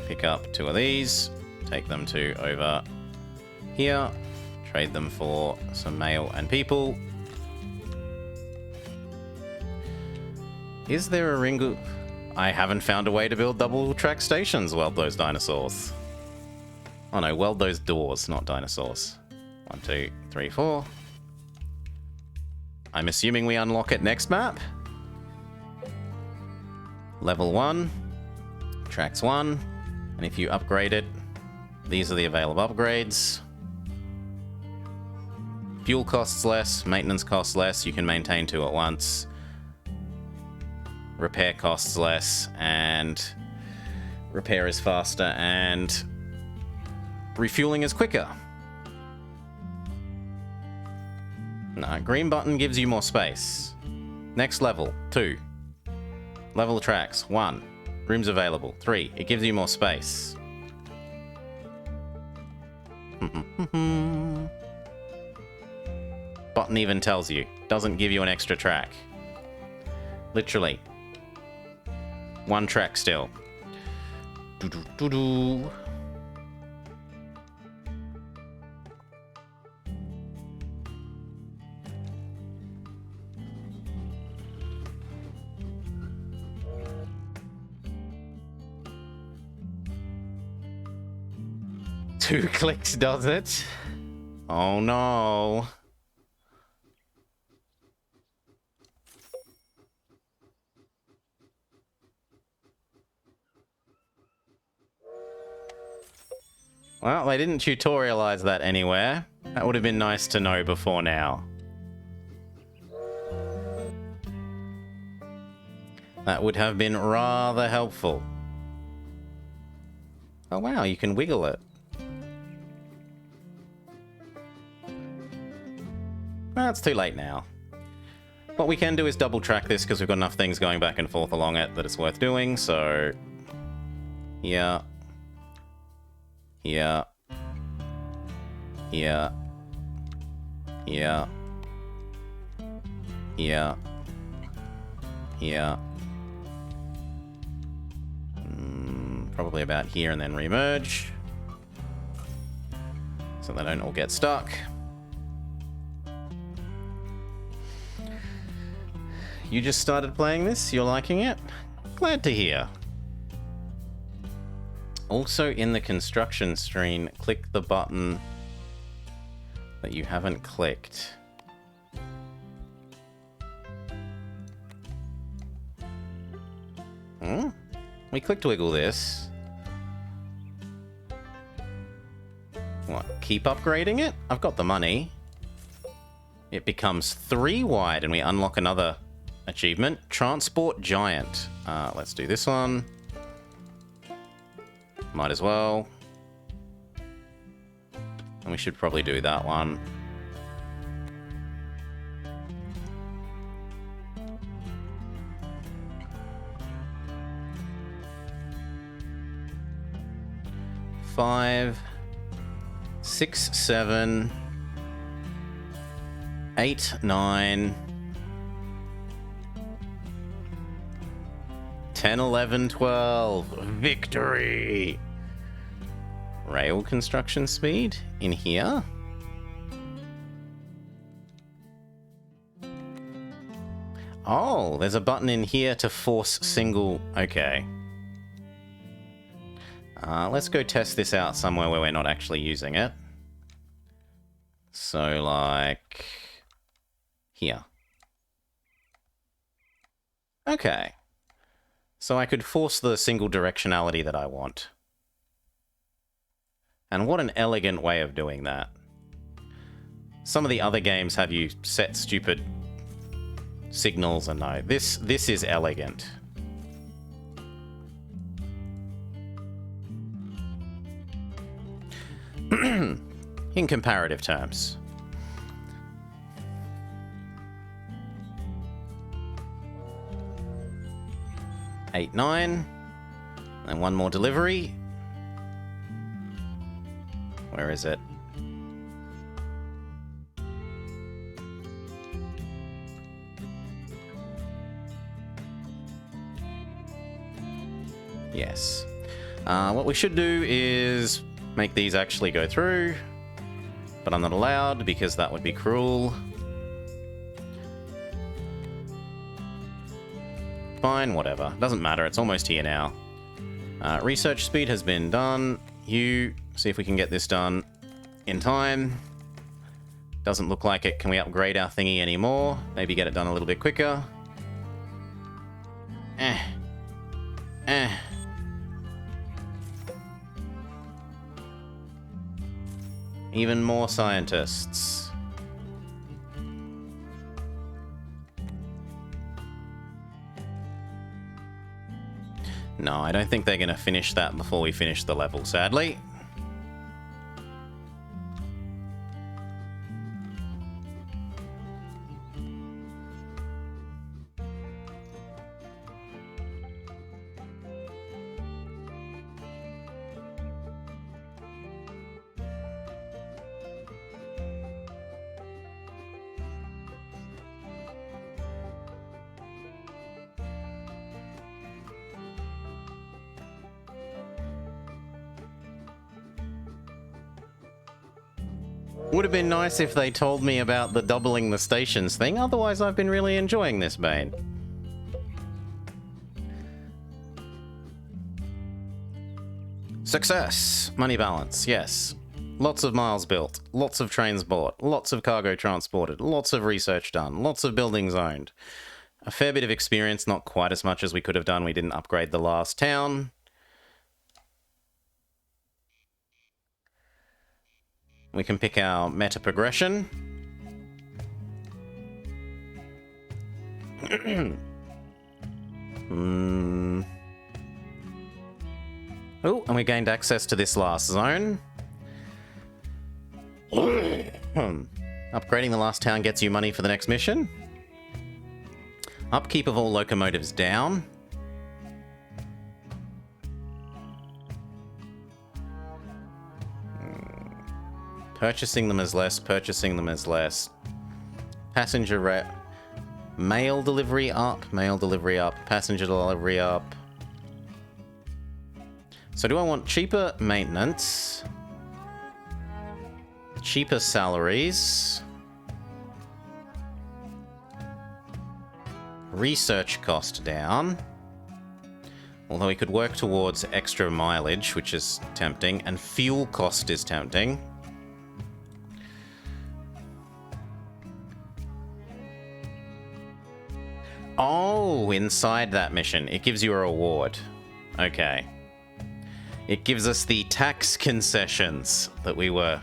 A: pick up 2 of these. Take them to over here. Trade them for some mail and people. Is there a Ringu? I haven't found a way to build double track stations. Weld those dinosaurs. Oh no, weld those doors, not dinosaurs. 1, 2, 3, 4. I'm assuming we unlock it next map. Level 1. Tracks 1. And if you upgrade it, these are the available upgrades. Fuel costs less, maintenance costs less, you can maintain 2 at once. Repair costs less, and repair is faster, and refueling is quicker. No, green button gives you more space. Next level, 2. Level tracks, 1. Rooms available, 3. It gives you more space. Button even tells you. Doesn't give you an extra track. Literally. 1 track still. Doo-doo-doo-doo. Two clicks does it? Oh no. Well, they didn't tutorialize that anywhere. That would have been nice to know before now. That would have been rather helpful. Oh wow, you can wiggle it. Well, it's too late now. What we can do is double track this because we've got enough things going back and forth along it that it's worth doing, so... Yeah. Yeah. Yeah. Yeah. Yeah. Yeah. Probably about here and then remerge. So they don't all get stuck. You just started playing this? You're liking it? Glad to hear. Also in the construction screen, click the button that you haven't clicked. We click wiggle this. What? Keep upgrading it? I've got the money. It becomes 3 wide and we unlock another achievement. Transport Giant. Let's do this one. Might as well. And we should probably do that one. Five, 6, 7, 8, 9, 10, 11, 12. Victory! Rail construction speed in here. Oh, there's a button in here to force single... Okay. Let's go test this out somewhere where we're not actually using it. So, like... here. Okay. So I could force the single directionality that I want. And what an elegant way of doing that. Some of the other games have you set stupid signals, and no, this is elegant. In comparative terms. Eight, 9, and one more delivery. Where is it? Yes. What we should do is make these actually go through, but I'm not allowed because that would be cruel. Fine, whatever. Doesn't matter, it's almost here now. Research speed has been done. See if we can get this done in time. Doesn't look like it. Can we upgrade our thingy anymore? Maybe get it done a little bit quicker. Even more scientists. No, I don't think they're going to finish that before we finish the level, sadly. Would have been nice if they told me about the doubling the stations thing, otherwise I've been really enjoying this Bane. Success! Money balance, yes. Lots of miles built, lots of trains bought, lots of cargo transported, lots of research done, lots of buildings owned. A fair bit of experience, not quite as much as we could have done. We didn't upgrade the last town. We can pick our meta progression. Oh, and we gained access to this last zone. Upgrading the last town gets you money for the next mission. Upkeep of all locomotives down. Purchasing them is less, purchasing them is less. Passenger mail delivery up, passenger delivery up. So do I want cheaper maintenance? Cheaper salaries? Research cost down. Although we could work towards extra mileage, which is tempting, and fuel cost is tempting. Oh, inside that mission, it gives you a reward. Okay. It gives us the tax concessions that we were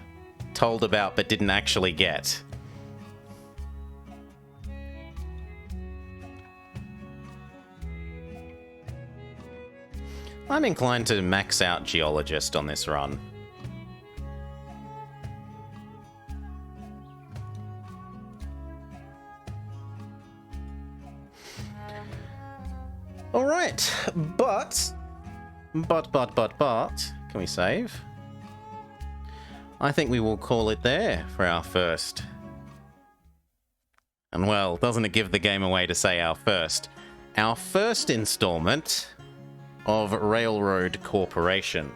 A: told about but didn't actually get. I'm inclined to max out Geologist on this run. Alright, but... Can we save? I think we will call it there for our first. And well, doesn't it give the game away to say our first? Our first installment of Railroad Corporation.